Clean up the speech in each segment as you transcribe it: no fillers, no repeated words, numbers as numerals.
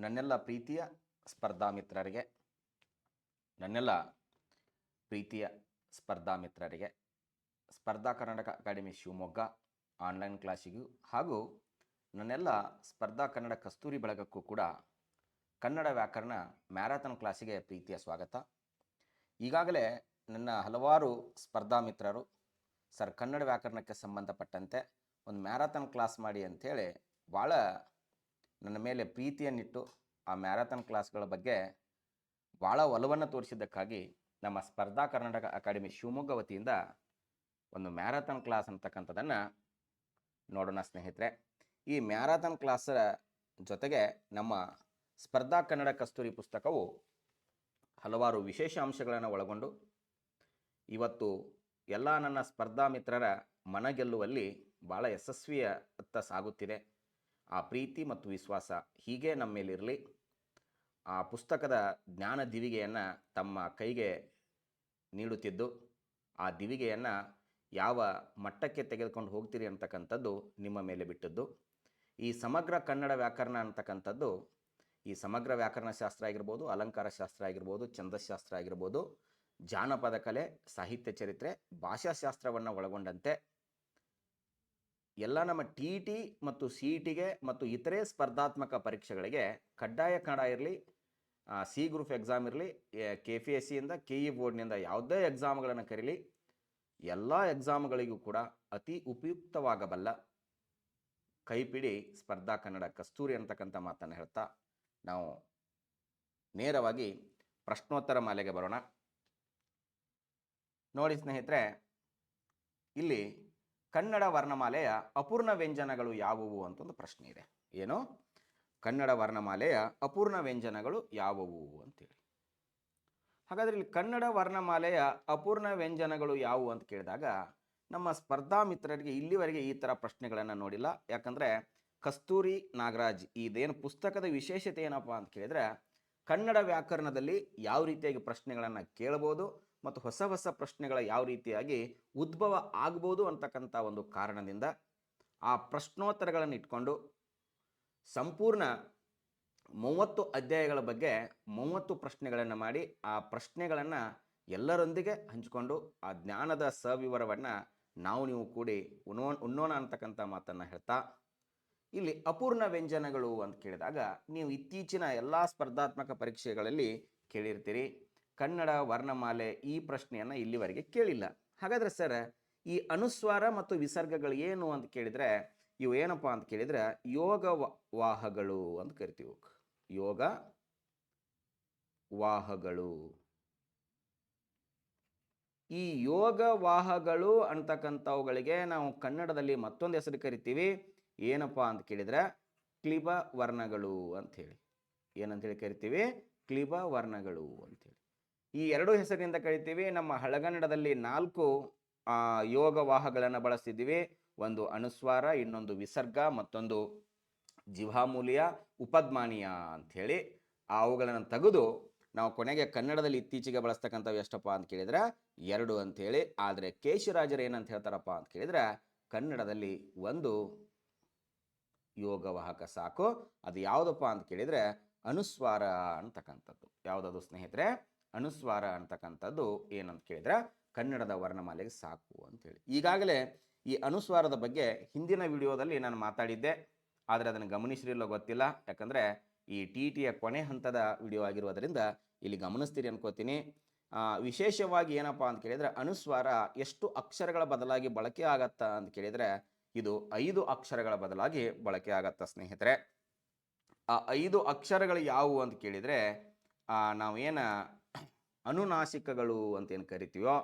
ನನ್ನೆಲ್ಲ ಪ್ರೀತಿಯ ಸ್ಪರ್ಧಾ ಮಿತ್ರರಿಗೆ ನನ್ನೆಲ್ಲ ಪ್ರೀತಿಯ ಸ್ಪರ್ಧಾ ಮಿತ್ರರಿಗೆ ಸ್ಪರ್ಧಾ ಕರ್ನಾಟಕ ಅಕಾಡೆಮಿ ಶಿವಮೊಗ್ಗ ಆನ್ಲೈನ್ ಕ್ಲಾಸಿಗೂ ಹಾಗೂ ನನ್ನೆಲ್ಲ ಸ್ಪರ್ಧಾ ಕನ್ನಡ ಕಸ್ತೂರಿ ಬಳಗಕ್ಕೂ ಕೂಡ ಕನ್ನಡ ವ್ಯಾಕರಣ ಮ್ಯಾರಥಾನ್ ಕ್ಲಾಸಿಗೆ ಪ್ರೀತಿಯ ಸ್ವಾಗತ. ಈಗಾಗಲೇ ನನ್ನ ಹಲವಾರು ಸ್ಪರ್ಧಾ ಮಿತ್ರರು ಸರ್ ಕನ್ನಡ ವ್ಯಾಕರಣಕ್ಕೆ ಸಂಬಂಧಪಟ್ಟಂತೆ ಒಂದು ಮ್ಯಾರಥಾನ್ ಕ್ಲಾಸ್ ಮಾಡಿ ಅಂಥೇಳಿ ಭಾಳ ನನ್ನ ಮೇಲೆ ಪ್ರೀತಿಯನ್ನಿಟ್ಟು ಆ ಮ್ಯಾರಥಾನ್ ಕ್ಲಾಸ್ಗಳ ಬಗ್ಗೆ ಭಾಳ ಒಲವನ್ನು ತೋರಿಸಿದ್ದಕ್ಕಾಗಿ ನಮ್ಮ ಸ್ಪರ್ಧಾ ಕರ್ನಾಟಕ ಅಕಾಡೆಮಿ ಶಿವಮೊಗ್ಗ ವತಿಯಿಂದ ಒಂದು ಮ್ಯಾರಥಾನ್ ಕ್ಲಾಸ್ ಅಂತಕ್ಕಂಥದ್ದನ್ನು ನೋಡೋಣ ಸ್ನೇಹಿತರೆ. ಈ ಮ್ಯಾರಥಾನ್ ಕ್ಲಾಸರ ಜೊತೆಗೆ ನಮ್ಮ ಸ್ಪರ್ಧಾ ಕನ್ನಡ ಕಸ್ತೂರಿ ಪುಸ್ತಕವು ಹಲವಾರು ವಿಶೇಷ ಅಂಶಗಳನ್ನು ಒಳಗೊಂಡು ಇವತ್ತು ಎಲ್ಲ ನನ್ನ ಸ್ಪರ್ಧಾ ಮಿತ್ರರ ಮನಗೆಲ್ಲುವಲ್ಲಿ ಭಾಳ ಯಶಸ್ವಿಯತ್ತ ಸಾಗುತ್ತಿದೆ. ಆ ಪ್ರೀತಿ ಮತ್ತು ವಿಶ್ವಾಸ ಹೀಗೆ ನಮ್ಮ ಮೇಲಿರಲಿ. ಆ ಪುಸ್ತಕದ ಜ್ಞಾನ ದಿವಿಗೆಯನ್ನು ತಮ್ಮ ಕೈಗೆ ನೀಡುತ್ತಿದ್ದು ಆ ದಿವಿಗೆಯನ್ನು ಯಾವ ಮಟ್ಟಕ್ಕೆ ತೆಗೆದುಕೊಂಡು ಹೋಗ್ತೀರಿ ಅಂತಕ್ಕಂಥದ್ದು ನಿಮ್ಮ ಮೇಲೆ ಬಿಟ್ಟದ್ದು. ಈ ಸಮಗ್ರ ಕನ್ನಡ ವ್ಯಾಕರಣ ಅಂತಕ್ಕಂಥದ್ದು ಈ ಸಮಗ್ರ ವ್ಯಾಕರಣ ಶಾಸ್ತ್ರ ಆಗಿರ್ಬೋದು, ಅಲಂಕಾರ ಶಾಸ್ತ್ರ ಆಗಿರ್ಬೋದು, ಛಂದಸ್ಶಾಸ್ತ್ರ ಆಗಿರ್ಬೋದು, ಜಾನಪದ ಕಲೆ, ಸಾಹಿತ್ಯ ಚರಿತ್ರೆ, ಭಾಷಾಶಾಸ್ತ್ರವನ್ನು ಒಳಗೊಂಡಂತೆ ಎಲ್ಲ ನಮ್ಮ ಟಿ ಇ ಟಿ ಮತ್ತು ಸಿ ಇ ಟಿಗೆ ಮತ್ತು ಇತರೆ ಸ್ಪರ್ಧಾತ್ಮಕ ಪರೀಕ್ಷೆಗಳಿಗೆ ಕಡ್ಡಾಯ ಕನ್ನಡ ಇರಲಿ, ಸಿ ಗ್ರೂಪ್ ಎಕ್ಸಾಮ್ ಇರಲಿ, KPSCಯಿಂದ KE ಬೋರ್ಡ್ನಿಂದ ಯಾವುದೇ ಎಕ್ಸಾಮ್ಗಳನ್ನು ಕರೀಲಿ, ಎಲ್ಲ ಎಕ್ಸಾಮ್ಗಳಿಗೂ ಕೂಡ ಅತಿ ಉಪಯುಕ್ತವಾಗಬಲ್ಲ ಕೈಪಿಡಿ ಸ್ಪರ್ಧಾ ಕನ್ನಡ ಕಸ್ತೂರಿ ಅಂತಕ್ಕಂಥ ಮಾತನ್ನು ಹೇಳ್ತಾ ನಾವು ನೇರವಾಗಿ ಪ್ರಶ್ನೋತ್ತರ ಮಾಲೆಗೆ ಬರೋಣ. ನೋಡಿ ಸ್ನೇಹಿತರೆ, ಇಲ್ಲಿ ಕನ್ನಡ ವರ್ಣಮಾಲೆಯ ಅಪೂರ್ಣ ವ್ಯಂಜನಗಳು ಯಾವುವು ಅಂತ ಒಂದು ಪ್ರಶ್ನೆ ಇದೆ. ಏನು? ಕನ್ನಡ ವರ್ಣಮಾಲೆಯ ಅಪೂರ್ಣ ವ್ಯಂಜನಗಳು ಯಾವುವು ಅಂತೇಳಿ. ಹಾಗಾದರೆ ಇಲ್ಲಿ ಕನ್ನಡ ವರ್ಣಮಾಲೆಯ ಅಪೂರ್ಣ ವ್ಯಂಜನಗಳು ಯಾವುವು ಅಂತ ಕೇಳಿದಾಗ ನಮ್ಮ ಸ್ಪರ್ಧಾ ಮಿತ್ರರಿಗೆ ಇಲ್ಲಿವರೆಗೆ ಈ ಥರ ಪ್ರಶ್ನೆಗಳನ್ನು ನೋಡಿಲ್ಲ. ಯಾಕಂದರೆ ಕಸ್ತೂರಿ ನಾಗರಾಜ್ ಇದೇನು ಪುಸ್ತಕದ ವಿಶೇಷತೆ ಏನಪ್ಪ ಅಂತ ಕೇಳಿದರೆ ಕನ್ನಡ ವ್ಯಾಕರಣದಲ್ಲಿ ಯಾವ ರೀತಿಯಾಗಿ ಪ್ರಶ್ನೆಗಳನ್ನು ಕೇಳಬಹುದು ಮತ್ತು ಹೊಸ ಹೊಸ ಪ್ರಶ್ನೆಗಳ ಯಾವ ರೀತಿಯಾಗಿ ಉದ್ಭವ ಆಗ್ಬೋದು ಅಂತಕ್ಕಂಥ ಒಂದು ಕಾರಣದಿಂದ ಆ ಪ್ರಶ್ನೋತ್ತರಗಳನ್ನು ಇಟ್ಕೊಂಡು ಸಂಪೂರ್ಣ 30 ಅಧ್ಯಾಯಗಳ ಬಗ್ಗೆ 30 ಪ್ರಶ್ನೆಗಳನ್ನು ಮಾಡಿ ಆ ಪ್ರಶ್ನೆಗಳನ್ನು ಎಲ್ಲರೊಂದಿಗೆ ಹಂಚಿಕೊಂಡು ಆ ಜ್ಞಾನದ ಸವಿವರವನ್ನು ನೀವು ಕೂಡಿ ಉಣ್ಣೋಣ ಅಂತಕ್ಕಂಥ ಮಾತನ್ನು ಹೇಳ್ತಾ, ಇಲ್ಲಿ ಅಪೂರ್ಣ ವ್ಯಂಜನಗಳು ಅಂತ ಕೇಳಿದಾಗ ನೀವು ಇತ್ತೀಚಿನ ಎಲ್ಲ ಸ್ಪರ್ಧಾತ್ಮಕ ಪರೀಕ್ಷೆಗಳಲ್ಲಿ ಕೇಳಿರ್ತೀರಿ. ಕನ್ನಡ ವರ್ಣಮಾಲೆ ಈ ಪ್ರಶ್ನೆಯನ್ನು ಇಲ್ಲಿವರೆಗೆ ಕೇಳಿಲ್ಲ. ಹಾಗಾದರೆ ಸರ್ ಈ ಅನುಸ್ವಾರ ಮತ್ತು ವಿಸರ್ಗಗಳು ಏನು ಅಂತ ಕೇಳಿದರೆ ಇವು ಏನಪ್ಪ ಅಂತ ಕೇಳಿದರೆ ಯೋಗ ವಾಹಗಳು ಅಂತ ಕರಿತೀವಿ. ಯೋಗ ವಾಹಗಳು. ಈ ಯೋಗ ವಾಹಗಳು ಅಂತಕ್ಕಂಥವುಗಳಿಗೆ ನಾವು ಕನ್ನಡದಲ್ಲಿ ಮತ್ತೊಂದು ಹೆಸರು ಕರಿತೀವಿ. ಏನಪ್ಪ ಅಂತ ಕೇಳಿದರೆ ಕ್ಲಿಬ ವರ್ಣಗಳು ಅಂಥೇಳಿ. ಏನಂತೇಳಿ ಕರಿತೀವಿ? ಕ್ಲಿಬ ವರ್ಣಗಳು ಅಂಥೇಳಿ. ಈ ಎರಡು ಹೆಸರಿನಿಂದ ಕರಿತೀವಿ. ನಮ್ಮ ಹಳಗನ್ನಡದಲ್ಲಿ 4 ಯೋಗವಾಹಗಳನ್ನು ಬಳಸ್ತಿದ್ದೀವಿ. ಒಂದು ಅನುಸ್ವಾರ, ಇನ್ನೊಂದು ವಿಸರ್ಗ, ಮತ್ತೊಂದು ಜಿವಾಮೂಲ್ಯ, ಉಪದ್ಮಾನೀಯ ಅಂಥೇಳಿ. ಅವುಗಳನ್ನು ತೆಗೆದು ನಾವು ಕೊನೆಗೆ ಕನ್ನಡದಲ್ಲಿ ಇತ್ತೀಚೆಗೆ ಬಳಸ್ತಕ್ಕಂಥವು ಎಷ್ಟಪ್ಪ ಅಂತ ಕೇಳಿದರೆ 2 ಅಂಥೇಳಿ. ಆದರೆ ಕೇಶರಾಜರು ಏನಂತ ಹೇಳ್ತಾರಪ್ಪ ಅಂತ ಕೇಳಿದರೆ ಕನ್ನಡದಲ್ಲಿ 1 ಯೋಗವಾಹಕ ಸಾಕು. ಅದು ಯಾವುದಪ್ಪ ಅಂತ ಕೇಳಿದರೆ ಅನುಸ್ವಾರ ಅಂತಕ್ಕಂಥದ್ದು. ಯಾವುದದು ಸ್ನೇಹಿತರೆ? ಅನುಸ್ವಾರ ಅಂತಕ್ಕಂಥದ್ದು ಏನಂತ ಕೇಳಿದ್ರೆ ಕನ್ನಡದ ವರ್ಣಮಾಲೆಗೆ ಸಾಕು ಅಂತೇಳಿ. ಈಗಾಗಲೇ ಈ ಅನುಸ್ವಾರದ ಬಗ್ಗೆ ಹಿಂದಿನ ವಿಡಿಯೋದಲ್ಲಿ ನಾನು ಮಾತಾಡಿದ್ದೆ, ಆದರೆ ಅದನ್ನು ಗಮನಿಸಿರಲಿಲ್ಲ ಗೊತ್ತಿಲ್ಲ. ಯಾಕಂದರೆ ಈ TETಯ ಕೊನೆ ಹಂತದ ವಿಡಿಯೋ ಆಗಿರೋದರಿಂದ ಇಲ್ಲಿ ಗಮನಿಸ್ತೀರಿ ಅನ್ಕೋತೀನಿ. ವಿಶೇಷವಾಗಿ ಏನಪ್ಪ ಅಂತ ಕೇಳಿದರೆ ಅನುಸ್ವಾರ ಎಷ್ಟು ಅಕ್ಷರಗಳ ಬದಲಾಗಿ ಬಳಕೆ ಆಗತ್ತಾ ಅಂತ ಕೇಳಿದರೆ ಇದು 5 ಅಕ್ಷರಗಳ ಬದಲಾಗಿ ಬಳಕೆ ಆಗತ್ತಾ ಸ್ನೇಹಿತರೆ. ಆ 5 ಅಕ್ಷರಗಳು ಯಾವುವು ಅಂತ ಕೇಳಿದರೆ ನಾವೇನು ಅನುನಾಸಿಕಗಳು ಅಂತೇನು ಕರಿತೀವೋ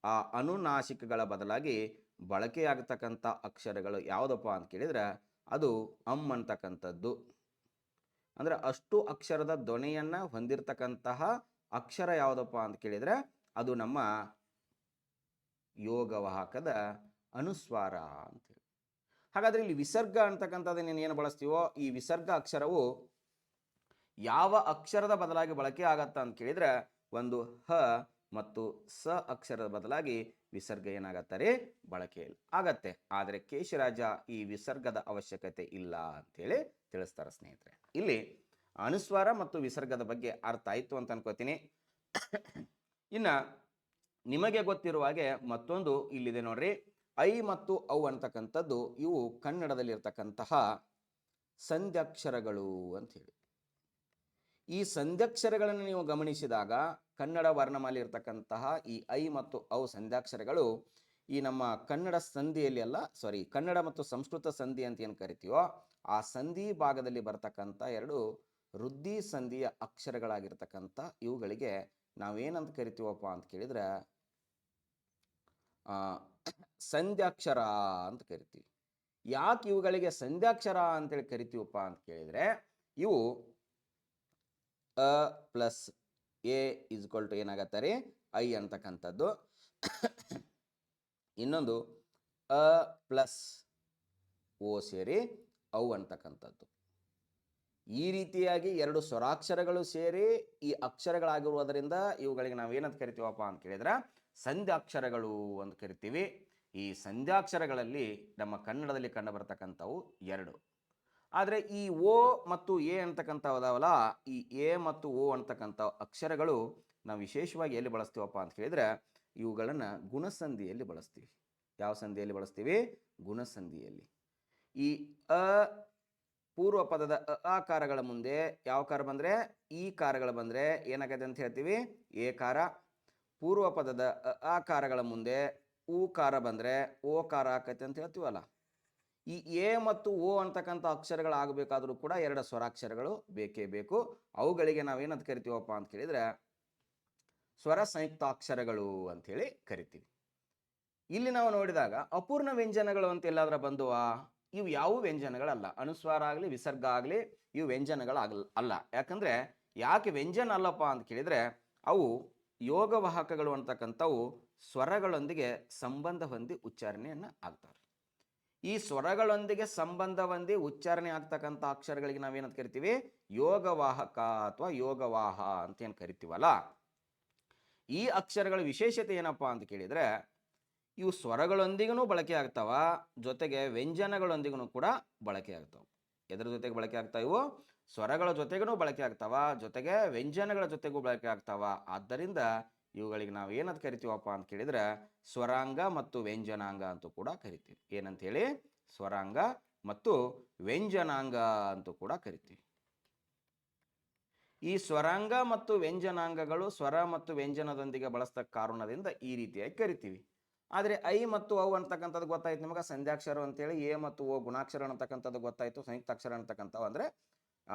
ಆ ಅನುನಾಸಿಕಗಳ ಬದಲಾಗಿ ಬಳಕೆಯಾಗತಕ್ಕಂಥ ಅಕ್ಷರಗಳು ಯಾವುದಪ್ಪ ಅಂತ ಕೇಳಿದರೆ ಅದು ಅಂತಕ್ಕಂಥದ್ದು. ಅಂದರೆ ಅಷ್ಟು ಅಕ್ಷರದ ಧ್ವನಿಯನ್ನು ಹೊಂದಿರತಕ್ಕಂತಹ ಅಕ್ಷರ ಯಾವುದಪ್ಪ ಅಂತ ಕೇಳಿದರೆ ಅದು ನಮ್ಮ ಯೋಗವಾಹಕದ ಅನುಸ್ವಾರ ಅಂತೇಳಿ. ಹಾಗಾದರೆ ಇಲ್ಲಿ ವಿಸರ್ಗ ಅಂತಕ್ಕಂಥದ್ದನ್ನು ಏನು ಬಳಸ್ತೀವೋ ಈ ವಿಸರ್ಗ ಅಕ್ಷರವು ಯಾವ ಅಕ್ಷರದ ಬದಲಾಗಿ ಬಳಕೆ ಆಗತ್ತಾ ಅಂತ ಕೇಳಿದರೆ ಒಂದು ಹ ಮತ್ತು ಸ ಅಕ್ಷರದ ಬದಲಾಗಿ ವಿಸರ್ಗ ಏನಾಗತ್ತಾರೆ? ಬಳಕೆ ಆಗತ್ತೆ. ಆದರೆ ಕೇಶರಾಜ ಈ ವಿಸರ್ಗದ ಅವಶ್ಯಕತೆ ಇಲ್ಲ ಅಂಥೇಳಿ ತಿಳಿಸ್ತಾರೆ ಸ್ನೇಹಿತರೆ. ಇಲ್ಲಿ ಅನುಸ್ವಾರ ಮತ್ತು ವಿಸರ್ಗದ ಬಗ್ಗೆ ಅರ್ಥ ಆಯಿತು ಅಂತ ಅನ್ಕೋತೀನಿ. ಇನ್ನು ನಿಮಗೆ ಗೊತ್ತಿರುವ ಹಾಗೆ ಮತ್ತೊಂದು ಇಲ್ಲಿದೆ ನೋಡ್ರಿ, ಐ ಮತ್ತು ಔ ಅಂತಕ್ಕಂಥದ್ದು ಇವು ಕನ್ನಡದಲ್ಲಿರ್ತಕ್ಕಂತಹ ಸಂಧ್ಯಾಕ್ಷರಗಳು ಅಂತ ಹೇಳಿ. ಈ ಸಂಧ್ಯಾಕ್ಷರಗಳನ್ನು ನೀವು ಗಮನಿಸಿದಾಗ ಕನ್ನಡ ವರ್ಣಮಾಲೆ ಇರತಕ್ಕಂತಹ ಈ ಐ ಮತ್ತು ಔ ಸಂಧ್ಯಾಕ್ಷರಗಳು ಈ ನಮ್ಮ ಕನ್ನಡ ಸಂಧಿಯಲ್ಲಿ ಕನ್ನಡ ಮತ್ತು ಸಂಸ್ಕೃತ ಸಂಧಿ ಅಂತ ಏನು ಕರಿತೀವೋ ಆ ಸಂಧಿ ಭಾಗದಲ್ಲಿ ಬರ್ತಕ್ಕಂಥ ಎರಡು ವೃದ್ಧಿ ಸಂಧಿಯ ಅಕ್ಷರಗಳಾಗಿರ್ತಕ್ಕಂಥ ಇವುಗಳಿಗೆ ನಾವೇನಂತ ಕರಿತೀವಪ್ಪ ಅಂತ ಕೇಳಿದ್ರೆ ಸಂಧ್ಯಾಕ್ಷರ ಅಂತ ಕರಿತೀವಿ. ಯಾಕೆ ಇವುಗಳಿಗೆ ಸಂಧ್ಯಾಕ್ಷರ ಅಂತೇಳಿ ಕರಿತೀವಪ್ಪ ಅಂತ ಕೇಳಿದ್ರೆ ಇವು a plus A is equal to ಏನಾಗತ್ತೆ ರೀ ಐ ಅಂತಕ್ಕಂಥದ್ದು, ಇನ್ನೊಂದು ಅ ಪ್ಲಸ್ ಓ ಸೇರಿ ಔ ಅಂತಕ್ಕಂಥದ್ದು. ಈ ರೀತಿಯಾಗಿ ಎರಡು ಸ್ವರಾಕ್ಷರಗಳು ಸೇರಿ ಈ ಅಕ್ಷರಗಳಾಗಿರುವುದರಿಂದ ಇವುಗಳಿಗೆ ನಾವೇನಂತ ಕರಿತೀವಪ್ಪ ಅಂತ ಕೇಳಿದ್ರೆ ಸಂಧ್ಯಾಕ್ಷರಗಳು ಅಂತ ಕರಿತೀವಿ. ಈ ಸಂಧ್ಯಾಕ್ಷರಗಳಲ್ಲಿ ನಮ್ಮ ಕನ್ನಡದಲ್ಲಿ ಕಂಡು ಬರ್ತಕ್ಕಂಥವು ಎರಡು. ಆದರೆ ಈ ಓ ಮತ್ತು ಎ ಅಂತಕ್ಕಂಥವಲ್ಲ, ಈ ಎ ಮತ್ತು ಓ ಅಂತಕ್ಕಂಥ ಅಕ್ಷರಗಳು ನಾವು ವಿಶೇಷವಾಗಿ ಎಲ್ಲಿ ಬಳಸ್ತೀವಪ್ಪ ಅಂತ ಕೇಳಿದ್ರೆ ಇವುಗಳನ್ನು ಗುಣಸಂಧಿಯಲ್ಲಿ ಬಳಸ್ತೀವಿ. ಯಾವ ಸಂಧಿಯಲ್ಲಿ ಬಳಸ್ತೀವಿ? ಗುಣಸಂಧಿಯಲ್ಲಿ. ಈ ಅ ಪೂರ್ವ ಪದದ ಅಕಾರಗಳ ಮುಂದೆ ಯಾವ ಕಾರ ಬಂದರೆ ಈ ಕಾರಗಳು ಬಂದರೆ ಏನಾಗತ್ತೆ ಅಂತ ಹೇಳ್ತೀವಿ? ಏಕಾರ. ಪೂರ್ವ ಪದದ ಅಕಾರಗಳ ಮುಂದೆ ಊಕಾರ ಬಂದರೆ ಓಕಾರ ಆಕತ್ತೆ ಅಂತ ಹೇಳ್ತೀವಲ್ಲ. ಈ ಎ ಮತ್ತು ಓ ಅಂತಕ್ಕಂಥ ಅಕ್ಷರಗಳಾಗಬೇಕಾದ್ರೂ ಕೂಡ ಎರಡು ಸ್ವರಾಕ್ಷರಗಳು ಬೇಕೇ ಬೇಕು. ಅವುಗಳಿಗೆ ನಾವೇನಂತ ಕರಿತೀವಪ್ಪ ಅಂತ ಕೇಳಿದ್ರೆ ಸ್ವರ ಸಂಯುಕ್ತಾಕ್ಷರಗಳು ಅಂಥೇಳಿ ಕರಿತೀವಿ. ಇಲ್ಲಿ ನಾವು ನೋಡಿದಾಗ ಅಪೂರ್ಣ ವ್ಯಂಜನಗಳು ಅಂತ ಎಲ್ಲಾದ್ರೂ ಬಂದುವಾ? ಇವು ಯಾವ ವ್ಯಂಜನಗಳಲ್ಲ. ಅನುಸ್ವಾರ ಆಗಲಿ ವಿಸರ್ಗ ಆಗಲಿ ಇವು ವ್ಯಂಜನಗಳಲ್ಲ. ಯಾಕೆ ವ್ಯಂಜನ ಅಲ್ಲಪ್ಪ ಅಂತ ಕೇಳಿದರೆ ಅವು ಯೋಗವಾಹಕಗಳು ಅಂತಕ್ಕಂಥವು ಸ್ವರಗಳೊಂದಿಗೆ ಸಂಬಂಧ ಹೊಂದಿ ಉಚ್ಚಾರಣೆಯನ್ನು ಆಗ್ತವೆ. ಈ ಸ್ವರಗಳೊಂದಿಗೆ ಸಂಬಂಧ ಹೊಂದಿ ಉಚ್ಚಾರಣೆ ಆಗ್ತಕ್ಕಂಥ ಅಕ್ಷರಗಳಿಗೆ ನಾವೇನಂತ ಕರಿತೀವಿ? ಯೋಗವಾಹಕ ಅಥವಾ ಯೋಗವಾಹ ಅಂತ ಏನು ಕರಿತೀವಲ್ಲ. ಈ ಅಕ್ಷರಗಳ ವಿಶೇಷತೆ ಏನಪ್ಪ ಅಂತ ಕೇಳಿದರೆ ಇವು ಸ್ವರಗಳೊಂದಿಗೂ ಬಳಕೆ ಆಗ್ತಾವ, ಜೊತೆಗೆ ವ್ಯಂಜನಗಳೊಂದಿಗೂ ಕೂಡ ಬಳಕೆ ಆಗ್ತಾವೆ. ಎದರ ಜೊತೆಗೆ ಬಳಕೆ ಆಗ್ತಾವೆ? ಇವು ಸ್ವರಗಳ ಜೊತೆಗೂ ಬಳಕೆ ಆಗ್ತಾವ, ಜೊತೆಗೆ ವ್ಯಂಜನಗಳ ಜೊತೆಗೂ ಬಳಕೆ ಆಗ್ತಾವ. ಆದ್ದರಿಂದ ಇವುಗಳಿಗೆ ನಾವು ಏನಂತ ಕರಿತೀವಪ್ಪ ಅಂತ ಕೇಳಿದ್ರೆ ಸ್ವರಾಂಗ ಮತ್ತು ವ್ಯಂಜನಾಂಗ ಅಂತೂ ಕೂಡ ಕರಿತೀವಿ. ಏನಂತ ಹೇಳಿ? ಸ್ವರಾಂಗ ಮತ್ತು ವ್ಯಂಜನಾಂಗ ಅಂತೂ ಕೂಡ ಕರಿತೀವಿ. ಈ ಸ್ವರಾಂಗ ಮತ್ತು ವ್ಯಂಜನಾಂಗಗಳು ಸ್ವರ ಮತ್ತು ವ್ಯಂಜನದೊಂದಿಗೆ ಬಳಸ್ತಕ್ಕ ಕಾರಣದಿಂದ ಈ ರೀತಿಯಾಗಿ ಕರಿತೀವಿ. ಆದರೆ ಐ ಮತ್ತು ಔ ಅಂತಕ್ಕಂಥದ್ದು ಗೊತ್ತಾಯ್ತು ನಿಮಗೆ, ಸಂಧ್ಯಾಕ್ಷರ ಅಂತೇಳಿ. ಎ ಮತ್ತು ಓ ಗುಣಾಕ್ಷರ ಅಂತಕ್ಕಂಥದ್ದು ಗೊತ್ತಾಯಿತು. ಸಂಯುಕ್ತಾಕ್ಷರ ಅಂತಕ್ಕಂಥವು ಅಂದರೆ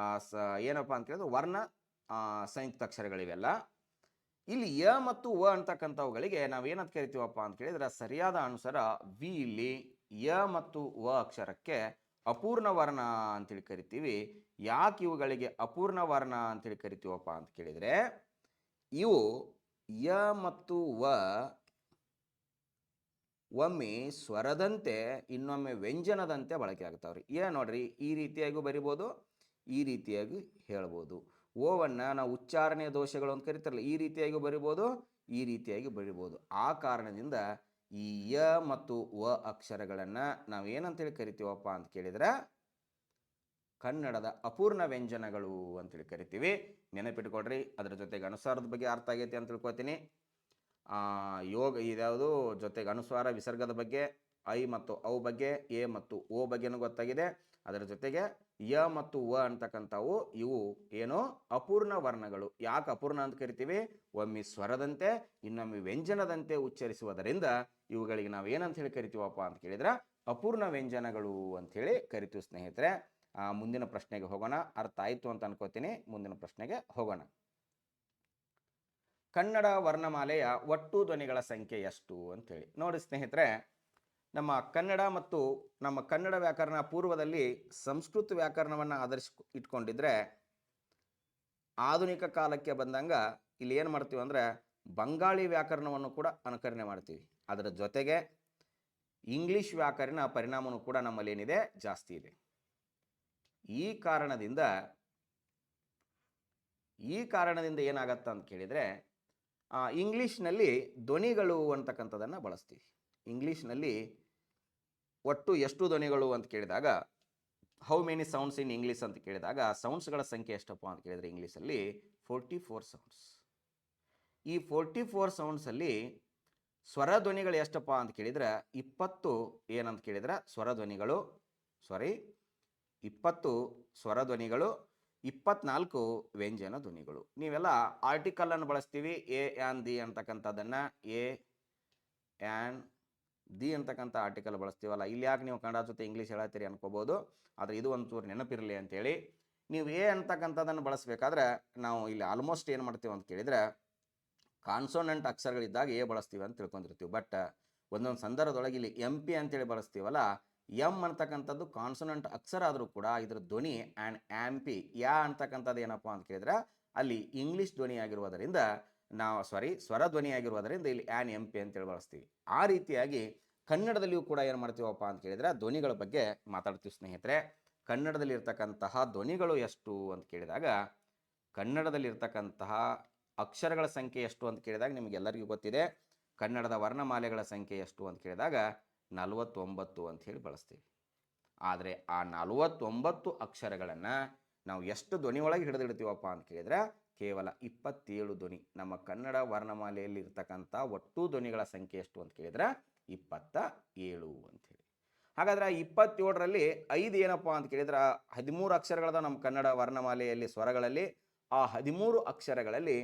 ಏನಪ್ಪ ಅಂತ ಹೇಳಿದ್ರೆ ವರ್ಣ ಸಂಯುಕ್ತಾಕ್ಷರಗಳಿವೆಲ್ಲ. ಇಲ್ಲಿ ಯ ಮತ್ತು ವ ಅಂತಕ್ಕಂಥವುಗಳಿಗೆ ನಾವೇನಂತ ಕರಿತೀವಪ್ಪ ಅಂತ ಕೇಳಿದ್ರೆ ಸರಿಯಾದ ಅನುಸಾರ ವಿ ಇಲ್ಲಿ ಯ ಮತ್ತು ವ ಅಕ್ಷರಕ್ಕೆ ಅಪೂರ್ಣ ವರ್ಣ ಅಂತೇಳಿ ಕರಿತೀವಿ. ಯಾಕೆ ಇವುಗಳಿಗೆ ಅಪೂರ್ಣ ವರ್ಣ ಅಂತೇಳಿ ಕರಿತೀವಪ್ಪ ಅಂತ ಕೇಳಿದರೆ ಇವು ಯ ಮತ್ತು ವ ಒಮ್ಮೆ ಸ್ವರದಂತೆ ಇನ್ನೊಮ್ಮೆ ವ್ಯಂಜನದಂತೆ ಬಳಕೆ ಆಗ್ತಾವ್ರಿ. ನೋಡ್ರಿ, ಈ ರೀತಿಯಾಗಿ ಬರಿಬೋದು, ಈ ರೀತಿಯಾಗಿ ಹೇಳ್ಬೋದು. ಓವನ್ನು ನಾವು ಉಚ್ಚಾರಣೆಯ ದೋಷಗಳು ಅಂತ ಕರಿತಾರಲ್ಲ, ಈ ರೀತಿಯಾಗಿ ಬರಿಬೋದು, ಈ ರೀತಿಯಾಗಿ ಬರಿಬೋದು. ಆ ಕಾರಣದಿಂದ ಈ ಯ ಮತ್ತು ವ ಅಕ್ಷರಗಳನ್ನು ನಾವೇನಂತೇಳಿ ಕರಿತೀವಪ್ಪ ಅಂತ ಕೇಳಿದ್ರೆ ಕನ್ನಡದ ಅಪೂರ್ಣ ವ್ಯಂಜನಗಳು ಅಂತೇಳಿ ಕರಿತೀವಿ. ನೆನಪಿಟ್ಕೊಡ್ರಿ. ಅದರ ಜೊತೆಗೆ ಅನುಸಾರದ ಬಗ್ಗೆ ಅರ್ಥ ಆಗೈತೆ ಅಂತ ತಿಳ್ಕೊತೀನಿ. ಯೋಗ ಇದ್ಯಾವುದು ಜೊತೆಗೆ ಅನುಸ್ವಾರ ವಿಸರ್ಗದ ಬಗ್ಗೆ, ಐ ಮತ್ತು ಔ ಬಗ್ಗೆ, ಎ ಮತ್ತು ಓ ಬಗ್ಗೆನೂ ಗೊತ್ತಾಗಿದೆ. ಅದರ ಜೊತೆಗೆ ಯ ಮತ್ತು ವ ಅಂತಕ್ಕಂಥವು ಇವು ಏನು ಅಪೂರ್ಣ ವರ್ಣಗಳು. ಯಾಕೆ ಅಪೂರ್ಣ ಅಂತ ಕರಿತೀವಿ? ಒಮ್ಮೆ ಸ್ವರದಂತೆ ಇನ್ನೊಮ್ಮೆ ವ್ಯಂಜನದಂತೆ ಉಚ್ಚರಿಸುವುದರಿಂದ ಇವುಗಳಿಗೆ ನಾವು ಏನಂತ ಹೇಳಿ ಕರಿತೀವಪ್ಪ ಅಂತ ಕೇಳಿದ್ರೆ ಅಪೂರ್ಣ ವ್ಯಂಜನಗಳು ಅಂಥೇಳಿ ಕರಿತೀವಿ ಸ್ನೇಹಿತರೆ. ಮುಂದಿನ ಪ್ರಶ್ನೆಗೆ ಹೋಗೋಣ. ಅರ್ಥ ಆಯಿತು ಅಂತ ಅನ್ಕೋತೀನಿ. ಮುಂದಿನ ಪ್ರಶ್ನೆಗೆ ಹೋಗೋಣ. ಕನ್ನಡ ವರ್ಣಮಾಲೆಯ ಒಟ್ಟು ಧ್ವನಿಗಳ ಸಂಖ್ಯೆ ಎಷ್ಟು ಅಂತೇಳಿ ನೋಡಿ ಸ್ನೇಹಿತರೆ. ನಮ್ಮ ಕನ್ನಡ ಮತ್ತು ನಮ್ಮ ಕನ್ನಡ ವ್ಯಾಕರಣ ಪೂರ್ವದಲ್ಲಿ ಸಂಸ್ಕೃತ ವ್ಯಾಕರಣವನ್ನು ಇಟ್ಕೊಂಡಿದ್ರೆ ಆಧುನಿಕ ಕಾಲಕ್ಕೆ ಬಂದಂಗ ಇಲ್ಲಿ ಏನು ಮಾಡ್ತೀವಿ ಅಂದರೆ ಬಂಗಾಳಿ ವ್ಯಾಕರಣವನ್ನು ಕೂಡ ಅನುಕರಣೆ ಮಾಡ್ತೀವಿ. ಅದರ ಜೊತೆಗೆ ಇಂಗ್ಲಿಷ್ ವ್ಯಾಕರಣ ಪರಿಣಾಮನೂ ಕೂಡ ನಮ್ಮಲ್ಲಿ ಏನಿದೆ ಜಾಸ್ತಿ ಇದೆ. ಈ ಕಾರಣದಿಂದ ಏನಾಗತ್ತ ಅಂತ ಕೇಳಿದರೆ ಇಂಗ್ಲೀಷ್ನಲ್ಲಿ ಧ್ವನಿಗಳು ಅಂತಕ್ಕಂಥದ್ದನ್ನು ಬಳಸ್ತೀವಿ. ಇಂಗ್ಲೀಷ್ನಲ್ಲಿ ಒಟ್ಟು ಎಷ್ಟು ಧ್ವನಿಗಳು ಅಂತ ಕೇಳಿದಾಗ how many sounds in English ಅಂತ ಕೇಳಿದಾಗ ಸೌಂಡ್ಸ್ಗಳ ಸಂಖ್ಯೆ ಎಷ್ಟಪ್ಪ ಅಂತ ಕೇಳಿದರೆ ಇಂಗ್ಲೀಷಲ್ಲಿ 44 ಸೌಂಡ್ಸ್. ಈ 44 ಸೌಂಡ್ಸಲ್ಲಿ ಸ್ವರಧ್ವನಿಗಳು ಎಷ್ಟಪ್ಪ ಅಂತ ಕೇಳಿದ್ರೆ 20 ಏನಂತ ಕೇಳಿದ್ರೆ ಸ್ವರಧ್ವನಿಗಳು, 20 ಸ್ವರಧ್ವನಿಗಳು, 24 ವ್ಯಂಜನ ಧ್ವನಿಗಳು. ನೀವೆಲ್ಲ ಆರ್ಟಿಕಲನ್ನು ಬಳಸ್ತೀವಿ, ಎ ಆ್ಯನ್ ದಿ ಅಂತಕ್ಕಂಥದ್ದನ್ನು, ಎ ಆ್ಯನ್ ದಿ ಅಂತಕ್ಕಂಥ ಆರ್ಟಿಕಲ್ ಬಳಸ್ತೀವಲ್ಲ. ಇಲ್ಲಿ ಯಾಕೆ ನೀವು ಕನ್ನಡ ಜೊತೆ ಇಂಗ್ಲೀಷ್ ಹೇಳತ್ತೀರಿ ಅನ್ಕೋಬೋದು, ಆದರೆ ಇದು ಒಂಚೂರು ನೆನಪಿರಲಿ ಅಂತೇಳಿ. ನೀವು ಎ ಅಂತಕ್ಕಂಥದ್ದನ್ನು ಬಳಸಬೇಕಾದ್ರೆ ನಾವು ಇಲ್ಲಿ ಆಲ್ಮೋಸ್ಟ್ ಏನು ಮಾಡ್ತೀವಿ ಅಂತ ಕೇಳಿದರೆ ಕಾನ್ಸೋನೆಂಟ್ ಅಕ್ಷರಗಳಿದ್ದಾಗ ಎ ಬಳಸ್ತೀವಿ ಅಂತ ತಿಳ್ಕೊಂಡಿರ್ತೀವಿ. ಬಟ್ ಒಂದೊಂದು ಸಂದರ್ಭದೊಳಗೆ ಇಲ್ಲಿ ಎಂ ಪಿ ಅಂತೇಳಿ ಬಳಸ್ತೀವಲ್ಲ, ಎಮ್ ಅಂತಕ್ಕಂಥದ್ದು ಕಾನ್ಸೋನೆಂಟ್ ಅಕ್ಷರ ಆದರೂ ಕೂಡ ಇದರ ಧ್ವನಿ ಆ್ಯಂಡ್ ಆ್ಯಂಪಿ ಯಾ ಅಂತಕ್ಕಂಥದ್ದು ಏನಪ್ಪ ಅಂತ ಕೇಳಿದ್ರೆ ಅಲ್ಲಿ ಇಂಗ್ಲೀಷ್ ಧ್ವನಿ ಆಗಿರುವುದರಿಂದ ನಾವು ಸ್ವರ ಧ್ವನಿ ಆಗಿರುವುದರಿಂದ ಇಲ್ಲಿ ಆ್ಯನ್ ಎಂ ಪಿ ಅಂತೇಳಿ ಬಳಸ್ತೀವಿ. ಆ ರೀತಿಯಾಗಿ ಕನ್ನಡದಲ್ಲಿಯೂ ಕೂಡ ಏನು ಮಾಡ್ತೀವಪ್ಪ ಅಂತ ಕೇಳಿದರೆ ಧ್ವನಿಗಳ ಬಗ್ಗೆ ಮಾತಾಡ್ತೀವಿ ಸ್ನೇಹಿತರೆ. ಕನ್ನಡದಲ್ಲಿರ್ತಕ್ಕಂತಹ ಧ್ವನಿಗಳು ಎಷ್ಟು ಅಂತ ಕೇಳಿದಾಗ, ಕನ್ನಡದಲ್ಲಿರ್ತಕ್ಕಂತಹ ಅಕ್ಷರಗಳ ಸಂಖ್ಯೆ ಎಷ್ಟು ಅಂತ ಕೇಳಿದಾಗ ನಿಮಗೆಲ್ಲರಿಗೂ ಗೊತ್ತಿದೆ. ಕನ್ನಡದ ವರ್ಣಮಾಲೆಗಳ ಸಂಖ್ಯೆ ಎಷ್ಟು ಅಂತ ಕೇಳಿದಾಗ 49 ಅಂತ ಹೇಳಿ ಬಳಸ್ತೀವಿ. ಆದರೆ ಆ 49 ಅಕ್ಷರಗಳನ್ನು ನಾವು ಎಷ್ಟು ಧ್ವನಿ ಒಳಗೆ ಹಿಡಿದಿಡ್ತೀವಪ್ಪ ಅಂತ ಕೇಳಿದ್ರೆ ಕೇವಲ 27 ಧ್ವನಿ. ನಮ್ಮ ಕನ್ನಡ ವರ್ಣಮಾಲೆಯಲ್ಲಿ ಇರ್ತಕ್ಕಂಥ ಒಟ್ಟು ಧ್ವನಿಗಳ ಸಂಖ್ಯೆ ಎಷ್ಟು ಅಂತ ಕೇಳಿದ್ರೆ 27 ಅಂಥೇಳಿ. ಹಾಗಾದ್ರೆ 27ರಲ್ಲಿ 5 ಏನಪ್ಪ ಅಂತ ಕೇಳಿದ್ರೆ 13 ಅಕ್ಷರಗಳದ ನಮ್ಮ ಕನ್ನಡ ವರ್ಣಮಾಲೆಯಲ್ಲಿ ಸ್ವರಗಳಲ್ಲಿ. ಆ 13 ಅಕ್ಷರಗಳಲ್ಲಿ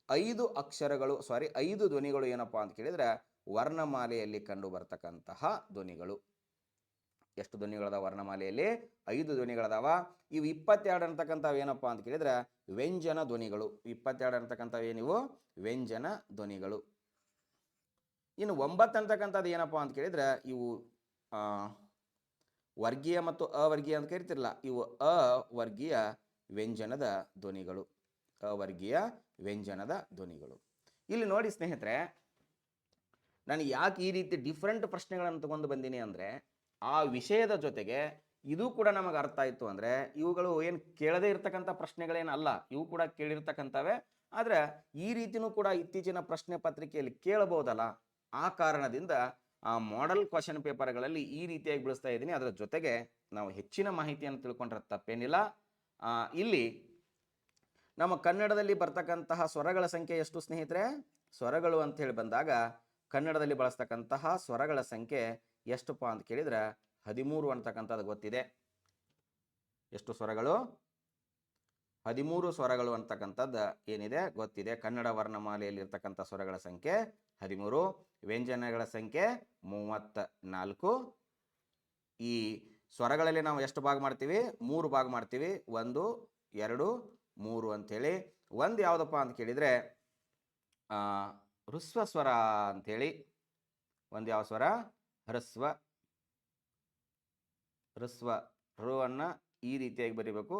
5 ಅಕ್ಷರಗಳು 5 ಧ್ವನಿಗಳು ಏನಪ್ಪ ಅಂತ ಕೇಳಿದ್ರೆ ವರ್ಣಮಾಲೆಯಲ್ಲಿ ಕಂಡು ಬರ್ತಕ್ಕಂತಹ ಧ್ವನಿಗಳು. ಎಷ್ಟು ಧ್ವನಿಗಳದ ವರ್ಣಮಾಲೆಯಲ್ಲಿ? 5 ಧ್ವನಿಗಳದಾವ. ಇವು 22 ಅಂತಕ್ಕಂಥವು ಏನಪ್ಪ ಅಂತ ಕೇಳಿದ್ರೆ ವ್ಯಂಜನ ಧ್ವನಿಗಳು. 22 ಅಂತಕ್ಕಂಥವು ಏನಿವು? ವ್ಯಂಜನ ಧ್ವನಿಗಳು. ಇನ್ನು 9 ಅಂತಕ್ಕಂಥದ್ದು ಏನಪ್ಪ ಅಂತ ಕೇಳಿದ್ರೆ ಇವು ವರ್ಗೀಯ ಮತ್ತು ಅವರ್ಗೀಯ ಅಂತ ಕರಿತಿರಲ್ಲ, ಇವು ಅವರ್ಗೀಯ ವ್ಯಂಜನದ ಧ್ವನಿಗಳು. ಅವರ್ಗೀಯ ವ್ಯಂಜನದ ಧ್ವನಿಗಳು. ಇಲ್ಲಿ ನೋಡಿ ಸ್ನೇಹಿತರೆ, ನಾನು ಯಾಕೆ ಈ ರೀತಿ ಡಿಫ್ರೆಂಟ್ ಪ್ರಶ್ನೆಗಳನ್ನು ತಗೊಂಡು ಬಂದೀನಿ ಅಂದರೆ, ಆ ವಿಷಯದ ಜೊತೆಗೆ ಇದು ಕೂಡ ನಮಗೆ ಅರ್ಥ ಆಯಿತು ಅಂದರೆ ಇವುಗಳು ಏನು ಕೇಳದೇ ಇರ್ತಕ್ಕಂಥ ಪ್ರಶ್ನೆಗಳೇನಲ್ಲ, ಇವು ಕೂಡ ಕೇಳಿರ್ತಕ್ಕಂಥವೇ. ಆದರೆ ಈ ರೀತಿಯೂ ಕೂಡ ಇತ್ತೀಚಿನ ಪ್ರಶ್ನೆ ಪತ್ರಿಕೆಯಲ್ಲಿ ಕೇಳಬಹುದಲ್ಲ, ಆ ಕಾರಣದಿಂದ ಆ ಮಾಡೆಲ್ ಕ್ವಶನ್ ಪೇಪರ್ಗಳಲ್ಲಿ ಈ ರೀತಿಯಾಗಿ ಬಿಡಿಸ್ತಾ ಇದ್ದೀನಿ. ಅದರ ಜೊತೆಗೆ ನಾವು ಹೆಚ್ಚಿನ ಮಾಹಿತಿಯನ್ನು ತಿಳ್ಕೊಂಡ್ರೆ ತಪ್ಪೇನಿಲ್ಲ. ಇಲ್ಲಿ ನಮ್ಮ ಕನ್ನಡದಲ್ಲಿ ಬರ್ತಕ್ಕಂತಹ ಸ್ವರಗಳ ಸಂಖ್ಯೆ ಎಷ್ಟು ಸ್ನೇಹಿತರೆ? ಸ್ವರಗಳು ಅಂತ ಹೇಳಿ ಬಂದಾಗ ಕನ್ನಡದಲ್ಲಿ ಬಳಸ್ತಕ್ಕಂತಹ ಸ್ವರಗಳ ಸಂಖ್ಯೆ ಎಷ್ಟಪ್ಪ ಅಂತ ಕೇಳಿದ್ರೆ 13 ಅಂತಕ್ಕಂಥದ್ದು ಗೊತ್ತಿದೆ. ಎಷ್ಟು ಸ್ವರಗಳು? 13 ಸ್ವರಗಳು ಅಂತಕ್ಕಂಥದ್ದು ಏನಿದೆ ಗೊತ್ತಿದೆ. ಕನ್ನಡ ವರ್ಣಮಾಲೆಯಲ್ಲಿ ಇರ್ತಕ್ಕಂಥ ಸ್ವರಗಳ ಸಂಖ್ಯೆ 13, ವ್ಯಂಜನಗಳ ಸಂಖ್ಯೆ 34. ಈ ಸ್ವರಗಳಲ್ಲಿ ನಾವು ಎಷ್ಟು ಭಾಗ ಮಾಡ್ತೀವಿ? 3 ಭಾಗ ಮಾಡ್ತೀವಿ. 1, 2, 3 ಅಂಥೇಳಿ. ಒಂದು ಯಾವುದಪ್ಪ ಅಂತ ಕೇಳಿದರೆ ಹ್ರಸ್ವ ಸ್ವರ ಅಂಥೇಳಿ. ಒಂದು ಯಾವ ಸ್ವರ? ಹ್ರಸ್ವ. ಋವನ್ನು ಈ ರೀತಿಯಾಗಿ ಬರಿಬೇಕು.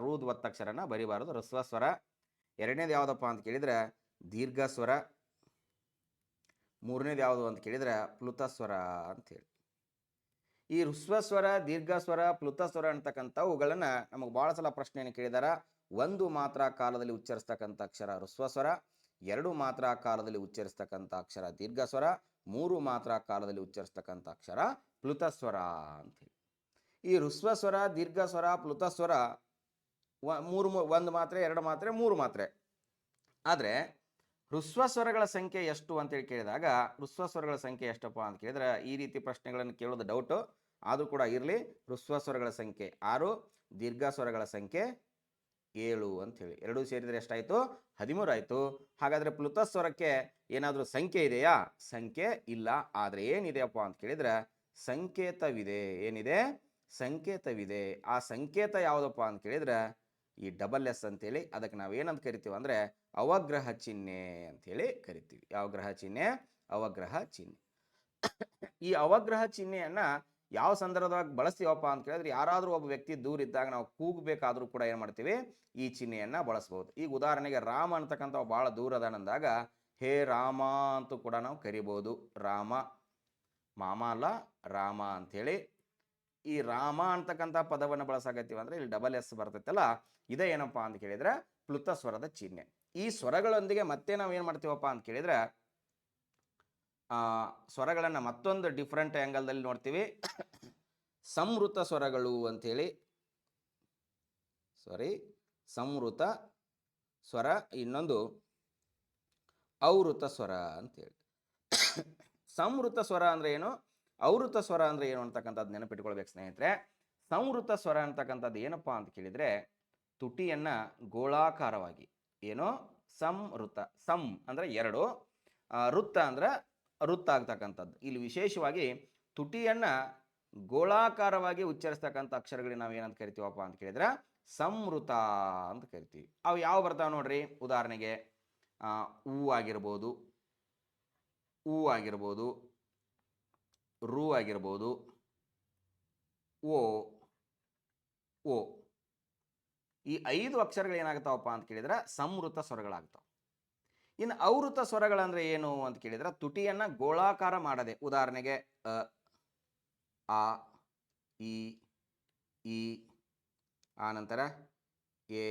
ರೂದ್ ಒತ್ತಕ್ಷರನ ಬರಿಬಾರದು, ಹ್ರಸ್ವ ಸ್ವರ. ಎರಡನೇದು ಯಾವುದಪ್ಪ ಅಂತ ಕೇಳಿದರೆ ದೀರ್ಘ ಸ್ವರ. ಮೂರನೇದು ಯಾವುದು ಅಂತ ಕೇಳಿದರೆ ಪ್ಲುತ ಸ್ವರ ಅಂಥೇಳಿ. ಈ ಹ್ರಸ್ವ ಸ್ವರ, ದೀರ್ಘ ಸ್ವರ, ಪ್ಲುತ ಸ್ವರ ಅಂತಕ್ಕಂಥವುಗಳನ್ನು ನಮಗೆ ಭಾಳ ಸಲ ಪ್ರಶ್ನೆಯನ್ನು ಕೇಳಿದಾರ. 1 ಮಾತ್ರ ಕಾಲದಲ್ಲಿ ಉಚ್ಚರಿಸ್ತಕ್ಕಂಥ ಅಕ್ಷರ ಹ್ರಸ್ವ ಸ್ವರ, 2 ಮಾತ್ರ ಕಾಲದಲ್ಲಿ ಉಚ್ಚರಿಸ್ತಕ್ಕಂಥ ಅಕ್ಷರ ದೀರ್ಘ ಸ್ವರ, 3 ಮಾತ್ರ ಕಾಲದಲ್ಲಿ ಉಚ್ಚರಿಸ್ತಕ್ಕಂಥ ಅಕ್ಷರ ಪ್ಲುತ ಸ್ವರ ಅಂಥೇಳಿ. ಈ ಹ್ರಸ್ವ ಸ್ವರ, ದೀರ್ಘ ಸ್ವರ, ಪ್ಲುತ ಸ್ವರ 1 ಮಾತ್ರೆ, 2 ಮಾತ್ರೆ, 3 ಮಾತ್ರೆ. ಆದರೆ ಹ್ರಸ್ವ ಸ್ವರಗಳ ಸಂಖ್ಯೆ ಎಷ್ಟು ಅಂತೇಳಿ ಕೇಳಿದಾಗ ಹ್ರಸ್ವ ಸ್ವರಗಳ ಸಂಖ್ಯೆ ಎಷ್ಟಪ್ಪ ಅಂತ ಕೇಳಿದ್ರೆ ಈ ರೀತಿ ಪ್ರಶ್ನೆಗಳನ್ನು ಕೇಳೋದು ಡೌಟು. ಆದರೂ ಕೂಡ ಇರಲಿ. ಹ್ರಸ್ವ ಸ್ವರಗಳ ಸಂಖ್ಯೆ 6, ದೀರ್ಘ ಸ್ವರಗಳ ಸಂಖ್ಯೆ 7 ಅಂಥೇಳಿ. ಎರಡೂ ಸೇರಿದರೆ ಎಷ್ಟಾಯಿತು? 13 ಆಯಿತು. ಹಾಗಾದರೆ ಪ್ಲುತ ಸ್ವರಕ್ಕೆ ಏನಾದರೂ ಸಂಖ್ಯೆ ಇದೆಯಾ? ಸಂಖ್ಯೆ ಇಲ್ಲ. ಆದರೆ ಏನಿದೆಯಪ್ಪ ಅಂತ ಕೇಳಿದ್ರೆ ಸಂಕೇತವಿದೆ. ಏನಿದೆ? ಸಂಕೇತವಿದೆ. ಆ ಸಂಕೇತ ಯಾವುದಪ್ಪ ಅಂತ ಕೇಳಿದ್ರೆ ಈ SS ಅಂತೇಳಿ. ಅದಕ್ಕೆ ನಾವು ಏನಂತ ಕರಿತೀವಿ ಅಂದರೆ ಅವಗ್ರಹ ಚಿಹ್ನೆ ಅಂಥೇಳಿ ಕರಿತೀವಿ. ಯಾವ ಗ್ರಹ ಚಿಹ್ನೆ? ಅವಗ್ರಹ ಚಿಹ್ನೆ. ಈ ಅವಗ್ರಹ ಚಿಹ್ನೆಯನ್ನು ಯಾವ ಸಂದರ್ಭದಾಗ ಬಳಸ್ತೀವಪ್ಪ ಅಂತ ಕೇಳಿದ್ರೆ ಯಾರಾದರೂ ಒಬ್ಬ ವ್ಯಕ್ತಿ ದೂರ ಇದ್ದಾಗ ನಾವು ಕೂಗಬೇಕಾದ್ರೂ ಕೂಡ ಏನು ಮಾಡ್ತೀವಿ? ಈ ಚಿಹ್ನೆಯನ್ನು ಬಳಸ್ಬೋದು. ಈಗ ಉದಾಹರಣೆಗೆ ರಾಮ ಅಂತಕ್ಕಂಥ ಭಾಳ ದೂರ ಅದಾನಂದಾಗ ಹೇ ರಾಮ ಅಂತೂ ಕೂಡ ನಾವು ಕರಿಬೋದು. ರಾಮ, ಮಾಮ ಅಲ್ಲ, ರಾಮ ಅಂಥೇಳಿ. ಈ ರಾಮ ಅಂತಕ್ಕಂಥ ಪದವನ್ನು ಬಳಸಾಕತ್ತೀವಿ ಅಂದರೆ ಇಲ್ಲಿ SS ಬರ್ತೈತಲ್ಲ, ಇದೇ ಏನಪ್ಪ ಅಂತ ಕೇಳಿದ್ರೆ ಪ್ಲುತ ಸ್ವರದ ಚಿಹ್ನೆ. ಈ ಸ್ವರಗಳೊಂದಿಗೆ ಮತ್ತೆ ನಾವು ಏನು ಮಾಡ್ತೀವಪ್ಪ ಅಂತ ಕೇಳಿದ್ರೆ ಸ್ವರಗಳನ್ನು ಮತ್ತೊಂದು ಡಿಫ್ರೆಂಟ್ ಆ್ಯಂಗಲ್ದಲ್ಲಿ ನೋಡ್ತೀವಿ. ಸಂವೃತ ಸ್ವರಗಳು ಅಂಥೇಳಿ. ಸಾರಿ, ಸಂವೃತ ಸ್ವರ, ಇನ್ನೊಂದು ಔವೃತ ಸ್ವರ ಅಂತೇಳಿ. ಸಂವೃತ ಸ್ವರ ಅಂದರೆ ಏನು, ಔವೃತ ಸ್ವರ ಅಂದರೆ ಏನು ಅಂತಕ್ಕಂಥದ್ದು ನೆನಪಿಟ್ಕೊಳ್ಬೇಕು ಸ್ನೇಹಿತರೆ. ಸಂವೃತ ಸ್ವರ ಅಂತಕ್ಕಂಥದ್ದು ಏನಪ್ಪ ಅಂತ ಕೇಳಿದರೆ, ತುಟಿಯನ್ನು ಗೋಳಾಕಾರವಾಗಿ, ಏನೋ ಸಂವೃತ, ಸಂ ಅಂದರೆ ಎರಡು, ವೃತ್ತ ಅಂದರೆ ವೃತ್ತ ಆಗ್ತಕ್ಕಂಥದ್ದು. ಇಲ್ಲಿ ವಿಶೇಷವಾಗಿ ತುಟಿಯನ್ನು ಗೋಳಾಕಾರವಾಗಿ ಉಚ್ಚರಿಸ್ತಕ್ಕಂಥ ಅಕ್ಷರಗಳಿಗೆ ನಾವು ಏನಂತ ಕರಿತೀವಪ್ಪ ಅಂತ ಕೇಳಿದ್ರೆ ಸಂವೃತ ಅಂತ ಕರಿತೀವಿ. ಅವು ಯಾವ ಬರ್ತಾವೆ ನೋಡ್ರಿ, ಉದಾಹರಣೆಗೆ ಊ ಆಗಿರ್ಬೋದು, ಊ ಆಗಿರ್ಬೋದು, ರು ಆಗಿರ್ಬೋದು, ಓ, ಓ. ಈ 5 ಅಕ್ಷರಗಳು ಏನಾಗ್ತಾವಪ್ಪ ಅಂತ ಕೇಳಿದ್ರೆ ಸಂವೃತ ಸ್ವರಗಳಾಗ್ತಾವೆ. ಇನ್ನು ಔವೃತ ಸ್ವರಗಳಂದ್ರೆ ಏನು ಅಂತ ಕೇಳಿದ್ರೆ, ತುಟಿಯನ್ನು ಗೋಳಾಕಾರ ಮಾಡದೆ, ಉದಾಹರಣೆಗೆ ಆ, ಈ ಆನಂತರ ಎ.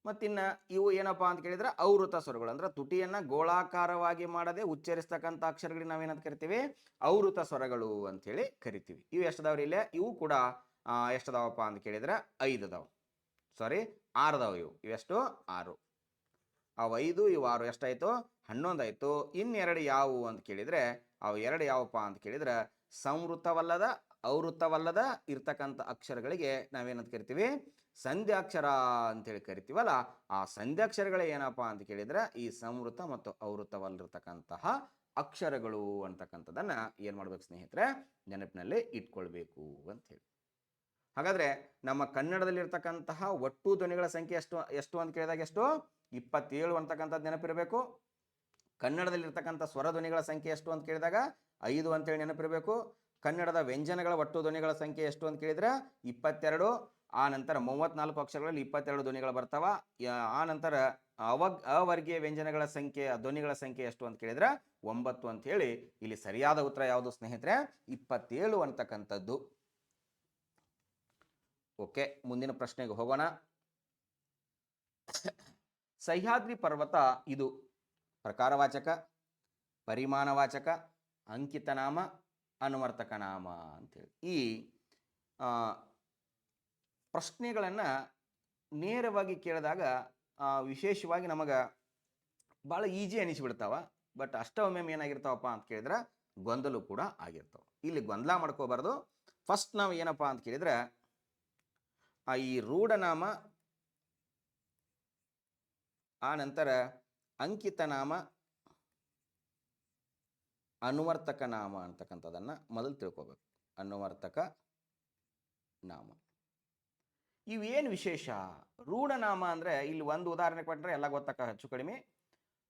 ಮತ್ತಿನ್ನು ಇವು ಏನಪ್ಪ ಅಂತ ಕೇಳಿದ್ರೆ ಔವೃತ ಸ್ವರಗಳು, ಅಂದ್ರೆ ತುಟಿಯನ್ನು ಗೋಳಾಕಾರವಾಗಿ ಮಾಡದೆ ಉಚ್ಚರಿಸ್ತಕ್ಕಂಥ ಅಕ್ಷರಗಳಿಗೆ ನಾವೇನಂತ ಕರಿತೀವಿ, ಔವೃತ ಸ್ವರಗಳು ಅಂಥೇಳಿ ಕರಿತೀವಿ. ಇವು ಎಷ್ಟದಾವ್ರಿ ಇಲ್ಲೇ, ಇವು ಕೂಡ ಎಷ್ಟದಾವಪ್ಪ ಅಂತ ಕೇಳಿದ್ರೆ 5 ಅದಾವೆ, ಸಾರಿ 6 ಅದಾವೆ. ಇವೆಷ್ಟು 6, ಅವು 5 ಇವು 6, ಎಷ್ಟಾಯಿತು 11 ಆಯಿತು. ಇನ್ನೆರಡು ಯಾವುವು ಅಂತ ಕೇಳಿದರೆ, ಅವು ಎರಡು ಯಾವಪ್ಪ ಅಂತ ಕೇಳಿದ್ರೆ ಸಂವೃತವಲ್ಲದ ಔವೃತವಲ್ಲದ ಇರ್ತಕ್ಕಂಥ ಅಕ್ಷರಗಳಿಗೆ ನಾವೇನಂತ ಕರಿತೀವಿ, ಸಂಧ್ಯಾಕ್ಷರ ಅಂತೇಳಿ ಕರಿತೀವಲ್ಲ. ಆ ಸಂಧ್ಯಾಕ್ಷರಗಳೇ ಏನಪ್ಪ ಅಂತ ಕೇಳಿದ್ರೆ ಈ ಸಂವೃತ ಮತ್ತು ಔವೃತವಲ್ಲಿರ್ತಕ್ಕಂತಹ ಅಕ್ಷರಗಳು ಅಂತಕ್ಕಂಥದ್ದನ್ನು ಏನು ಮಾಡ್ಬೇಕು ಸ್ನೇಹಿತರೆ, ನೆನಪಿನಲ್ಲಿ ಇಟ್ಕೊಳ್ಬೇಕು ಅಂಥೇಳಿ. ಹಾಗಾದರೆ ನಮ್ಮ ಕನ್ನಡದಲ್ಲಿರ್ತಕ್ಕಂತಹ ಒಟ್ಟು ಧ್ವನಿಗಳ ಸಂಖ್ಯೆ ಎಷ್ಟು ಅಂತ ಕೇಳಿದಾಗ ಎಷ್ಟು, 27 ಅಂತಕ್ಕಂಥದ್ದು ನೆನಪಿರಬೇಕು. ಕನ್ನಡದಲ್ಲಿರ್ತಕ್ಕಂಥ ಸ್ವರ ಧ್ವನಿಗಳ ಸಂಖ್ಯೆ ಎಷ್ಟು ಅಂತ ಕೇಳಿದಾಗ 5 ಅಂತೇಳಿ ನೆನಪಿರಬೇಕು. ಕನ್ನಡದ ವ್ಯಂಜನಗಳ ಒಟ್ಟು ಧ್ವನಿಗಳ ಸಂಖ್ಯೆ ಎಷ್ಟು ಅಂತ ಕೇಳಿದ್ರೆ 22. ಆ ನಂತರ 34 ಅಕ್ಷರಗಳಲ್ಲಿ 22 ಧ್ವನಿಗಳು ಬರ್ತಾವ. ಆ ನಂತರ ಅವರ್ಗೀಯ ವ್ಯಂಜನಗಳ ಸಂಖ್ಯೆ, ಧ್ವನಿಗಳ ಸಂಖ್ಯೆ ಎಷ್ಟು ಅಂತ ಕೇಳಿದ್ರೆ 9 ಅಂತ ಹೇಳಿ ಇಲ್ಲಿ ಸರಿಯಾದ ಉತ್ತರ ಯಾವುದು ಸ್ನೇಹಿತರೆ, 27 ಅಂತಕ್ಕಂಥದ್ದು. ಓಕೆ, ಮುಂದಿನ ಪ್ರಶ್ನೆಗೆ ಹೋಗೋಣ. ಸಹ್ಯಾದ್ರಿ ಪರ್ವತ ಇದು ಪ್ರಕಾರವಾಚಕ, ಪರಿಮಾಣವಾಚಕ, ಅಂಕಿತನಾಮ, ಅನುವರ್ತಕ ನಾಮ ಅಂತೇಳಿ. ಈ ಪ್ರಶ್ನೆಗಳನ್ನು ನೇರವಾಗಿ ಕೇಳಿದಾಗ ವಿಶೇಷವಾಗಿ ನಮಗೆ ಭಾಳ ಈಜಿ ಅನಿಸ್ಬಿಡ್ತಾವ. ಬಟ್ ಅಷ್ಟೊಮ್ಮೆ ಏನಾಗಿರ್ತಾವಪ್ಪ ಅಂತ ಕೇಳಿದ್ರೆ ಗೊಂದಲ ಕೂಡ ಆಗಿರ್ತಾವೆ. ಇಲ್ಲಿ ಗೊಂದಲ ಮಾಡ್ಕೋಬಾರ್ದು. ಫಸ್ಟ್ ನಾವು ಏನಪ್ಪ ಅಂತ ಕೇಳಿದ್ರೆ ಈ ರೂಢನಾಮ, ಆ ನಂತರ ಅಂಕಿತನಾಮ, ಅನುವರ್ತಕ ನಾಮ ಅಂತಕ್ಕಂಥದ್ದನ್ನು ಮೊದಲು ತಿಳ್ಕೋಬೇಕು. ಅನುವರ್ತಕ ನಾಮ ಇವೇನು ವಿಶೇಷ? ರೂಢನಾಮ ಅಂದರೆ ಇಲ್ಲಿ ಒಂದು ಉದಾಹರಣೆ ಕೊಟ್ಟರೆ ಎಲ್ಲ ಗೊತ್ತಕ್ಕ ಹೆಚ್ಚು ಕಡಿಮೆ.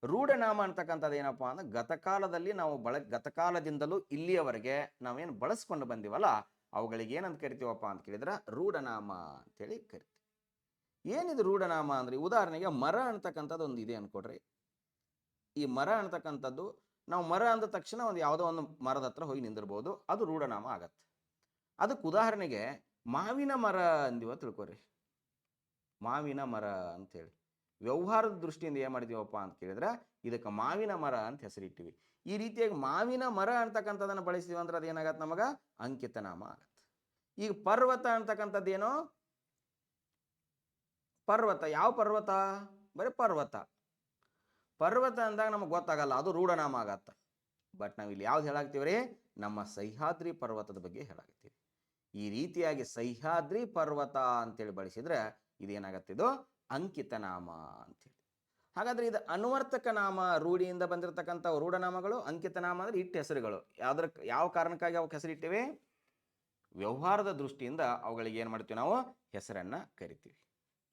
ರೂಢನಾಮ ಅಂತಕ್ಕಂಥದ್ದು ಏನಪ್ಪ ಅಂದ್ರೆ ಗತಕಾಲದಲ್ಲಿ ನಾವು ಗತಕಾಲದಿಂದಲೂ ಇಲ್ಲಿಯವರೆಗೆ ನಾವೇನು ಬಳಸ್ಕೊಂಡು ಬಂದಿವಲ್ಲ ಅವುಗಳಿಗೆ ಏನಂತ ಕರಿತೀವಪ್ಪ ಅಂತ ಕೇಳಿದ್ರೆ ರೂಢನಾಮ ಅಂತೇಳಿ ಕರಿತೀವಿ. ಏನಿದು ರೂಢನಾಮ ಅಂದರೆ, ಉದಾಹರಣೆಗೆ ಮರ ಅಂತಕ್ಕಂಥದ್ದು ಒಂದು ಇದೆ ಅನ್ಕೊಡ್ರಿ. ಈ ಮರ ಅಂತಕ್ಕಂಥದ್ದು ನಾವು ಮರ ಅಂದ ತಕ್ಷಣ ಒಂದು ಯಾವುದೋ ಒಂದು ಮರದ ಹತ್ರ ಹೋಗಿ ನಿಂದಿರ್ಬೋದು, ಅದು ರೂಢನಾಮ ಆಗತ್ತೆ. ಅದಕ್ಕೆ ಉದಾಹರಣೆಗೆ ಮಾವಿನ ಮರ ಅಂದಿವ ತಿಳ್ಕೊರಿ. ಮಾವಿನ ಮರ ಅಂತೇಳಿ ವ್ಯವಹಾರದ ದೃಷ್ಟಿಯಿಂದ ಏನು ಮಾಡಿದೀವಪ್ಪ ಅಂತ ಕೇಳಿದ್ರೆ ಇದಕ್ಕೆ ಮಾವಿನ ಮರ ಅಂತ ಹೆಸರಿಟ್ಟಿವಿ. ಈ ರೀತಿಯಾಗಿ ಮಾವಿನ ಮರ ಅಂತಕ್ಕಂಥದ್ದನ್ನು ಬಳಸ್ತೀವಿ ಅಂದ್ರೆ ಅದೇನಾಗತ್ತೆ, ನಮಗೆ ಅಂಕಿತ ನಾಮ ಆಗತ್ತೆ. ಈಗ ಪರ್ವತ ಅಂತಕ್ಕಂಥದ್ದೇನೋ, ಪರ್ವತ ಯಾವ ಪರ್ವತ, ಬರೀ ಪರ್ವತ. ಪರ್ವತ ಅಂದಾಗ ನಮಗೆ ಗೊತ್ತಾಗಲ್ಲ, ಅದು ರೂಢನಾಮ ಆಗತ್ತ. ಬಟ್ ನಾವಿಲ್ಲಿ ಯಾವ್ದು ಹೇಳಾಕ್ತೀವ್ರಿ, ನಮ್ಮ ಸಹ್ಯಾದ್ರಿ ಪರ್ವತದ ಬಗ್ಗೆ ಹೇಳಾಕ್ತೀವಿ. ಈ ರೀತಿಯಾಗಿ ಸಹ್ಯಾದ್ರಿ ಪರ್ವತ ಅಂತೇಳಿ ಬಳಸಿದ್ರೆ ಇದೇನಾಗತ್ತೆ, ಇದು ಅಂಕಿತ ನಾಮ ಅಂತೇಳಿ. ಹಾಗಾದ್ರೆ ಇದು ಅನುವರ್ತಕ ನಾಮ, ರೂಢಿಯಿಂದ ಬಂದಿರತಕ್ಕಂಥ ರೂಢನಾಮಗಳು. ಅಂಕಿತ ನಾಮ ಅಂದ್ರೆ ಇಟ್ಟ ಹೆಸರುಗಳು. ಯಾವ ಕಾರಣಕ್ಕಾಗಿ ಅವಕ್ಕೆ ಹೆಸರಿಟ್ಟಿವಿ, ವ್ಯವಹಾರದ ದೃಷ್ಟಿಯಿಂದ ಅವುಗಳಿಗೆ ಏನು ಮಾಡ್ತೀವಿ, ನಾವು ಹೆಸರನ್ನ ಕರಿತೀವಿ.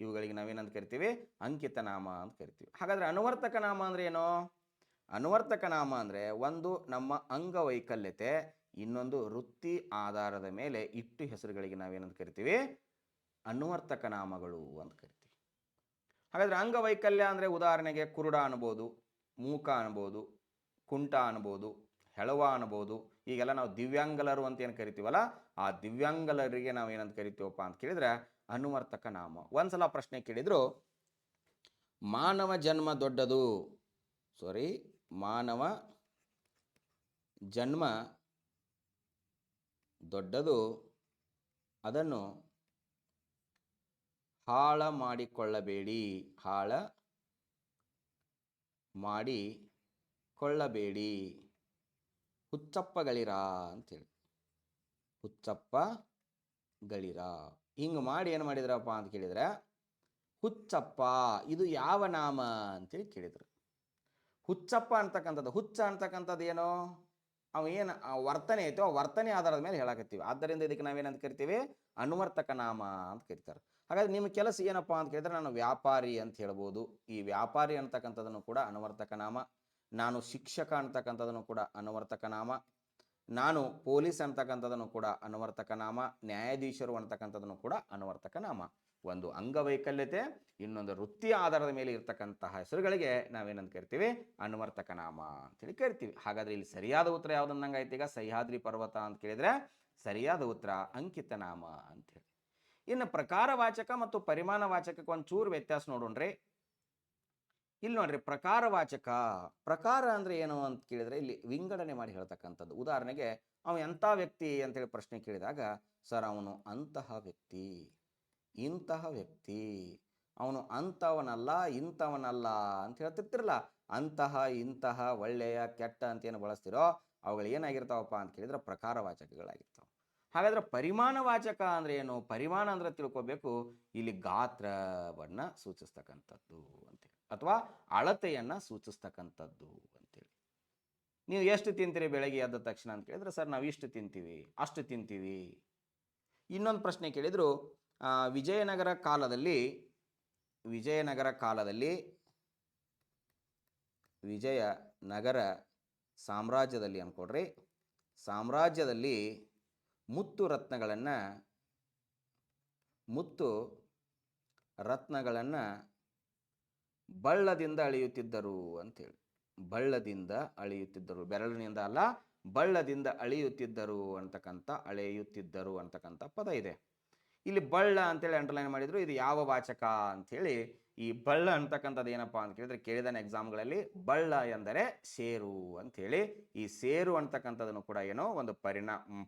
ಇವುಗಳಿಗೆ ನಾವೇನಂತ ಕರಿತೀವಿ, ಅಂಕಿತ ನಾಮ ಅಂತ ಕರಿತೀವಿ. ಹಾಗಾದ್ರೆ ಅನುವರ್ತಕ ನಾಮ ಅಂದ್ರೆ ಏನು? ಅನುವರ್ತಕ ನಾಮ ಅಂದ್ರೆ ಒಂದು ನಮ್ಮ ಅಂಗವೈಕಲ್ಯತೆ, ಇನ್ನೊಂದು ವೃತ್ತಿ ಆಧಾರದ ಮೇಲೆ ಇಟ್ಟು ಹೆಸರುಗಳಿಗೆ ನಾವೇನಂತ ಕರಿತೀವಿ, ಅನುವರ್ತಕ ನಾಮಗಳು ಅಂತ ಕರಿತೀವಿ. ಹಾಗಾದ್ರೆ ಅಂಗವೈಕಲ್ಯ ಅಂದ್ರೆ ಉದಾಹರಣೆಗೆ ಕುರುಡ ಅನ್ಬೋದು, ಮೂಕ ಅನ್ಬೋದು, ಕುಂಟ ಅನ್ಬೋದು, ಹೆಳವ ಅನ್ಬೋದು. ಈಗೆಲ್ಲ ನಾವು ದಿವ್ಯಾಂಗಲರು ಅಂತ ಏನು ಕರಿತೀವಲ್ಲ, ಆ ದಿವ್ಯಾಂಗಲರಿಗೆ ನಾವು ಏನಂತ ಕರಿತೀವಪ್ಪ ಅಂತ ಕೇಳಿದ್ರೆ ಅನುವರ್ತಕ ನಾಮ. ಒಂದ್ಸಲ ಪ್ರಶ್ನೆ ಕೇಳಿದ್ರು, ಮಾನವ ಜನ್ಮ ದೊಡ್ಡದು, ಮಾನವ ಜನ್ಮ ದೊಡ್ಡದು, ಅದನ್ನು ಹಾಳ ಮಾಡಿಕೊಳ್ಳಬೇಡಿ, ಹಾಳ ಮಾಡಿಕೊಳ್ಳಬೇಡಿ, ಹುಚ್ಚಪ್ಪಗಳಿರ ಅಂತೇಳಿ, ಹುಚ್ಚಪ್ಪಗಳಿರ. ಹಿಂಗೆ ಮಾಡಿ ಏನು ಮಾಡಿದ್ರಪ್ಪ ಅಂತ ಕೇಳಿದರೆ, ಹುಚ್ಚಪ್ಪ ಇದು ಯಾವ ನಾಮ ಅಂತೇಳಿ ಕೇಳಿದರು. ಹುಚ್ಚಪ್ಪ ಅಂತಕ್ಕಂಥದ್ದು, ಹುಚ್ಚ ಅಂತಕ್ಕಂಥದ್ದು ಏನು, ಅವ ಏನು ವರ್ತನೆ ಐತೋ ಆ ವರ್ತನೆ ಆಧಾರದ ಮೇಲೆ ಹೇಳಕತ್ತೀವಿ. ಆದ್ದರಿಂದ ಇದಕ್ಕೆ ನಾವೇನಂತ ಕರಿತೀವಿ, ಅನುವರ್ತಕ ನಾಮ ಅಂತ ಕರಿತಾರೆ. ಹಾಗಾದ್ರೆ ನಿಮ್ಮ ಕೆಲಸ ಏನಪ್ಪ ಅಂತ ಕೇಳಿದ್ರೆ, ನಾನು ವ್ಯಾಪಾರಿ ಅಂತ ಹೇಳ್ಬೋದು. ಈ ವ್ಯಾಪಾರಿ ಅಂತಕ್ಕಂಥದ್ದನ್ನು ಕೂಡ ಅನುವರ್ತಕ ನಾಮ. ನಾನು ಶಿಕ್ಷಕ ಅಂತಕ್ಕಂಥದ್ದನ್ನು ಕೂಡ ಅನುವರ್ತಕ ನಾಮ. ನಾನು ಪೊಲೀಸ್ ಅಂತಕ್ಕಂಥದ್ದನ್ನು ಕೂಡ ಅನುವರ್ತಕ ನಾಮ. ನ್ಯಾಯಾಧೀಶರು ಅಂತಕ್ಕಂಥದ್ದನ್ನು ಕೂಡ ಅನುವರ್ತಕ ನಾಮ. ಒಂದು ಅಂಗವೈಕಲ್ಯತೆ, ಇನ್ನೊಂದು ವೃತ್ತಿಯ ಆಧಾರದ ಮೇಲೆ ಇರ್ತಕ್ಕಂತಹ ಹೆಸರುಗಳಿಗೆ ನಾವೇನಂತ ಕರಿತೀವಿ, ಅನುವರ್ತಕ ನಾಮ ಅಂತೇಳಿ ಕರಿತೀವಿ. ಹಾಗಾದ್ರೆ ಇಲ್ಲಿ ಸರಿಯಾದ ಉತ್ತರ ಯಾವುದಂದಂಗಾಯ್ತು? ಈಗ ಸಹ್ಯಾದ್ರಿ ಪರ್ವತ ಅಂತ ಕೇಳಿದ್ರೆ ಸರಿಯಾದ ಉತ್ತರ ಅಂಕಿತ ನಾಮ ಅಂತೇಳಿ. ಇನ್ನು ಪ್ರಕಾರವಾಚಕ ಮತ್ತು ಪರಿಮಾಣವಾಚಕಕ್ಕೆ ಒಂಚೂರು ವ್ಯತ್ಯಾಸ ನೋಡೋಣ್ರಿ. ಇಲ್ಲಿ ನೋಡ್ರಿ, ಪ್ರಕಾರವಾಚಕ, ಪ್ರಕಾರ ಅಂದ್ರೆ ಏನು ಅಂತ ಕೇಳಿದ್ರೆ ಇಲ್ಲಿ ವಿಂಗಡಣೆ ಮಾಡಿ ಹೇಳ್ತಕ್ಕಂಥದ್ದು. ಉದಾಹರಣೆಗೆ ಅವ ಎಂಥ ವ್ಯಕ್ತಿ ಅಂತೇಳಿ ಪ್ರಶ್ನೆ ಕೇಳಿದಾಗ, ಸರ್ ಅವನು ಅಂತಹ ವ್ಯಕ್ತಿ, ಇಂತಹ ವ್ಯಕ್ತಿ, ಅವನು ಅಂಥವನಲ್ಲ ಇಂಥವನಲ್ಲ ಅಂತ ಹೇಳ್ತಿರ್ತಿರಲ್ಲ, ಅಂತಹ ಇಂತಹ ಒಳ್ಳೆಯ ಕೆಟ್ಟ ಅಂತ ಏನು ಬಳಸ್ತಿರೋ ಅವುಗಳು ಏನಾಗಿರ್ತಾವಪ್ಪ ಅಂತ ಕೇಳಿದ್ರೆ ಪ್ರಕಾರವಾಚಕಗಳಾಗಿರ್ತಾವೆ. ಹಾಗಾದ್ರೆ ಪರಿಮಾಣವಾಚಕ ಅಂದ್ರೆ ಏನು? ಪರಿಮಾಣ ಅಂದ್ರೆ ತಿಳ್ಕೊಬೇಕು, ಇಲ್ಲಿ ಗಾತ್ರವನ್ನು ಸೂಚಿಸ್ತಕ್ಕಂಥದ್ದು ಅಂತೇಳಿ, ಅಥವಾ ಅಳತೆಯನ್ನು ಸೂಚಿಸ್ತಕ್ಕಂಥದ್ದು ಅಂತೇಳಿ. ನೀವು ಎಷ್ಟು ತಿಂತೀರಿ ಬೆಳಗ್ಗೆ ಎದ್ದ ತಕ್ಷಣ ಅಂತ ಕೇಳಿದ್ರೆ, ಸರ್ ನಾವು ಇಷ್ಟು ತಿಂತೀವಿ, ಅಷ್ಟು ತಿಂತೀವಿ. ಇನ್ನೊಂದು ಪ್ರಶ್ನೆ ಕೇಳಿದ್ರು, ವಿಜಯನಗರ ಸಾಮ್ರಾಜ್ಯದಲ್ಲಿ ಅನ್ಕೊಡ್ರಿ, ಸಾಮ್ರಾಜ್ಯದಲ್ಲಿ ಮುತ್ತು ರತ್ನಗಳನ್ನು ಬಳ್ಳದಿಂದ ಅಳೆಯುತ್ತಿದ್ದರು ಅಂತೇಳಿ. ಬಳ್ಳದಿಂದ ಅಳೆಯುತ್ತಿದ್ದರು, ಬೆರಳಿನಿಂದ ಅಲ್ಲ, ಬಳ್ಳದಿಂದ ಅಳೆಯುತ್ತಿದ್ದರು ಅಂತಕ್ಕಂಥ ಪದ ಇದೆ. ಇಲ್ಲಿ ಬಳ್ಳ ಅಂತೇಳಿ ಅಂಡರ್ಲೈನ್ ಮಾಡಿದ್ರು. ಇದು ಯಾವ ವಾಚಕ ಅಂಥೇಳಿ, ಈ ಬಳ್ಳ ಅಂತಕ್ಕಂಥದ್ದು ಏನಪ್ಪ ಅಂತ ಕೇಳಿದ್ರೆ, ಕೇಳಿದಾನೆ ಎಕ್ಸಾಮ್ಗಳಲ್ಲಿ, ಬಳ್ಳ ಎಂದರೆ ಸೇರು ಅಂಥೇಳಿ. ಈ ಸೇರು ಅಂತಕ್ಕಂಥದ್ದನ್ನು ಕೂಡ ಏನೋ ಒಂದು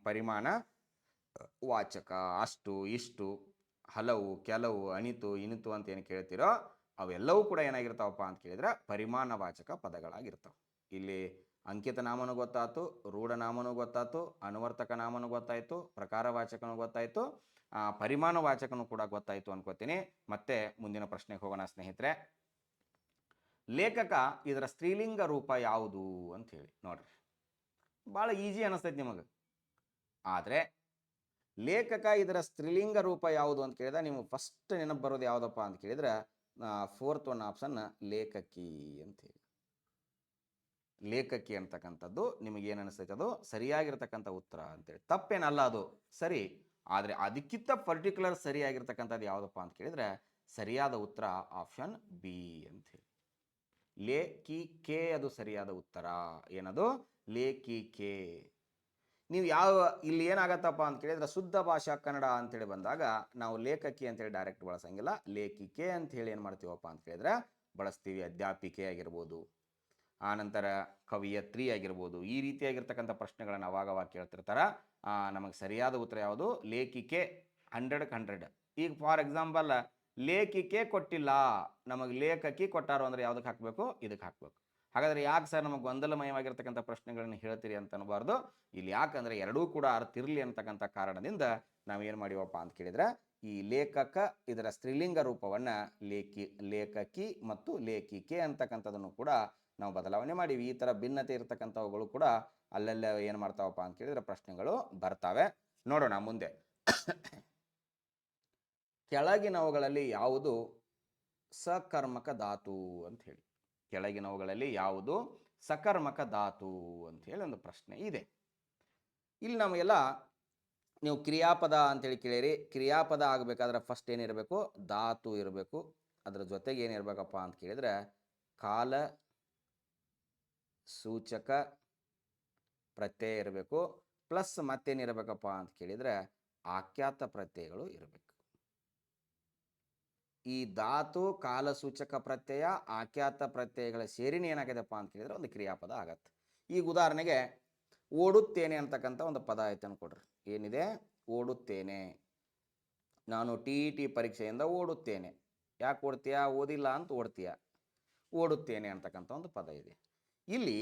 ಪರಿಮಾಣ ವಾಚಕ. ಅಷ್ಟು, ಇಷ್ಟು, ಹಲವು, ಕೆಲವು, ಅಣಿತು, ಇಣಿತು ಅಂತ ಏನು ಕೇಳ್ತಿರೋ ಅವೆಲ್ಲವೂ ಕೂಡ ಏನಾಗಿರ್ತಾವಪ್ಪ ಅಂತ ಕೇಳಿದ್ರೆ ಪರಿಮಾಣವಾಚಕ ಪದಗಳಾಗಿರ್ತಾವೆ. ಇಲ್ಲಿ ಅಂಕಿತ ನಾಮನೂ ಗೊತ್ತಾಯ್ತು, ರೂಢನಾಮನೂ ಗೊತ್ತಾಯ್ತು, ಅನುವರ್ತಕ ನಾಮನೂ ಗೊತ್ತಾಯಿತು, ಪ್ರಕಾರವಾಚಕನೂ ಗೊತ್ತಾಯಿತು, ಪರಿಮಾಣವಾಚಕನೂ ಕೂಡ ಗೊತ್ತಾಯಿತು ಅನ್ಕೋತೀನಿ. ಮತ್ತೆ ಮುಂದಿನ ಪ್ರಶ್ನೆಗೆ ಹೋಗೋಣ ಸ್ನೇಹಿತರೆ. ಲೇಖಕ ಇದರ ಸ್ತ್ರೀಲಿಂಗ ರೂಪ ಯಾವುದು ಅಂತ ಹೇಳಿ ನೋಡ್ರಿ. ಭಾಳ ಈಜಿ ಅನಿಸ್ತೈತಿ ನಿಮಗೆ, ಆದರೆ ಲೇಖಕ ಇದರ ಸ್ತ್ರೀಲಿಂಗ ರೂಪ ಯಾವುದು ಅಂತ ಕೇಳಿದ್ರೆ ನೀವು ಫಸ್ಟ್ ನೆನಪು ಬರೋದು ಯಾವುದಪ್ಪ ಅಂತ ಕೇಳಿದ್ರೆ, ಫೋರ್ತ್ ಒನ್ ಆಪ್ಷನ್ ಲೇಖಕಿ ಅಂತೇಳಿ. ಲೇಖಕಿ ಅಂತಕ್ಕಂಥದ್ದು ನಿಮಗೆ ಏನು ಅನಿಸ್ತೈತೆ ಅದು ಸರಿಯಾಗಿರ್ತಕ್ಕಂಥ ಉತ್ತರ ಅಂತೇಳಿ. ತಪ್ಪೇನಲ್ಲ, ಅದು ಸರಿ. ಆದರೆ ಅದಕ್ಕಿಂತ ಪರ್ಟಿಕ್ಯುಲರ್ ಸರಿಯಾಗಿರ್ತಕ್ಕಂಥದ್ದು ಯಾವುದಪ್ಪ ಅಂತ ಕೇಳಿದ್ರೆ ಸರಿಯಾದ ಉತ್ತರ ಆಪ್ಷನ್ ಬಿ ಅಂತೇಳಿ. ಲೇಖಿಕೆ ಅದು ಸರಿಯಾದ ಉತ್ತರ. ಏನದು? ಲೇಖಿಕೆ. ನೀವು ಇಲ್ಲಿ ಏನಾಗತ್ತಪ್ಪ ಅಂತ ಕೇಳಿದ್ರೆ ಶುದ್ಧ ಭಾಷಾ ಕನ್ನಡ ಅಂತೇಳಿ ಬಂದಾಗ ನಾವು ಲೇಖಕಿ ಅಂತೇಳಿ ಡೈರೆಕ್ಟ್ ಬಳಸಂಗಿಲ್ಲ, ಲೇಖಿಕೆ ಅಂತೇಳಿ ಏನು ಮಾಡ್ತೀವಪ್ಪ ಅಂತ ಕೇಳಿದ್ರೆ ಬಳಸ್ತೀವಿ. ಅಧ್ಯಾಪಿಕೆ ಆಗಿರ್ಬೋದು, ಆನಂತರ ಕವಿಯತ್ರಿ ಆಗಿರ್ಬೋದು, ಈ ರೀತಿಯಾಗಿರ್ತಕ್ಕಂಥ ಪ್ರಶ್ನೆಗಳನ್ನು ಅವಾಗವಾಗ ಕೇಳ್ತಿರ್ತಾರೆ. ನಮಗೆ ಸರಿಯಾದ ಉತ್ತರ ಯಾವುದು? ಲೇಖಿಕೆ. 100ಕ್ಕೆ 100. ಈಗ ಫಾರ್ ಎಕ್ಸಾಂಪಲ್ ಲೇಖಿಕೆ ಕೊಟ್ಟಿಲ್ಲ, ನಮಗೆ ಲೇಖಕಿ ಕೊಟ್ಟಾರು ಅಂದರೆ ಯಾವುದಕ್ಕೆ ಹಾಕಬೇಕು? ಇದಕ್ಕೆ ಹಾಕಬೇಕು. ಹಾಗಾದರೆ ಯಾಕೆ ಸರ್ ನಮಗೆ ಗೊಂದಲಮಯವಾಗಿರ್ತಕ್ಕಂಥ ಪ್ರಶ್ನೆಗಳನ್ನು ಹೇಳ್ತೀರಿ ಅಂತ ಅನ್ನಬಾರ್ದು. ಇಲ್ಲಿ ಯಾಕಂದರೆ ಎರಡೂ ಕೂಡ ಅರ್ಥ ಇರಲಿ ಅಂತಕ್ಕಂಥ ಕಾರಣದಿಂದ ನಾವೇನು ಮಾಡಿವಪ್ಪ ಅಂತ ಕೇಳಿದ್ರೆ, ಈ ಲೇಖಕ ಇದರ ಸ್ತ್ರೀಲಿಂಗ ರೂಪವನ್ನು ಲೇಖಕಿ ಮತ್ತು ಲೇಖಿಕೆ ಅಂತಕ್ಕಂಥದ್ದನ್ನು ಕೂಡ ನಾವು ಬದಲಾವಣೆ ಮಾಡಿವಿ. ಈ ಥರ ಭಿನ್ನತೆ ಇರತಕ್ಕಂಥವುಗಳು ಕೂಡ ಅಲ್ಲೆಲ್ಲ ಏನು ಮಾಡ್ತಾವಪ್ಪ ಅಂತ ಕೇಳಿದ್ರೆ ಪ್ರಶ್ನೆಗಳು ಬರ್ತಾವೆ. ನೋಡೋಣ ಮುಂದೆ. ಕೆಳಗಿನವುಗಳಲ್ಲಿ ಯಾವುದು ಸಕರ್ಮಕ ಧಾತು ಅಂತ ಹೇಳಿ. ಕೆಳಗಿನವುಗಳಲ್ಲಿ ಯಾವುದು ಸಕರ್ಮಕ ಧಾತು ಅಂತ ಹೇಳಿ ಒಂದು ಪ್ರಶ್ನೆ ಇದೆ. ಇಲ್ಲಿ ನಮಗೆಲ್ಲ ನೀವು ಕ್ರಿಯಾಪದ ಅಂತೇಳಿ ಕೇಳಿರಿ. ಕ್ರಿಯಾಪದ ಆಗಬೇಕಾದ್ರೆ ಫಸ್ಟ್ ಏನಿರಬೇಕು? ಧಾತು ಇರಬೇಕು. ಅದರ ಜೊತೆಗೆ ಏನಿರಬೇಕಪ್ಪ ಅಂತ ಕೇಳಿದ್ರೆ ಕಾಲ ಸೂಚಕ ಪ್ರತ್ಯಯ ಇರಬೇಕು. ಪ್ಲಸ್ ಮತ್ತೇನಿರಬೇಕಪ್ಪ ಅಂತ ಕೇಳಿದರೆ ಆಖ್ಯಾತ ಪ್ರತ್ಯಯಗಳು ಇರಬೇಕು. ಈ ಧಾತು, ಕಾಲಸೂಚಕ ಪ್ರತ್ಯಯ, ಆಖ್ಯಾತ ಪ್ರತ್ಯಯಗಳ ಸೇರಿನ ಏನಾಗಿದೆಪ್ಪ ಅಂತ ಕೇಳಿದ್ರೆ ಒಂದು ಕ್ರಿಯಾಪದ ಆಗತ್ತೆ. ಈಗ ಉದಾಹರಣೆಗೆ ಓಡುತ್ತೇನೆ ಅಂತಕ್ಕಂಥ ಒಂದು ಪದ ಆಯ್ತು ಅನ್ಕೊಡ್ರಿ. ಏನಿದೆ? ಓಡುತ್ತೇನೆ. ನಾನು ಟಿ ಪರೀಕ್ಷೆಯಿಂದ ಓಡುತ್ತೇನೆ. ಯಾಕೆ ಓಡ್ತೀಯಾ? ಓದಿಲ್ಲ ಅಂತ ಓಡ್ತೀಯ. ಓಡುತ್ತೇನೆ ಅಂತಕ್ಕಂಥ ಒಂದು ಪದ ಇದೆ. ಇಲ್ಲಿ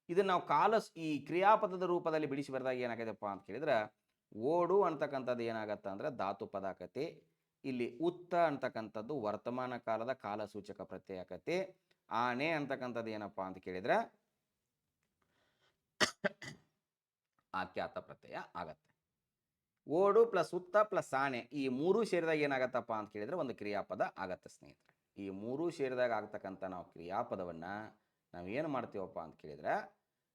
ಇದನ್ನು ನಾವು ಈ ಕ್ರಿಯಾಪದದ ರೂಪದಲ್ಲಿ ಬಿಡಿಸಿ ಬರೆದಾಗ ಏನಾಗತ್ತಪ್ಪ ಅಂತ ಕೇಳಿದ್ರೆ, ಓಡು ಅಂತಕ್ಕಂಥದ್ದು ಏನಾಗತ್ತೆ ಅಂದರೆ ಧಾತು ಪದ ಆಕತಿ. ಇಲ್ಲಿ ಉತ್ತ ಅಂತಕ್ಕಂಥದ್ದು ವರ್ತಮಾನ ಕಾಲದ ಕಾಲಸೂಚಕ ಪ್ರತ್ಯಯ ಆಕತಿ. ಆನೆ ಅಂತಕ್ಕಂಥದ್ದು ಏನಪ್ಪ ಅಂತ ಕೇಳಿದ್ರೆ ಆಖ್ಯಾತ ಪ್ರತ್ಯಯ ಆಗತ್ತೆ. ಓಡು ಪ್ಲಸ್ ಉತ್ತ ಪ್ಲಸ್ ಆನೆ ಈ ಮೂರೂ ಸೇರಿದಾಗ ಏನಾಗತ್ತಪ್ಪ ಅಂತ ಕೇಳಿದ್ರೆ ಒಂದು ಕ್ರಿಯಾಪದ ಆಗತ್ತೆ ಸ್ನೇಹಿತರೆ. ಈ ಮೂರೂ ಸೇರಿದಾಗ ಆಗ್ತಕ್ಕಂಥ ನಾವು ಕ್ರಿಯಾಪದವನ್ನು ನಾವೇನು ಮಾಡ್ತೀವಪ್ಪ ಅಂತ ಕೇಳಿದ್ರೆ,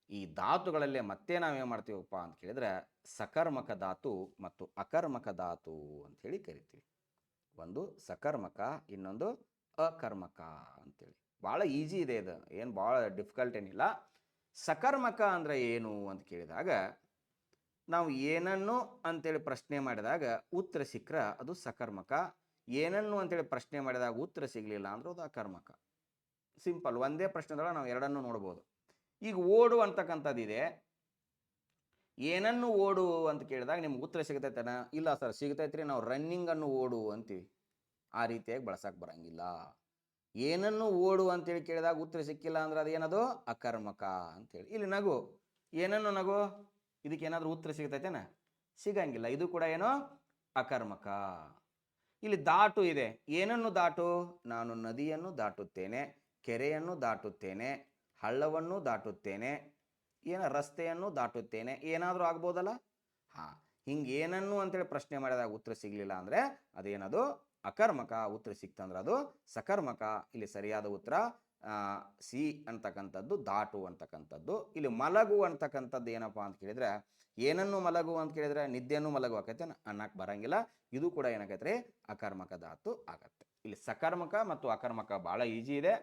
ಈ ಧಾತುಗಳಲ್ಲೇ ಮತ್ತೆ ನಾವೇನು ಮಾಡ್ತೀವಪ್ಪ ಅಂತ ಕೇಳಿದ್ರೆ ಸಕರ್ಮಕ ಧಾತು ಮತ್ತು ಅಕರ್ಮಕ ಧಾತು ಅಂಥೇಳಿ ಕರಿತೀವಿ. ಒಂದು ಸಕರ್ಮಕ, ಇನ್ನೊಂದು ಅಕರ್ಮಕ ಅಂತೇಳಿ. ಭಾಳ ಈಜಿ ಇದೆ ಇದು, ಏನು ಭಾಳ ಡಿಫಿಕಲ್ಟ್ ಏನಿಲ್ಲ. ಸಕರ್ಮಕ ಅಂದರೆ ಏನು ಅಂತ ಕೇಳಿದಾಗ, ನಾವು ಏನನ್ನು ಅಂತೇಳಿ ಪ್ರಶ್ನೆ ಮಾಡಿದಾಗ ಉತ್ತರ ಸಿಕ್ಕರೆ ಅದು ಸಕರ್ಮಕ. ಏನನ್ನು ಅಂತೇಳಿ ಪ್ರಶ್ನೆ ಮಾಡಿದಾಗ ಉತ್ತರ ಸಿಗಲಿಲ್ಲ ಅಂದ್ರೆ ಅದು ಅಕರ್ಮಕ. ಸಿಂಪಲ್, ಒಂದೇ ಪ್ರಶ್ನೆದೊಳಗೆ ನಾವು ಎರಡನ್ನು ನೋಡ್ಬೋದು. ಈಗ ಓಡು ಅಂತಕ್ಕಂಥದ್ದಿದೆ. ಏನನ್ನು ಓಡು ಅಂತ ಕೇಳಿದಾಗ ನಿಮ್ಗೆ ಉತ್ತರ ಸಿಗತೈತೇನ? ಇಲ್ಲ ಸರ್ ಸಿಗತೈತ್ರಿ, ನಾವು ರನ್ನಿಂಗನ್ನು ಓಡು ಅಂತೀವಿ. ಆ ರೀತಿಯಾಗಿ ಬಳಸಕ್ಕೆ ಬರಂಗಿಲ್ಲ. ಏನನ್ನು ಓಡು ಅಂತೇಳಿ ಕೇಳಿದಾಗ ಉತ್ತರ ಸಿಕ್ಕಿಲ್ಲ ಅಂದ್ರೆ ಅದೇನದು ಅಕರ್ಮಕ ಅಂತೇಳಿ. ಇಲ್ಲಿ ನಗು, ಏನನ್ನು ನಗು, ಇದಕ್ಕೇನಾದರೂ ಉತ್ತರ ಸಿಗ್ತೈತೇನ? ಸಿಗಂಗಿಲ್ಲ. ಇದು ಕೂಡ ಏನೋ ಅಕರ್ಮಕ. ಇಲ್ಲಿ ದಾಟು ಇದೆ. ಏನನ್ನು ದಾಟು? ನಾನು ನದಿಯನ್ನು ದಾಟುತ್ತೇನೆ, ಕೆರೆಯನ್ನು ದಾಟುತ್ತೇನೆ, ಹಳ್ಳವನ್ನು ದಾಟುತ್ತೇನೆ, ರಸ್ತೆಯನ್ನು ದಾಟುತ್ತೇನೆ, ಏನಾದರೂ ಆಗ್ಬೋದಲ್ಲ? ಹಾಂ, ಹಿಂಗೆ ಏನನ್ನು ಅಂತೇಳಿ ಪ್ರಶ್ನೆ ಮಾಡಿದಾಗ ಉತ್ತರ ಸಿಗಲಿಲ್ಲ ಅಂದರೆ ಅದೇನದು ಅಕರ್ಮಕ. ಉತ್ತರ ಸಿಕ್ತಂದ್ರೆ ಅದು ಸಕರ್ಮಕ. ಇಲ್ಲಿ ಸರಿಯಾದ ಉತ್ತರ ಸಿ ಅಂತಕ್ಕಂಥದ್ದು, ದಾಟು ಅಂತಕ್ಕಂಥದ್ದು. ಇಲ್ಲಿ ಮಲಗು ಅಂತಕ್ಕಂಥದ್ದು ಏನಪ್ಪ ಅಂತ ಕೇಳಿದ್ರೆ, ಏನನ್ನು ಮಲಗು ಅಂತ ಕೇಳಿದ್ರೆ ನಿದ್ದೆಯನ್ನು ಮಲಗು ಆಕೈತೆ ಅನ್ನಕ್ಕೆ ಬರಂಗಿಲ್ಲ. ಇದು ಕೂಡ ಏನಾಗೈತೆ ರೀ ಅಕರ್ಮಕ ಧಾತು ಆಗತ್ತೆ. ಇಲ್ಲಿ ಸಕರ್ಮಕ ಮತ್ತು ಅಕರ್ಮಕ ಭಾಳ ಈಜಿ ಇದೆ.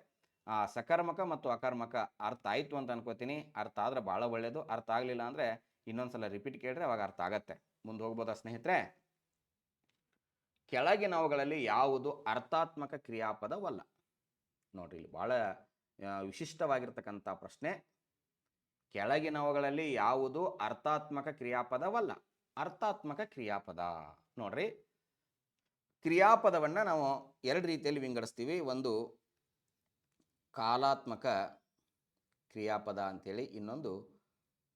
ಸಕರ್ಮಕ ಮತ್ತು ಅಕರ್ಮಕ ಅರ್ಥ ಆಯಿತು ಅಂತ ಅನ್ಕೋತೀನಿ. ಅರ್ಥ ಆದ್ರೆ ಭಾಳ ಒಳ್ಳೆಯದು. ಅರ್ಥ ಆಗಲಿಲ್ಲ ಅಂದರೆ ಇನ್ನೊಂದ್ಸಲ ರಿಪೀಟ್ ಕೇಳಿದ್ರೆ ಅವಾಗ ಅರ್ಥ ಆಗತ್ತೆ. ಮುಂದೆ ಹೋಗ್ಬೋದಾ ಸ್ನೇಹಿತರೆ? ಕೆಳಗಿನವುಗಳಲ್ಲಿ ಯಾವುದು ಅರ್ಥಾತ್ಮಕ ಕ್ರಿಯಾಪದವಲ್ಲ? ನೋಡ್ರಿ, ಇಲ್ಲಿ ಭಾಳ ವಿಶಿಷ್ಟವಾಗಿರ್ತಕ್ಕಂಥ ಪ್ರಶ್ನೆ. ಕೆಳಗಿನವುಗಳಲ್ಲಿ ಯಾವುದು ಅರ್ಥಾತ್ಮಕ ಕ್ರಿಯಾಪದವಲ್ಲ? ಅರ್ಥಾತ್ಮಕ ಕ್ರಿಯಾಪದ ನೋಡ್ರಿ, ಕ್ರಿಯಾಪದವನ್ನು ನಾವು ಎರಡು ರೀತಿಯಲ್ಲಿ ವಿಂಗಡಿಸ್ತೀವಿ. ಒಂದು ಕಾಲಾತ್ಮಕ ಕ್ರಿಯಾಪದ ಅಂಥೇಳಿ, ಇನ್ನೊಂದು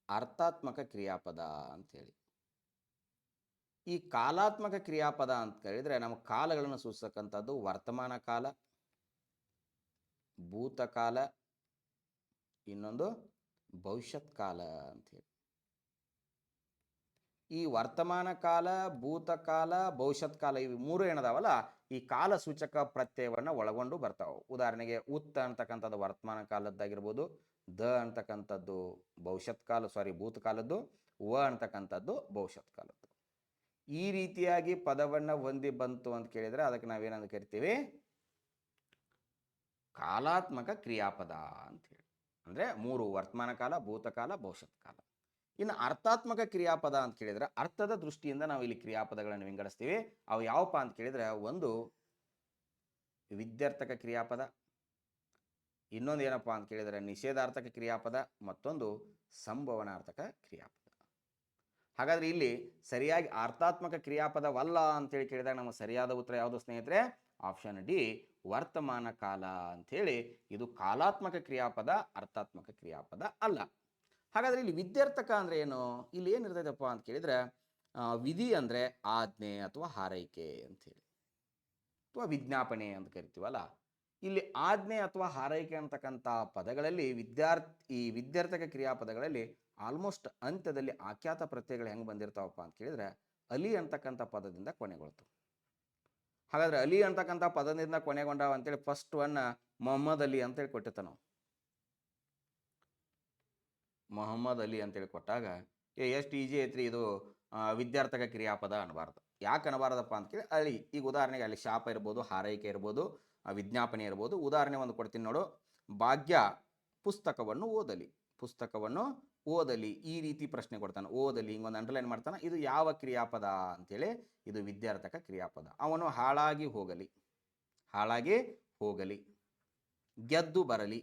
ಅರ್ಥಾತ್ಮಕ ಕ್ರಿಯಾಪದ ಅಂಥೇಳಿ. ಈ ಕಾಲಾತ್ಮಕ ಕ್ರಿಯಾಪದ ಅಂತ ಹೇಳಿದರೆ ನಮ್ಮ ಕಾಲಗಳನ್ನು ಸೂಚಿಸತಕ್ಕಂಥದ್ದು ವರ್ತಮಾನ ಕಾಲ, ಭೂತಕಾಲ, ಇನ್ನೊಂದು ಭವಿಷ್ಯತ್ ಕಾಲ ಅಂಥೇಳಿ. ಈ ವರ್ತಮಾನ ಕಾಲ, ಭೂತಕಾಲ, ಭವಿಷ್ಯತ್ ಕಾಲ ಇವು ಮೂರು ಏನದಾವಲ್ಲ, ಈ ಕಾಲ ಸೂಚಕ ಪ್ರತ್ಯಯವನ್ನು ಒಳಗೊಂಡು ಬರ್ತಾವೆ. ಉದಾಹರಣೆಗೆ ಉತ್ತ ಅಂತಕ್ಕಂಥದ್ದು ವರ್ತಮಾನ ಕಾಲದ್ದಾಗಿರ್ಬೋದು, ದ ಅಂತಕ್ಕಂಥದ್ದು ಭೂತಕಾಲದ್ದು, ವ ಅಂತಕ್ಕಂಥದ್ದು ಭವಿಷ್ಯತ್ ಕಾಲದ್ದು. ಈ ರೀತಿಯಾಗಿ ಪದವನ್ನು ಹೊಂದಿ ಬಂತು ಅಂತ ಕೇಳಿದರೆ ಅದಕ್ಕೆ ನಾವೇನಂತ ಕರಿತೀವಿ? ಕಾಲಾತ್ಮಕ ಕ್ರಿಯಾಪದ ಅಂತೇಳಿ. ಅಂದರೆ ಮೂರು: ವರ್ತಮಾನ ಕಾಲ, ಭೂತಕಾಲ, ಭವಿಷ್ಯತ್ ಕಾಲ. ಇನ್ನು ಅರ್ಥಾತ್ಮಕ ಕ್ರಿಯಾಪದ ಅಂತ ಕೇಳಿದರೆ ಅರ್ಥದ ದೃಷ್ಟಿಯಿಂದ ನಾವು ಇಲ್ಲಿ ಕ್ರಿಯಾಪದಗಳನ್ನು ವಿಂಗಡಿಸ್ತೀವಿ. ಅವು ಯಾವಪ್ಪ ಅಂತ ಕೇಳಿದರೆ, ಒಂದು ವಿದ್ಯಾರ್ಥಕ ಕ್ರಿಯಾಪದ, ಇನ್ನೊಂದು ಏನಪ್ಪ ಅಂತ ಕೇಳಿದರೆ ನಿಷೇಧಾರ್ಥಕ ಕ್ರಿಯಾಪದ, ಮತ್ತೊಂದು ಸಂಭವನಾರ್ಥಕ ಕ್ರಿಯಾಪದ. ಹಾಗಾದರೆ ಇಲ್ಲಿ ಸರಿಯಾಗಿ ಅರ್ಥಾತ್ಮಕ ಕ್ರಿಯಾಪದವಲ್ಲ ಅಂತೇಳಿ ಕೇಳಿದಾಗ ನಮಗೆ ಸರಿಯಾದ ಉತ್ತರ ಯಾವುದು ಸ್ನೇಹಿತರೆ? ಆಪ್ಷನ್ ಡಿ, ವರ್ತಮಾನ ಕಾಲ ಅಂಥೇಳಿ. ಇದು ಕಾಲಾತ್ಮಕ ಕ್ರಿಯಾಪದ, ಅರ್ಥಾತ್ಮಕ ಕ್ರಿಯಾಪದ ಅಲ್ಲ. ಹಾಗಾದರೆ ಇಲ್ಲಿ ವಿದ್ಯಾರ್ಥಕ ಅಂದರೆ ಏನು? ಇಲ್ಲಿ ಏನಿರ್ತೈತಪ್ಪ ಅಂತ ಕೇಳಿದರೆ, ವಿಧಿ ಅಂದರೆ ಆಜ್ಞೆ ಅಥವಾ ಹಾರೈಕೆ ಅಂಥೇಳಿ, ಅಥವಾ ವಿಜ್ಞಾಪನೆ ಅಂತ ಕರಿತೀವಲ್ಲ. ಇಲ್ಲಿ ಆಜ್ಞೆ ಅಥವಾ ಹಾರೈಕೆ ಅಂತಕ್ಕಂಥ ಪದಗಳಲ್ಲಿ ವಿದ್ಯಾರ್ಥಕ ಕ್ರಿಯಾಪದಗಳಲ್ಲಿ ಆಲ್ಮೋಸ್ಟ್ ಅಂತ್ಯದಲ್ಲಿ ಆಖ್ಯಾತ ಪ್ರತ್ಯಯಗಳು ಹೆಂಗೆ ಬಂದಿರ್ತಾವಪ್ಪ ಅಂತ ಕೇಳಿದರೆ ಅಲಿ ಅಂತಕ್ಕಂಥ ಪದದಿಂದ ಕೊನೆಗೊಳ್ತವೆ. ಹಾಗಾದರೆ ಅಲಿ ಅಂತಕ್ಕಂಥ ಪದದಿಂದ ಕೊನೆಗೊಂಡಾವ ಅಂತೇಳಿ ಫಸ್ಟ್ ಒನ್ ಮೊಹಮ್ಮದ್ ಅಲಿ ಅಂತೇಳಿ ಕೊಟ್ಟಿರ್ತ ನಾವು. ಮೊಹಮ್ಮದ್ ಅಲಿ ಅಂತೇಳಿ ಕೊಟ್ಟಾಗ ಎಷ್ಟು ಈಜಿ ಐತ್ರಿ ಇದು, ವಿದ್ಯಾರ್ಥಕ ಕ್ರಿಯಾಪದ ಅನ್ನಬಾರ್ದು. ಯಾಕೆ ಅನ್ನಬಾರ್ದಪ್ಪ ಅಂತ ಕೇಳಿ ಅಲಿ, ಈಗ ಉದಾಹರಣೆಗೆ ಅಲ್ಲಿ ಶಾಪ ಇರ್ಬೋದು, ಹಾರೈಕೆ ಇರ್ಬೋದು, ವಿಜ್ಞಾಪನೆ ಇರ್ಬೋದು. ಉದಾಹರಣೆ ಒಂದು ಕೊಡ್ತೀನಿ ನೋಡು. ಭಾಗ್ಯ ಪುಸ್ತಕವನ್ನು ಓದಲಿ, ಈ ರೀತಿ ಪ್ರಶ್ನೆ ಕೊಡ್ತಾನೆ. ಓದಲಿ, ಹಿಂಗೊಂದು ಅಂಡರ್ಲೈನ್ ಮಾಡ್ತಾನೆ. ಇದು ಯಾವ ಕ್ರಿಯಾಪದ ಅಂತೇಳಿ? ಇದು ವಿದ್ಯಾರ್ಥಕ ಕ್ರಿಯಾಪದ. ಅವನು ಹಾಳಾಗಿ ಹೋಗಲಿ, ಗೆದ್ದು ಬರಲಿ,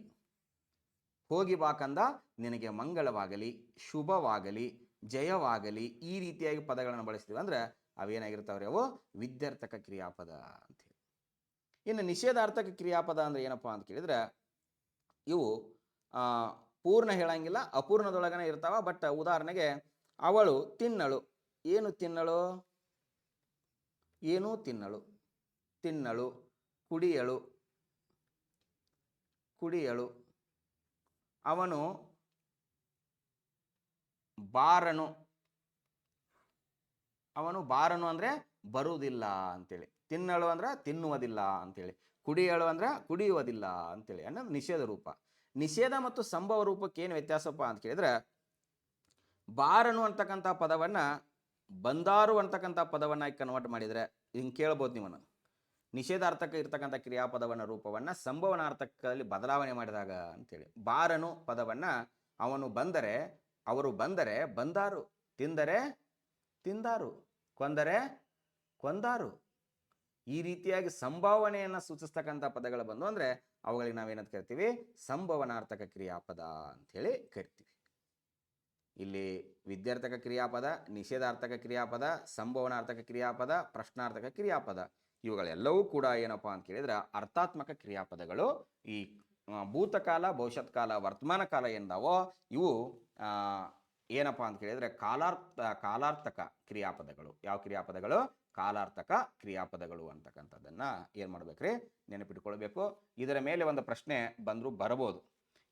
ಹೋಗಿ ಬಾಕಂದ ನಿನಗೆ ಮಂಗಳವಾಗಲಿ, ಶುಭವಾಗಲಿ, ಜಯವಾಗಲಿ, ಈ ರೀತಿಯಾಗಿ ಪದಗಳನ್ನು ಬಳಸ್ತೀವಿ. ಅಂದರೆ ಅವೇನಾಗಿರ್ತಾವ್ರಿ, ಅವು ವಿದ್ಯಾರ್ಥಕ ಕ್ರಿಯಾಪದ ಅಂತೇಳಿ. ಇನ್ನು ನಿಷೇಧಾರ್ಥಕ ಕ್ರಿಯಾಪದ ಅಂದರೆ ಏನಪ್ಪ ಅಂತ ಕೇಳಿದ್ರೆ, ಇವು ಪೂರ್ಣ ಹೇಳಂಗಿಲ್ಲ, ಅಪೂರ್ಣದೊಳಗನೆ ಇರ್ತಾವ. ಬಟ್ ಉದಾಹರಣೆಗೆ ಅವಳು ತಿನ್ನಳು. ಏನು ತಿನ್ನಳು? ಏನೂ ತಿನ್ನಳು, ತಿನ್ನಳು. ಕುಡಿಯಳು, ಕುಡಿಯಳು. ಅವನು ಬಾರನು, ಅವನು ಬಾರನು ಅಂದರೆ ಬರುವುದಿಲ್ಲ ಅಂತೇಳಿ. ತಿನ್ನಳು ಅಂದ್ರೆ ತಿನ್ನುವುದಿಲ್ಲ ಅಂತೇಳಿ. ಕುಡಿಯಳು ಅಂದ್ರೆ ಕುಡಿಯುವುದಿಲ್ಲ ಅಂತೇಳಿ ಅನ್ನೋದು ನಿಷೇಧ ರೂಪ. ನಿಷೇಧ ಮತ್ತು ಸಂಭವ ರೂಪಕ್ಕೆ ಏನು ವ್ಯತ್ಯಾಸಪ್ಪ ಅಂತ ಕೇಳಿದ್ರೆ, ಬಾರನು ಅಂತಕ್ಕಂಥ ಪದವನ್ನು ಬಂದಾರು ಅಂತಕ್ಕಂಥ ಪದವನ್ನು ಕನ್ವರ್ಟ್ ಮಾಡಿದರೆ, ಹಿಂಗೆ ಕೇಳ್ಬೋದು ನೀವು, ನಿಷೇಧಾರ್ಥಕ ಇರ್ತಕ್ಕಂಥ ಕ್ರಿಯಾಪದವನ್ನು ರೂಪವನ್ನು ಸಂಭವನಾರ್ಥಕದಲ್ಲಿ ಬದಲಾವಣೆ ಮಾಡಿದಾಗ ಅಂತೇಳಿ. ಬಾರನು ಪದವನ್ನು ಅವನು ಬಂದರೆ, ಅವರು ಬಂದರೆ ಬಂದಾರು, ತಿಂದರೆ ತಿಂದಾರು, ಕೊಂದರೆ ಕೊಂದಾರು. ಈ ರೀತಿಯಾಗಿ ಸಂಭಾವನೆಯನ್ನು ಸೂಚಿಸ್ತಕ್ಕಂಥ ಪದಗಳು ಬಂದು ಅಂದರೆ ಅವುಗಳಿಗೆ ನಾವೇನಂತ ಕರಿತೀವಿ? ಸಂಭವನಾರ್ಥಕ ಕ್ರಿಯಾಪದ ಅಂಥೇಳಿ ಕರಿತೀವಿ. ಇಲ್ಲಿ ವಿದ್ಯಾರ್ಥಕ ಕ್ರಿಯಾಪದ, ನಿಷೇಧಾರ್ಥಕ ಕ್ರಿಯಾಪದ, ಸಂಭವನಾರ್ಥಕ ಕ್ರಿಯಾಪದ, ಪ್ರಶ್ನಾರ್ಥಕ ಕ್ರಿಯಾಪದ ಇವುಗಳೆಲ್ಲವೂ ಕೂಡ ಏನಪ್ಪ ಅಂತ ಕೇಳಿದ್ರೆ ಅರ್ಥಾತ್ಮಕ ಕ್ರಿಯಾಪದಗಳು. ಈ ಭೂತಕಾಲ, ಭವಿಷ್ಯತ್ಕಾಲ, ವರ್ತಮಾನ ಕಾಲ ಎಂದಾವೋ ಇವು ಏನಪ್ಪ ಅಂತ ಕೇಳಿದರೆ ಕಾಲಾರ್ಥಕ ಕ್ರಿಯಾಪದಗಳು. ಯಾವ ಕ್ರಿಯಾಪದಗಳು? ಕಾಲಾರ್ಥಕ ಕ್ರಿಯಾಪದಗಳು ಅಂತಕ್ಕಂಥದ್ದನ್ನು ಏನು ಮಾಡ್ಬೇಕ್ರಿ? ನೆನಪಿಟ್ಕೊಳ್ಬೇಕು. ಇದರ ಮೇಲೆ ಒಂದು ಪ್ರಶ್ನೆ ಬಂದರೂ ಬರಬಹುದು.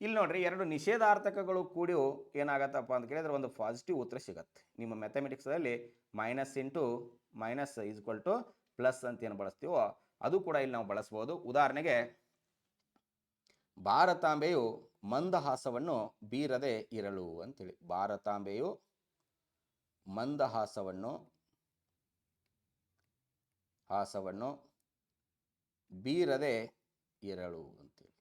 ಇಲ್ಲಿ ನೋಡ್ರಿ, ಎರಡು ನಿಷೇಧಾರ್ಥಕಗಳು ಕೂಡಿ ಏನಾಗತ್ತಪ್ಪ ಅಂತ ಕೇಳಿದ್ರೆ ಒಂದು ಪಾಸಿಟಿವ್ ಉತ್ತರ ಸಿಗತ್ತೆ. ನಿಮ್ಮ ಮ್ಯಾಥಮೆಟಿಕ್ಸಲ್ಲಿ minus into minus is equal to plus ಅಂತ ಏನು ಬಳಸ್ತೀವೋ ಅದು ಕೂಡ ಇಲ್ಲಿ ನಾವು ಬಳಸ್ಬೋದು. ಉದಾಹರಣೆಗೆ, ಭಾರತಾಂಬೆಯು ಮಂದಹಾಸವನ್ನು ಬೀರದೆ ಇರಲು ಅಂತೇಳಿ. ಭಾರತಾಂಬೆಯು ಮಂದಹಾಸವನ್ನು ಬೀರದೆ ಇರಳು ಅಂತೇಳಿ.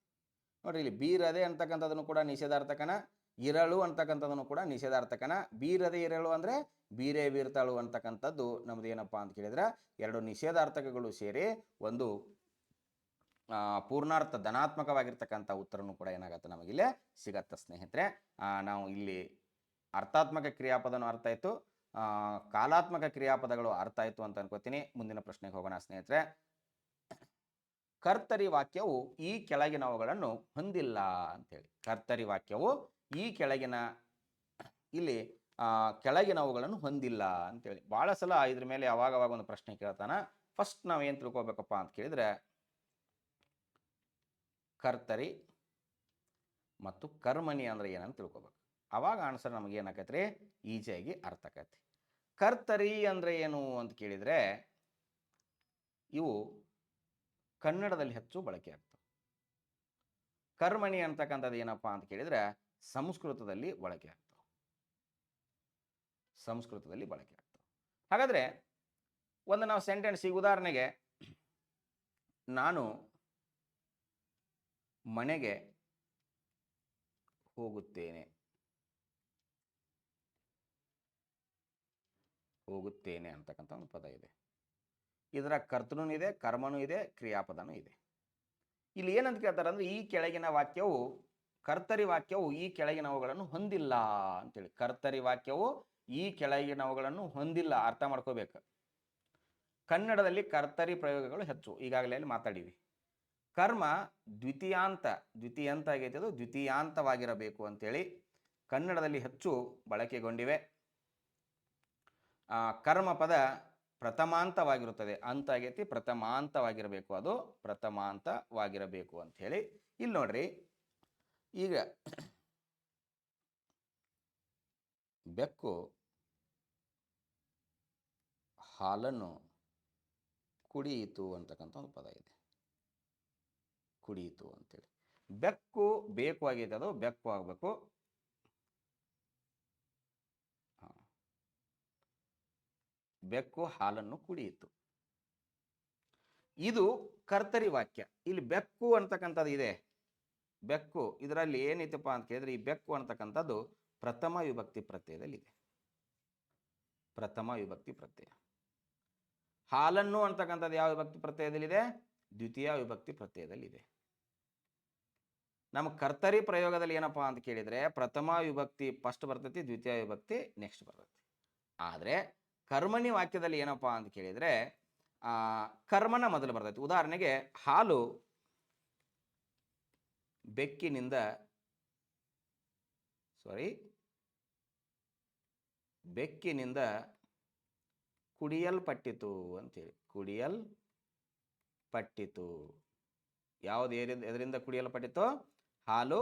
ನೋಡ್ರಿ, ಇಲ್ಲಿ ಬೀರದೆ ಅಂತಕ್ಕಂಥದನ್ನು ಕೂಡ ನಿಷೇಧಾರ್ಥಕನ, ಇರಳು ಅಂತಕ್ಕಂಥದನ್ನು ಕೂಡ ನಿಷೇಧಾರ್ಥಕನ. ಬೀರದೆ ಇರಳು ಅಂದರೆ ಬೀರೇ ಬೀರ್ತಾಳು ಅಂತಕ್ಕಂಥದ್ದು ನಮ್ದು ಏನಪ್ಪ ಅಂತ ಕೇಳಿದ್ರೆ ಎರಡು ನಿಷೇಧಾರ್ಥಕಗಳು ಸೇರಿ ಒಂದು ಪೂರ್ಣಾರ್ಥ ಧನಾತ್ಮಕವಾಗಿರ್ತಕ್ಕಂಥ ಉತ್ತರನೂ ಕೂಡ ಏನಾಗತ್ತೆ ನಮಗಿಲ್ಲೇ ಸಿಗತ್ತೆ ಸ್ನೇಹಿತರೆ. ನಾವು ಇಲ್ಲಿ ಅರ್ಥಾತ್ಮಕ ಕ್ರಿಯಾಪದನೂ ಅರ್ಥ ಆಯಿತು, ಕಾಲಾತ್ಮಕ ಕ್ರಿಯಾಪದಗಳು ಅರ್ಥ ಆಯಿತು ಅಂತ ಅನ್ಕೋತೀನಿ. ಮುಂದಿನ ಪ್ರಶ್ನೆಗೆ ಹೋಗೋಣ ಸ್ನೇಹಿತರೆ. ಕರ್ತರಿ ವಾಕ್ಯವು ಈ ಕೆಳಗಿನವುಗಳನ್ನು ಹೊಂದಿಲ್ಲ ಅಂತೇಳಿ. ಕರ್ತರಿ ವಾಕ್ಯವು ಈ ಕೆಳಗಿನ ಇಲ್ಲಿ ಕೆಳಗಿನವುಗಳನ್ನು ಹೊಂದಿಲ್ಲ ಅಂತೇಳಿ. ಭಾಳ ಸಲ ಇದ್ರ ಮೇಲೆ ಅವಾಗವಾಗ ಒಂದು ಪ್ರಶ್ನೆ ಕೇಳ್ತಾನ. ಫಸ್ಟ್ ನಾವೇನು ತಿಳ್ಕೊಬೇಕಪ್ಪ ಅಂತ ಕೇಳಿದ್ರೆ, ಕರ್ತರಿ ಮತ್ತು ಕರ್ಮಣಿ ಅಂದ್ರೆ ಏನಂತ ತಿಳ್ಕೊಬೇಕು. ಅವಾಗ ಆನ್ಸರ್ ನಮಗೆ ಏನಾಕೈತ್ರಿ? ಈಜಿಯಾಗಿ ಅರ್ಥ ಆಕೈತಿ. ಕರ್ತರಿ ಅಂದ್ರೆ ಏನು ಅಂತ ಕೇಳಿದರೆ, ಇವು ಕನ್ನಡದಲ್ಲಿ ಹೆಚ್ಚು ಬಳಕೆ ಆಗ್ತವೆ. ಕರ್ಮಣಿ ಅಂತಕ್ಕಂಥದ್ದು ಏನಪ್ಪ ಅಂತ ಕೇಳಿದರೆ ಸಂಸ್ಕೃತದಲ್ಲಿ ಬಳಕೆ ಆಗ್ತವೆ. ಸಂಸ್ಕೃತದಲ್ಲಿ ಬಳಕೆ ಆಗ್ತವೆ. ಹಾಗಾದರೆ ಒಂದು ನಾವು ಸೆಂಟೆನ್ಸ್, ಈಗ ಉದಾಹರಣೆಗೆ, ನಾನು ಮನೆಗೆ ಹೋಗುತ್ತೇನೆ ಅಂತಕ್ಕಂಥ ಒಂದು ಪದ ಇದೆ. ಇದರ ಕರ್ತನೂ ಇದೆ, ಕರ್ಮನೂ ಇದೆ, ಕ್ರಿಯಾಪದನೂ ಇದೆ. ಇಲ್ಲಿ ಏನಂತ ಕೇಳ್ತಾರೆ ಅಂದರೆ, ಈ ಕೆಳಗಿನ ವಾಕ್ಯವು, ಕರ್ತರಿ ವಾಕ್ಯವು ಈ ಕೆಳಗಿನವುಗಳನ್ನು ಹೊಂದಿಲ್ಲ ಅಂತೇಳಿ. ಕರ್ತರಿ ವಾಕ್ಯವು ಈ ಕೆಳಗಿನವುಗಳನ್ನು ಹೊಂದಿಲ್ಲ. ಅರ್ಥ ಮಾಡ್ಕೋಬೇಕು. ಕನ್ನಡದಲ್ಲಿ ಕರ್ತರಿ ಪ್ರಯೋಗಗಳು ಹೆಚ್ಚು, ಈಗಾಗಲೇ ಅಲ್ಲಿ ಮಾತಾಡಿವಿ. ಕರ್ಮ ದ್ವಿತೀಯಾಂತ ಆಗೈತೆ, ಅದು ದ್ವಿತೀಯಾಂತವಾಗಿರಬೇಕು ಅಂತೇಳಿ ಕನ್ನಡದಲ್ಲಿ ಹೆಚ್ಚು ಬಳಕೆಗೊಂಡಿವೆ. ಕರ್ಮ ಪದ ಪ್ರಥಮಾಂತವಾಗಿರುತ್ತದೆ. ಅಂತ ಆಗೈತಿ, ಪ್ರಥಮಾಂತವಾಗಿರಬೇಕು, ಅದು ಪ್ರಥಮಾಂತವಾಗಿರಬೇಕು ಅಂಥೇಳಿ. ಇಲ್ಲಿ ನೋಡ್ರಿ, ಈಗ ಬೆಕ್ಕು ಹಾಲನ್ನು ಕುಡಿಯಿತು ಅಂತಕ್ಕಂಥ ಒಂದು ಪದ ಇದೆ. ಕುಡಿಯಿತು ಅಂತೇಳಿ. ಬೆಕ್ಕು ಬೇಕು ಆಗೈತೆ, ಅದು ಬೆಕ್ಕು ಆಗಬೇಕು. ಬೆಕ್ಕು ಹಾಲನ್ನು ಕುಡಿಯಿತು. ಇದು ಕರ್ತರಿ ವಾಕ್ಯ. ಇಲ್ಲಿ ಬೆಕ್ಕು ಅಂತಕ್ಕಂಥದ್ದು ಇದೆ. ಬೆಕ್ಕು ಇದರಲ್ಲಿ ಏನೈತಪ್ಪ ಅಂತ ಕೇಳಿದ್ರೆ, ಈ ಬೆಕ್ಕು ಅಂತಕ್ಕಂಥದ್ದು ಪ್ರಥಮ ವಿಭಕ್ತಿ ಪ್ರತ್ಯಯದಲ್ಲಿದೆ. ಪ್ರಥಮ ವಿಭಕ್ತಿ ಪ್ರತ್ಯಯ. ಹಾಲನ್ನು ಅಂತಕ್ಕಂಥದ್ದು ಯಾವ ವಿಭಕ್ತಿ ಪ್ರತ್ಯಯದಲ್ಲಿದೆ? ದ್ವಿತೀಯ ವಿಭಕ್ತಿ ಪ್ರತ್ಯಯದಲ್ಲಿದೆ. ನಮ್ಮ ಕರ್ತರಿ ಪ್ರಯೋಗದಲ್ಲಿ ಏನಪ್ಪ ಅಂತ ಕೇಳಿದರೆ, ಪ್ರಥಮ ವಿಭಕ್ತಿ ಫಸ್ಟ್ ಬರ್ತೈತಿ, ದ್ವಿತೀಯ ವಿಭಕ್ತಿ ನೆಕ್ಸ್ಟ್ ಬರ್ತೈತಿ. ಆದರೆ ಕರ್ಮಣಿ ವಾಕ್ಯದಲ್ಲಿ ಏನಪ್ಪ ಅಂತ ಕೇಳಿದರೆ ಕರ್ಮನ ಮೊದಲು ಬರ್ತೈತಿ. ಉದಾಹರಣೆಗೆ ಹಾಲು ಬೆಕ್ಕಿನಿಂದ ಕುಡಿಯಲ್ಪಟ್ಟಿತು ಅಂತೇಳಿ. ಕುಡಿಯಲ್ಪಟ್ಟಿತು. ಯಾವುದು ಎದರಿಂದ ಕುಡಿಯಲ್ಪಟ್ಟಿತು? ಹಾಲು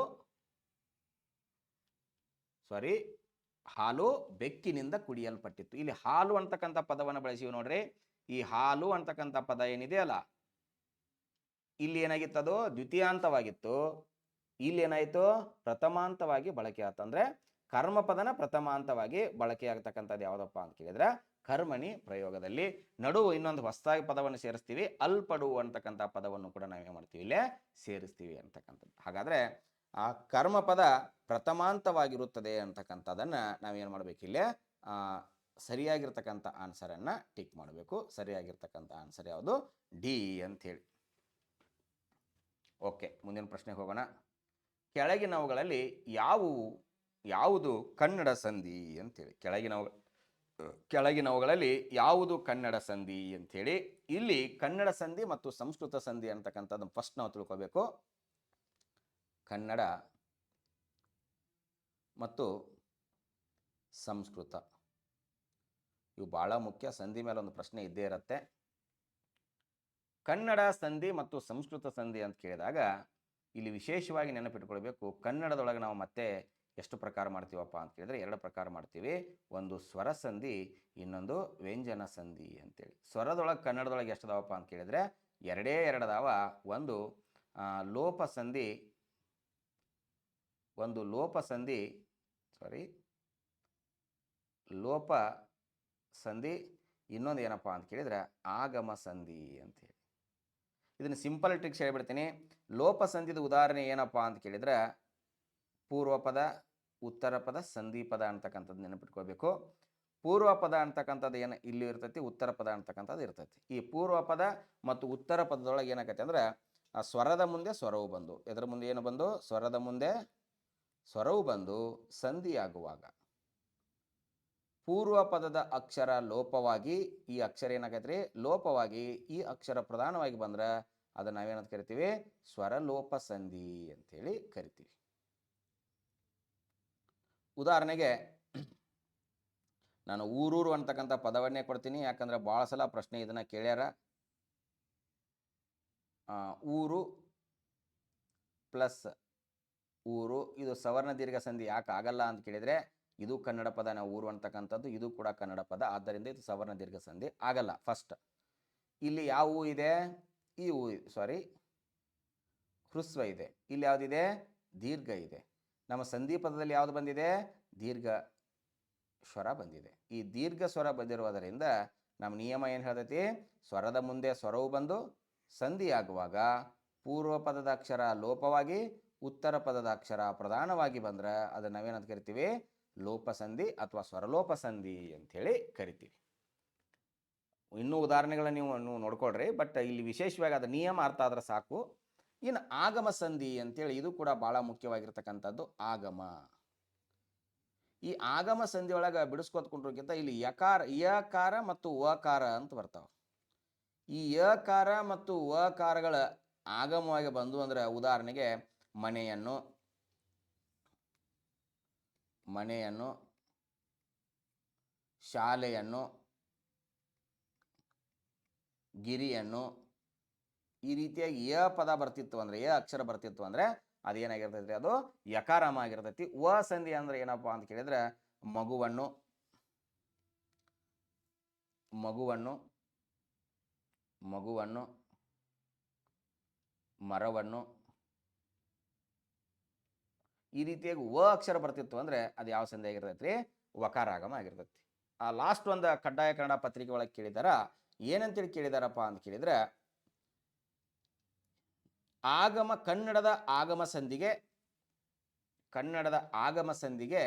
ಬೆಕ್ಕಿನಿಂದ ಕುಡಿಯಲ್ಪಟ್ಟಿತ್ತು. ಇಲ್ಲಿ ಹಾಲು ಅಂತಕ್ಕಂಥ ಪದವನ್ನು ಬಳಸಿವಿ ನೋಡ್ರಿ. ಈ ಹಾಲು ಅಂತಕ್ಕಂಥ ಪದ ಏನಿದೆಯಲ್ಲ, ಇಲ್ಲಿ ಏನಾಗಿತ್ತು? ಅದು ದ್ವಿತೀಯಾಂತವಾಗಿತ್ತು. ಇಲ್ಲಿ ಏನಾಯಿತು? ಪ್ರಥಮಾಂತವಾಗಿ ಬಳಕೆ ಆಯ್ತು. ಅಂದ್ರೆ ಕರ್ಮಪದನ ಪ್ರಥಮಾಂತವಾಗಿ ಬಳಕೆ ಆಗ್ತಕ್ಕಂಥದ್ದು ಯಾವುದಪ್ಪ ಅಂತ ಕೇಳಿದ್ರೆ ಕರ್ಮಣಿ ಪ್ರಯೋಗದಲ್ಲಿ ನಡುವು ಇನ್ನೊಂದು ಹೊಸದಾಗಿ ಪದವನ್ನು ಸೇರಿಸ್ತೀವಿ. ಅಲ್ಪಡು ಅಂತಕ್ಕಂಥ ಪದವನ್ನು ಕೂಡ ನಾವೇನು ಮಾಡ್ತೀವಿ? ಇಲ್ಲೇ ಸೇರಿಸ್ತೀವಿ ಅಂತಕ್ಕಂಥದ್ದು. ಹಾಗಾದ್ರೆ ಆ ಕರ್ಮಪದ ಪ್ರಥಮಾಂತವಾಗಿರುತ್ತದೆ ಅಂತಕ್ಕಂಥದ್ದನ್ನು ನಾವೇನು ಮಾಡಬೇಕು? ಇಲ್ಲೇ ಸರಿಯಾಗಿರ್ತಕ್ಕಂಥ ಆನ್ಸರನ್ನು ಟಿಕ್ ಮಾಡಬೇಕು. ಸರಿಯಾಗಿರ್ತಕ್ಕಂಥ ಆನ್ಸರ್ ಯಾವುದು? ಡಿ ಅಂಥೇಳಿ. ಓಕೆ, ಮುಂದಿನ ಪ್ರಶ್ನೆಗೆ ಹೋಗೋಣ. ಕೆಳಗಿನವುಗಳಲ್ಲಿ ಯಾವುದು ಕನ್ನಡ ಸಂಧಿ ಅಂತೇಳಿ. ಕೆಳಗಿನವುಗಳಲ್ಲಿ ಯಾವುದು ಕನ್ನಡ ಸಂಧಿ ಅಂಥೇಳಿ. ಇಲ್ಲಿ ಕನ್ನಡ ಸಂಧಿ ಮತ್ತು ಸಂಸ್ಕೃತ ಸಂಧಿ ಅಂತಕ್ಕಂಥದ್ದು ಫಸ್ಟ್ ನಾವು ತಿಳ್ಕೋಬೇಕು. ಕನ್ನಡ ಮತ್ತು ಸಂಸ್ಕೃತ ಇವು ಬಹಳ ಮುಖ್ಯ. ಸಂಧಿ ಮೇಲೆ ಒಂದು ಪ್ರಶ್ನೆ ಇದ್ದೇ ಇರುತ್ತೆ. ಕನ್ನಡ ಸಂಧಿ ಮತ್ತು ಸಂಸ್ಕೃತ ಸಂಧಿ ಅಂತ ಕೇಳಿದಾಗ ಇಲ್ಲಿ ವಿಶೇಷವಾಗಿ ನೆನಪಿಟ್ಕೊಳ್ಬೇಕು, ಕನ್ನಡದೊಳಗೆ ನಾವು ಮತ್ತೆ ಎಷ್ಟು ಪ್ರಕಾರ ಮಾಡ್ತೀವಪ್ಪ ಅಂತ ಕೇಳಿದ್ರೆ 2 ಪ್ರಕಾರ ಮಾಡ್ತೀವಿ. ಒಂದು ಸ್ವರ ಸಂಧಿ, ಇನ್ನೊಂದು ವ್ಯಂಜನ ಸಂಧಿ ಅಂತೇಳಿ. ಸ್ವರದೊಳಗೆ ಕನ್ನಡದೊಳಗೆ ಎಷ್ಟು ಅದಾವಪ್ಪ ಅಂತ ಕೇಳಿದ್ರೆ 2 ಅದಾವ. ಒಂದು ಲೋಪ ಸಂಧಿ, ಇನ್ನೊಂದು ಏನಪ್ಪ ಅಂತ ಕೇಳಿದ್ರೆ ಆಗಮ ಸಂಧಿ ಅಂತೇಳಿ. ಇದನ್ನು ಸಿಂಪಲ್ ಟ್ರಿಕ್ಸ್ ಹೇಳ್ಬಿಡ್ತೀನಿ. ಲೋಪ ಸಂಧಿದ ಉದಾಹರಣೆ ಏನಪ್ಪ ಅಂತ ಕೇಳಿದ್ರೆ ಪೂರ್ವ ಪದ, ಉತ್ತರ ಪದ, ಸಂಧಿ ಪದ ಅಂತಕ್ಕಂಥದ್ದು ನೆನಪಿಟ್ಕೋಬೇಕು. ಪೂರ್ವ ಪದ ಅಂತಕ್ಕಂಥದ್ದು ಏನು ಇಲ್ಲಿ ಇರ್ತೈತಿ, ಉತ್ತರ ಪದ ಅಂತಕ್ಕಂಥದ್ದು ಇರ್ತೈತಿ. ಈ ಪೂರ್ವ ಪದ ಮತ್ತು ಉತ್ತರ ಪದದೊಳಗೆ ಏನಾಗತ್ತೆ ಅಂದ್ರೆ ಆ ಸ್ವರದ ಮುಂದೆ ಸ್ವರವು ಬಂದು, ಇದರ ಮುಂದೆ ಏನು ಬಂದು? ಸ್ವರದ ಮುಂದೆ ಸ್ವರವು ಬಂದು ಸಂಧಿಯಾಗುವಾಗ ಪೂರ್ವ ಪದದ ಅಕ್ಷರ ಲೋಪವಾಗಿ ಈ ಅಕ್ಷರ ಏನಾಗೈತ್ರಿ? ಲೋಪವಾಗಿ ಈ ಅಕ್ಷರ ಪ್ರಧಾನವಾಗಿ ಬಂದ್ರೆ ಅದನ್ನ ನಾವೇನಂತ ಕರಿತೀವಿ? ಸ್ವರಲೋಪ ಸಂಧಿ ಅಂತೇಳಿ ಕರಿತೀವಿ. ಉದಾಹರಣೆಗೆ ನಾನು ಊರೂರು ಅಂತಕ್ಕಂಥ ಪದವನ್ನೇ ಕೊಡ್ತೀನಿ, ಯಾಕಂದ್ರೆ ಭಾಳ ಸಲ ಪ್ರಶ್ನೆ ಇದನ್ನ ಕೇಳ್ಯಾರ. ಊರು ಪ್ಲಸ್ ಊರು ಇದು ಸವರ್ಣ ದೀರ್ಘ ಸಂಧಿ ಯಾಕೆ ಆಗಲ್ಲ ಅಂತ ಕೇಳಿದರೆ ಇದು ಕನ್ನಡ ಪದನ ಊರು ಅಂತಕ್ಕಂಥದ್ದು, ಇದು ಕೂಡ ಕನ್ನಡ ಪದ, ಆದ್ದರಿಂದ ಇದು ಸವರ್ಣ ದೀರ್ಘ ಸಂಧಿ ಆಗಲ್ಲ. ಫಸ್ಟ್ ಇಲ್ಲಿ ಯಾವ ಹೂ ಇದೆ? ಈ ಹೂ ಹೃಸ್ವ ಇದೆ. ಇಲ್ಲಿ ಯಾವುದಿದೆ? ದೀರ್ಘ ಇದೆ. ನಮ್ಮ ಸಂಧಿ ಪದದಲ್ಲಿ ಯಾವುದು ಬಂದಿದೆ? ದೀರ್ಘ ಸ್ವರ ಬಂದಿದೆ. ಈ ದೀರ್ಘ ಸ್ವರ ಬಂದಿರುವುದರಿಂದ ನಮ್ಮ ನಿಯಮ ಏನು ಹೇಳ್ತೈತಿ? ಸ್ವರದ ಮುಂದೆ ಸ್ವರವು ಬಂದು ಸಂಧಿಯಾಗುವಾಗ ಪೂರ್ವ ಪದದ ಅಕ್ಷರ ಲೋಪವಾಗಿ ಉತ್ತರ ಪದದ ಅಕ್ಷರ ಪ್ರಧಾನವಾಗಿ ಬಂದ್ರೆ ಅದನ್ನು ನಾವೇನಂತ ಕರಿತೀವಿ? ಲೋಪ ಸಂಧಿ ಅಥವಾ ಸ್ವರಲೋಪ ಸಂಧಿ ಅಂಥೇಳಿ ಕರಿತೀವಿ. ಇನ್ನೂ ಉದಾಹರಣೆಗಳನ್ನ ನೀವು ನೋಡ್ಕೊಳ್ರಿ, ಬಟ್ ಇಲ್ಲಿ ವಿಶೇಷವಾಗಿ ಅದು ನಿಯಮ ಅರ್ಥ ಆದ್ರೆ ಸಾಕು. ಇನ್ನು ಆಗಮ ಸಂಧಿ ಅಂತೇಳಿ ಇದು ಕೂಡ ಬಹಳ ಮುಖ್ಯವಾಗಿರ್ತಕ್ಕಂಥದ್ದು. ಆಗಮ, ಈ ಆಗಮ ಸಂಧಿ ಒಳಗೆ ಬಿಡಿಸ್ಕೊತ್ಕೊಂಡ್ರಕ್ಕಿಂತ ಇಲ್ಲಿ ಯಕಾರ ಮತ್ತು ವಕಾರ ಅಂತ ಬರ್ತಾವ. ಈ ಯಕಾರ ಮತ್ತು ವಕಾರಗಳ ಆಗಮವಾಗಿ ಬಂದು ಅಂದ್ರೆ ಉದಾಹರಣೆಗೆ ಮನೆಯನ್ನು, ಶಾಲೆಯನ್ನು, ಗಿರಿಯನ್ನು, ಈ ರೀತಿಯಾಗಿ ಯ ಪದ ಬರ್ತಿತ್ತು ಅಂದ್ರೆ, ಯ ಅಕ್ಷರ ಬರ್ತಿತ್ತು ಅಂದ್ರೆ ಅದೇನಾಗಿರ್ತೈತಿ? ಅದು ಯಕಾರಾಮ ಆಗಿರ್ತೈತಿ. ವ ಸಂಧಿ ಅಂದ್ರೆ ಏನಪ್ಪ ಅಂತ ಕೇಳಿದ್ರೆ ಮಗುವನ್ನು, ಮರವನ್ನು, ಈ ರೀತಿಯಾಗಿ ವ ಅಕ್ಷರ ಬರ್ತಿತ್ತು ಅಂದ್ರೆ ಅದು ಯಾವ ಸಂಧಿ ಆಗಿರ್ತೈತಿ? ವಕಾರಾಗಮ ಆಗಿರ್ತೈತಿ. ಆ ಲಾಸ್ಟ್ ಒಂದು ಕಡ್ಡಾಯ ಕನ್ನಡ ಪತ್ರಿಕೆ ಒಳಗೆ ಕೇಳಿದಾರ, ಏನಂತೇಳಿ ಕೇಳಿದಾರಪ್ಪ ಅಂತ ಕೇಳಿದ್ರೆ ಕನ್ನಡದ ಆಗಮ ಸಂಧಿಗೆ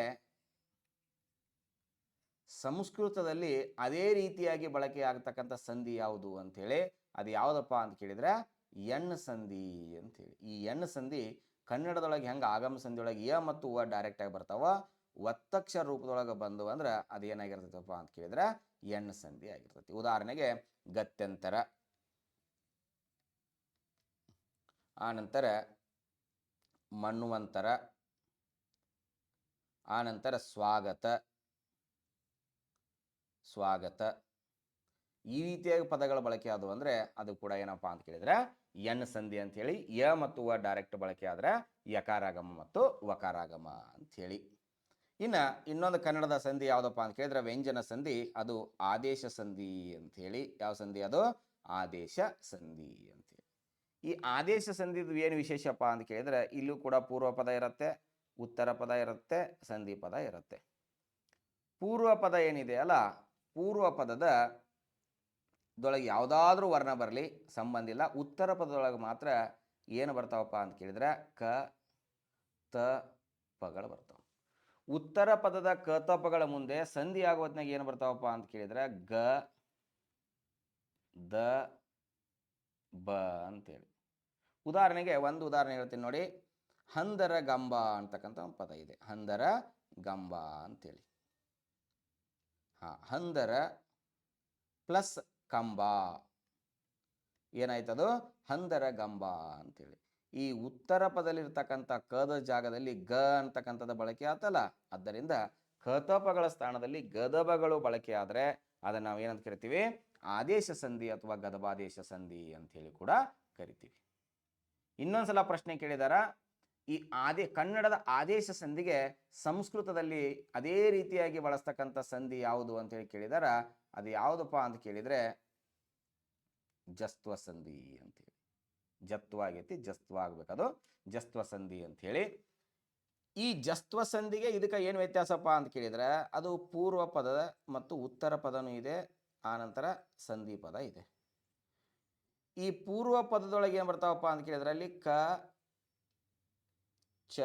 ಸಂಸ್ಕೃತದಲ್ಲಿ ಅದೇ ರೀತಿಯಾಗಿ ಬಳಕೆ ಆಗ್ತಕ್ಕಂಥ ಸಂಧಿ ಯಾವುದು ಅಂತೇಳಿ, ಅದು ಯಾವುದಪ್ಪ ಅಂತ ಕೇಳಿದ್ರೆ ಎಣ್ ಸಂಧಿ ಅಂತೇಳಿ. ಈ ಎಣ್ ಸಂಧಿ ಕನ್ನಡದೊಳಗೆ ಹೆಂಗೆ ಆಗಮ ಸಂಧಿಯೊಳಗೆ ಯ ಮತ್ತು ವ ಡೈರೆಕ್ಟ್ ಆಗಿ ಬರ್ತಾವ, ಒತ್ತಕ್ಷರ ರೂಪದೊಳಗೆ ಬಂದು ಅಂದ್ರೆ ಅದೇನಾಗಿರ್ತೈತಪ್ಪ ಅಂತ ಕೇಳಿದ್ರೆ ಎಣ್ಣು ಸಂಧಿ ಆಗಿರ್ತೈತಿ. ಉದಾಹರಣೆಗೆ ಗತ್ಯಂತರ, ಆನಂತರ ಮನ್ವಂತರ, ಆನಂತರ ಸ್ವಾಗತ, ಈ ರೀತಿಯಾಗಿ ಪದಗಳ ಬಳಕೆ ಆದವು ಅಂದರೆ ಅದು ಕೂಡ ಏನಪ್ಪಾ ಅಂತ ಕೇಳಿದ್ರೆ ಎನ್ ಸಂಧಿ ಅಂತ ಹೇಳಿ. ಯ ಮತ್ತು ವ ಡೈರೆಕ್ಟ್ ಬಳಕೆ ಆದ್ರೆ ಯಕಾರಾಗಮ ಮತ್ತು ವಕಾರಾಗಮ ಅಂತ ಹೇಳಿ. ಇನ್ನೊಂದು ಕನ್ನಡದ ಸಂಧಿ ಯಾವುದಪ್ಪ ಅಂತ ಕೇಳಿದ್ರೆ ವ್ಯಂಜನ ಸಂಧಿ, ಅದು ಆದೇಶ ಸಂಧಿ ಅಂತ ಹೇಳಿ. ಯಾವ ಸಂಧಿ ಅದು? ಆದೇಶ ಸಂಧಿ ಅಂತೇಳಿ. ಈ ಆದೇಶ ಸಂಧಿದು ಏನು ವಿಶೇಷಪ್ಪ ಅಂತ ಕೇಳಿದ್ರೆ ಇಲ್ಲೂ ಕೂಡ ಪೂರ್ವ ಪದ ಇರುತ್ತೆ, ಉತ್ತರ ಪದ ಇರುತ್ತೆ, ಸಂಧಿ ಪದ ಇರುತ್ತೆ. ಪೂರ್ವ ಪದ ಏನಿದೆ ಅಲ್ಲ, ಪೂರ್ವ ಪದದ ದೊಳಗೆ ಯಾವುದಾದ್ರೂ ವರ್ಣ ಬರಲಿ ಸಂಬಂಧ ಇಲ್ಲ. ಉತ್ತರ ಪದದೊಳಗೆ ಮಾತ್ರ ಏನು ಬರ್ತಾವಪ್ಪ ಅಂತ ಕೇಳಿದ್ರೆ ಕ ತ ಪಗಳು ಬರ್ತಾವೆ. ಉತ್ತರ ಪದದ ಕ ತ ಪಗಳ ಮುಂದೆ ಸಂಧಿ ಆಗೋ ಹೊತ್ನಾಗ ಏನು ಬರ್ತಾವಪ್ಪ ಅಂತ ಕೇಳಿದ್ರೆ ಗ ದ ಬ ಅಂತೇಳಿ. ಉದಾಹರಣೆಗೆ ಒಂದು ಉದಾಹರಣೆ ಹೇಳ್ತೀನಿ ನೋಡಿ. ಹಂದರ ಗಂಬ ಅಂತಕ್ಕಂಥ ಒಂದು ಪದ ಇದೆ. ಹಂದರ ಗಂಬ ಅಂತೇಳಿ. ಹಂದರ ಪ್ಲಸ್ ಕಂಬ ಏನಾಯ್ತದು? ಹಂದರ ಗಂಬ ಅಂತೇಳಿ. ಈ ಉತ್ತರ ಪದದಲ್ಲಿರ್ತಕ್ಕಂಥ ಕದ ಜಾಗದಲ್ಲಿ ಗ ಅಂತಕ್ಕಂಥದ್ದು ಬಳಕೆ ಆತಲ್ಲ, ಆದ್ದರಿಂದ ಕತಪಗಳ ಸ್ಥಾನದಲ್ಲಿ ಗದಬಗಳು ಬಳಕೆ ಆದರೆ ಅದನ್ನು ನಾವು ಏನಂತ ಕರಿತೀವಿ? ಆದೇಶ ಸಂಧಿ ಅಥವಾ ಗದಬಾದೇಶ ಸಂಧಿ ಅಂತೇಳಿ ಕೂಡ ಕರಿತೀವಿ. ಇನ್ನೊಂದ್ಸಲ ಪ್ರಶ್ನೆ ಕೇಳಿದಾರ, ಈ ಕನ್ನಡದ ಆದೇಶ ಸಂಧಿಗೆ ಸಂಸ್ಕೃತದಲ್ಲಿ ಅದೇ ರೀತಿಯಾಗಿ ಬಳಸ್ತಕ್ಕಂಥ ಸಂಧಿ ಯಾವುದು ಅಂತೇಳಿ ಕೇಳಿದಾರ. ಅದು ಯಾವುದಪ್ಪ ಅಂತ ಕೇಳಿದರೆ ಜಸ್ತ್ವ ಸಂಧಿ ಅಂತೇಳಿ. ಜತ್ವ ಆಗೈತಿ, ಜಸ್ತ್ವ ಆಗ್ಬೇಕದು ಜಸ್ತ್ವ ಸಂಧಿ ಅಂಥೇಳಿ. ಈ ಜಸ್ತ್ವ ಸಂಧಿಗೆ ಇದಕ್ಕೆ ಏನು ವ್ಯತ್ಯಾಸಪ್ಪ ಅಂತ ಕೇಳಿದರೆ ಅದು ಪೂರ್ವ ಪದ ಮತ್ತು ಉತ್ತರ ಪದನೂ ಇದೆ, ಆನಂತರ ಸಂಧಿ ಪದ ಇದೆ. ಈ ಪೂರ್ವ ಪದದೊಳಗೆ ಏನು ಬರ್ತಾವಪ್ಪ ಅಂತ ಕೇಳಿದ್ರೆ ಅಲ್ಲಿ ಕ ಚ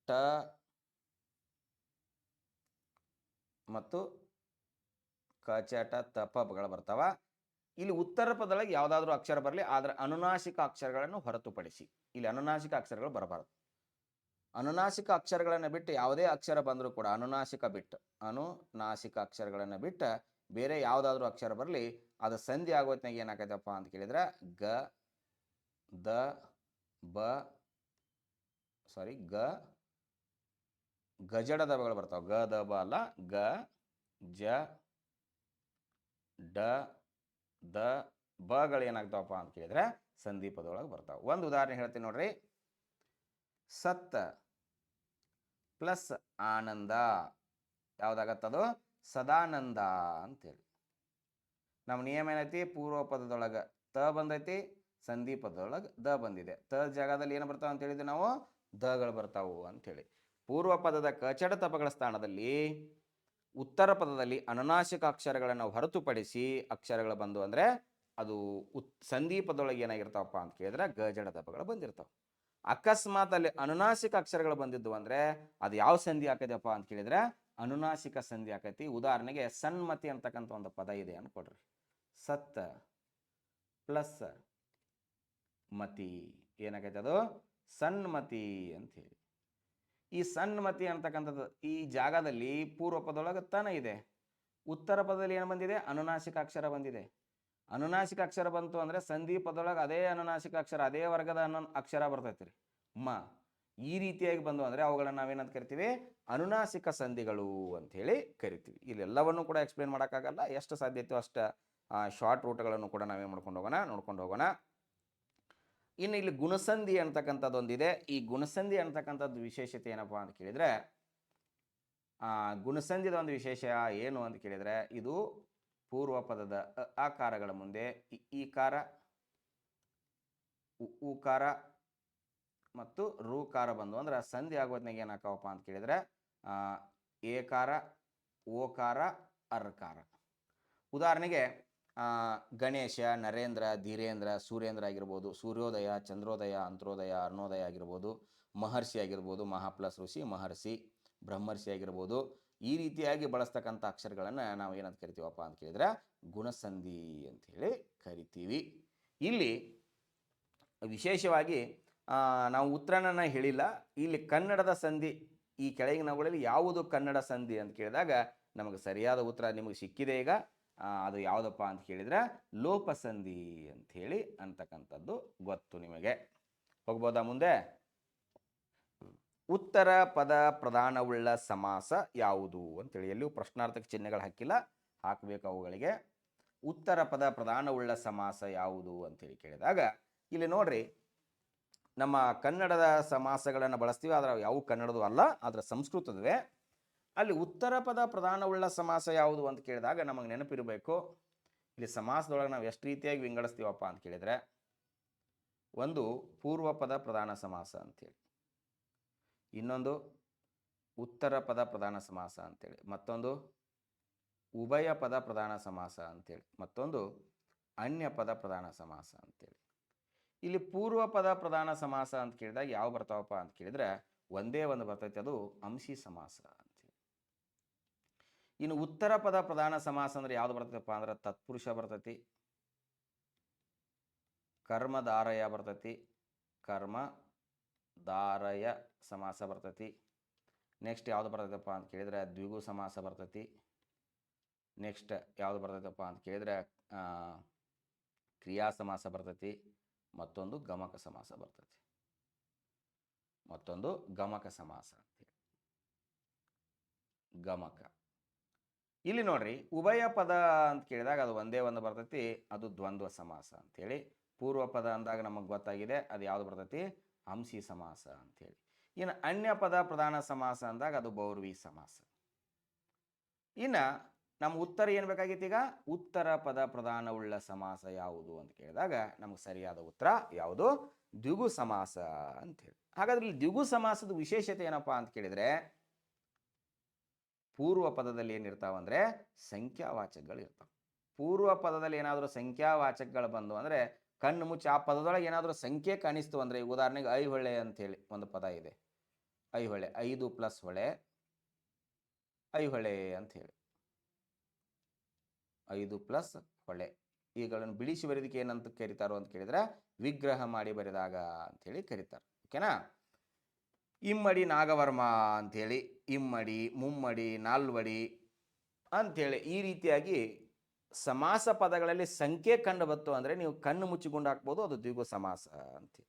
ಟ ಮತ್ತು ಕ ಚ ಟ ತ ಪಗಳು ಬರ್ತಾವ. ಇಲ್ಲಿ ಉತ್ತರ ಪದದೊಳಗೆ ಯಾವುದಾದ್ರೂ ಅಕ್ಷರ ಬರಲಿ, ಆದರೆ ಅನುನಾಸಿಕ ಅಕ್ಷರಗಳನ್ನು ಹೊರತುಪಡಿಸಿ ಇಲ್ಲಿ ಅನುನಾಸಿಕ ಅಕ್ಷರಗಳು ಬರಬಾರದು. ಅನುನಾಸಿಕ ಅಕ್ಷರಗಳನ್ನು ಬಿಟ್ಟು ಯಾವುದೇ ಅಕ್ಷರ ಬಂದರೂ ಕೂಡ ಅನುನಾಸಿಕ ಅಕ್ಷರಗಳನ್ನು ಬಿಟ್ಟು ಬೇರೆ ಯಾವುದಾದ್ರೂ ಅಕ್ಷರ ಬರಲಿ, ಅದು ಸಂಧಿ ಆಗೋತ್ನಾಗ ಏನಾಗೈತಪ್ಪ ಅಂತ ಕೇಳಿದ್ರೆ ಗ ದ ಬ ಗಜಡ ದಬಗಳು ಬರ್ತಾವೆ. ಗ ದ ಬ ಅಲ್ಲ, ಗ ಜ ಡ ದ ಬಗಳು ಏನಾಗ್ತಾವಪ್ಪ ಅಂತ ಕೇಳಿದ್ರೆ ಸಂಧಿ ಪದೊಳಗೆ ಬರ್ತಾವೆ. ಒಂದು ಉದಾಹರಣೆ ಹೇಳ್ತೀನಿ ನೋಡ್ರಿ. ಸತ್ತ ಪ್ಲಸ್ ಆನಂದ ಯಾವುದಾಗತ್ತದು? ಸದಾನಂದ ಅಂತೇಳಿ. ನಮ್ಮ ನಿಯಮ ಏನೈತಿ? ಪೂರ್ವ ಪದದೊಳಗೆ ತ ಬಂದೈತಿ, ಸಂಧಿ ಪದದೊಳಗೆ ದ ಬಂದಿದೆ. ತ ಜಾಗದಲ್ಲಿ ಏನು ಬರ್ತಾವೆ ಅಂತ ಹೇಳಿದ್ವಿ ನಾವು? ದಗಳು ಬರ್ತಾವು ಅಂಥೇಳಿ. ಪೂರ್ವ ಪದದ ಕಚಡ ತಪಗಳ ಸ್ಥಾನದಲ್ಲಿ ಉತ್ತರ ಪದದಲ್ಲಿ ಅನುನಾಸಿಕ ಅಕ್ಷರಗಳನ್ನು ಹೊರತುಪಡಿಸಿ ಅಕ್ಷರಗಳು ಬಂದು ಅಂದರೆ ಅದು ಸಂಧಿ ಪದದೊಳಗೆ ಏನಾಗಿರ್ತಾವಪ್ಪ ಅಂತ ಕೇಳಿದ್ರೆ ಗಜಡ ತಪಗಳು ಬಂದಿರ್ತಾವೆ. ಅಕಸ್ಮಾತ್ ಅಲ್ಲಿ ಅನುನಾಸಿಕ ಅಕ್ಷರಗಳು ಬಂದಿದ್ದು ಅಂದರೆ ಅದು ಯಾವ ಸಂಧಿ ಆಕೈತಪ್ಪ ಅಂತ ಕೇಳಿದ್ರೆ ಅನುನಾಸಿಕ ಸಂಧಿ ಆಕೈತಿ. ಉದಾಹರಣೆಗೆ ಸನ್ಮತಿ ಅಂತಕ್ಕಂಥ ಒಂದು ಪದ ಇದೆ ಅನ್ಕೊಡ್ರಿ. ಸತ್ತ ಪ್ಲಸ್ ಮತಿ ಏನಾಗೈತೆ? ಅದು ಸನ್ಮತಿ ಅಂಥೇಳಿ. ಈ ಸನ್ಮತಿ ಅಂತಕ್ಕಂಥದ್ದು ಈ ಜಾಗದಲ್ಲಿ ಪೂರ್ವ ಪದದೊಳಗೆ ತನ ಇದೆ, ಉತ್ತರ ಪದದಲ್ಲಿ ಏನು ಬಂದಿದೆ? ಅನುನಾಸಿಕ ಅಕ್ಷರ ಬಂದಿದೆ. ಅನುನಾಸಿಕ ಅಕ್ಷರ ಬಂತು ಅಂದರೆ ಸಂಧಿ ಪದದೊಳಗೆ ಅದೇ ಅನುನಾಸಿಕ ಅಕ್ಷರ, ಅದೇ ವರ್ಗದ ಅಕ್ಷರ ಬರ್ತೈತಿ ರೀ ಮ. ಈ ರೀತಿಯಾಗಿ ಬಂದು ಅಂದರೆ ಅವುಗಳನ್ನು ನಾವೇನಂತ ಕರಿತೀವಿ? ಅನುನಾಸಿಕ ಸಂಧಿಗಳು ಅಂಥೇಳಿ ಕರಿತೀವಿ. ಇಲ್ಲೆಲ್ಲವನ್ನು ಕೂಡ ಎಕ್ಸ್ಪ್ಲೇನ್ ಮಾಡೋಕ್ಕಾಗಲ್ಲ, ಎಷ್ಟು ಸಾಧ್ಯತೆ ಅಷ್ಟು ಶಾರ್ಟ್ ರೂಟ್ಗಳನ್ನು ಕೂಡ ನಾವೇನು ನೋಡ್ಕೊಂಡು ಹೋಗೋಣ. ಇನ್ನು ಇಲ್ಲಿ ಗುಣಸಂಧಿ ಅಂತಕ್ಕಂಥದ್ದೊಂದಿದೆ. ಈ ಗುಣಸಂಧಿ ಅಂತಕ್ಕಂಥದ್ದು ವಿಶೇಷತೆ ಏನಪ್ಪ ಅಂತ ಕೇಳಿದರೆ ಗುಣಸಂಧಿದ ಒಂದು ವಿಶೇಷ ಏನು ಅಂತ ಕೇಳಿದರೆ ಇದು ಪೂರ್ವ ಪದದ ಆಕಾರಗಳ ಮುಂದೆ ಈಕಾರ, ಉಕಾರ ಮತ್ತು ರೂಕಾರ ಬಂದು ಅಂದ್ರೆ ಸಂಧಿ ಆಗೋದ್ನಾಗ ಏನಾಕವಪ್ಪ ಅಂತ ಕೇಳಿದರೆ ಏಕಾರ, ಓಕಾರ, ಅರ್ಕಾರ. ಉದಾಹರಣೆಗೆ ಗಣೇಶ, ನರೇಂದ್ರ, ಧೀರೇಂದ್ರ, ಸೂರ್ಯೇಂದ್ರ ಆಗಿರ್ಬೋದು, ಸೂರ್ಯೋದಯ, ಚಂದ್ರೋದಯ, ಅಂತ್ರೋದಯ, ಅರುಣೋದಯ ಆಗಿರ್ಬೋದು, ಮಹರ್ಷಿ ಆಗಿರ್ಬೋದು, ಮಹಾಪ್ಲಸ್ ಋಷಿ, ಮಹರ್ಷಿ, ಬ್ರಹ್ಮರ್ಷಿ ಆಗಿರ್ಬೋದು. ಈ ರೀತಿಯಾಗಿ ಬಳಸ್ತಕ್ಕಂಥ ಅಕ್ಷರಗಳನ್ನು ನಾವು ಏನಂತ ಕರಿತೀವಪ್ಪ ಅಂತ ಕೇಳಿದ್ರೆ ಗುಣಸಂಧಿ ಅಂಥೇಳಿ ಕರಿತೀವಿ. ಇಲ್ಲಿ ವಿಶೇಷವಾಗಿ ನಾವು ಉತ್ತರನ ಹೇಳಿಲ್ಲ. ಇಲ್ಲಿ ಕನ್ನಡದ ಸಂಧಿ ಈ ಕೆಳಗಿನವುಗಳಲ್ಲಿ ಯಾವುದು ಕನ್ನಡ ಸಂಧಿ ಅಂತ ಕೇಳಿದಾಗ ನಮಗೆ ಸರಿಯಾದ ಉತ್ತರ ನಿಮಗೆ ಸಿಕ್ಕಿದೆ ಈಗ. ಅದು ಯಾವುದಪ್ಪ ಅಂತ ಕೇಳಿದರೆ ಲೋಪಸಂಧಿ ಅಂಥೇಳಿ ಅಂತಕ್ಕಂಥದ್ದು ಗೊತ್ತು ನಿಮಗೆ. ಹೋಗ್ಬೋದಾ ಮುಂದೆ? ಉತ್ತರ ಪದ ಪ್ರಧಾನವುಳ್ಳ ಸಮಾಸ ಯಾವುದು ಅಂತೇಳಿ, ಎಲ್ಲಿಯೂ ಪ್ರಶ್ನಾರ್ಥಕ ಚಿಹ್ನೆಗಳು ಹಾಕಿಲ್ಲ, ಹಾಕಬೇಕು ಅವುಗಳಿಗೆ. ಉತ್ತರ ಪದ ಪ್ರಧಾನವುಳ್ಳ ಸಮಾಸ ಯಾವುದು ಅಂತೇಳಿ ಕೇಳಿದಾಗ ಇಲ್ಲಿ ನೋಡ್ರಿ, ನಮ್ಮ ಕನ್ನಡದ ಸಮಾಸಗಳನ್ನು ಬಳಸ್ತೀವಿ, ಆದರೆ ಯಾವ ಕನ್ನಡದು ಅಲ್ಲ, ಆದರೆ ಸಂಸ್ಕೃತದುವೆ. ಅಲ್ಲಿ ಉತ್ತರ ಪದ ಪ್ರಧಾನವುಳ್ಳ ಸಮಾಸ ಯಾವುದು ಅಂತ ಕೇಳಿದಾಗ ನಮಗೆ ನೆನಪಿರಬೇಕು, ಇಲ್ಲಿ ಸಮಾಸದೊಳಗೆ ನಾವು ಎಷ್ಟು ರೀತಿಯಾಗಿ ವಿಂಗಡಿಸ್ತೀವಪ್ಪ ಅಂತ ಕೇಳಿದರೆ, ಒಂದು ಪೂರ್ವ ಪದ ಪ್ರಧಾನ ಸಮಾಸ ಅಂತೇಳಿ, ಇನ್ನೊಂದು ಉತ್ತರ ಪದ ಪ್ರಧಾನ ಸಮಾಸ ಅಂತೇಳಿ, ಮತ್ತೊಂದು ಉಭಯ ಪದ ಪ್ರಧಾನ ಸಮಾಸ ಅಂತೇಳಿ, ಮತ್ತೊಂದು ಅನ್ಯ ಪದ ಪ್ರಧಾನ ಸಮಾಸ ಅಂತೇಳಿ. ಇಲ್ಲಿ ಪೂರ್ವ ಪದ ಪ್ರಧಾನ ಸಮಾಸ ಅಂತ ಕೇಳಿದಾಗ ಯಾವ ಬರ್ತಾವಪ್ಪ ಅಂತ ಕೇಳಿದರೆ ಒಂದೇ ಒಂದು ಬರ್ತೈತೆ, ಅದು ಅಂಶಿ ಸಮಾಸ ಅಂತೇಳಿ. ಇನ್ನು ಉತ್ತರ ಪದ ಪ್ರಧಾನ ಸಮಾಸ ಅಂದರೆ ಯಾವುದು ಬರ್ತೈತಪ್ಪ ಅಂದ್ರೆ ತತ್ಪುರುಷ ಬರ್ತೈತಿ, ಕರ್ಮಧಾರಯ ಬರ್ತೈತಿ, ಕರ್ಮಧಾರಯ ಸಮಾಸ ಬರ್ತೈತಿ. ನೆಕ್ಸ್ಟ್ ಯಾವುದು ಬರ್ತೈತಪ್ಪ ಅಂತ ಕೇಳಿದರೆ ದ್ವಿಗು ಸಮಾಸ ಬರ್ತೈತಿ. ನೆಕ್ಸ್ಟ್ ಯಾವುದು ಬರ್ತೈತಪ್ಪ ಅಂತ ಕೇಳಿದರೆ ಕ್ರಿಯಾ ಸಮಾಸ ಬರ್ತೈತಿ. ಮತ್ತೊಂದು ಗಮಕ ಸಮಾಸ ಬರ್ತೈತಿ, ಮತ್ತೊಂದು ಗಮಕ ಸಮಾಸ ಅಂತೇಳಿ, ಗಮಕ. ಇಲ್ಲಿ ನೋಡ್ರಿ, ಉಭಯ ಪದ ಅಂತ ಕೇಳಿದಾಗ ಅದು ಒಂದೇ ಒಂದು ಬರ್ತೈತಿ, ಅದು ದ್ವಂದ್ವ ಸಮಾಸ ಅಂಥೇಳಿ. ಪೂರ್ವ ಪದ ಅಂದಾಗ ನಮಗೆ ಗೊತ್ತಾಗಿದೆ ಅದು ಯಾವುದು ಬರ್ತೈತಿ, ಅಂಶಿ ಸಮಾಸ ಅಂಥೇಳಿ. ಇನ್ನು ಅನ್ಯ ಪದ ಪ್ರಧಾನ ಸಮಾಸ ಅಂದಾಗ ಅದು ಬಹುವ್ರೀಹಿ ಸಮಾಸ. ಇನ್ನು ನಮ್ಮ ಉತ್ತರ ಏನು ಬೇಕಾಗಿತ್ತು ಈಗ, ಉತ್ತರ ಪದ ಪ್ರಧಾನವುಳ್ಳ ಸಮಾಸ ಯಾವುದು ಅಂತ ಕೇಳಿದಾಗ ನಮಗೆ ಸರಿಯಾದ ಉತ್ತರ ಯಾವುದು, ದ್ವಿಗು ಸಮಾಸ ಅಂಥೇಳಿ. ಹಾಗಾದ್ರೆ ಇಲ್ಲಿ ದ್ವಿಗು ಸಮಾಸದ ವಿಶೇಷತೆ ಏನಪ್ಪ ಅಂತ ಕೇಳಿದರೆ, ಪೂರ್ವ ಪದದಲ್ಲಿ ಏನಿರ್ತಾವಂದರೆ ಸಂಖ್ಯಾವಾಚಕಗಳು ಇರ್ತಾವೆ. ಪೂರ್ವ ಪದದಲ್ಲಿ ಏನಾದರೂ ಸಂಖ್ಯಾವಾಚಕಗಳು ಬಂದು ಅಂದರೆ ಕಣ್ಣು ಮುಚ್ಚಿ ಆ ಪದದೊಳಗೆ ಏನಾದರೂ ಸಂಖ್ಯೆ ಕಾಣಿಸ್ತು ಅಂದರೆ, ಉದಾಹರಣೆಗೆ ಐಹೊಳೆ ಅಂಥೇಳಿ ಒಂದು ಪದ ಇದೆ, ಐಹೊಳೆ, 5 + ಹೊಳೆ, ಐಹೊಳೆ ಅಂಥೇಳಿ, 5 + ಹೊಳೆ. ಇವುಗಳನ್ನು ಬಿಡಿಸಿ ಬರೆದಕ್ಕೆ ಏನಂತ ಕರೀತಾರೋ ಅಂತ ಕೇಳಿದರೆ ವಿಗ್ರಹ ಮಾಡಿ ಬರೆದಾಗ ಅಂಥೇಳಿ ಕರೀತಾರೆ. ಓಕೆನಾ? ಇಮ್ಮಡಿ ನಾಗವರ್ಮ ಅಂಥೇಳಿ, ಇಮ್ಮಡಿ, ಮುಮ್ಮಡಿ, ನಾಲ್ವಡಿ ಅಂಥೇಳಿ ಈ ರೀತಿಯಾಗಿ ಸಮಾಸ ಪದಗಳಲ್ಲಿ ಸಂಖ್ಯೆ ಕಂಡು ಬಂತು ಅಂದರೆ ನೀವು ಕಣ್ಣು ಮುಚ್ಚಿಕೊಂಡು ಹಾಕ್ಬೋದು, ಅದು ದ್ವಿಗು ಸಮಾಸ ಅಂಥೇಳಿ.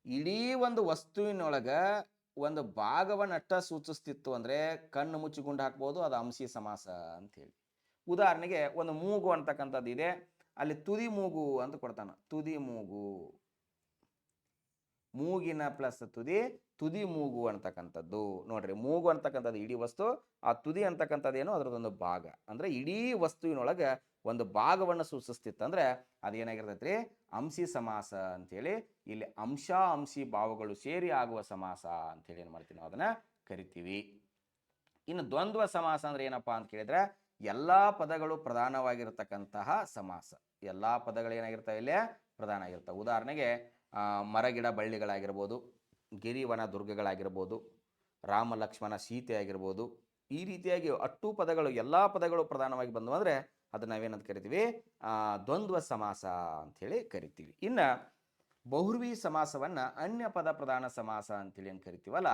ಇಡೀ ಒಂದು ವಸ್ತುವಿನೊಳಗೆ ಒಂದು ಭಾಗವನ್ನಷ್ಟ ಸೂಚಿಸ್ತಿತ್ತು ಅಂದರೆ ಕಣ್ಣು ಮುಚ್ಚಿಕೊಂಡು ಹಾಕ್ಬೋದು, ಅದು ಅಂಶಿ ಸಮಾಸ ಅಂಥೇಳಿ. ಉದಾಹರಣೆಗೆ ಒಂದು ಮೂಗು ಅಂತಕ್ಕಂಥದ್ದು ಇದೆ, ಅಲ್ಲಿ ತುದಿ ಮೂಗು ಅಂತ ಕೊಡ್ತಾನೆ, ತುದಿ ಮೂಗು, ಮೂಗಿನ ಪ್ಲಸ್ ತುದಿ, ತುದಿ ಮೂಗು ಅಂತಕ್ಕಂಥದ್ದು. ನೋಡ್ರಿ, ಮೂಗು ಅಂತಕ್ಕಂಥದ್ದು ಇಡೀ ವಸ್ತು, ಆ ತುದಿ ಅಂತಕ್ಕಂಥದ್ದೇನು ಅದರದೊಂದು ಭಾಗ, ಅಂದರೆ ಇಡೀ ವಸ್ತುವಿನೊಳಗೆ ಒಂದು ಭಾಗವನ್ನು ಸೂಚಿಸ್ತಿತ್ತು ಅಂದರೆ ಅದೇನಾಗಿರ್ತೈತೆ ರೀ, ಅಂಶಿ ಸಮಾಸ ಅಂಥೇಳಿ. ಇಲ್ಲಿ ಅಂಶ ಅಂಶಿ ಭಾವಗಳು ಸೇರಿ ಆಗುವ ಸಮಾಸ ಅಂಥೇಳಿ ಏನು ಮಾಡ್ತೀವಿ ನಾವು ಅದನ್ನು ಕರಿತೀವಿ. ಇನ್ನು ದ್ವಂದ್ವ ಸಮಾಸ ಅಂದರೆ ಏನಪ್ಪ ಅಂತ ಕೇಳಿದರೆ ಎಲ್ಲ ಪದಗಳು ಪ್ರಧಾನವಾಗಿರತಕ್ಕಂತಹ ಸಮಾಸ. ಎಲ್ಲ ಪದಗಳು ಏನಾಗಿರ್ತವೆ, ಇಲ್ಲೇ ಪ್ರಧಾನ ಆಗಿರ್ತವೆ. ಉದಾಹರಣೆಗೆ ಮರಗಿಡ ಬಳ್ಳಿಗಳಾಗಿರ್ಬೋದು, ಗಿರಿವನ ದುರ್ಗಗಳಾಗಿರ್ಬೋದು, ರಾಮ ಲಕ್ಷ್ಮಣ ಸೀತೆ ಆಗಿರ್ಬೋದು, ಈ ರೀತಿಯಾಗಿ ಅಟ್ಟು ಪದಗಳು, ಎಲ್ಲ ಪದಗಳು ಪ್ರಧಾನವಾಗಿ ಬಂದವು ಅಂದರೆ ಅದನ್ನು ನಾವೇನಂತ ಕರಿತೀವಿ, ದ್ವಂದ್ವ ಸಮಾಸ ಅಂಥೇಳಿ ಕರಿತೀವಿ. ಇನ್ನು ಬಹುವ್ರೀಹಿ ಸಮಾಸವನ್ನು ಅನ್ಯ ಪದ ಪ್ರಧಾನ ಸಮಾಸ ಅಂಥೇಳಿ ಏನು ಕರಿತೀವಲ್ಲ,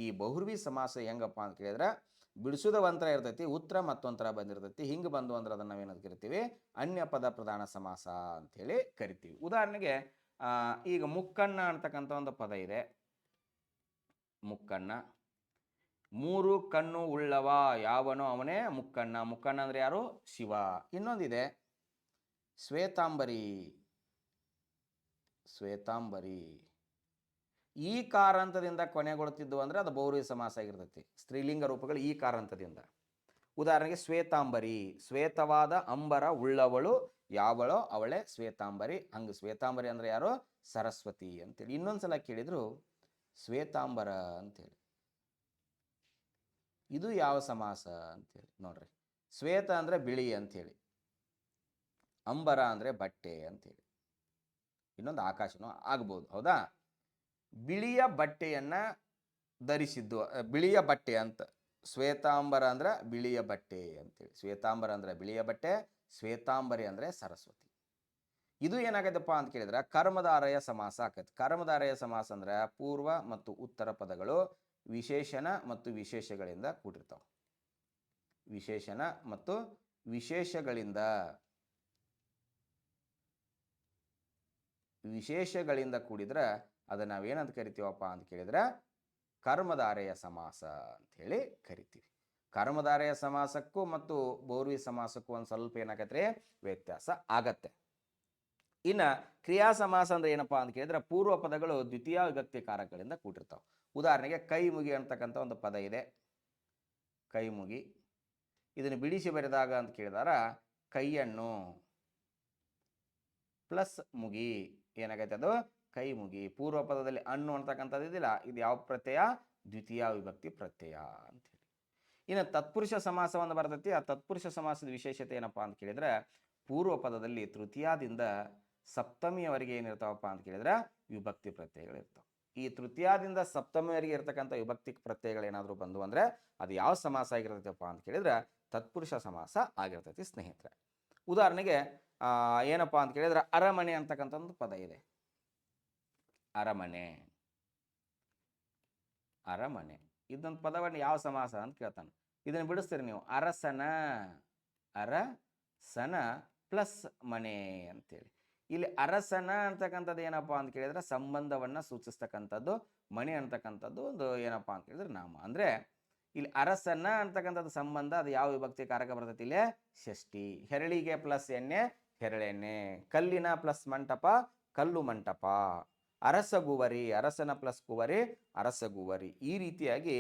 ಈ ಬಹುವ್ರೀಹಿ ಸಮಾಸ ಹೆಂಗಪ್ಪ ಅಂತ ಕೇಳಿದ್ರೆ ಬಿಡಿಸೋದ ಒಂಥರ ಇರ್ತೈತಿ, ಉತ್ತರ ಮತ್ತೊಂಥರ ಬಂದಿರ್ತೈತಿ. ಹಿಂಗೆ ಬಂದು ಅಂದ್ರೆ ಅದನ್ನು ನಾವೇನಂತ ಕರಿತೀವಿ, ಅನ್ಯ ಪದ ಪ್ರಧಾನ ಸಮಾಸ ಅಂಥೇಳಿ ಕರಿತೀವಿ. ಉದಾಹರಣೆಗೆ ಈಗ ಮುಕ್ಕಣ್ಣ ಅಂತಕ್ಕಂಥ ಒಂದು ಪದ ಇದೆ, ಮುಕ್ಕಣ್ಣ. 3 ಕಣ್ಣು ಉಳ್ಳವ ಯಾವನೋ ಅವನೇ ಮುಕ್ಕಣ್ಣ. ಮುಕ್ಕಣ್ಣ ಅಂದರೆ ಯಾರು, ಶಿವ. ಇನ್ನೊಂದಿದೆ ಶ್ವೇತಾಂಬರಿ, ಶ್ವೇತಾಂಬರಿ. ಈ ಕಾರಂತದಿಂದ ಕೊನೆಗೊಳ್ತಿದ್ದು ಅಂದರೆ ಅದು ಬಹುವ್ರೀಹಿ ಸಮಾಸ ಆಗಿರ್ತೈತಿ. ಸ್ತ್ರೀಲಿಂಗ ರೂಪಗಳು ಈ ಕಾರಂತದಿಂದ. ಉದಾಹರಣೆಗೆ ಶ್ವೇತಾಂಬರಿ, ಶ್ವೇತವಾದ ಅಂಬರ ಉಳ್ಳವಳು ಯಾವಳೋ ಅವಳೇ ಶ್ವೇತಾಂಬರಿ. ಹಂಗೆ ಶ್ವೇತಾಂಬರಿ ಅಂದರೆ ಯಾರು, ಸರಸ್ವತಿ ಅಂತೇಳಿ. ಇನ್ನೊಂದ್ಸಲ ಕೇಳಿದ್ರು ಶ್ವೇತಾಂಬರ ಅಂತೇಳಿ, ಇದು ಯಾವ ಸಮಾಸ ಅಂತೇಳಿ ನೋಡ್ರಿ. ಶ್ವೇತ ಅಂದರೆ ಬಿಳಿ ಅಂಥೇಳಿ, ಅಂಬರ ಅಂದರೆ ಬಟ್ಟೆ ಅಂಥೇಳಿ, ಇನ್ನೊಂದು ಆಕಾಶನೂ ಆಗ್ಬೋದು, ಹೌದಾ? ಬಿಳಿಯ ಬಟ್ಟೆಯನ್ನು ಧರಿಸಿದ್ದು, ಬಿಳಿಯ ಬಟ್ಟೆ ಅಂತ. ಶ್ವೇತಾಂಬರ ಅಂದ್ರೆ ಬಿಳಿಯ ಬಟ್ಟೆ ಅಂತೇಳಿ. ಶ್ವೇತಾಂಬರ ಅಂದರೆ ಬಿಳಿಯ ಬಟ್ಟೆ, ಶ್ವೇತಾಂಬರಿ ಅಂದರೆ ಸರಸ್ವತಿ. ಇದು ಏನಾಗೈತಪ್ಪ ಅಂತ ಕೇಳಿದ್ರೆ ಕರ್ಮಧಾರಯ ಸಮಾಸ ಆಕೈತಿ. ಕರ್ಮಧಾರಯ ಸಮಾಸ ಅಂದ್ರೆ ಪೂರ್ವ ಮತ್ತು ಉತ್ತರ ಪದಗಳು ವಿಶೇಷಣ ಮತ್ತು ವಿಶೇಷಗಳಿಂದ ಕೂಡಿರ್ತಾವೆ. ವಿಶೇಷಣ ಮತ್ತು ವಿಶೇಷಗಳಿಂದ ಕೂಡಿದ್ರೆ ಅದನ್ನು ನಾವೇನಂತ ಕರಿತೀವಪ್ಪ ಅಂತ ಕೇಳಿದ್ರೆ ಕರ್ಮಧಾರೆಯ ಸಮಾಸ ಅಂತ ಹೇಳಿ ಕರಿತೀವಿ. ಕರ್ಮಧಾರೆಯ ಸಮಾಸಕ್ಕೂ ಮತ್ತು ಬಹುವ್ರೀಹಿ ಸಮಾಸಕ್ಕೂ ಒಂದು ಸ್ವಲ್ಪ ಏನಾಗತ್ತೆ ವ್ಯತ್ಯಾಸ ಆಗತ್ತೆ. ಇನ್ನು ಕ್ರಿಯಾ ಸಮಾಸ ಅಂದ್ರೆ ಏನಪ್ಪಾ ಅಂತ ಕೇಳಿದ್ರೆ ಪೂರ್ವ ಪದಗಳು ದ್ವಿತೀಯ ವಿಭಕ್ತಿ ಕಾರಕಗಳಿಂದ ಕೂಡಿರ್ತಾವೆ. ಉದಾಹರಣೆಗೆ ಕೈ ಮುಗಿ ಅಂತಕ್ಕಂಥ ಒಂದು ಪದ ಇದೆ, ಕೈ ಮುಗಿ. ಇದನ್ನು ಬಿಡಿಸಿ ಬರೆದಾಗ ಅಂತ ಕೇಳಿದಾರ ಕೈಯನ್ನು ಪ್ಲಸ್ ಮುಗಿ ಏನಾಗೈತೆ ಅದು ಕೈ ಮುಗಿ. ಪೂರ್ವ ಪದದಲ್ಲಿ ಅನ್ನು ಅಂತಕ್ಕಂಥದ್ದು ಇದಿಲ್ಲ, ಇದು ಯಾವ ಪ್ರತ್ಯಯ ದ್ವಿತೀಯ ವಿಭಕ್ತಿ ಪ್ರತ್ಯಯ ಅಂತೇಳಿ. ಇನ್ನು ತತ್ಪುರುಷ ಸಮಾಸವನ್ನು ಬರ್ತೈತಿ. ಆ ತತ್ಪುರುಷ ಸಮಾಸದ ವಿಶೇಷತೆ ಏನಪ್ಪಾ ಅಂತ ಕೇಳಿದ್ರೆ ಪೂರ್ವ ಪದದಲ್ಲಿ ತೃತೀಯದಿಂದ ಸಪ್ತಮಿಯವರೆಗೆ ಏನಿರ್ತಾವಪ್ಪ ಅಂತ ಕೇಳಿದ್ರೆ ವಿಭಕ್ತಿ ಪ್ರತ್ಯಯಗಳಿರ್ತಾವೆ. ಈ ತೃತೀಯದಿಂದ ಸಪ್ತಮಿಯವರೆಗೆ ಇರ್ತಕ್ಕಂಥ ವಿಭಕ್ತಿ ಪ್ರತ್ಯಯಗಳೇನಾದರೂ ಬಂದು ಅಂದರೆ ಅದು ಯಾವ ಸಮಾಸ ಆಗಿರ್ತೈತಪ್ಪ ಅಂತ ಕೇಳಿದ್ರೆ ತತ್ಪುರುಷ ಸಮಾಸ ಆಗಿರ್ತೈತಿ ಸ್ನೇಹಿತರೆ. ಉದಾಹರಣೆಗೆ ಏನಪ್ಪ ಅಂತ ಕೇಳಿದ್ರೆ ಅರಮನೆ ಅಂತಕ್ಕಂಥ ಒಂದು ಪದ ಇದೆ. ಅರಮನೆ, ಅರಮನೆ ಇದೊಂದು ಪದವನ್ನು ಯಾವ ಸಮಾಸ ಅಂತ ಕೇಳ್ತಾನೆ. ಇದನ್ನು ಬಿಡಿಸ್ತೀರಿ ನೀವು, ಅರಸನ, ಅರಸನ ಪ್ಲಸ್ ಮನೆ ಅಂತೇಳಿ. ಇಲ್ಲಿ ಅರಸನ ಅಂತಕ್ಕಂಥದ್ದು ಏನಪ್ಪ ಅಂತ ಕೇಳಿದ್ರೆ ಸಂಬಂಧವನ್ನು ಸೂಚಿಸ್ತಕ್ಕಂಥದ್ದು, ಮನೆ ಅಂತಕ್ಕಂಥದ್ದು ಒಂದು ಏನಪ್ಪ ಅಂತ ಕೇಳಿದ್ರೆ ನಾಮ. ಅಂದರೆ ಇಲ್ಲಿ ಅರಸನ ಅಂತಕ್ಕಂಥದ್ದು ಸಂಬಂಧ ಅದು ಯಾವ ವಿಭಕ್ತಿ ಕಾರಕ ಬರ್ತೈತಿ ಇಲ್ಲಿ ಷಷ್ಠಿ. ಹೆರಳಿಗೆ ಪ್ಲಸ್ ಎಣ್ಣೆ ಹೆರಳೆಣ್ಣೆ, ಕಲ್ಲಿನ ಪ್ಲಸ್ ಮಂಟಪ ಕಲ್ಲು ಮಂಟಪ, ಅರಸಗುವರಿ ಅರಸನ ಪ್ಲಸ್ ಕುವರಿ ಅರಸಗುವರಿ. ಈ ರೀತಿಯಾಗಿ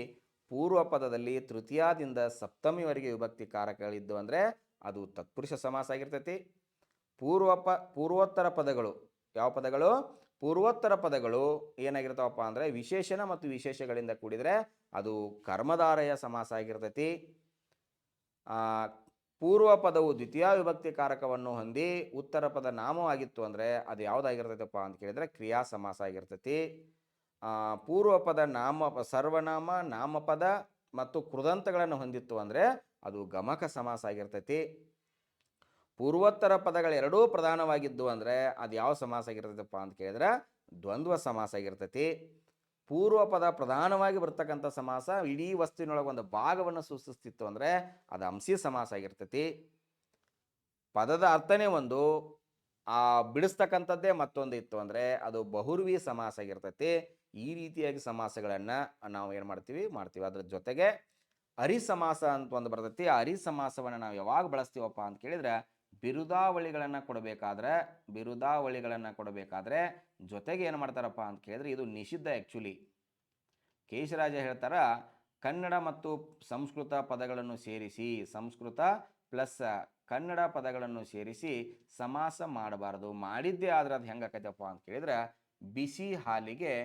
ಪೂರ್ವ ಪದದಲ್ಲಿ ತೃತೀಯದಿಂದ ಸಪ್ತಮಿವರೆಗೆ ವಿಭಕ್ತಿ ಕಾರಕಗಳಿದ್ದು ಅಂದರೆ ಅದು ತತ್ಪುರುಷ ಸಮಾಸ ಆಗಿರ್ತೈತಿ. ಪೂರ್ವೋತ್ತರ ಪದಗಳು ಯಾವ ಪದಗಳು ಪೂರ್ವೋತ್ತರ ಪದಗಳು ಏನಾಗಿರ್ತಾವಪ್ಪ ಅಂದರೆ ವಿಶೇಷಣ ಮತ್ತು ವಿಶೇಷಗಳಿಂದ ಕೂಡಿದರೆ ಅದು ಕರ್ಮಧಾರೆಯ ಸಮಾಸ ಆಗಿರ್ತೈತಿ. ಪೂರ್ವ ಪದವು ದ್ವಿತೀಯ ವಿಭಕ್ತಿ ಕಾರಕವನ್ನು ಹೊಂದಿ ಉತ್ತರ ಪದ ನಾಮವಾಗಿತ್ತು ಅಂದರೆ ಅದು ಯಾವುದಾಗಿರ್ತೈತಪ್ಪ ಅಂತ ಕೇಳಿದರೆ ಕ್ರಿಯಾ ಸಮಾಸ ಆಗಿರ್ತೈತಿ. ಪೂರ್ವ ಪದ ಸರ್ವನಾಮ ನಾಮಪದ ಮತ್ತು ಕೃದಂತಗಳನ್ನು ಹೊಂದಿತ್ತು ಅಂದರೆ ಅದು ಗಮಕ ಸಮಾಸ ಆಗಿರ್ತೈತಿ. ಪೂರ್ವೋತ್ತರ ಪದಗಳೆರಡೂ ಪ್ರಧಾನವಾಗಿದ್ದು ಅಂದರೆ ಅದು ಯಾವ ಸಮಾಸ ಆಗಿರ್ತೈತಪ್ಪ ಅಂತ ಕೇಳಿದ್ರೆ ದ್ವಂದ್ವ ಸಮಾಸ ಆಗಿರ್ತೈತಿ. ಪೂರ್ವ ಪದ ಪ್ರಧಾನವಾಗಿ ಬರ್ತಕ್ಕಂಥ ಸಮಾಸ ಇಡೀ ವಸ್ತುವಿನೊಳಗೆ ಒಂದು ಭಾಗವನ್ನು ಸೂಚಿಸ್ತಿತ್ತು ಅಂದರೆ ಅದು ಅಂಶಿ ಸಮಾಸ ಆಗಿರ್ತೈತಿ. ಪದದ ಅರ್ಥನೇ ಒಂದು, ಆ ಬಿಡಿಸ್ತಕ್ಕಂಥದ್ದೇ ಮತ್ತೊಂದು ಇತ್ತು ಅಂದರೆ ಅದು ಬಹುವ್ರೀಹಿ ಸಮಾಸ ಆಗಿರ್ತೈತಿ. ಈ ರೀತಿಯಾಗಿ ಸಮಾಸಗಳನ್ನು ನಾವು ಏನು ಮಾಡ್ತೀವಿ. ಅದ್ರ ಜೊತೆಗೆ ಅರಿ ಸಮಾಸ ಅಂತ ಒಂದು ಬರ್ತೈತಿ. ಆ ಅರಿ ಸಮಾಸವನ್ನು ನಾವು ಯಾವಾಗ ಬಳಸ್ತೀವಪ್ಪ ಅಂತ ಕೇಳಿದ್ರೆ ಬಿರುದಾವಳಿಗಳನ್ನು ಕೊಡಬೇಕಾದ್ರೆ ಜೊತೆಗೆ ಏನು ಮಾಡ್ತಾರಪ್ಪ ಅಂತ ಕೇಳಿದ್ರೆ ಇದು ನಿಷಿದ್ಧ. ಆ್ಯಕ್ಚುಲಿ ಕೇಶರಾಜ ಹೇಳ್ತಾರ ಕನ್ನಡ ಮತ್ತು ಸಂಸ್ಕೃತ ಪದಗಳನ್ನು ಸೇರಿಸಿ, ಸಂಸ್ಕೃತ ಪ್ಲಸ್ ಕನ್ನಡ ಪದಗಳನ್ನು ಸೇರಿಸಿ ಸಮಾಸ ಮಾಡಬಾರ್ದು. ಮಾಡಿದ್ದೇ ಆದ್ರೆ ಅದು ಹೆಂಗೆ ಆಕೈತಪ್ಪ ಅಂತ ಕೇಳಿದ್ರೆ ಬಿಸಿ ಹಾಲಿಗೆ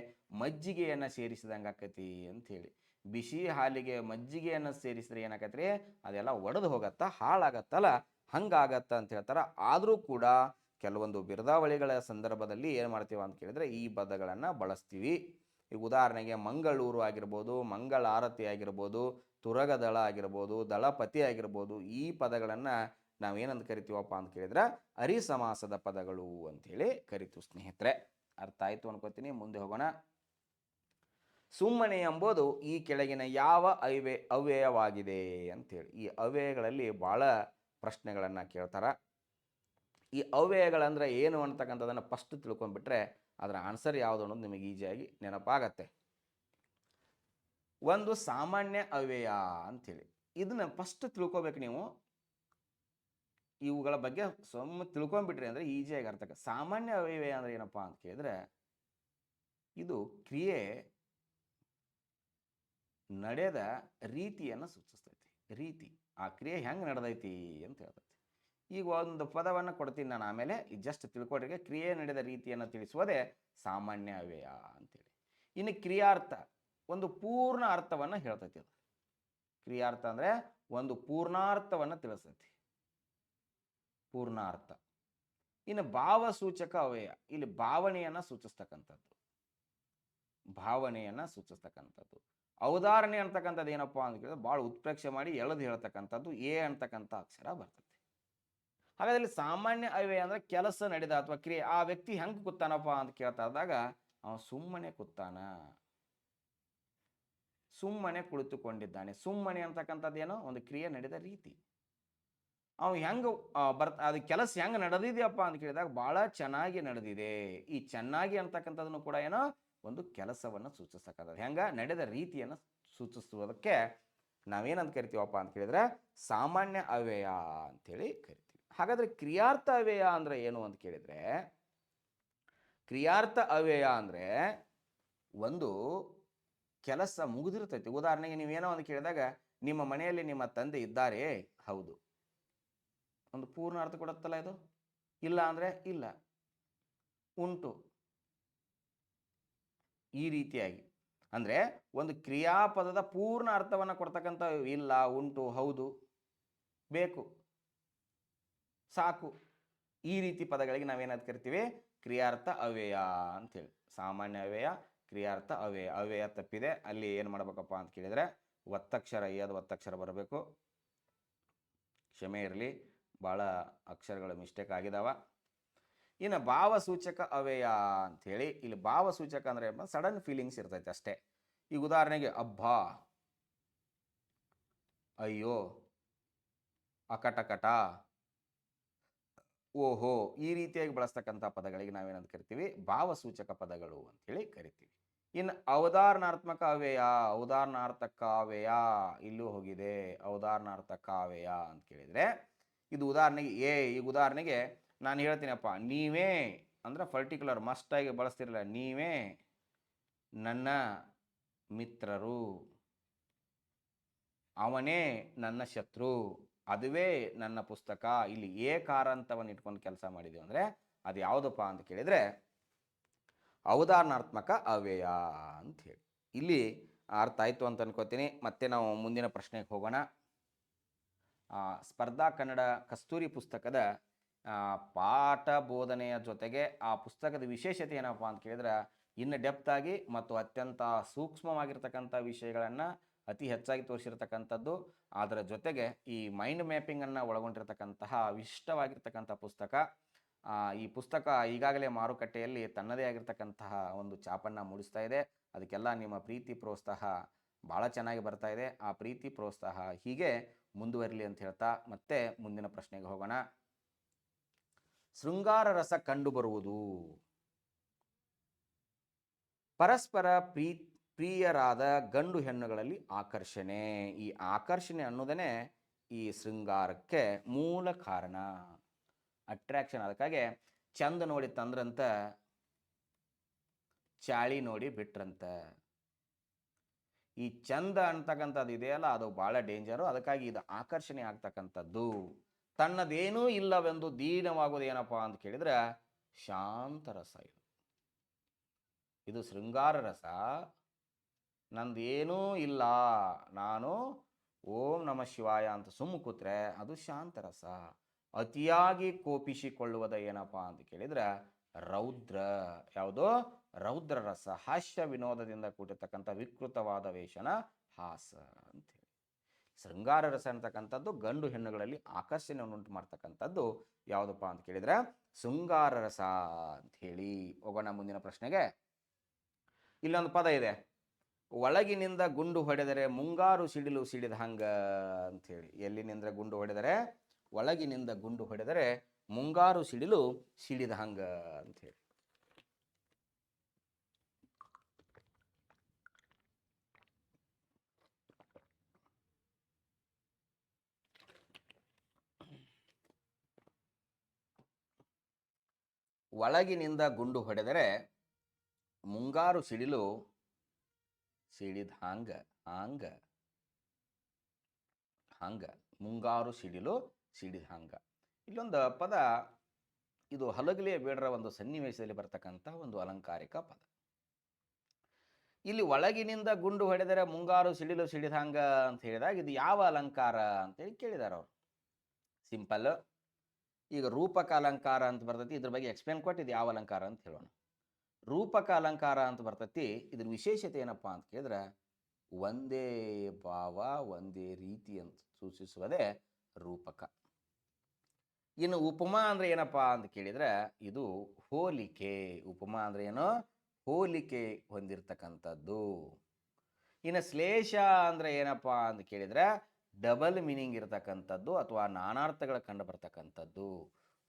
ಮಜ್ಜಿಗೆಯನ್ನು ಸೇರಿಸಿದಂಗೆ ಆಕೈತಿ ಅಂಥೇಳಿ. ಬಿಸಿ ಹಾಲಿಗೆ ಮಜ್ಜಿಗೆಯನ್ನು ಸೇರಿಸಿದ್ರೆ ಏನಾಕೈತ್ರಿ ಅದೆಲ್ಲ ಒಡೆದು ಹೋಗತ್ತಾ, ಹಾಳಾಗತ್ತಲ್ಲ, ಹಂಗಾಗತ್ತ ಅಂತ ಹೇಳ್ತಾರೆ. ಆದರೂ ಕೂಡ ಕೆಲವೊಂದು ಬಿರುದಾವಳಿಗಳ ಸಂದರ್ಭದಲ್ಲಿ ಏನು ಮಾಡ್ತೀವಿ ಅಂತ ಕೇಳಿದ್ರೆ ಈ ಪದಗಳನ್ನು ಬಳಸ್ತೀವಿ. ಈಗ ಉದಾಹರಣೆಗೆ ಮಂಗಳೂರು ಆಗಿರ್ಬೋದು, ಮಂಗಳಾರತಿ ಆಗಿರ್ಬೋದು, ತುರಗದಳ ಆಗಿರ್ಬೋದು, ದಳಪತಿ ಆಗಿರ್ಬೋದು, ಈ ಪದಗಳನ್ನು ನಾವೇನಂತ ಕರಿತೀವಪ್ಪ ಅಂತ ಕೇಳಿದ್ರೆ ಅರಿ ಸಮಾಸದ ಪದಗಳು ಅಂಥೇಳಿ ಕರಿತೀವಿ ಸ್ನೇಹಿತರೆ. ಅರ್ಥ ಆಯಿತು ಅನ್ಕೋತೀನಿ. ಮುಂದೆ ಹೋಗೋಣ. ಸುಮ್ಮನೆ ಎಂಬುದು ಈ ಕೆಳಗಿನ ಯಾವ ಅವ್ಯಯವಾಗಿದೆ ಅಂಥೇಳಿ. ಈ ಅವ್ಯಯಗಳಲ್ಲಿ ಭಾಳ ಪ್ರಶ್ನೆಗಳನ್ನು ಕೇಳ್ತಾರೆ. ಈ ಅವ್ಯಯಗಳಂದ್ರೆ ಏನು ಅಂತಕ್ಕಂಥದ್ದನ್ನು ಫಸ್ಟ್ ತಿಳ್ಕೊಂಡ್ಬಿಟ್ರೆ ಅದರ ಆನ್ಸರ್ ಯಾವುದು ಅನ್ನೋದು ನಿಮಗೆ ಈಸಿಯಾಗಿ ನೆನಪಾಗತ್ತೆ. ಒಂದು ಸಾಮಾನ್ಯ ಅವ್ಯಯ ಅಂಥೇಳಿ, ಇದನ್ನ ಫಸ್ಟ್ ತಿಳ್ಕೊಬೇಕು ನೀವು. ಇವುಗಳ ಬಗ್ಗೆ ಸುಮ್ಮನೆ ತಿಳ್ಕೊಂಡ್ಬಿಟ್ರಿ ಅಂದರೆ ಈಸಿಯಾಗಿ ಅರ್ಥ. ಸಾಮಾನ್ಯ ಅವ್ಯಯ ಅಂದರೆ ಏನಪ್ಪ ಅಂತ ಕೇಳಿದ್ರೆ ಇದು ಕ್ರಿಯೆ ನಡೆದ ರೀತಿಯನ್ನು ಸೂಚಿಸ್ತೈತಿ. ರೀತಿ, ಆ ಕ್ರಿಯೆ ಹೆಂಗೆ ನಡೆದೈತಿ ಅಂತ ಹೇಳ್ತೈತಿ. ಈಗ ಒಂದು ಪದವನ್ನು ಕೊಡ್ತೀನಿ ನಾನು, ಆಮೇಲೆ ಜಸ್ಟ್ ತಿಳ್ಕೊಟ್ರಿಗೆ ಕ್ರಿಯೆ ನಡೆದ ರೀತಿಯನ್ನು ತಿಳಿಸುವುದೇ ಸಾಮಾನ್ಯ ಅವ್ಯಯ ಅಂತೇಳಿ. ಇನ್ನು ಕ್ರಿಯಾರ್ಥ ಒಂದು ಪೂರ್ಣ ಅರ್ಥವನ್ನು ಹೇಳ್ತೈತಿ. ಅದು ಕ್ರಿಯಾರ್ಥ ಅಂದರೆ ಒಂದು ಪೂರ್ಣಾರ್ಥವನ್ನು ತಿಳಿಸ್ತೈತಿ, ಪೂರ್ಣಾರ್ಥ. ಇನ್ನು ಭಾವಸೂಚಕ ಅವ್ಯಯ, ಇಲ್ಲಿ ಭಾವನೆಯನ್ನು ಸೂಚಿಸ್ತಕ್ಕಂಥದ್ದು. ಔದಾಹರಣೆ ಅಂತಕ್ಕಂಥದ್ದು ಏನಪ್ಪಾ ಅಂತ ಕೇಳಿದ್ರೆ ಭಾಳ ಉತ್ಪ್ರೇಕ್ಷೆ ಮಾಡಿ ಎಳೆದು ಹೇಳ್ತಕ್ಕಂಥದ್ದು ಎ ಅಂತಕ್ಕಂಥ ಅಕ್ಷರ ಬರ್ತದೆ. ಹಾಗಾದ್ರೆ ಸಾಮಾನ್ಯ ಅವ್ಯಯ ಅಂದರೆ ಕೆಲಸ ನಡೆದ ಅಥವಾ ಕ್ರಿಯೆ. ಆ ವ್ಯಕ್ತಿ ಹೆಂಗೆ ಕೂತಾನಪ್ಪ ಅಂತ ಕೇಳ್ತಾ ಇದ್ದಾಗ ಅವನು ಸುಮ್ಮನೆ ಕೂತಾನ, ಸುಮ್ಮನೆ ಕುಳಿತುಕೊಂಡಿದ್ದಾನೆ. ಸುಮ್ಮನೆ ಅಂತಕ್ಕಂಥದ್ದೇನೋ ಒಂದು ಕ್ರಿಯೆ ನಡೆದ ರೀತಿ. ಅವು ಹೆಂಗೆ ಅದು ಕೆಲಸ ಹೆಂಗೆ ನಡೆದಿದೆಯಪ್ಪ ಅಂತ ಕೇಳಿದಾಗ ಭಾಳ ಚೆನ್ನಾಗಿ ನಡೆದಿದೆ. ಈ ಚೆನ್ನಾಗಿ ಅಂತಕ್ಕಂಥದ್ದನ್ನು ಕೂಡ ಏನೋ ಒಂದು ಕೆಲಸವನ್ನು ಸೂಚಿಸ್ತಕ್ಕಂಥದ್ದು. ಹೆಂಗೆ ನಡೆದ ರೀತಿಯನ್ನು ಸೂಚಿಸುವುದಕ್ಕೆ ನಾವೇನಂತ ಕರಿತೀವಪ್ಪ ಅಂತ ಕೇಳಿದ್ರೆ ಸಾಮಾನ್ಯ ಅವ್ಯಯ ಅಂತೇಳಿ ಕರಿತೀವಿ. ಹಾಗಾದರೆ ಕ್ರಿಯಾರ್ಥ ಅವ್ಯಯ ಅಂದರೆ ಏನು ಅಂತ ಕೇಳಿದರೆ, ಕ್ರಿಯಾರ್ಥ ಅವ್ಯಯ ಅಂದರೆ ಒಂದು ಕೆಲಸ ಮುಗಿದಿರ್ತೈತಿ. ಉದಾಹರಣೆಗೆ ನೀವೇನೋ ಅಂತ ಕೇಳಿದಾಗ, ನಿಮ್ಮ ಮನೆಯಲ್ಲಿ ನಿಮ್ಮ ತಂದೆ ಇದ್ದಾರೆ, ಹೌದು. ಒಂದು ಪೂರ್ಣ ಅರ್ಥ ಕೊಡುತ್ತಲ್ಲ ಇದು. ಇಲ್ಲ ಅಂದರೆ ಇಲ್ಲ, ಉಂಟು, ಈ ರೀತಿಯಾಗಿ ಅಂದರೆ ಒಂದು ಕ್ರಿಯಾಪದದ ಪೂರ್ಣ ಅರ್ಥವನ್ನು ಕೊಡ್ತಕ್ಕಂಥ ಇಲ್ಲ, ಉಂಟು, ಹೌದು, ಬೇಕು, ಸಾಕು, ಈ ರೀತಿ ಪದಗಳಿಗೆ ನಾವೇನಂತ ಕರಿತೀವಿ ಕ್ರಿಯಾರ್ಥ ಅವ್ಯಯ ಅಂತೇಳಿ. ಸಾಮಾನ್ಯ ಅವ್ಯಯ, ಕ್ರಿಯಾರ್ಥ ಅವ್ಯಯ. ಅವ್ಯಯ ತಪ್ಪಿದೆ, ಅಲ್ಲಿ ಏನು ಮಾಡಬೇಕಪ್ಪ ಅಂತ ಕೇಳಿದರೆ ಒತ್ತಕ್ಷರ ಒತ್ತಕ್ಷರ ಬರಬೇಕು. ಕ್ಷಮೆ ಇರಲಿ, ಭಾಳ ಅಕ್ಷರಗಳು ಮಿಸ್ಟೇಕ್ ಆಗಿದಾವ. ಇನ್ನು ಭಾವಸೂಚಕ ಅವ್ಯಯ ಅಂಥೇಳಿ, ಇಲ್ಲಿ ಭಾವಸೂಚಕ ಅಂದರೆ ಸಡನ್ ಫೀಲಿಂಗ್ಸ್ ಇರ್ತೈತೆ ಅಷ್ಟೇ. ಈಗ ಉದಾಹರಣೆಗೆ ಅಬ್ಬಾ, ಅಯ್ಯೋ, ಅಕಟಕಟ, ಓಹೋ, ಈ ರೀತಿಯಾಗಿ ಬಳಸ್ತಕ್ಕಂಥ ಪದಗಳಿಗೆ ನಾವೇನಂತ ಕರಿತೀವಿ ಭಾವಸೂಚಕ ಪದಗಳು ಅಂಥೇಳಿ ಕರಿತೀವಿ. ಇನ್ನು ಔದಾಹರಣಾತ್ಮಕ ಅವ್ಯಯ, ಔದಾಹರಣಾರ್ಥಕ ಅವ್ಯಯ ಇಲ್ಲೂ ಹೋಗಿದೆ. ಔದಾಹರಣಾರ್ಥಕ ಅವ್ಯಯ ಅಂತ ಕೇಳಿದರೆ ಇದು ಉದಾಹರಣೆಗೆ ಈಗ ಉದಾಹರಣೆಗೆ ನಾನು ಹೇಳ್ತೀನಪ್ಪ, ನೀವೇ ಅಂದ್ರೆ ಪರ್ಟಿಕ್ಯುಲರ್ ಮಸ್ಟಾಗಿ ಬಳಸ್ತಿರಲ್ಲ, ನೀವೇ ನನ್ನ ಮಿತ್ರರು, ಅವನೇ ನನ್ನ ಶತ್ರು, ಅದುವೇ ನನ್ನ ಪುಸ್ತಕ. ಇಲ್ಲಿ ಏಕಾರಾಂತವನ್ನು ಇಟ್ಕೊಂಡು ಕೆಲಸ ಮಾಡಿದೀವಿ ಅಂದರೆ ಅದು ಯಾವುದಪ್ಪ ಅಂತ ಕೇಳಿದರೆ ಔದಾಹರಣಾತ್ಮಕ ಅವ್ಯಯ ಅಂಥೇಳಿ. ಇಲ್ಲಿ ಅರ್ಥ ಆಯಿತು ಅಂತ ಅನ್ಕೋತೀನಿ. ಮತ್ತೆ ನಾವು ಮುಂದಿನ ಪ್ರಶ್ನೆಗೆ ಹೋಗೋಣ. ಸ್ಪರ್ಧಾ ಕನ್ನಡ ಕಸ್ತೂರಿ ಪುಸ್ತಕದ ಪಾಠ ಬೋಧನೆಯ ಜೊತೆಗೆ ಆ ಪುಸ್ತಕದ ವಿಶೇಷತೆ ಏನಪ್ಪ ಅಂತ ಕೇಳಿದ್ರೆ ಇನ್ನು ಡೆಪ್ತ್ ಆಗಿ ಮತ್ತು ಅತ್ಯಂತ ಸೂಕ್ಷ್ಮವಾಗಿರ್ತಕ್ಕಂಥ ವಿಷಯಗಳನ್ನು ಅತಿ ಹೆಚ್ಚಾಗಿ ತೋರಿಸಿರ್ತಕ್ಕಂಥದ್ದು. ಅದರ ಜೊತೆಗೆ ಈ ಮೈಂಡ್ ಮ್ಯಾಪಿಂಗನ್ನು ಒಳಗೊಂಡಿರ್ತಕ್ಕಂತಹ ವಿಶಿಷ್ಟವಾಗಿರ್ತಕ್ಕಂಥ ಪುಸ್ತಕ. ಈ ಪುಸ್ತಕ ಈಗಾಗಲೇ ಮಾರುಕಟ್ಟೆಯಲ್ಲಿ ತನ್ನದೇ ಆಗಿರ್ತಕ್ಕಂತಹ ಒಂದು ಛಾಪನ್ನು ಮೂಡಿಸ್ತಾ ಇದೆ. ಅದಕ್ಕೆಲ್ಲ ನಿಮ್ಮ ಪ್ರೀತಿ ಪ್ರೋತ್ಸಾಹ ಭಾಳ ಚೆನ್ನಾಗಿ ಬರ್ತಾ ಇದೆ. ಆ ಪ್ರೀತಿ ಪ್ರೋತ್ಸಾಹ ಹೀಗೆ ಮುಂದುವರಿಲಿ ಅಂತ ಹೇಳ್ತಾ ಮತ್ತೆ ಮುಂದಿನ ಪ್ರಶ್ನೆಗೆ ಹೋಗೋಣ. ಶೃಂಗಾರ ರಸ ಕಂಡುಬರುವುದು ಪರಸ್ಪರ ಪ್ರಿಯರಾದ ಗಂಡು ಹೆಣ್ಣುಗಳಲ್ಲಿ ಆಕರ್ಷಣೆ. ಈ ಆಕರ್ಷಣೆ ಅನ್ನೋದನ್ನೇ ಈ ಶೃಂಗಾರಕ್ಕೆ ಮೂಲ ಕಾರಣ, ಅಟ್ರಾಕ್ಷನ್. ಅದಕ್ಕಾಗಿ ಚಂದ ನೋಡಿ ತಂದ್ರಂತ, ಚಾಳಿ ನೋಡಿ ಬಿಟ್ರಂತ. ಈ ಚಂದ ಅಂತಕ್ಕಂಥದ್ದು ಇದೆಯಲ್ಲ, ಅದು ಭಾಳ ಡೇಂಜರು. ಅದಕ್ಕಾಗಿ ಇದು ಆಕರ್ಷಣೆ ಆಗ್ತಕ್ಕಂಥದ್ದು. ತನ್ನದೇನೂ ಇಲ್ಲವೆಂದು ದೀನವಾಗೋದು ಏನಪ್ಪ ಅಂತ ಕೇಳಿದ್ರೆ ಶಾಂತರಸ. ಇದು ಶೃಂಗಾರ ರಸ. ನಂದೇನೂ ಇಲ್ಲ, ನಾನು ಓಂ ನಮ ಶಿವಾಯ ಅಂತ ಸುಮ್ಮ ಕೂತ್ರೆ ಅದು ಶಾಂತರಸ. ಅತಿಯಾಗಿ ಕೋಪಿಸಿಕೊಳ್ಳುವುದ ಏನಪ್ಪ ಅಂತ ಕೇಳಿದ್ರೆ ರೌದ್ರ. ಯಾವುದು? ರೌದ್ರ ರಸ. ಹಾಸ್ಯ ವಿನೋದದಿಂದ ಕೂಡಿರ್ತಕ್ಕಂಥ ವಿಕೃತವಾದ ವೇಷನ ಹಾಸ ಅಂತೇಳಿ. ಶೃಂಗಾರ ರಸ ಅಂತಕ್ಕಂಥದ್ದು ಗಂಡು ಹೆಣ್ಣುಗಳಲ್ಲಿ ಆಕರ್ಷಣೆಯನ್ನು ಉಂಟು ಮಾಡ್ತಕ್ಕಂಥದ್ದು ಯಾವುದಪ್ಪ ಅಂತ ಕೇಳಿದ್ರೆ ಶೃಂಗಾರ ರಸ ಅಂಥೇಳಿ. ಹೋಗೋಣ ಮುಂದಿನ ಪ್ರಶ್ನೆಗೆ. ಇಲ್ಲೊಂದು ಪದ ಇದೆ, ಒಳಗಿನಿಂದ ಗುಂಡು ಹೊಡೆದರೆ ಮುಂಗಾರು ಸಿಡಿಲು ಸಿಡಿದ ಹಂಗ ಅಂಥೇಳಿ. ಎಲ್ಲಿನಿಂದ ಗುಂಡು ಹೊಡೆದರೆ? ಒಳಗಿನಿಂದ ಗುಂಡು ಹೊಡೆದರೆ ಮುಂಗಾರು ಸಿಡಿಲು ಸಿಡಿದ ಹಂಗ ಅಂಥೇಳಿ. ಒಳಗಿನಿಂದ ಗುಂಡು ಹೊಡೆದರೆ ಮುಂಗಾರು ಸಿಡಿಲು ಸಿಡಿದ ಹಂಗ ಮುಂಗಾರು ಸಿಡಿಲು ಸಿಡಿದ ಹಂಗ. ಇಲ್ಲೊಂದು ಪದ, ಇದು ಹಲಗಲಿಯ ಬೇಡರ ಒಂದು ಸನ್ನಿವೇಶದಲ್ಲಿ ಬರ್ತಕ್ಕಂಥ ಒಂದು ಅಲಂಕಾರಿಕ ಪದ. ಇಲ್ಲಿ ಒಳಗಿನಿಂದ ಗುಂಡು ಹೊಡೆದರೆ ಮುಂಗಾರು ಸಿಡಿಲು ಸಿಡಿದ ಹಂಗ ಅಂತ ಹೇಳಿದಾಗ ಇದು ಯಾವ ಅಲಂಕಾರ ಅಂತೇಳಿ ಕೇಳಿದಾರೆ ಅವರು. ಸಿಂಪಲ್. ಈಗ ರೂಪಕ ಅಲಂಕಾರ ಅಂತ ಬರ್ತೈತಿ, ಇದ್ರ ಬಗ್ಗೆ ಎಕ್ಸ್ಪ್ಲೇನ್ ಕೊಟ್ಟು ಇದು ಯಾವ ಅಲಂಕಾರ ಅಂತ ಹೇಳೋಣ. ರೂಪಕ ಅಲಂಕಾರ ಅಂತ ಬರ್ತೈತಿ, ಇದ್ರ ವಿಶೇಷತೆ ಏನಪ್ಪ ಅಂತ ಕೇಳಿದ್ರೆ ಒಂದೇ ಭಾವ ಒಂದೇ ರೀತಿ ಅಂತ ಸೂಚಿಸುವುದೇ ರೂಪಕ. ಇನ್ನು ಉಪಮಾ ಅಂದ್ರೆ ಏನಪ್ಪ ಅಂತ ಕೇಳಿದ್ರೆ ಇದು ಹೋಲಿಕೆ. ಉಪಮಾ ಅಂದ್ರೆ ಏನು? ಹೋಲಿಕೆ ಹೊಂದಿರತಕ್ಕಂಥದ್ದು. ಇನ್ನು ಶ್ಲೇಷ ಅಂದರೆ ಏನಪ್ಪ ಅಂತ ಕೇಳಿದರೆ ಡಬಲ್ ಮೀನಿಂಗ್ ಇರತಕ್ಕಂಥದ್ದು ಅಥವಾ ನಾನಾರ್ಥಗಳ ಕಂಡು ಬರ್ತಕ್ಕಂಥದ್ದು.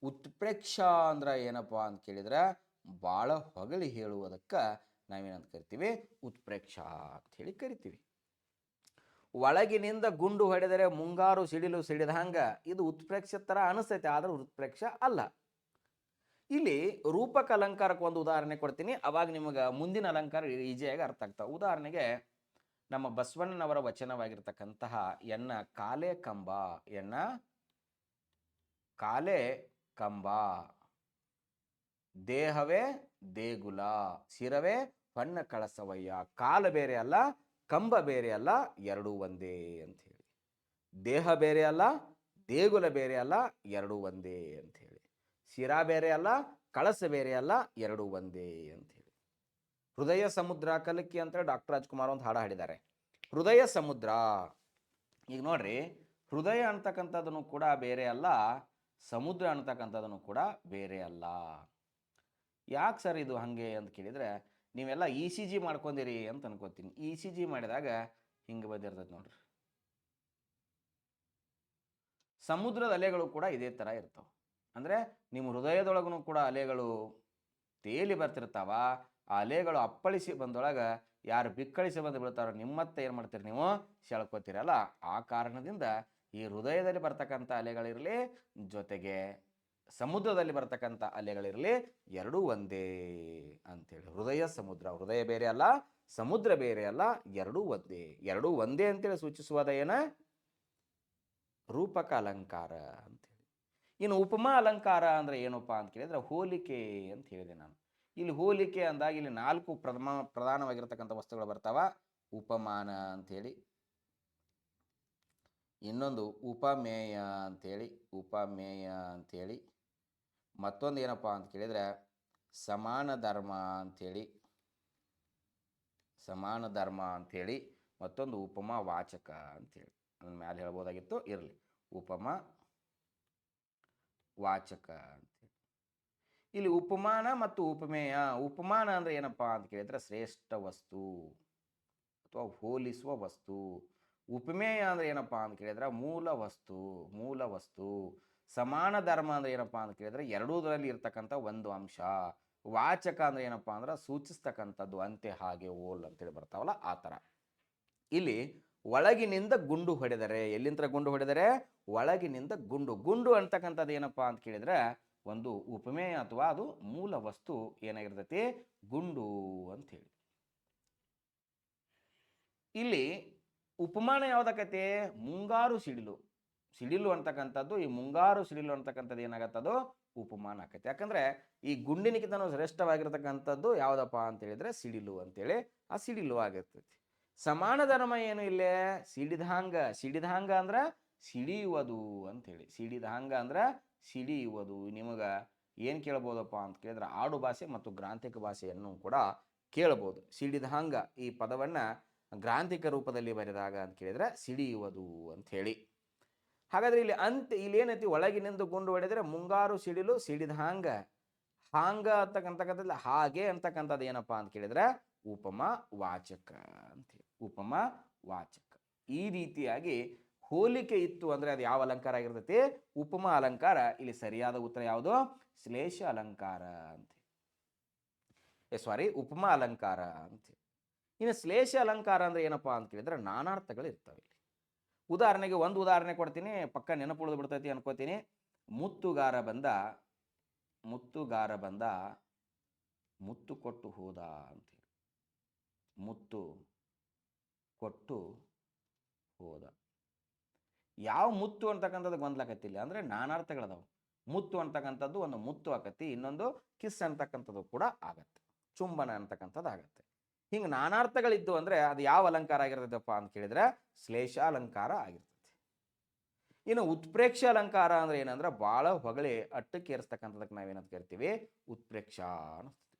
ಉತ್ಪ್ರೇಕ್ಷ ಅಂದ್ರೆ ಏನಪ್ಪ ಅಂತ ಕೇಳಿದರೆ ಭಾಳ ಹೊಗಳಿ ಹೇಳುವುದಕ್ಕೆ ನಾವೇನಂತ ಕರಿತೀವಿ, ಉತ್ಪ್ರೇಕ್ಷ ಅಂತ ಹೇಳಿ ಕರಿತೀವಿ. ಒಳಗಿನಿಂದ ಗುಂಡು ಹೊಡೆದರೆ ಮುಂಗಾರು ಸಿಡಿಲು ಸಿಡಿದಂಗ, ಇದು ಉತ್ಪ್ರೇಕ್ಷ ಥರ ಅನಿಸ್ತೈತೆ, ಆದ್ರೆ ಉತ್ಪ್ರೇಕ್ಷ ಅಲ್ಲ. ಇಲ್ಲಿ ರೂಪಕ ಅಲಂಕಾರಕ್ಕೆ ಒಂದು ಉದಾಹರಣೆ ಕೊಡ್ತೀನಿ, ಅವಾಗ ನಿಮಗೆ ಮುಂದಿನ ಅಲಂಕಾರ ಈಜಿಯಾಗಿ ಅರ್ಥ ಆಗ್ತಾವೆ. ಉದಾಹರಣೆಗೆ ನಮ್ಮ ಬಸವಣ್ಣನವರ ವಚನವಾಗಿರ್ತಕ್ಕಂತಹ ಎನ್ನ ಕಾಲೇ ಕಂಬ, ಎನ್ನ ಕಾಲೇ ಕಂಬ, ದೇಹವೇ ದೇಗುಲ, ಶಿರವೇ ಹೊನ್ನ ಕಳಸವಯ್ಯ. ಕಾಲ ಬೇರೆ ಅಲ್ಲ, ಕಂಬ ಬೇರೆ ಅಲ್ಲ, ಎರಡೂ ಒಂದೇ ಅಂತ ಹೇಳಿ. ದೇಹ ಬೇರೆ ಅಲ್ಲ, ದೇಗುಲ ಬೇರೆ ಅಲ್ಲ, ಎರಡೂ ಒಂದೇ ಅಂತ ಹೇಳಿ. ಶಿರ ಬೇರೆ ಅಲ್ಲ, ಕಳಸ ಬೇರೆ ಅಲ್ಲ, ಎರಡೂ ಒಂದೇ ಅಂತ ಹೇಳಿ. ಹೃದಯ ಸಮುದ್ರ ಕಲಕಿ ಅಂತೇಳಿ ಡಾಕ್ಟರ್ ರಾಜ್ಕುಮಾರ್ ಒಂದು ಹಾಡು ಹಾಡಿದ್ದಾರೆ. ಹೃದಯ ಸಮುದ್ರ. ಈಗ ನೋಡ್ರಿ, ಹೃದಯ ಅಂತಕ್ಕಂಥದ್ದನ್ನು ಕೂಡ ಬೇರೆ ಅಲ್ಲ, ಸಮುದ್ರ ಅಂತಕ್ಕಂಥದ್ದನ್ನು ಕೂಡ ಬೇರೆ ಅಲ್ಲ. ಯಾಕೆ ಸರ್ ಇದು ಹಾಗೆ ಅಂತ ಕೇಳಿದರೆ, ನೀವೆಲ್ಲ ಇ ಸಿ ಜಿ ಮಾಡ್ಕೊಂಡಿರಿ ಅಂತ ಅನ್ಕೋತೀನಿ. ಇ ಸಿ ಜಿ ಮಾಡಿದಾಗ ಹಿಂಗೆ ಬಂದಿರ್ತದೆ ನೋಡ್ರಿ. ಸಮುದ್ರದ ಅಲೆಗಳು ಕೂಡ ಇದೇ ಥರ ಇರ್ತಾವೆ. ಅಂದರೆ ನಿಮ್ಮ ಹೃದಯದೊಳಗೂ ಕೂಡ ಅಲೆಗಳು ತೇಲಿ ಬರ್ತಿರ್ತಾವ. ಆ ಅಲೆಗಳು ಅಪ್ಪಳಿಸಿ ಬಂದೊಳಗೆ ಯಾರು ಬಿಕ್ಕಳಿಸಿ ಬಂದು ಬೀಳ್ತಾರೋ ನಿಮ್ಮತ್ತೆ ಏನು ಮಾಡ್ತೀರಿ, ನೀವು ಸೆಳ್ಕೊತೀರಲ್ಲ. ಆ ಕಾರಣದಿಂದ ಈ ಹೃದಯದಲ್ಲಿ ಬರ್ತಕ್ಕಂಥ ಅಲೆಗಳಿರಲಿ, ಜೊತೆಗೆ ಸಮುದ್ರದಲ್ಲಿ ಬರ್ತಕ್ಕಂಥ ಅಲೆಗಳಿರಲಿ, ಎರಡೂ ಒಂದೇ ಅಂಥೇಳಿ. ಹೃದಯ ಸಮುದ್ರ, ಹೃದಯ ಬೇರೆ ಅಲ್ಲ, ಸಮುದ್ರ ಬೇರೆ ಅಲ್ಲ, ಎರಡೂ ಒಂದೇ. ಎರಡೂ ಒಂದೇ ಅಂತೇಳಿ ಸೂಚಿಸುವುದ ಏನ, ರೂಪಕ ಅಲಂಕಾರ ಅಂತೇಳಿ. ಇನ್ನು ಉಪಮಾ ಅಲಂಕಾರ ಅಂದರೆ ಏನಪ್ಪ ಅಂತ ಕೇಳಿದರೆ ಹೋಲಿಕೆ ಅಂತ ಹೇಳಿದೆ ನಾನು. ಇಲ್ಲಿ ಹೋಲಿಕೆ ಅಂದಾಗ ಇಲ್ಲಿ 4 ಪ್ರಧಾನವಾಗಿರ್ತಕ್ಕಂಥ ವಸ್ತುಗಳು ಬರ್ತಾವ. ಉಪಮಾನ ಅಂಥೇಳಿ, ಇನ್ನೊಂದು ಉಪಮೇಯ ಅಂಥೇಳಿ, ಉಪಮೇಯ ಅಂಥೇಳಿ, ಮತ್ತೊಂದು ಏನಪ್ಪ ಅಂತ ಕೇಳಿದರೆ ಸಮಾನ ಧರ್ಮ ಅಂಥೇಳಿ, ಸಮಾನ ಧರ್ಮ ಅಂಥೇಳಿ, ಮತ್ತೊಂದು ಉಪಮಾ ವಾಚಕ ಅಂಥೇಳಿ. ಅದನ್ನ ಮ್ಯಾಲೆ ಹೇಳ್ಬೋದಾಗಿತ್ತು, ಇರಲಿ. ಉಪಮಾ ವಾಚಕ ಅಂತೇಳಿ. ಇಲ್ಲಿ ಉಪಮಾನ ಮತ್ತು ಉಪಮೇಯ. ಉಪಮಾನ ಅಂದರೆ ಏನಪ್ಪ ಅಂತ ಕೇಳಿದರೆ ಶ್ರೇಷ್ಠ ವಸ್ತು ಅಥವಾ ಹೋಲಿಸುವ ವಸ್ತು. ಉಪಮೇಯ ಅಂದರೆ ಏನಪ್ಪ ಅಂತ ಕೇಳಿದರೆ ಮೂಲ ವಸ್ತು, ಮೂಲ ವಸ್ತು. ಸಮಾನ ಧರ್ಮ ಅಂದರೆ ಏನಪ್ಪ ಅಂತ ಕೇಳಿದರೆ ಎರಡೂದರಲ್ಲಿ ಇರ್ತಕ್ಕಂಥ ಒಂದು ಅಂಶ. ವಾಚಕ ಅಂದರೆ ಏನಪ್ಪ ಅಂದ್ರೆ ಸೂಚಿಸ್ತಕ್ಕಂಥದ್ದು, ಅಂತೆ, ಹಾಗೆ, ಓಲ್ ಅಂತೇಳಿ ಬರ್ತಾವಲ್ಲ, ಆ ಥರ. ಇಲ್ಲಿ ಒಳಗಿನಿಂದ ಗುಂಡು ಹೊಡೆದರೆ, ಎಲ್ಲಿಂದ ಗುಂಡು ಹೊಡೆದರೆ, ಒಳಗಿನಿಂದ ಗುಂಡು. ಗುಂಡು ಅಂತಕ್ಕಂಥದ್ದು ಏನಪ್ಪ ಅಂತ ಕೇಳಿದರೆ ಒಂದು ಉಪಮೇಯ ಅಥವಾ ಅದು ಮೂಲ ವಸ್ತು ಏನಾಗಿರ್ತೈತಿ, ಗುಂಡು ಅಂಥೇಳಿ. ಇಲ್ಲಿ ಉಪಮಾನ ಯಾವುದಕ್ಕೈತಿ, ಮುಂಗಾರು ಸಿಡಿಲು. ಸಿಡಿಲು ಅಂತಕ್ಕಂಥದ್ದು, ಈ ಮುಂಗಾರು ಸಿಡಿಲು ಅಂತಕ್ಕಂಥದ್ದು ಏನಾಗತ್ತದು, ಉಪಮಾನ ಆಕೈತಿ. ಯಾಕಂದರೆ ಈ ಗುಂಡಿನಿಗಿಂತ ಶ್ರೇಷ್ಠವಾಗಿರ್ತಕ್ಕಂಥದ್ದು ಯಾವುದಪ್ಪ ಅಂತ ಹೇಳಿದರೆ ಸಿಡಿಲು ಅಂತೇಳಿ, ಆ ಸಿಡಿಲು ಆಗಿರ್ತೈತಿ. ಸಮಾನ ಧರ್ಮ ಏನು ಇಲ್ಲೇ, ಸಿಡಿದಾಂಗ. ಸಿಡಿದಾಂಗ ಅಂದ್ರೆ ಸಿಡಿಯುವುದು ಅಂಥೇಳಿ. ಸಿಡಿದಾಂಗ ಅಂದ್ರೆ ಸಿಡಿಯುವುದು. ನಿಮಗೆ ಏನು ಕೇಳ್ಬೋದಪ್ಪ ಅಂತ ಕೇಳಿದ್ರೆ ಆಡು ಭಾಷೆ ಮತ್ತು ಗ್ರಾಂಥಿಕ ಭಾಷೆಯನ್ನು ಕೂಡ ಕೇಳ್ಬೋದು. ಸಿಡಿದಾಂಗ ಈ ಪದವನ್ನು ಗ್ರಾಂಥಿಕ ರೂಪದಲ್ಲಿ ಬರೆದಾಗ ಅಂತ ಕೇಳಿದರೆ ಸಿಡಿಯುವುದು ಅಂಥೇಳಿ. ಹಾಗಾದರೆ ಇಲ್ಲಿ ಏನೈತಿ, ಒಳಗಿನಿಂದ ಗುಂಡು ಹೊಡೆದರೆ ಮುಂಗಾರು ಸಿಡಿಲು ಸಿಡಿದಾಂಗ. ಹಾಂಗ ಅಂತಕ್ಕಂಥದ್ದು ಹಾಗೆ ಅಂತಕ್ಕಂಥದ್ದು ಏನಪ್ಪ ಅಂತ ಕೇಳಿದರೆ ಉಪಮಾ ವಾಚಕ ಅಂತೇಳಿ. ಉಪಮಾ ವಾಚಕ. ಈ ರೀತಿಯಾಗಿ ಹೋಲಿಕೆ ಇತ್ತು ಅಂದರೆ ಅದು ಯಾವ ಅಲಂಕಾರ ಆಗಿರ್ತೈತಿ, ಉಪಮಾ ಅಲಂಕಾರ. ಇಲ್ಲಿ ಸರಿಯಾದ ಉತ್ತರ ಯಾವುದು, ಶ್ಲೇಷ ಅಲಂಕಾರ ಅಂತ, ಉಪಮಾ ಅಲಂಕಾರ ಅಂತ. ಇನ್ನು ಶ್ಲೇಷ ಅಲಂಕಾರ ಅಂದ್ರೆ ಏನಪ್ಪಾ ಅಂತ ಕೇಳಿದ್ರೆ ನಾನಾರ್ಥಗಳು ಇರ್ತವೆ ಇಲ್ಲಿ. ಉದಾಹರಣೆಗೆ ಒಂದು ಉದಾಹರಣೆ ಕೊಡ್ತೀನಿ, ಪಕ್ಕ ನೆನಪುಳಿದು ಬಿಡ್ತೈತಿ ಅನ್ಕೋತೀನಿ. ಮುತ್ತುಗಾರ ಬಂದ, ಮುತ್ತುಗಾರ ಬಂದ, ಮುತ್ತು ಕೊಟ್ಟು ಹೋದ ಅಂತೇಳಿ. ಮುತ್ತು ಕೊಟ್ಟು ಹೋದ. ಯಾವ ಮುತ್ತು ಅಂತಕ್ಕಂಥದ್ದು ಗೊಂದಲಾಕತ್ತಿಲ್ಲ, ಅಂದರೆ ನಾನಾರ್ಥಗಳದಾವು. ಮುತ್ತು ಅಂತಕ್ಕಂಥದ್ದು ಒಂದು ಮುತ್ತು ಆಕತಿ, ಇನ್ನೊಂದು ಕಿಸ್ ಅಂತಕ್ಕಂಥದ್ದು ಕೂಡ ಆಗತ್ತೆ, ಚುಂಬನ ಅಂತಕ್ಕಂಥದ್ದು ಆಗತ್ತೆ. ಹಿಂಗೆ ನಾನಾರ್ಥಗಳಿದ್ದು ಅಂದರೆ ಅದು ಯಾವ ಅಲಂಕಾರ ಆಗಿರ್ತದಪ್ಪ ಅಂತ ಕೇಳಿದರೆ ಶ್ಲೇಷ ಅಲಂಕಾರ ಆಗಿರ್ತದೆ. ಇನ್ನು ಉತ್ಪ್ರೇಕ್ಷ ಅಲಂಕಾರ ಅಂದರೆ ಏನಂದ್ರೆ ಭಾಳ ಹೊಗಳಿ ಅಟ್ಟಕ್ಕೆ ಏರಿಸ್ತಕ್ಕಂಥದಕ್ಕೆ ನಾವೇನಂತ ಕರಿತೀವಿ, ಉತ್ಪ್ರೇಕ್ಷ ಅನ್ನಿಸ್ತೀವಿ.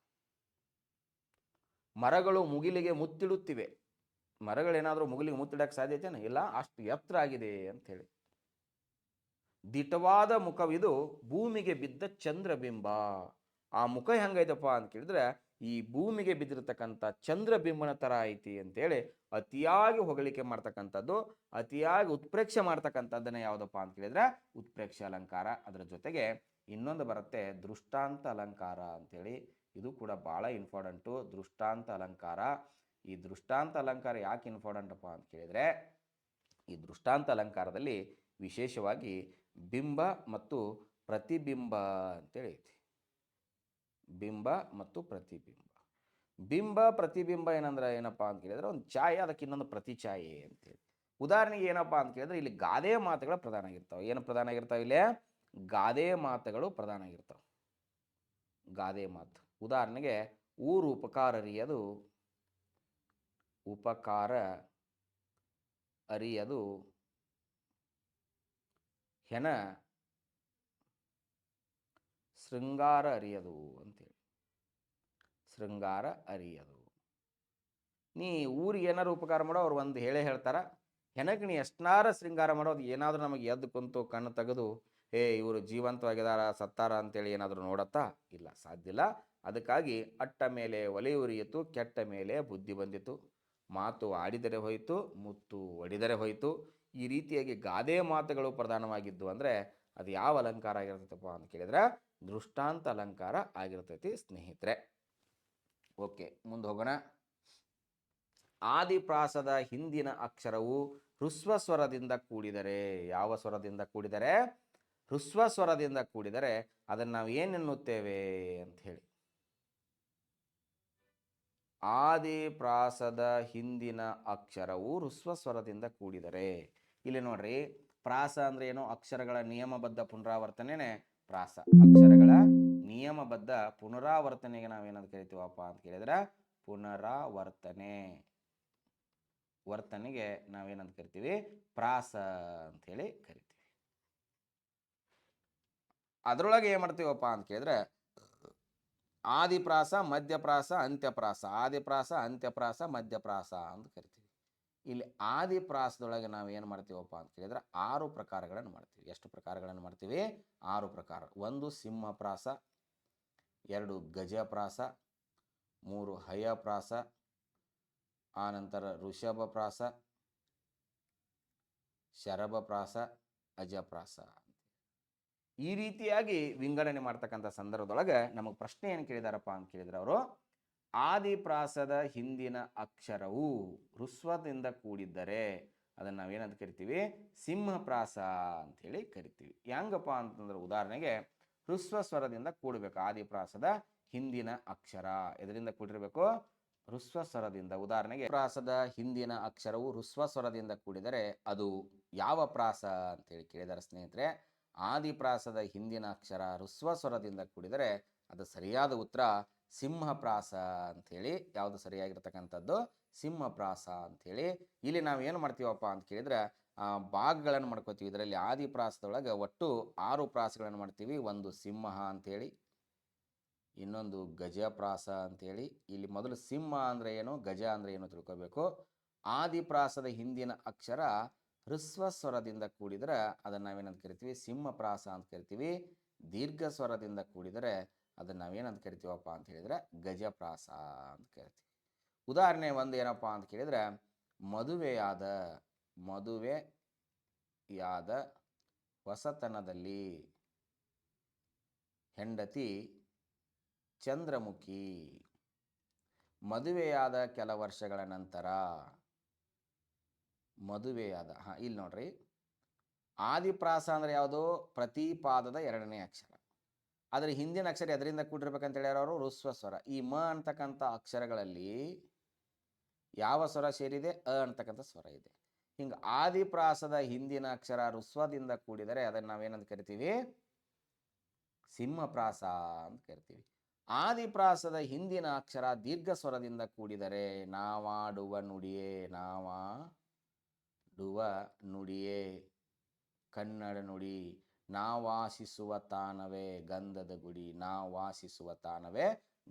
ಮರಗಳು ಮುಗಿಲಿಗೆ ಮುತ್ತಿಡುತ್ತಿವೆ. ಮರಗಳೇನಾದರೂ ಮುಗಿಲಿಗೆ ಮುತ್ತಿಡಕ್ಕೆ ಸಾಧ್ಯತೆಯೇ ಇಲ್ಲ, ಅಷ್ಟು ಎತ್ತರ ಆಗಿದೆ ಅಂಥೇಳಿ. ದಿಟವಾದ ಮುಖವಿದು ಭೂಮಿಗೆ ಬಿದ್ದ ಚಂದ್ರಬಿಂಬ. ಆ ಮುಖ ಹೆಂಗೈತಪ್ಪ ಅಂತ ಕೇಳಿದ್ರೆ ಈ ಭೂಮಿಗೆ ಬಿದ್ದಿರತಕ್ಕಂಥ ಚಂದ್ರಬಿಂಬನ ಥರ ಐತಿ ಅಂತೇಳಿ ಅತಿಯಾಗಿ ಹೊಗಳಿಕೆ ಮಾಡ್ತಕ್ಕಂಥದ್ದು, ಅತಿಯಾಗಿ ಉತ್ಪ್ರೇಕ್ಷೆ ಮಾಡ್ತಕ್ಕಂಥದ್ದನ್ನ ಯಾವುದಪ್ಪ ಅಂತ ಕೇಳಿದ್ರೆ ಉತ್ಪ್ರೇಕ್ಷೆ ಅಲಂಕಾರ. ಅದರ ಜೊತೆಗೆ ಇನ್ನೊಂದು ಬರುತ್ತೆ ದೃಷ್ಟಾಂತ ಅಲಂಕಾರ ಅಂತೇಳಿ. ಇದು ಕೂಡ ಭಾಳ ಇಂಪಾರ್ಟೆಂಟು, ದೃಷ್ಟಾಂತ ಅಲಂಕಾರ. ಈ ದೃಷ್ಟಾಂತ ಅಲಂಕಾರ ಯಾಕೆ ಇಂಪಾರ್ಟೆಂಟಪ್ಪ ಅಂತ ಕೇಳಿದರೆ, ಈ ದೃಷ್ಟಾಂತ ಅಲಂಕಾರದಲ್ಲಿ ವಿಶೇಷವಾಗಿ ಬಿಂಬ ಮತ್ತು ಪ್ರತಿಬಿಂಬ ಅಂತೇಳಿ ಐತಿ. ಬಿಂಬ ಮತ್ತು ಪ್ರತಿಬಿಂಬ. ಬಿಂಬ ಪ್ರತಿಬಿಂಬ ಏನಂದ್ರೆ ಏನಪ್ಪ ಅಂತ ಕೇಳಿದ್ರೆ ಒಂದು ಛಾಯೆ, ಅದಕ್ಕೆ ಇನ್ನೊಂದು ಪ್ರತಿಛಾಯೆ ಅಂತೇಳಿ. ಉದಾಹರಣೆಗೆ ಏನಪ್ಪ ಅಂತ ಕೇಳಿದ್ರೆ ಇಲ್ಲಿ ಗಾದೆ ಮಾತುಗಳು ಪ್ರಧಾನ ಆಗಿರ್ತಾವೆ. ಏನು ಪ್ರಧಾನ ಆಗಿರ್ತಾವೆ? ಇಲ್ಲಿ ಗಾದೆ ಮಾತುಗಳು ಪ್ರಧಾನ ಆಗಿರ್ತಾವೆ. ಗಾದೆ ಮಾತು ಉದಾಹರಣೆಗೆ ಊರು ಉಪಕಾರ ಅರಿಯದು, ಉಪಕಾರ ಅರಿಯದು, ಹೆಣ ಶೃಂಗಾರ ಅರಿಯದು ಅಂತೇಳಿ. ಶೃಂಗಾರ ಅರಿಯದು. ನೀ ಊರಿಗೆ ಏನಾರು ಉಪಕಾರ ಮಾಡೋ ಅವ್ರು ಒಂದು ಹೇಳ್ತಾರ, ಹೆಣಕ್ಕೆ ನೀ ಎಷ್ಟನಾರ ಶೃಂಗಾರ ಮಾಡೋದು ಏನಾದರೂ ನಮಗೆ ಎದ್ದು ಕುಂತು ಕಣ್ಣು ತೆಗೆದು ಇವರು ಜೀವಂತವಾಗಿದಾರ ಸತ್ತಾರ ಅಂತೇಳಿ ಏನಾದರೂ ನೋಡತ್ತಾ? ಇಲ್ಲ, ಸಾಧ್ಯ ಇಲ್ಲ. ಅದಕ್ಕಾಗಿ ಅಟ್ಟ ಮೇಲೆ ಒಲೆ ಉರಿಯಿತು, ಕೆಟ್ಟ ಮೇಲೆ ಬುದ್ಧಿ ಬಂದಿತು, ಮಾತು ಆಡಿದರೆ ಹೋಯಿತು, ಮುತ್ತು ಒಡಿದರೆ ಹೋಯಿತು. ಈ ರೀತಿಯಾಗಿ ಗಾದೆ ಮಾತುಗಳು ಪ್ರಧಾನವಾಗಿದ್ದು ಅಂದರೆ ಅದು ಯಾವ ಅಲಂಕಾರ ಆಗಿರ್ತೈತಪ್ಪ ಅಂತ ಕೇಳಿದ್ರೆ ದೃಷ್ಟಾಂತ ಅಲಂಕಾರ ಆಗಿರ್ತೈತಿ ಸ್ನೇಹಿತರೆ. ಓಕೆ, ಮುಂದೆ ಹೋಗೋಣ. ಆದಿಪ್ರಾಸದ ಹಿಂದಿನ ಅಕ್ಷರವು ಹೃಸ್ವ ಸ್ವರದಿಂದ ಕೂಡಿದರೆ, ಯಾವ ಸ್ವರದಿಂದ ಕೂಡಿದರೆ? ಹೃಸ್ವ ಸ್ವರದಿಂದ ಕೂಡಿದರೆ ಅದನ್ನು ನಾವು ಏನೆನ್ನುತ್ತೇವೆ ಅಂತ ಹೇಳಿ. ಆದಿಪ್ರಾಸದ ಹಿಂದಿನ ಅಕ್ಷರವು ಹೃಸ್ವ ಸ್ವರದಿಂದ ಕೂಡಿದರೆ, ಇಲ್ಲಿ ನೋಡ್ರಿ, ಪ್ರಾಸ ಅಂದ್ರೆ ಏನು? ಅಕ್ಷರಗಳ ನಿಯಮಬದ್ಧ ಪುನರಾವರ್ತನೆನೇ ಪ್ರಾಸ. ಅಕ್ಷರಗಳ ನಿಯಮಬದ್ಧ ಪುನರಾವರ್ತನೆಗೆ ನಾವೇನಂತ ಕರಿತೀವಪ್ಪ ಅಂತ ಕೇಳಿದ್ರೆ ಪುನರಾವರ್ತನೆ. ವರ್ತನೆಗೆ ನಾವೇನಂತ ಕರಿತೀವಿ? ಪ್ರಾಸ ಅಂತ ಹೇಳಿ ಕರಿತೀವಿ. ಅದರೊಳಗೆ ಏನು ಮಾಡ್ತೀವಪ್ಪ ಅಂತ ಕೇಳಿದ್ರೆ ಆದಿಪ್ರಾಸ, ಮಧ್ಯಪ್ರಾಸ, ಅಂತ್ಯಪ್ರಾಸ. ಆದಿಪ್ರಾಸ, ಅಂತ್ಯಪ್ರಾಸ, ಮಧ್ಯಪ್ರಾಸ ಅಂತ ಕರಿತೀವಿ. ಇಲ್ಲಿ ಆದಿಪ್ರಾಸದೊಳಗೆ ನಾವು ಏನು ಮಾಡ್ತೀವಪ್ಪ ಅಂತ ಕೇಳಿದ್ರೆ 6 ಪ್ರಕಾರಗಳನ್ನು ಮಾಡ್ತೀವಿ. ಎಷ್ಟು ಪ್ರಕಾರಗಳನ್ನು ಮಾಡ್ತೀವಿ? 6 ಪ್ರಕಾರ. 1 ಸಿಂಹಪ್ರಾಸ, 2 ಗಜಪ್ರಾಸ, 3 ಹಯಪ್ರಾಸ, ಆನಂತರ ಋಷಭಪ್ರಾಸ, ಶರಭಪ್ರಾಸ, ಅಜಪ್ರಾಸ. ಈ ರೀತಿಯಾಗಿ ವಿಂಗಡಣೆ ಮಾಡ್ತಕ್ಕಂಥ ಸಂದರ್ಭದೊಳಗೆ ನಮಗೆ ಪ್ರಶ್ನೆ ಏನು ಕೇಳಿದಾರಪ್ಪ ಅಂತ ಕೇಳಿದ್ರೆ ಅವರು, ಆದಿಪ್ರಾಸದ ಹಿಂದಿನ ಅಕ್ಷರವು ಹೃಸ್ವದಿಂದ ಕೂಡಿದ್ದರೆ ಅದನ್ನು ನಾವೇನಂತ ಕರಿತೀವಿ? ಸಿಂಹಪ್ರಾಸ ಅಂಥೇಳಿ ಕರಿತೀವಿ. ಹೆಂಗಪ್ಪ ಅಂತಂದ್ರೆ ಉದಾಹರಣೆಗೆ ಹೃಸ್ವ ಸ್ವರದಿಂದ ಕೂಡಬೇಕು. ಆದಿಪ್ರಾಸದ ಹಿಂದಿನ ಅಕ್ಷರ ಎದರಿಂದ ಕೂಡಿರಬೇಕು? ಹೃಸ್ವ ಸ್ವರದಿಂದ. ಉದಾಹರಣೆಗೆ ಪ್ರಾಸದ ಹಿಂದಿನ ಅಕ್ಷರವು ಹೃಸ್ವ ಸ್ವರದಿಂದ ಕೂಡಿದರೆ ಅದು ಯಾವ ಪ್ರಾಸ ಅಂತೇಳಿ ಕೇಳಿದಾರೆ ಸ್ನೇಹಿತರೆ. ಆದಿಪ್ರಾಸದ ಹಿಂದಿನ ಅಕ್ಷರ ಹೃಸ್ವ ಸ್ವರದಿಂದ ಕೂಡಿದರೆ ಅದು ಸರಿಯಾದ ಉತ್ತರ ಸಿಂಹಪ್ರಾಸ ಅಂಥೇಳಿ. ಯಾವುದು ಸರಿಯಾಗಿರ್ತಕ್ಕಂಥದ್ದು? ಸಿಂಹಪ್ರಾಸ ಅಂಥೇಳಿ. ಇಲ್ಲಿ ನಾವು ಏನು ಮಾಡ್ತೀವಪ್ಪ ಅಂತ ಕೇಳಿದ್ರೆ ಭಾಗಗಳನ್ನು ಮಾಡ್ಕೋತೀವಿ. ಇದರಲ್ಲಿ ಆದಿಪ್ರಾಸದೊಳಗೆ ಒಟ್ಟು 6 ಪ್ರಾಸಗಳನ್ನು ಮಾಡ್ತೀವಿ. 1 ಸಿಂಹ ಅಂಥೇಳಿ, ಇನ್ನೊಂದು ಗಜಪ್ರಾಸ ಅಂಥೇಳಿ. ಇಲ್ಲಿ ಮೊದಲು ಸಿಂಹ ಅಂದರೆ ಏನು, ಗಜ ಅಂದರೆ ಏನು ತಿಳ್ಕೋಬೇಕು. ಆದಿಪ್ರಾಸದ ಹಿಂದಿನ ಅಕ್ಷರ ಹೃಸ್ವ ಸ್ವರದಿಂದ ಕೂಡಿದರೆ ಅದನ್ನು ನಾವೇನಂತ ಕರಿತೀವಿ? ಸಿಂಹಪ್ರಾಸ ಅಂತ ಕರಿತೀವಿ. ದೀರ್ಘ ಸ್ವರದಿಂದ ಕೂಡಿದರೆ ಅದನ್ನು ನಾವೇನಂತ ಕರಿತೀವಪ್ಪ ಅಂತ ಹೇಳಿದರೆ ಗಜಪ್ರಾಸ ಅಂತ ಕರಿತೀವಿ. ಉದಾಹರಣೆ 1 ಏನಪ್ಪ ಅಂತ ಕೇಳಿದರೆ ಮದುವೆಯಾದ ಹೊಸತನದಲ್ಲಿ, ಹೆಂಡತಿ ಚಂದ್ರಮುಖಿ, ಮದುವೆಯಾದ ಕೆಲ ವರ್ಷಗಳ ನಂತರ, ಮದುವೆಯಾದ. ಇಲ್ಲಿ ನೋಡ್ರಿ, ಆದಿಪ್ರಾಸ ಅಂದರೆ ಯಾವುದು? ಪ್ರತಿ ಪಾದದ 2ನೇ ಅಕ್ಷರ. ಅದರ ಹಿಂದಿನ ಅಕ್ಷರ ಎದರಿಂದ ಕೂಡಿರ್ಬೇಕಂತ ಹೇಳ್ಯಾರ ಅವರು? ಹೃಸ್ವ ಸ್ವರ. ಈ ಮ ಅಂತಕ್ಕಂಥ ಅಕ್ಷರಗಳಲ್ಲಿ ಯಾವ ಸ್ವರ ಸೇರಿದೆ? ಅ ಅಂತಕ್ಕಂಥ ಸ್ವರ ಇದೆ. ಹಿಂಗೆ ಆದಿಪ್ರಾಸದ ಹಿಂದಿನ ಅಕ್ಷರ ಹೃಸ್ವದಿಂದ ಕೂಡಿದರೆ ಅದನ್ನು ನಾವೇನಂತ ಕರಿತೀವಿ? ಸಿಂಹಪ್ರಾಸ ಅಂತ ಕರಿತೀವಿ. ಆದಿಪ್ರಾಸದ ಹಿಂದಿನ ಅಕ್ಷರ ದೀರ್ಘ ಸ್ವರದಿಂದ ಕೂಡಿದರೆ ನಾವಾಡುವ ನುಡಿಯೇ, ನಾವಾಡುವ ನುಡಿಯೇ ಕನ್ನಡ ನುಡಿ, ನಾವಾಸಿಸುವ ತಾಣವೇ ಗಂಧದ ಗುಡಿ, ನಾವಾಸಿಸುವ ತಾಣವೇ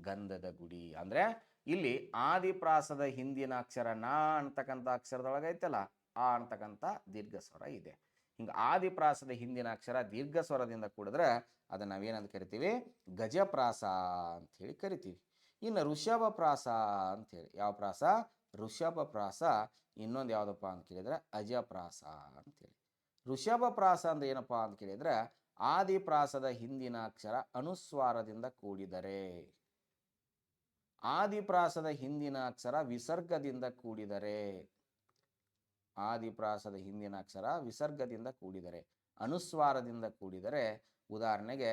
ಗಂಧದ ಗುಡಿ. ಅಂದರೆ ಇಲ್ಲಿ ಆದಿಪ್ರಾಸದ ಹಿಂದಿನ ಅಕ್ಷರ ನಾ ಅಂತಕ್ಕಂಥ ಅಕ್ಷರದೊಳಗೆ ಐತಲ್ಲ, ಆ ಅಂತಕ್ಕಂಥ ದೀರ್ಘ ಸ್ವರ ಇದೆ. ಹಿಂಗೆ ಆದಿಪ್ರಾಸದ ಹಿಂದಿನ ಅಕ್ಷರ ದೀರ್ಘ ಸ್ವರದಿಂದ ಕೂಡಿದ್ರೆ ಅದನ್ನು ನಾವೇನಂತ ಕರಿತೀವಿ? ಗಜಪ್ರಾಸ ಅಂಥೇಳಿ ಕರಿತೀವಿ. ಇನ್ನು ಋಷಭ ಪ್ರಾಸ ಅಂತೇಳಿ, ಯಾವ ಪ್ರಾಸ? ಋಷಭ ಪ್ರಾಸ. ಇನ್ನೊಂದು ಯಾವುದಪ್ಪ ಅಂತ ಕೇಳಿದ್ರೆ ಅಜಪ್ರಾಸ ಅಂತೇಳಿ. ಋಷಭ ಪ್ರಾಸ ಅಂದ್ರೆ ಏನಪ್ಪಾ ಅಂತ ಕೇಳಿದ್ರೆ ಆದಿಪ್ರಾಸದ ಹಿಂದಿನ ಅಕ್ಷರ ಅನುಸ್ವಾರದಿಂದ ಕೂಡಿದರೆ, ಆದಿಪ್ರಾಸದ ಹಿಂದಿನ ಅಕ್ಷರ ವಿಸರ್ಗದಿಂದ ಕೂಡಿದರೆ, ಆದಿಪ್ರಾಸದ ಹಿಂದಿನ ಅಕ್ಷರ ವಿಸರ್ಗದಿಂದ ಕೂಡಿದರೆ, ಅನುಸ್ವಾರದಿಂದ ಕೂಡಿದರೆ, ಉದಾಹರಣೆಗೆ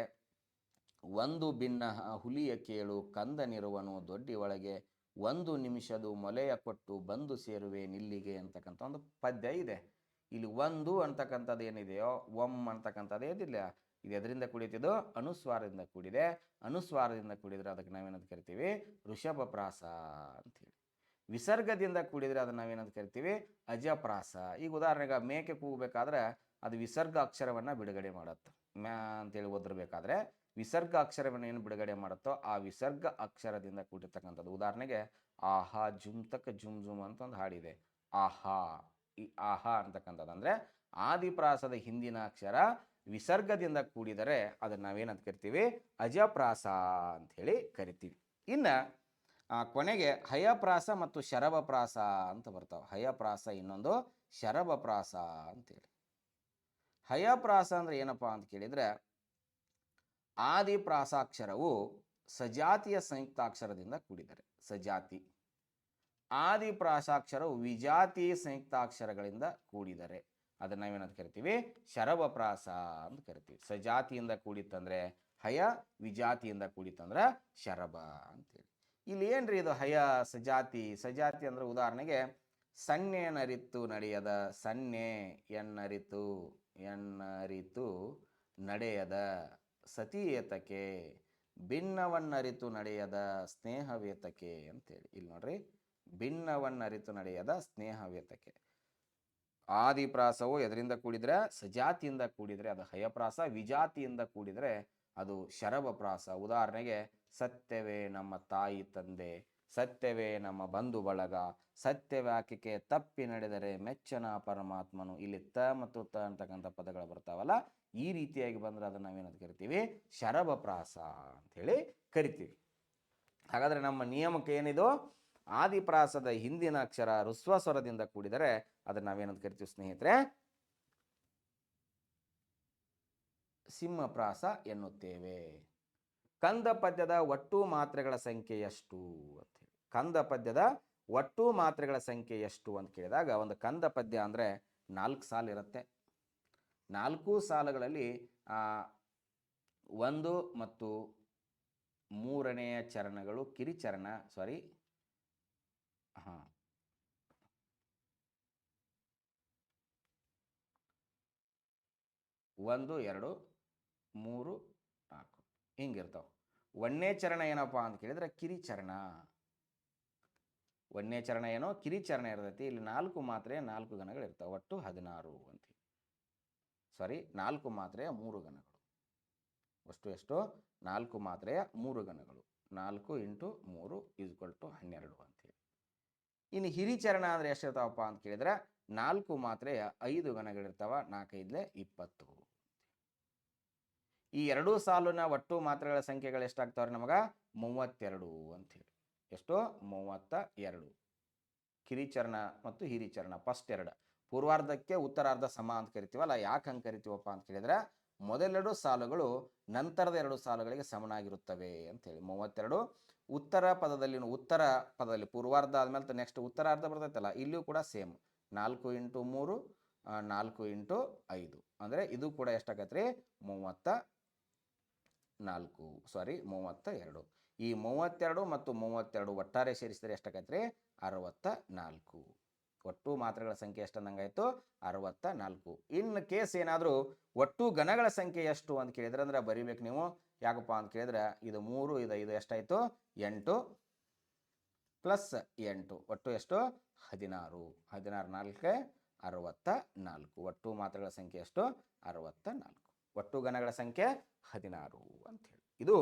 ಒಂದು ಭಿನ್ನ ಹುಲಿಯ ಕೇಳು ಕಂದನಿರುವನು ದೊಡ್ಡಿ ಒಳಗೆ, ಒಂದು ನಿಮಿಷದು ಮೊಲೆಯ ಕೊಟ್ಟು ಬಂದು ಸೇರುವೆ ನಿಲ್ಲಿಗೆ ಅಂತಕ್ಕಂಥ ಒಂದು ಪದ್ಯ ಇದೆ. ಇಲ್ಲಿ ಒಂದು ಅಂತಕ್ಕಂಥದ್ದು ಏನಿದೆಯೋ, ಅಂತಕ್ಕಂಥದ್ದು ಏನಿಲ್ಲ, ಇದು ಎದರಿಂದ ಕೂಡಿತಿದ್ದು? ಅನುಸ್ವಾರದಿಂದ ಕೂಡಿದೆ. ಅನುಸ್ವಾರದಿಂದ ಕೂಡಿದರೆ ಅದಕ್ಕೆ ನಾವೇನಂತ ಕರಿತೀವಿ? ಋಷಭ ಪ್ರಾಸ ಅಂತೇಳಿ. ವಿಸರ್ಗದಿಂದ ಕೂಡಿದರೆ ಅದನ್ನು ನಾವೇನಂತ ಕರಿತೀವಿ? ಅಜಪ್ರಾಸ. ಈಗ ಉದಾಹರಣೆಗೆ ಮೇಕೆ ಕೂಗಬೇಕಾದ್ರೆ ಅದು ವಿಸರ್ಗ ಅಕ್ಷರವನ್ನು ಬಿಡುಗಡೆ ಮಾಡುತ್ತೆ. ಮ್ಯಾ ಅಂತೇಳಿ ಓದಿರ್ಬೇಕಾದ್ರೆ ವಿಸರ್ಗ ಅಕ್ಷರವನ್ನು ಏನು ಬಿಡುಗಡೆ ಮಾಡುತ್ತೋ ಆ ವಿಸರ್ಗ ಅಕ್ಷರದಿಂದ ಕೂಡಿರ್ತಕ್ಕಂಥದ್ದು. ಉದಾಹರಣೆಗೆ ಆಹಾ ಜುಮ್ ತಕ್ಕ ಜುಮ್ ಜುಮ್ ಅಂತ ಒಂದು ಹಾಡಿದೆ. ಆಹಾ, ಈ ಆಹಾ ಅಂತಕ್ಕಂಥದ್ದು ಅಂದರೆ ಆದಿಪ್ರಾಸದ ಹಿಂದಿನ ಅಕ್ಷರ ವಿಸರ್ಗದಿಂದ ಕೂಡಿದರೆ ಅದನ್ನು ನಾವೇನಂತ ಕರಿತೀವಿ? ಅಜಪ್ರಾಸ ಅಂಥೇಳಿ ಕರಿತೀವಿ. ಇನ್ನು ಕೊನೆಗೆ ಹಯಪ್ರಾಸ ಮತ್ತು ಶರಭಪ್ರಾಸ ಅಂತ ಬರ್ತಾವೆ. ಹಯಪ್ರಾಸ ಇನ್ನೊಂದು ಶರಭಪ್ರಾಸ ಅಂತೇಳಿ. ಹಯಪ್ರಾಸ ಅಂದರೆ ಏನಪ್ಪಾ ಅಂತ ಕೇಳಿದರೆ ಆದಿಪ್ರಾಸಾಕ್ಷರವು ಸಜಾತಿಯ ಸಂಯುಕ್ತಾಕ್ಷರದಿಂದ ಕೂಡಿದರೆ, ಸಜಾತಿ. ಆದಿಪ್ರಾಸಾಕ್ಷರವು ವಿಜಾತಿ ಸಂಯುಕ್ತಾಕ್ಷರಗಳಿಂದ ಕೂಡಿದರೆ ಅದನ್ನು ನಾವೇನಂತ ಕರಿತೀವಿ? ಶರಭಪ್ರಾಸ ಅಂತ ಕರಿತೀವಿ. ಸಜಾತಿಯಿಂದ ಕೂಡಿತ್ತಂದ್ರೆ ಹಯ, ವಿಜಾತಿಯಿಂದ ಕೂಡಿತ್ತಂದ್ರೆ ಶರಭ ಅಂತೇಳಿ. ಇಲ್ಲಿ ಏನ್ರಿ ಇದು ಹಯ ಸಜಾತಿ? ಸಜಾತಿ ಅಂದ್ರೆ ಉದಾಹರಣೆಗೆ ಸನ್ನೆ ನರಿತು ನಡೆಯದ, ಸನ್ನೆ ಎನ್ನರಿತು ನಡೆಯದ ಸತಿಯೇತಕೆ, ಭಿನ್ನವನ್ನರಿತು ನಡೆಯದ ಸ್ನೇಹವೇತಕೆ ಅಂತೇಳಿ. ಇಲ್ಲಿ ನೋಡ್ರಿ, ಭಿನ್ನವನ್ನರಿತು ನಡೆಯದ ಸ್ನೇಹವೇತಕೆ. ಆದಿಪ್ರಾಸವು ಎದರಿಂದ ಕೂಡಿದ್ರೆ? ಸಜಾತಿಯಿಂದ ಕೂಡಿದರೆ ಅದು ಹಯಪ್ರಾಸ, ವಿಜಾತಿಯಿಂದ ಕೂಡಿದರೆ ಅದು ಶರಭಪ್ರಾಸ. ಉದಾಹರಣೆಗೆ ಸತ್ಯವೇ ನಮ್ಮ ತಾಯಿ ತಂದೆ, ಸತ್ಯವೇ ನಮ್ಮ ಬಂಧು ಬಳಗ, ಸತ್ಯವ್ಯಾಖ್ಯಕ್ಕೆ ತಪ್ಪಿ ನಡೆದರೆ ಮೆಚ್ಚನ ಪರಮಾತ್ಮನು. ಇಲ್ಲಿ ತ ಮತ್ತು ತ ಅಂತಕ್ಕಂಥ ಪದಗಳು ಬರ್ತಾವಲ್ಲ, ಈ ರೀತಿಯಾಗಿ ಬಂದರೆ ಅದನ್ನು ನಾವೇನಂತ ಕರಿತೀವಿ? ಶರಭಪ್ರಾಸ ಅಂಥೇಳಿ ಕರಿತೀವಿ. ಹಾಗಾದರೆ ನಮ್ಮ ನಿಯಮಕ್ಕೆ ಏನಿದು? ಆದಿಪ್ರಾಸದ ಹಿಂದಿನ ಅಕ್ಷರ ಋಸ್ವ ಸ್ವರದಿಂದ ಕೂಡಿದರೆ ಅದನ್ನು ನಾವೇನಂತ ಕರಿತೀವಿ ಸ್ನೇಹಿತರೆ? ಸಿಂಹಪ್ರಾಸ ಎನ್ನುತ್ತೇವೆ. ಕಂದ ಪದ್ಯದ ಒಟ್ಟು ಮಾತ್ರೆಗಳ ಸಂಖ್ಯೆ ಎಷ್ಟು ಅಂತ ಹೇಳಿ. ಕಂದ ಪದ್ಯದ ಒಟ್ಟು ಮಾತ್ರೆಗಳ ಸಂಖ್ಯೆ ಎಷ್ಟು ಅಂತ ಕೇಳಿದಾಗ, ಒಂದು ಕಂದ ಪದ್ಯ ಅಂದರೆ 4 ಸಾಲು ಇರುತ್ತೆ. 4 ಸಾಲುಗಳಲ್ಲಿ 1 ಮತ್ತು 3ನೆಯ ಚರಣಗಳು ಕಿರಿಚರಣ, 1 2 3 4 ಹಿಂಗಿರ್ತಾವೆ. 1ನೇ ಚರಣ ಏನಪ್ಪ ಅಂತ ಕೇಳಿದ್ರೆ ಕಿರಿಚರಣ. 1ನೇ ಚರಣ ಏನೋ ಕಿರಿಚರಣ ಇರ್ತೈತಿ. ಇಲ್ಲಿ 4 ಮಾತ್ರೆಯ 4 ಗಣಗಳು ಇರ್ತಾವೆ. ಒಟ್ಟು 16 ಅಂತ. 4 ಮಾತ್ರೆಯ 3 ಗಣಗಳು. ಎಷ್ಟು? 4 ಮಾತ್ರೆಯ 3 ಗಣಗಳು. 4 × 3 = 12 ಅಂತೇಳಿ. ಇನ್ನು ಹಿರಿಚರಣ ಅಂದರೆ ಎಷ್ಟಿರ್ತಾವಪ್ಪ ಅಂತ ಕೇಳಿದ್ರೆ 4 ಮಾತ್ರೆಯ 5 ಗಣಗಳಿರ್ತಾವ. 4 × 5 = 20. ಈ 2 ಸಾಲಿನ ಒಟ್ಟು ಮಾತ್ರೆಗಳ ಸಂಖ್ಯೆಗಳು ಎಷ್ಟಾಗ್ತಾವ್ರಿ ನಮಗೆ? 32 ಅಂತೇಳಿ. ಎಷ್ಟು? 32. ಕಿರಿಚರಣ ಮತ್ತು ಹಿರಿಚರಣ ಫಸ್ಟ್ 2. ಪೂರ್ವಾರ್ಧಕ್ಕೆ ಉತ್ತರಾರ್ಧ ಸಮ ಅಂತ ಕರಿತೀವಲ್ಲ, ಯಾಕೆ ಹಂಗೆ ಕರಿತೀವಪ್ಪ ಅಂತ ಕೇಳಿದ್ರೆ ಮೊದಲೆರಡು ಸಾಲುಗಳು ನಂತರದ 2 ಸಾಲುಗಳಿಗೆ ಸಮನಾಗಿರುತ್ತವೆ ಅಂತೇಳಿ. 32 ಉತ್ತರ ಪದದಲ್ಲಿ ಪೂರ್ವಾರ್ಧ ಆದ್ಮೇಲೆ ನೆಕ್ಸ್ಟ್ ಉತ್ತರಾರ್ಧ ಬರ್ತೈತಲ್ಲ, ಇಲ್ಲಿಯೂ ಕೂಡ ಸೇಮ್ 4 × 3 4 × 5 ಅಂದರೆ ಇದು ಕೂಡ ಎಷ್ಟಾಗತ್ತೆ? 32. ಈ 32 ಮತ್ತು 32 ಒಟ್ಟಾರೆ ಸೇರಿಸಿದರೆ ಎಷ್ಟಾಗತ್ತೆ? 64. ಒಟ್ಟು ಮಾತ್ರೆಗಳ ಸಂಖ್ಯೆ ಎಷ್ಟಂದಂಗಾಯ್ತು? 64. ಇನ್ನು ಕೇಸ್ ಏನಾದರೂ ಒಟ್ಟು ಗಣಗಳ ಸಂಖ್ಯೆ ಎಷ್ಟು ಅಂತ ಕೇಳಿದ್ರೆ ಅಂದ್ರೆ ಬರಿಬೇಕು ನೀವು. ಯಾಕಪ್ಪ ಅಂತ ಕೇಳಿದ್ರೆ ಇದು 3 ಇದು 5 ಎಷ್ಟಾಯಿತು? 8 + 8 ಒಟ್ಟು ಎಷ್ಟು? 16. 16 × 4 = 64. ಒಟ್ಟು ಮಾತ್ರೆಗಳ ಸಂಖ್ಯೆ ಎಷ್ಟು? 64. ಒಟ್ಟು ಗಣಗಳ ಸಂಖ್ಯೆ 16 ಅಂಥೇಳಿ. ಇದು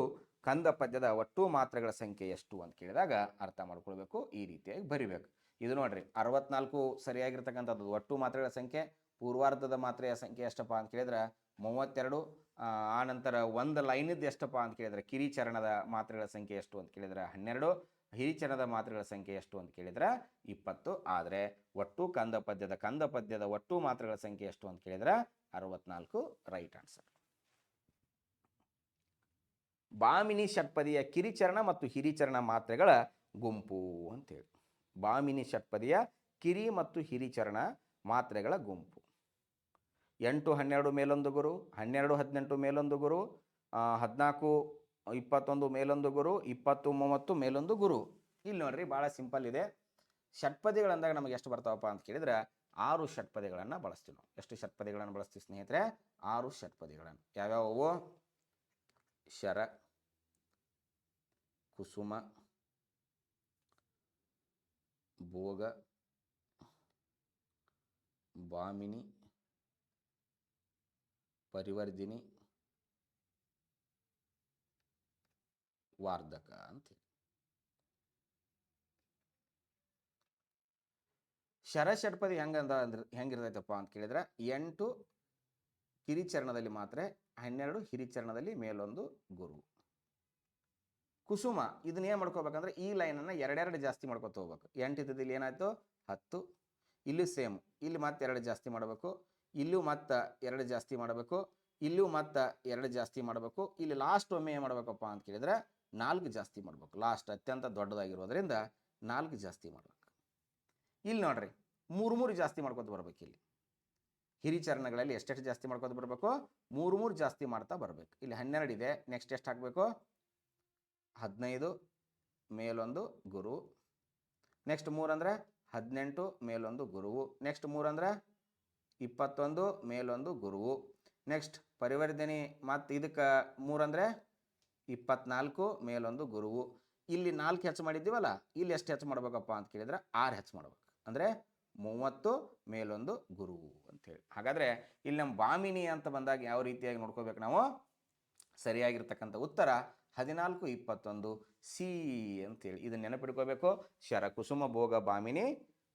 ಕಂದ ಪದ್ಯದ ಒಟ್ಟು ಮಾತ್ರೆಗಳ ಸಂಖ್ಯೆ ಎಷ್ಟು ಅಂತ ಕೇಳಿದಾಗ ಅರ್ಥ ಮಾಡ್ಕೊಳ್ಬೇಕು, ಈ ರೀತಿಯಾಗಿ ಬರಿಬೇಕು. ಇದು ನೋಡ್ರಿ 64 ಸರಿಯಾಗಿರ್ತಕ್ಕಂಥದ್ದು ಒಟ್ಟು ಮಾತ್ರೆಗಳ ಸಂಖ್ಯೆ. ಪೂರ್ವಾರ್ಧದ ಮಾತ್ರೆಯ ಸಂಖ್ಯೆ ಎಷ್ಟಪ್ಪ ಅಂತ ಕೇಳಿದ್ರೆ 32, ಆನಂತರ ಒಂದು ಲೈನದ್ದು ಎಷ್ಟಪ್ಪ ಅಂತ ಕೇಳಿದರೆ ಕಿರಿಚರಣದ ಮಾತ್ರೆಗಳ ಸಂಖ್ಯೆ ಎಷ್ಟು ಅಂತ ಕೇಳಿದರೆ 12, ಹಿರಿಚರಣದ ಮಾತ್ರೆಗಳ ಸಂಖ್ಯೆ ಎಷ್ಟು ಅಂತ ಕೇಳಿದರೆ 20. ಆದರೆ ಒಟ್ಟು ಕಂದ ಪದ್ಯದ ಒಟ್ಟು ಮಾತ್ರೆಗಳ ಸಂಖ್ಯೆ ಎಷ್ಟು ಅಂತ ಕೇಳಿದರೆ 64. Right answer. ಬಾಮಿನಿ ಷಟ್ಪದಿಯ ಕಿರಿಚರಣ ಮತ್ತು ಹಿರಿಚರಣ ಮಾತ್ರೆಗಳ ಗುಂಪು ಅಂತೇಳಿ. ಬಾಮಿನಿ ಷಟ್ಪದಿಯ ಕಿರಿ ಮತ್ತು ಹಿರಿಚರಣ ಮಾತ್ರೆಗಳ ಗುಂಪು 8, 12 ಮೇಲೊಂದು ಗುರು, 12, 18 ಮೇಲೊಂದು ಗುರು, 14, 21 ಮೇಲೊಂದು ಗುರು, 20, 30 ಮೇಲೊಂದು ಗುರು. ಇಲ್ಲಿ ನೋಡ್ರಿ ಭಾಳ ಸಿಂಪಲ್ ಇದೆ. ಷಟ್ಪದಿಗಳಂದಾಗ ನಮಗೆ ಎಷ್ಟು ಬರ್ತಾವಪ್ಪ ಅಂತ ಕೇಳಿದ್ರೆ 6 ಷಟ್ಪದಿಗಳನ್ನು ಬಳಸ್ತೀವಿ ನಾವು. ಎಷ್ಟು ಷಟ್ಪದಿಗಳನ್ನು ಬಳಸ್ತೀವಿ ಸ್ನೇಹಿತರೆ? 6 ಷಟ್ಪದಿಗಳನ್ನು. ಯಾವ್ಯಾವು? ಶರ, ಕುಸುಮ, ಭೋಗ, ಬಾಮಿನಿ, ಪರಿವರ್ಧಿನಿ, ವಾರ್ಧಕ ಅಂತೇಳಿ. ಶರಷಟ್ಪದಿ ಹೆಂಗಿರ್ತೈತಪ್ಪ ಅಂತ ಕೇಳಿದ್ರೆ 8 ಕಿರಿಚರಣದಲ್ಲಿ ಮಾತ್ರೆ, 12 ಹಿರಿಚರಣದಲ್ಲಿ ಮೇಲೊಂದು ಗುರು. ಕುಸುಮ ಇದನ್ನ ಏನು ಮಾಡ್ಕೋಬೇಕಂದ್ರೆ ಈ ಲೈನನ್ನು ಎರಡೆರಡು ಜಾಸ್ತಿ ಮಾಡ್ಕೊತ ಹೋಗ್ಬೇಕು. 8 ಇದ್ದದ್ದು ಇಲ್ಲಿ ಏನಾಯ್ತು 10, ಇಲ್ಲಿ ಸೇಮ್, ಇಲ್ಲಿ ಮತ್ತೆ 2 ಜಾಸ್ತಿ ಮಾಡಬೇಕು, ಇಲ್ಲೂ ಮತ್ತೆ 2 ಜಾಸ್ತಿ ಮಾಡಬೇಕು, ಇಲ್ಲೂ ಮತ್ತೆ 2 ಜಾಸ್ತಿ ಮಾಡಬೇಕು. ಇಲ್ಲಿ ಲಾಸ್ಟ್ ಒಮ್ಮೆ ಏನು ಮಾಡಬೇಕಪ್ಪ ಅಂತ ಕೇಳಿದ್ರೆ 4 ಜಾಸ್ತಿ ಮಾಡಬೇಕು. ಲಾಸ್ಟ್ ಅತ್ಯಂತ ದೊಡ್ಡದಾಗಿರೋದ್ರಿಂದ 4 ಜಾಸ್ತಿ ಮಾಡಬೇಕು. ಇಲ್ಲಿ ನೋಡ್ರಿ 3 ಜಾಸ್ತಿ ಮಾಡ್ಕೊತ ಬರ್ಬೇಕು. ಇಲ್ಲಿ ಹಿರಿಚರಣಗಳಲ್ಲಿ ಎಷ್ಟೆಷ್ಟು ಜಾಸ್ತಿ ಮಾಡ್ಕೊತ ಬರಬೇಕು? 3 ಜಾಸ್ತಿ ಮಾಡ್ತಾ ಬರಬೇಕು. ಇಲ್ಲಿ 12 ಇದೆ, ನೆಕ್ಸ್ಟ್ ಎಷ್ಟು ಹಾಕಬೇಕು? 15 ಮೇಲೊಂದು ಗುರು, ನೆಕ್ಸ್ಟ್ 3 ಅಂದರೆ 18 ಮೇಲೊಂದು ಗುರುವು, ನೆಕ್ಸ್ಟ್ 3 ಅಂದರೆ 21 ಮೇಲೊಂದು ಗುರುವು, ನೆಕ್ಸ್ಟ್ ಪರಿವರ್ಧನೆ ಮತ್ತು ಇದಕ್ಕೆ 3 ಅಂದರೆ 24 ಮೇಲೊಂದು ಗುರುವು. ಇಲ್ಲಿ 4 ಹೆಚ್ಚು ಮಾಡಿದ್ದೀವಲ್ಲ, ಇಲ್ಲಿ ಎಷ್ಟು ಹೆಚ್ಚು ಮಾಡ್ಬೇಕಪ್ಪ ಅಂತ ಕೇಳಿದ್ರೆ 6 ಹೆಚ್ಚು ಮಾಡ್ಬೇಕು. ಅಂದರೆ 30 ಮೇಲೊಂದು ಗುರುವು ಅಂಥೇಳಿ. ಹಾಗಾದರೆ ಇಲ್ಲಿ ನಮ್ಮ ಬಾಮಿನಿ ಅಂತ ಬಂದಾಗ ಯಾವ ರೀತಿಯಾಗಿ ನೋಡ್ಕೋಬೇಕು ನಾವು? ಸರಿಯಾಗಿರ್ತಕ್ಕಂಥ ಉತ್ತರ 14, 21 ಸಿ ಅಂತೇಳಿ. ಇದನ್ನು ನೆನಪಿಡ್ಕೋಬೇಕು. ಶರ, ಕುಸುಮ, ಭೋಗ, ಬಾಮಿನಿ,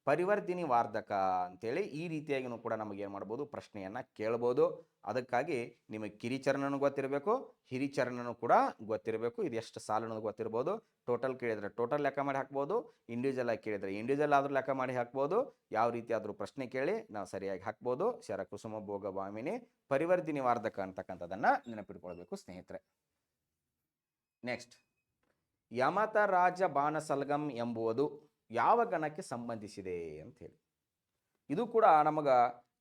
ಪರಿವರ್ತಿನಿ, ವಾರ್ಧಕ ಅಂತೇಳಿ ಈ ರೀತಿಯಾಗಿಯೂ ಕೂಡ ನಮಗೇನು ಮಾಡ್ಬೋದು? ಪ್ರಶ್ನೆಯನ್ನು ಕೇಳ್ಬೋದು. ಅದಕ್ಕಾಗಿ ನಿಮಗೆ ಕಿರಿಚರಣನೂ ಗೊತ್ತಿರಬೇಕು, ಹಿರಿಚರಣನೂ ಕೂಡ ಗೊತ್ತಿರಬೇಕು. ಇದು ಎಷ್ಟು ಸಾಲು ಅನ್ನೋದು ಗೊತ್ತಿರ್ಬೋದು. ಟೋಟಲ್ ಕೇಳಿದರೆ ಟೋಟಲ್ ಲೆಕ್ಕ ಮಾಡಿ ಹಾಕ್ಬೋದು, ಇಂಡಿವಿಜುವಲ್ ಆಗಿ ಕೇಳಿದರೆ ಇಂಡಿವಿಜುವಲ್ ಆದರೂ ಲೆಕ್ಕ ಮಾಡಿ ಹಾಕ್ಬೋದು. ಯಾವ ರೀತಿ ಆದರೂ ಪ್ರಶ್ನೆ ಕೇಳಿ ನಾವು ಸರಿಯಾಗಿ ಹಾಕ್ಬೋದು. ಶರ, ಕುಸುಮ, ಭೋಗ, ಬಾಮಿನಿ, ಪರಿವರ್ತಿನಿ, ವಾರ್ಧಕ ಅಂತಕ್ಕಂಥದ್ದನ್ನು ನೆನಪಿಟ್ಕೊಳ್ಬೇಕು ಸ್ನೇಹಿತರೆ. ನೆಕ್ಸ್ಟ್, ಯಮತ ರಾಜ ಬಾನಸಲ್ಗಂ ಎಂಬುವುದು ಯಾವ ಗಣಕ್ಕೆ ಸಂಬಂಧಿಸಿದೆ ಅಂತ ಹೇಳಿ. ಇದು ಕೂಡ ನಮಗೆ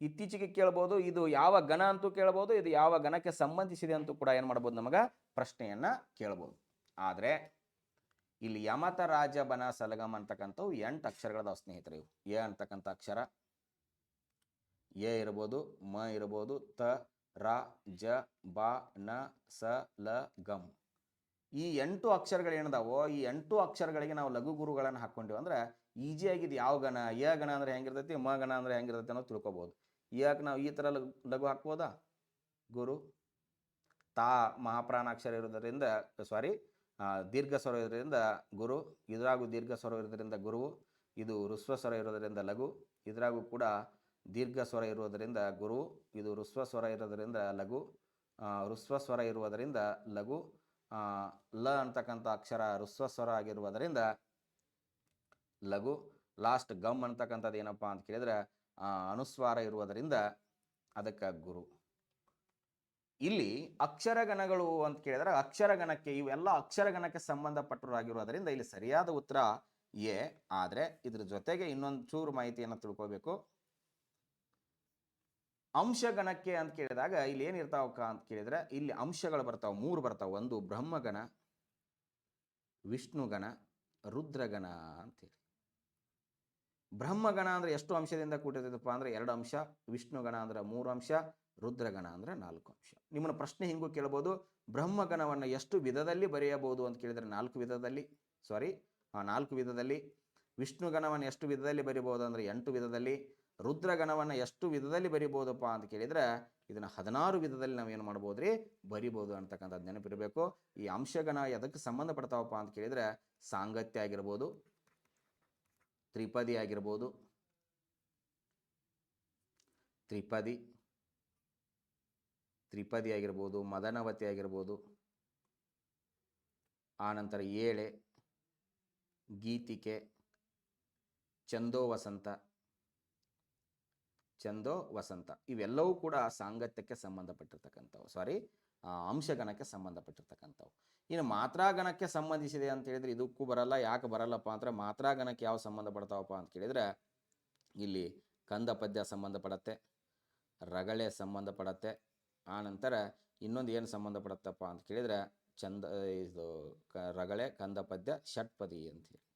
ಇತ್ತೀಚೆಗೆ ಕೇಳ್ಬೋದು. ಇದು ಯಾವ ಗಣ ಅಂತೂ ಕೇಳ್ಬೋದು, ಇದು ಯಾವ ಗಣಕ್ಕೆ ಸಂಬಂಧಿಸಿದೆ ಅಂತೂ ಕೂಡ ಏನು ಮಾಡ್ಬೋದು? ನಮಗೆ ಪ್ರಶ್ನೆಯನ್ನು ಕೇಳ್ಬೋದು. ಆದರೆ ಇಲ್ಲಿ ಯಮತ ರಾಜ ಬನ ಸಲಗಂ ಅಂತಕ್ಕಂಥವು 8 ಅಕ್ಷರಗಳದಾವ ಸ್ನೇಹಿತರೆ. ಇವು ಎ ಅಂತಕ್ಕಂಥ ಅಕ್ಷರ, ಎ ಇರ್ಬೋದು, ಮ ಇರ್ಬೋದು, ತ, ರ, ಜ, ಬ, ನ, ಸ, ಲ, ಗಮ್. ಈ 8 ಅಕ್ಷರಗಳೇನದಾವೋ ಈ 8 ಅಕ್ಷರಗಳಿಗೆ ನಾವು ಲಘು ಗುರುಗಳನ್ನು ಹಾಕ್ಕೊಂಡಿವಿ ಅಂದ್ರೆ ಈಜಿಯಾಗಿದ್ದು ಯಾವ ಗಣ? ಯ ಗಣ ಅಂದರೆ ಹೆಂಗಿರ್ತೈತಿ, ಮ ಗಣ ಅಂದರೆ ಹೆಂಗಿರ್ತೈತಿ ಅನ್ನೋದು ತಿಳ್ಕೊಬೋದು. ಯಾಕೆ ನಾವು ಈ ಥರ ಲಘು ಹಾಕ್ಬೋದಾ? ಗುರು, ತಾ ಮಹಾಪ್ರಾಣಾಕ್ಷರ ಇರೋದರಿಂದ ದೀರ್ಘ ಸ್ವರ ಇರೋದ್ರಿಂದ ಗುರು, ಇದ್ರಾಗೂ ದೀರ್ಘ ಸ್ವರ ಇರೋದ್ರಿಂದ ಗುರುವು, ಇದು ಋಸ್ವ ಸ್ವರ ಇರೋದರಿಂದ ಲಘು, ಇದ್ರಾಗೂ ಕೂಡ ದೀರ್ಘ ಸ್ವರ ಇರುವುದರಿಂದ ಗುರು, ಇದು ಋಸ್ವ ಸ್ವರ ಇರೋದರಿಂದ ಲಘು, ಋಸ್ವ ಸ್ವರ ಇರುವುದರಿಂದ ಲಘು, ಲ ಅಂತಕ್ಕಂಥ ಅಕ್ಷರ ಋಸ್ವ ಸ್ವರ ಆಗಿರುವುದರಿಂದ ಲಘು, ಲಾಸ್ಟ್ ಗಮ್ ಅಂತಕ್ಕಂಥದ್ದು ಏನಪ್ಪ ಅಂತ ಕೇಳಿದ್ರೆ ಅನುಸ್ವಾರ ಇರುವುದರಿಂದ ಅದಕ್ಕೆ ಗುರು. ಇಲ್ಲಿ ಅಕ್ಷರಗಣಗಳು ಅಂತ ಕೇಳಿದ್ರೆ ಅಕ್ಷರಗಣಕ್ಕೆ ಇವೆಲ್ಲ ಅಕ್ಷರಗಣಕ್ಕೆ ಸಂಬಂಧಪಟ್ಟರಾಗಿರುವುದರಿಂದ ಇಲ್ಲಿ ಸರಿಯಾದ ಉತ್ತರ ಎ. ಆದರೆ ಇದ್ರ ಜೊತೆಗೆ ಇನ್ನೊಂದು ಚೂರು ಮಾಹಿತಿಯನ್ನು ತಿಳ್ಕೋಬೇಕು. ಅಂಶಗಣಕ್ಕೆ ಅಂತ ಕೇಳಿದಾಗ ಇಲ್ಲಿ ಏನಿರ್ತಾವಕ್ಕ ಅಂತ ಕೇಳಿದ್ರೆ ಇಲ್ಲಿ ಅಂಶಗಳು ಬರ್ತಾವೆ, 3 ಬರ್ತಾವೆ. ಒಂದು ಬ್ರಹ್ಮಗಣ, ವಿಷ್ಣುಗಣ, ರುದ್ರಗಣ ಅಂತೇಳಿ. ಬ್ರಹ್ಮಗಣ ಅಂದರೆ ಎಷ್ಟು ಅಂಶದಿಂದ ಕೂಡಿರ್ತದಪ್ಪ ಅಂದರೆ 2 ಅಂಶ, ವಿಷ್ಣುಗಣ ಅಂದರೆ 3 ಅಂಶ, ರುದ್ರಗಣ ಅಂದರೆ 4 ಅಂಶ. ನಿಮ್ಮನ್ನ ಪ್ರಶ್ನೆ ಹಿಂಗೂ ಕೇಳ್ಬೋದು, ಬ್ರಹ್ಮಗಣವನ್ನು ಎಷ್ಟು ವಿಧದಲ್ಲಿ ಬರೆಯಬಹುದು ಅಂತ ಕೇಳಿದರೆ 4 ವಿಧದಲ್ಲಿ. ವಿಷ್ಣುಗಣವನ್ನು ಎಷ್ಟು ವಿಧದಲ್ಲಿ ಬರಿಬಹುದು ಅಂದರೆ 8 ವಿಧದಲ್ಲಿ. ರುದ್ರಗಣವನ್ನು ಎಷ್ಟು ವಿಧದಲ್ಲಿ ಬರಿಬೋದಪ್ಪ ಅಂತ ಕೇಳಿದರೆ ಇದನ್ನು 16 ವಿಧದಲ್ಲಿ ನಾವೇನು ಮಾಡ್ಬೋದು ರೀ? ಬರಿಬೋದು ಅಂತಕ್ಕಂಥದ್ದು ನೆನಪಿರಬೇಕು. ಈ ಅಂಶಗಣ ಎದಕ್ಕೆ ಸಂಬಂಧಪಡ್ತಾವಪ್ಪ ಅಂತ ಕೇಳಿದರೆ ಸಾಂಗತ್ಯ ಆಗಿರ್ಬೋದು, ತ್ರಿಪದಿ ಆಗಿರ್ಬೋದು, ತ್ರಿಪದಿ ಆಗಿರ್ಬೋದು, ಮದನವತಿ ಆಗಿರ್ಬೋದು, ಆನಂತರ ಏಳೆ, ಗೀತಿಕೆ, ಚಂದೋ ವಸಂತ, ಇವೆಲ್ಲವೂ ಕೂಡ ಸಾಂಗತ್ಯಕ್ಕೆ ಸಂಬಂಧಪಟ್ಟಿರ್ತಕ್ಕಂಥವು, ಅಂಶಗಣಕ್ಕೆ ಸಂಬಂಧಪಟ್ಟಿರ್ತಕ್ಕಂಥವು. ಇನ್ನು ಮಾತ್ರಾಗಣಕ್ಕೆ ಸಂಬಂಧಿಸಿದೆ ಅಂತ ಹೇಳಿದರೆ ಇದಕ್ಕೂ ಬರಲ್ಲ. ಯಾಕೆ ಬರಲ್ಲಪ್ಪ ಅಂದರೆ ಮಾತ್ರಾಗಣಕ್ಕೆ ಯಾವ ಸಂಬಂಧಪಡ್ತಾವಪ್ಪ ಅಂತ ಕೇಳಿದರೆ ಇಲ್ಲಿ ಕಂದ ಪದ್ಯ ಸಂಬಂಧಪಡತ್ತೆ, ರಗಳೆ ಸಂಬಂಧಪಡತ್ತೆ, ಆನಂತರ ಇನ್ನೊಂದು ಏನು ಸಂಬಂಧಪಡುತ್ತಪ್ಪ ಅಂತ ಕೇಳಿದರೆ ರಗಳೆ, ಕಂದ ಪದ್ಯ, ಷಟ್ಪದಿ ಅಂತೇಳಿ.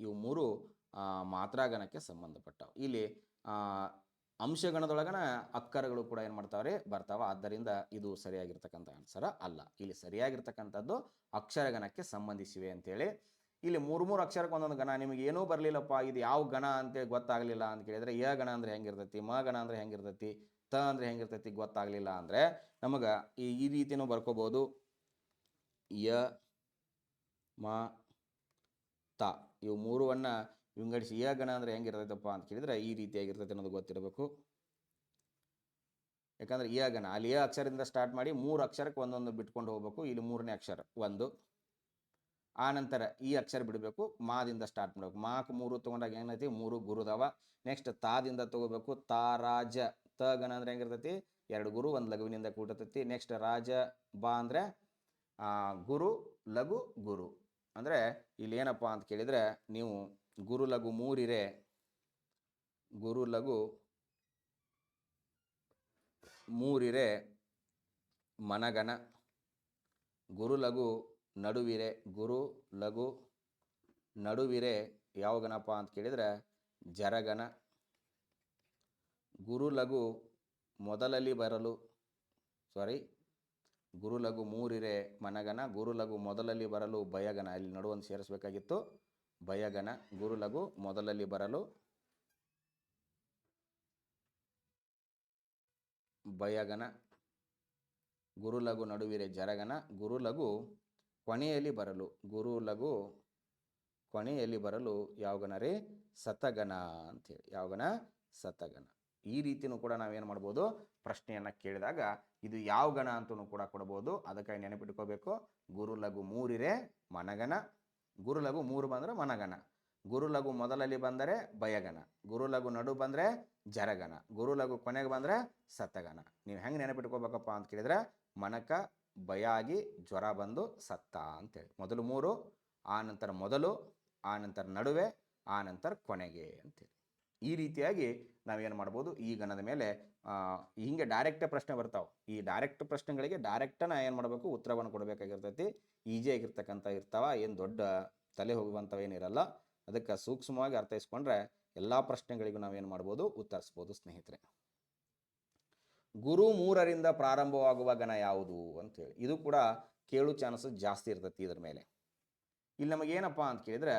ಇವು ಮೂರು ಮಾತ್ರಾಗಣಕ್ಕೆ ಸಂಬಂಧಪಟ್ಟವು. ಇಲ್ಲಿ ಅಂಶಗಣದೊಳಗನ ಅಕ್ಕರಗಳು ಕೂಡ ಏನು ಮಾಡ್ತಾವ್ರೆ, ಬರ್ತಾವ. ಆದ್ದರಿಂದ ಇದು ಸರಿಯಾಗಿರ್ತಕ್ಕಂಥ ಆನ್ಸರ ಅಲ್ಲ. ಇಲ್ಲಿ ಸರಿಯಾಗಿರ್ತಕ್ಕಂಥದ್ದು ಅಕ್ಷರಗಣಕ್ಕೆ ಸಂಬಂಧಿಸಿವೆ ಅಂತೇಳಿ. ಇಲ್ಲಿ ಮೂರು ಅಕ್ಷರಕ್ಕೆ ಒಂದೊಂದು ಗಣ. ನಿಮಗೆ ಏನೂ ಬರಲಿಲ್ಲಪ್ಪ, ಇದು ಯಾವ ಗಣ ಅಂತೇಳಿ ಗೊತ್ತಾಗಲಿಲ್ಲ ಅಂತ ಕೇಳಿದರೆ ಯ ಗಣ ಅಂದರೆ ಹೆಂಗಿರ್ತೈತಿ, ಮ ಗಣ ಅಂದರೆ ಹೆಂಗಿರ್ತೈತಿ, ತ ಅಂದರೆ ಹೆಂಗಿರ್ತೈತಿ ಗೊತ್ತಾಗಲಿಲ್ಲ ಅಂದರೆ ನಮಗೆ ಈ ರೀತಿಯೂ ಬರ್ಕೋಬೋದು. ಯ, ಮ, ತ ಇವು ಮೂರುವನ್ನು ವಿಂಗಡಿಸಿ ಯ ಗಣ ಅಂದರೆ ಹೆಂಗಿರ್ತೈತಪ್ಪ ಅಂತ ಕೇಳಿದರೆ ಈ ರೀತಿಯಾಗಿರ್ತೈತೆ ಅನ್ನೋದು ಗೊತ್ತಿರಬೇಕು. ಯಾಕಂದರೆ ಯ ಗಣ ಅಲ್ಲಿ ಯ ಅಕ್ಷರದಿಂದ ಸ್ಟಾರ್ಟ್ ಮಾಡಿ 3 ಅಕ್ಷರಕ್ಕೆ ಒಂದೊಂದು ಬಿಟ್ಕೊಂಡು ಹೋಗ್ಬೇಕು. ಇಲ್ಲಿ 3ನೇ ಅಕ್ಷರ 1, ಆನಂತರ ಈ ಅಕ್ಷರ ಬಿಡಬೇಕು, ಮಾದಿಂದ ಸ್ಟಾರ್ಟ್ ಮಾಡಬೇಕು. ಮಾಕ್ 3 ತೊಗೊಂಡಾಗ ಏನೈತಿ 3 ಗುರುದವ. ನೆಕ್ಸ್ಟ್ ತಾದಿಂದ ತಗೋಬೇಕು. ತಾ, ರಾಜ, ತ ಗಣ ಅಂದರೆ ಹೆಂಗಿರ್ತೈತಿ 2 ಗುರು 1 ಲಘುವಿನಿಂದ ಕೂಡಿರ್ತೈತಿ. ನೆಕ್ಸ್ಟ್ ರಾಜ, ಬಾ ಅಂದರೆ ಗುರು, ಲಘು, ಗುರು. ಅಂದರೆ ಇಲ್ಲಿ ಏನಪ್ಪ ಅಂತ ಕೇಳಿದರೆ ನೀವು ಗುರು ಲಘು 3 ಇರೆ, ಗುರು ಲಘು 3 ಇರೆ ಮನಗಣ, ಗುರು ಲಘು ನಡುವಿರೆ, ಗುರು ಲಘು ನಡುವಿರೆ ಯಾವ ಗಣಪ ಅಂತ ಕೇಳಿದರೆ ಜರಗಣ, ಗುರು ಲಘು ಮೊದಲಲ್ಲಿ ಬರಲು ಗುರು ಲಘು 3 ಇರೆ ಮನಗಣ, ಗುರು ಲಘು ಮೊದಲಲ್ಲಿ ಬರಲು ಭಯಗಣ. ಇಲ್ಲಿ ನಡುವನ್ನು ಸೇರಿಸಬೇಕಾಗಿತ್ತು, ಭಯಗಣ. ಗುರು ಲಘು ಮೊದಲಲ್ಲಿ ಬರಲು ಭಯಗಣ, ಗುರು ಲಘು ನಡುವಿರೆ ಜರಗಣ, ಗುರು ಲಘು ಕೊನೆಯಲ್ಲಿ ಬರಲು, ಗುರು ಲಘು ಕೊನೆಯಲ್ಲಿ ಬರಲು ಯಾವ ಗಣ ರೀ, ಸತಗಣ ಅಂಥೇಳಿ. ಯಾವ ಗಣ, ಸತಗಣ. ಈ ರೀತಿಯೂ ಕೂಡ ನಾವೇನು ಮಾಡ್ಬೋದು, ಪ್ರಶ್ನೆಯನ್ನು ಕೇಳಿದಾಗ ಇದು ಯಾವ ಗಣ ಅಂತಲೂ ಕೂಡ ಕೊಡ್ಬೋದು. ಅದಕ್ಕಾಗಿ ನೆನಪಿಟ್ಕೋಬೇಕು. ಗುರು ಲಘು 3 ಇರೆ ಮನಗಣ, ಗುರು ಲಘು 3 ಬಂದರೆ ಮನಗಣ, ಗುರು ಲಘು ಮೊದಲಲ್ಲಿ ಬಂದರೆ ಭಯಗಣ, ಗುರು ಲಘು ನಡು ಬಂದರೆ ಜರಗಣ, ಗುರು ಲಘು ಕೊನೆಗೆ ಬಂದರೆ ಸತ್ತಗಣ. ನೀವು ಹೆಂಗೆ ನೆನಪಿಟ್ಕೋಬೇಕಪ್ಪ ಅಂತ ಕೇಳಿದರೆ ಮನಕ ಭಯಾಗಿ ಜ್ವರ ಬಂದು ಸತ್ತ ಅಂತೇಳಿ. ಮೊದಲು 3, ಆನಂತರ ಮೊದಲು, ಆನಂತರ ನಡುವೆ, ಆನಂತರ ಕೊನೆಗೆ ಅಂತೇಳಿ. ಈ ರೀತಿಯಾಗಿ ನಾವೇನು ಮಾಡ್ಬೋದು, ಈ ಗಣದ ಮೇಲೆ ಹಿಂಗೆ ಡೈರೆಕ್ಟ್ ಪ್ರಶ್ನೆ ಬರ್ತಾವೆ. ಈ ಡೈರೆಕ್ಟ್ ಪ್ರಶ್ನೆಗಳಿಗೆ ಡೈರೆಕ್ಟನ್ನು ಏನು ಮಾಡಬೇಕು, ಉತ್ತರವನ್ನು ಕೊಡಬೇಕಾಗಿರ್ತೈತಿ. ಈಜಿಯಾಗಿರ್ತಕ್ಕಂಥ ಇರ್ತಾವ, ಏನು ದೊಡ್ಡ ತಲೆ ಹೋಗುವಂಥವೇನಿರಲ್ಲ. ಅದಕ್ಕೆ ಸೂಕ್ಷ್ಮವಾಗಿ ಅರ್ಥೈಸ್ಕೊಂಡ್ರೆ ಎಲ್ಲ ಪ್ರಶ್ನೆಗಳಿಗೂ ನಾವೇನು ಮಾಡ್ಬೋದು, ಉತ್ತರಿಸ್ಬೋದು ಸ್ನೇಹಿತರೆ. ಗುರು 3ರಿಂದ ಪ್ರಾರಂಭವಾಗುವ ಗಣ ಯಾವುದು ಅಂತೇಳಿ. ಇದು ಕೂಡ ಕೇಳು ಚಾನ್ಸಸ್ ಜಾಸ್ತಿ ಇರ್ತೈತಿ ಇದ್ರ ಮೇಲೆ. ಇಲ್ಲಿ ನಮಗೇನಪ್ಪ ಅಂತ ಕೇಳಿದರೆ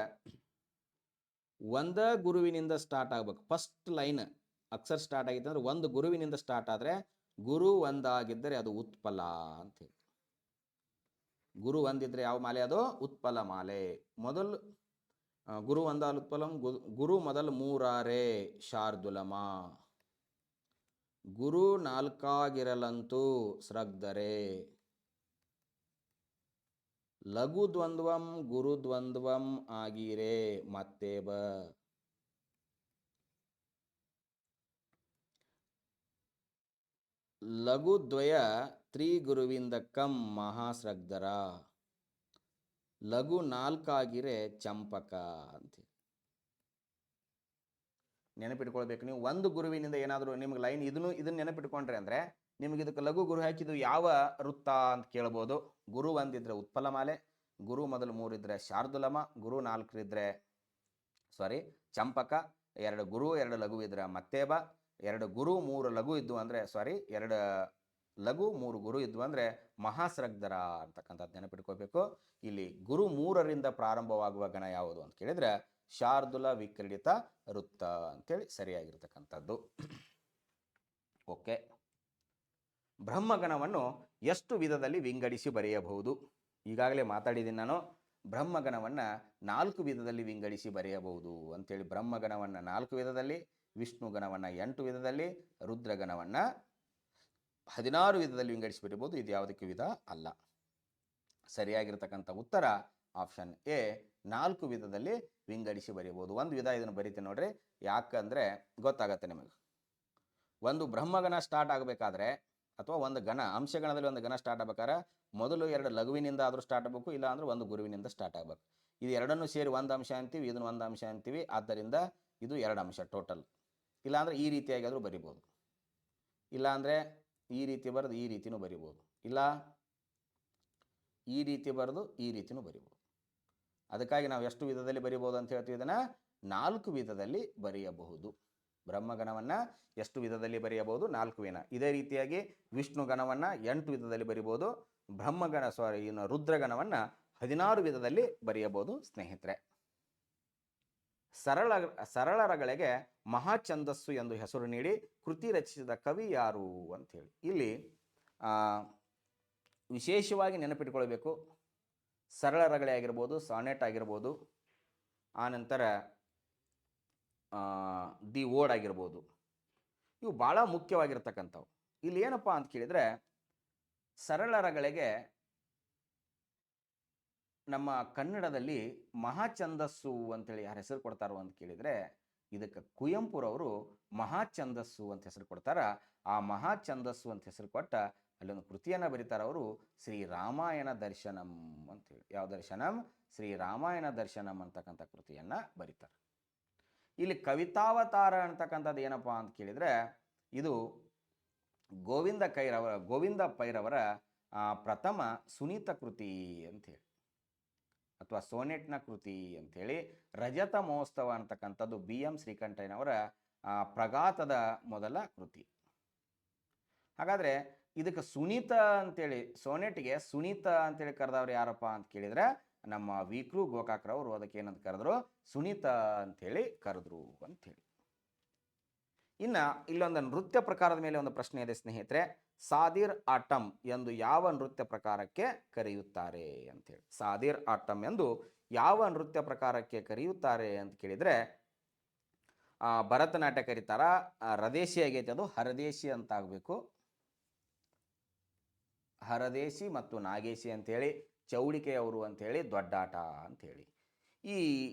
ಒಂದ ಗುರುವಿನಿಂದ ಸ್ಟಾರ್ಟ್ ಆಗಬೇಕು. ಫಸ್ಟ್ ಲೈನ್ ಅಕ್ಷರ ಸ್ಟಾರ್ಟ್ ಆಗಿತ್ತು ಅಂದರೆ ಒಂದು ಗುರುವಿನಿಂದ ಸ್ಟಾರ್ಟ್ ಆದರೆ ಗುರು ಒಂದಾಗಿದ್ದರೆ ಅದು ಉತ್ಪಲ ಅಂತೇಳಿ. ಗುರು ಒಂದಿದ್ರೆ ಯಾವ ಮಾಲೆ ಅದು, ಉತ್ಪಲ ಮಾಲೆ. ಮೊದಲು ಗುರು ಒಂದಾಲ್ ಉತ್ಪಲಂ, ಗುರು ಮೊದಲು 3 ಶಾರ್ದುಲಮ, ಗುರು 4 ಸ್ರಗ್ಧರೆ, ಲಘು ದ್ವಂದ್ವಂ ಗುರು ದ್ವಂದ್ವಂ ಆಗಿರೆ ಮತ್ತೇಬ, ಲಘು ದ್ವಯ ತ್ರಿಗುರುವಿಂದ ಕಂ ಮಹಾಸ್ರಗ್ಧರ, ಲಘು 4 ಆಗಿರೆ ಚಂಪಕ ಅಂತ ನೆನಪಿಟ್ಕೊಳ್ಬೇಕು. ನೀವು ಒಂದು ಗುರುವಿನಿಂದ ಏನಾದರೂ ನಿಮ್ಗೆ ಲೈನ್ ಇದನ್ನು ನೆನಪಿಟ್ಕೊಂಡ್ರೆ ಅಂದರೆ ನಿಮ್ಗೆ ಇದಕ್ಕೆ ಲಘು ಗುರು ಹಾಕಿದ್ದು ಯಾವ ವೃತ್ತ ಅಂತ ಕೇಳ್ಬೋದು. ಗುರು 1 ಇದ್ರೆ ಉತ್ಪಲ ಮಾಲೆ, ಗುರು ಮೊದಲು 3 ಇದ್ರೆ ಶಾರ್ದುಲಮ, ಗುರು 4 ಇದ್ರೆ ಚಂಪಕ, 2 ಗುರು 2 ಲಘು ಇದ್ರೆ ಮತ್ತೇಬ, 2 ಗುರು 3 ಲಘು ಇದ್ದು ಅಂದರೆ 2 ಲಘು 3 ಗುರು ಇದ್ವು ಅಂದರೆ ಮಹಾಸ್ರಗ್ಧರ ಅಂತಕ್ಕಂಥದ್ದು ನೆನಪಿಟ್ಕೋಬೇಕು. ಇಲ್ಲಿ ಗುರು 3ರಿಂದ ಪ್ರಾರಂಭವಾಗುವ ಗಣ ಯಾವುದು ಅಂತ ಕೇಳಿದರೆ ಶಾರ್ದುಲ ವಿಕ್ರೀಡಿತ ವೃತ್ತ ಅಂತೇಳಿ ಸರಿಯಾಗಿರ್ತಕ್ಕಂಥದ್ದು. ಓಕೆ. ಬ್ರಹ್ಮಗಣವನ್ನು ಎಷ್ಟು ವಿಧದಲ್ಲಿ ವಿಂಗಡಿಸಿ ಬರೆಯಬಹುದು? ಈಗಾಗಲೇ ಮಾತಾಡಿದ್ದೀನಿ ನಾನು. ಬ್ರಹ್ಮಗಣವನ್ನು 4 ವಿಧದಲ್ಲಿ ವಿಂಗಡಿಸಿ ಬರೆಯಬಹುದು ಅಂತೇಳಿ. ಬ್ರಹ್ಮಗಣವನ್ನು 4 ವಿಧದಲ್ಲಿ, ವಿಷ್ಣು ಗಣವನ್ನು 8 ವಿಧದಲ್ಲಿ, ರುದ್ರಗಣವನ್ನು 16 ವಿಧದಲ್ಲಿ ವಿಂಗಡಿಸಿ ಬರೀಬೋದು. ಇದು ಯಾವುದಕ್ಕೆ ವಿಧ ಅಲ್ಲ. ಸರಿಯಾಗಿರ್ತಕ್ಕಂಥ ಉತ್ತರ ಆಪ್ಷನ್ ಎ, 4 ವಿಧದಲ್ಲಿ ವಿಂಗಡಿಸಿ ಬರೀಬೋದು. ಒಂದು ವಿಧ ಇದನ್ನು ಬರೀತೀನಿ ನೋಡ್ರಿ, ಯಾಕಂದರೆ ಗೊತ್ತಾಗತ್ತೆ ನಿಮಗೆ. ಒಂದು ಬ್ರಹ್ಮಗಣ ಸ್ಟಾರ್ಟ್ ಆಗಬೇಕಾದ್ರೆ ಅಥವಾ ಒಂದು ಗಣ, ಅಂಶಗಣದಲ್ಲಿ ಒಂದು ಗಣ ಸ್ಟಾರ್ಟ್ ಆಗಬೇಕಾದ್ರೆ ಮೊದಲು 2 ಲಘುವಿನಿಂದ ಆದರೂ ಸ್ಟಾರ್ಟ್ ಆಗಬೇಕು, ಇಲ್ಲ ಅಂದರೆ ಒಂದು ಗುರುವಿನಿಂದ ಸ್ಟಾರ್ಟ್ ಆಗಬೇಕು. ಇದು ಎರಡನ್ನೂ ಸೇರಿ ಒಂದು ಅಂಶ ಅಂತೀವಿ, ಇದನ್ನು ಒಂದು ಅಂಶ ಅಂತೀವಿ. ಆದ್ದರಿಂದ ಇದು 2 ಅಂಶ ಟೋಟಲ್. ಇಲ್ಲಾಂದರೆ ಈ ರೀತಿಯಾಗಿ ಆದರೂ ಬರಿಬೋದು, ಇಲ್ಲಾಂದರೆ ಈ ರೀತಿ ಬರೆದು ಈ ರೀತಿಯೂ ಬರಿಬೋದು, ಇಲ್ಲ ಈ ರೀತಿ ಬರೆದು ಈ ರೀತಿಯೂ ಬರಿಬೋದು. ಅದಕ್ಕಾಗಿ ನಾವು ಎಷ್ಟು ವಿಧದಲ್ಲಿ ಬರಿಬೋದು ಅಂತ ಹೇಳ್ತೀವಿ? ಇದನ್ನು 4 ವಿಧದಲ್ಲಿ ಬರೆಯಬಹುದು. ಬ್ರಹ್ಮಗಣವನ್ನು ಎಷ್ಟು ವಿಧದಲ್ಲಿ ಬರೆಯಬಹುದು? 4 ವಿಧ. ಇದೇ ರೀತಿಯಾಗಿ ವಿಷ್ಣು ಗಣವನ್ನು 8 ವಿಧದಲ್ಲಿ ಬರಿಬೋದು. ಬ್ರಹ್ಮಗಣ ಇನ್ನು ರುದ್ರಗಣವನ್ನು 16 ವಿಧದಲ್ಲಿ ಬರೆಯಬಹುದು ಸ್ನೇಹಿತರೆ. ಸರಳರಗಳಿಗೆ ಮಹಾಛಂದಸ್ಸು ಎಂದು ಹೆಸರು ನೀಡಿ ಕೃತಿ ರಚಿಸಿದ ಕವಿ ಯಾರು ಅಂಥೇಳಿ. ಇಲ್ಲಿ ವಿಶೇಷವಾಗಿ ನೆನಪಿಟ್ಕೊಳ್ಬೇಕು, ಸರಳರಗಳೆ ಆಗಿರ್ಬೋದು, ಸಾನೆಟ್ ಆಗಿರ್ಬೋದು, ಆನಂತರ ದಿ ಓಡ್ ಆಗಿರ್ಬೋದು, ಇವು ಭಾಳ ಮುಖ್ಯವಾಗಿರ್ತಕ್ಕಂಥವು. ಇಲ್ಲಿ ಏನಪ್ಪ ಅಂತ ಕೇಳಿದರೆ, ಸರಳರಗಳಿಗೆ ನಮ್ಮ ಕನ್ನಡದಲ್ಲಿ ಮಹಾಛಂದಸ್ಸು ಅಂತೇಳಿ ಯಾರು ಹೆಸರು ಕೊಡ್ತಾರೋ ಅಂತ ಕೇಳಿದರೆ, ಇದಕ್ಕೆ ಕುವೆಂಪುರವರು ಮಹಾಛಂದಸ್ಸು ಅಂತ ಹೆಸರು ಕೊಡ್ತಾರ. ಆ ಮಹಾಛಂದಸ್ಸು ಅಂತ ಹೆಸರು ಕೊಟ್ಟ ಅಲ್ಲೊಂದು ಕೃತಿಯನ್ನು ಬರೀತಾರೆ ಅವರು, ಶ್ರೀ ರಾಮಾಯಣ ದರ್ಶನಂ ಅಂತೇಳಿ. ಯಾವ ದರ್ಶನಂ? ಶ್ರೀ ರಾಮಾಯಣ ದರ್ಶನಂ ಅಂತಕ್ಕಂಥ ಕೃತಿಯನ್ನು ಬರೀತಾರೆ. ಇಲ್ಲಿ ಕವಿತಾವತಾರ ಅಂತಕ್ಕಂಥದ್ದು ಏನಪ್ಪ ಅಂತ ಕೇಳಿದರೆ, ಇದು ಗೋವಿಂದ ಪೈರವರ ಪ್ರಥಮ ಸುನೀತ ಕೃತಿ ಅಂಥೇಳಿ, ಅಥವಾ ಸೋನೆಟ್ನ ಕೃತಿ ಅಂಥೇಳಿ. ರಜತ ಮಹೋತ್ಸವ ಅಂತಕ್ಕಂಥದ್ದು BM ಶ್ರೀಕಂಠಯ್ಯನವರ ಪ್ರಘಾತದ ಮೊದಲ ಕೃತಿ. ಹಾಗಾದರೆ ಇದಕ್ಕೆ ಸುನೀತ ಅಂತೇಳಿ, ಸೋನೆಟ್ಗೆ ಸುನೀತ ಅಂತೇಳಿ ಕರೆದವ್ರು ಯಾರಪ್ಪ ಅಂತ ಕೇಳಿದರೆ, ನಮ್ಮ ವಿಕ್ರು ಗೋಕಾಕ್ರವರು ಅದಕ್ಕೆ ಏನಂತ ಕರೆದ್ರು? ಸುನೀತ ಅಂಥೇಳಿ ಕರೆದ್ರು ಅಂಥೇಳಿ. ಇನ್ನು ಇಲ್ಲೊಂದು ನೃತ್ಯ ಪ್ರಕಾರದ ಮೇಲೆ ಒಂದು ಪ್ರಶ್ನೆ ಇದೆ ಸ್ನೇಹಿತರೆ. ಸಾದಿರ್ ಆಟಂ ಎಂದು ಯಾವ ನೃತ್ಯ ಪ್ರಕಾರಕ್ಕೆ ಕರೆಯುತ್ತಾರೆ ಅಂಥೇಳಿ. ಸಾದಿರ್ ಆಟಂ ಎಂದು ಯಾವ ನೃತ್ಯ ಪ್ರಕಾರಕ್ಕೆ ಕರೆಯುತ್ತಾರೆ ಅಂತ ಕೇಳಿದರೆ, ಭರತನಾಟ್ಯ ಕರೀತಾರ. ರದೇಶಿ ಆಗೈತೆ, ಅದು ಹರದೇಶಿ ಅಂತ ಆಗಬೇಕು. ಹರದೇಶಿ ಮತ್ತು ನಾಗೇಶಿ ಅಂಥೇಳಿ, ಚೌಡಿಕೆಯವರು ಅಂಥೇಳಿ, ದೊಡ್ಡಾಟ ಅಂಥೇಳಿ.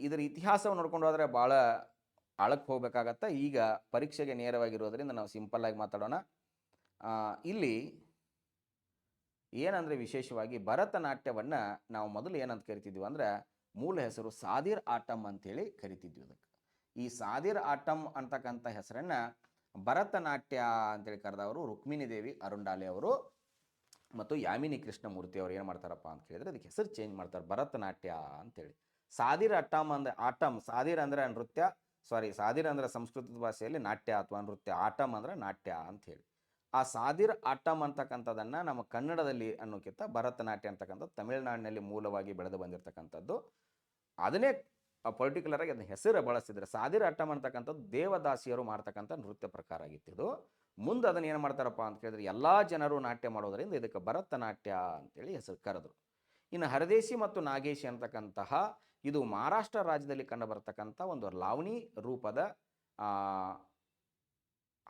ಇದರ ಇತಿಹಾಸವನ್ನು ನೋಡ್ಕೊಂಡು ಹೋದರೆ ಭಾಳ ಆಳಕ್ಕೆ ಹೋಗಬೇಕಾಗತ್ತೆ. ಈಗ ಪರೀಕ್ಷೆಗೆ ನೇರವಾಗಿರೋದ್ರಿಂದ ನಾವು ಸಿಂಪಲ್ಲಾಗಿ ಮಾತಾಡೋಣ. ಇಲ್ಲಿ ಏನಂದರೆ, ವಿಶೇಷವಾಗಿ ಭರತನಾಟ್ಯವನ್ನು ನಾವು ಮೊದಲು ಏನಂತ ಕರಿತಿದ್ವಿ ಅಂದರೆ, ಮೂಲ ಹೆಸರು ಸಾದಿರ್ ಆಟಂ ಅಂಥೇಳಿ ಕರಿತಿದ್ವಿ. ಅದಕ್ಕೆ ಈ ಸಾದಿರ್ ಆಟಂ ಅಂತಕ್ಕಂಥ ಹೆಸರನ್ನು ಭರತನಾಟ್ಯ ಅಂತೇಳಿ ಕರೆದವರು ರುಕ್ಮಿಣಿ ದೇವಿ ಅರುಂಡಾಲೆ ಅವರು ಮತ್ತು ಯಾಮಿನಿ ಕೃಷ್ಣಮೂರ್ತಿ ಅವರು ಏನು ಮಾಡ್ತಾರಪ್ಪ ಅಂತ ಕೇಳಿದರೆ, ಅದಕ್ಕೆ ಹೆಸರು ಚೇಂಜ್ ಮಾಡ್ತಾರೆ, ಭರತನಾಟ್ಯ ಅಂತೇಳಿ. ಸಾದಿರ್ ಆಟಂ, ಸಾದಿರ್ ಅಂದರೆ ನೃತ್ಯ, ಸಾದಿರ್ ಅಂದರೆ ಸಂಸ್ಕೃತದ ಭಾಷೆಯಲ್ಲಿ ನಾಟ್ಯ ಅಥವಾ ನೃತ್ಯ, ಆಟಂ ಅಂದರೆ ನಾಟ್ಯ ಅಂಥೇಳಿ. ಆ ಸಾದಿರ್ ಆಟಂ ಅಂತಕ್ಕಂಥದ್ದನ್ನು ನಮ್ಮ ಕನ್ನಡದಲ್ಲಿ ಅನ್ನೋಕ್ಕಿಂತ ಭರತನಾಟ್ಯ ಅಂತಕ್ಕಂಥದ್ದು ತಮಿಳುನಾಡಿನಲ್ಲಿ ಮೂಲವಾಗಿ ಬೆಳೆದು ಬಂದಿರತಕ್ಕಂಥದ್ದು. ಅದನ್ನೇ ಪರ್ಟಿಕ್ಯುಲರಾಗಿ ಅದನ್ನ ಹೆಸರು ಬಳಸಿದರೆ, ಸಾದಿರ್ ಆಟಂ ಅಂತಕ್ಕಂಥದ್ದು ದೇವದಾಸಿಯರು ಮಾಡ್ತಕ್ಕಂಥ ನೃತ್ಯ ಪ್ರಕಾರ ಆಗಿತ್ತಿದು. ಮುಂದೆ ಅದನ್ನು ಏನು ಮಾಡ್ತಾರಪ್ಪ ಅಂತ ಕೇಳಿದ್ರೆ, ಎಲ್ಲ ಜನರು ನಾಟ್ಯ ಮಾಡೋದರಿಂದ ಇದಕ್ಕೆ ಭರತನಾಟ್ಯ ಅಂತೇಳಿ ಹೆಸರು ಕರೆದ್ರು. ಇನ್ನು ಹರದೇಶಿ ಮತ್ತು ನಾಗೇಶಿ ಅಂತಕ್ಕಂತಹ ಇದು ಮಹಾರಾಷ್ಟ್ರ ರಾಜ್ಯದಲ್ಲಿ ಕಂಡುಬರ್ತಕ್ಕಂಥ ಒಂದು ಲಾವಣಿ ರೂಪದ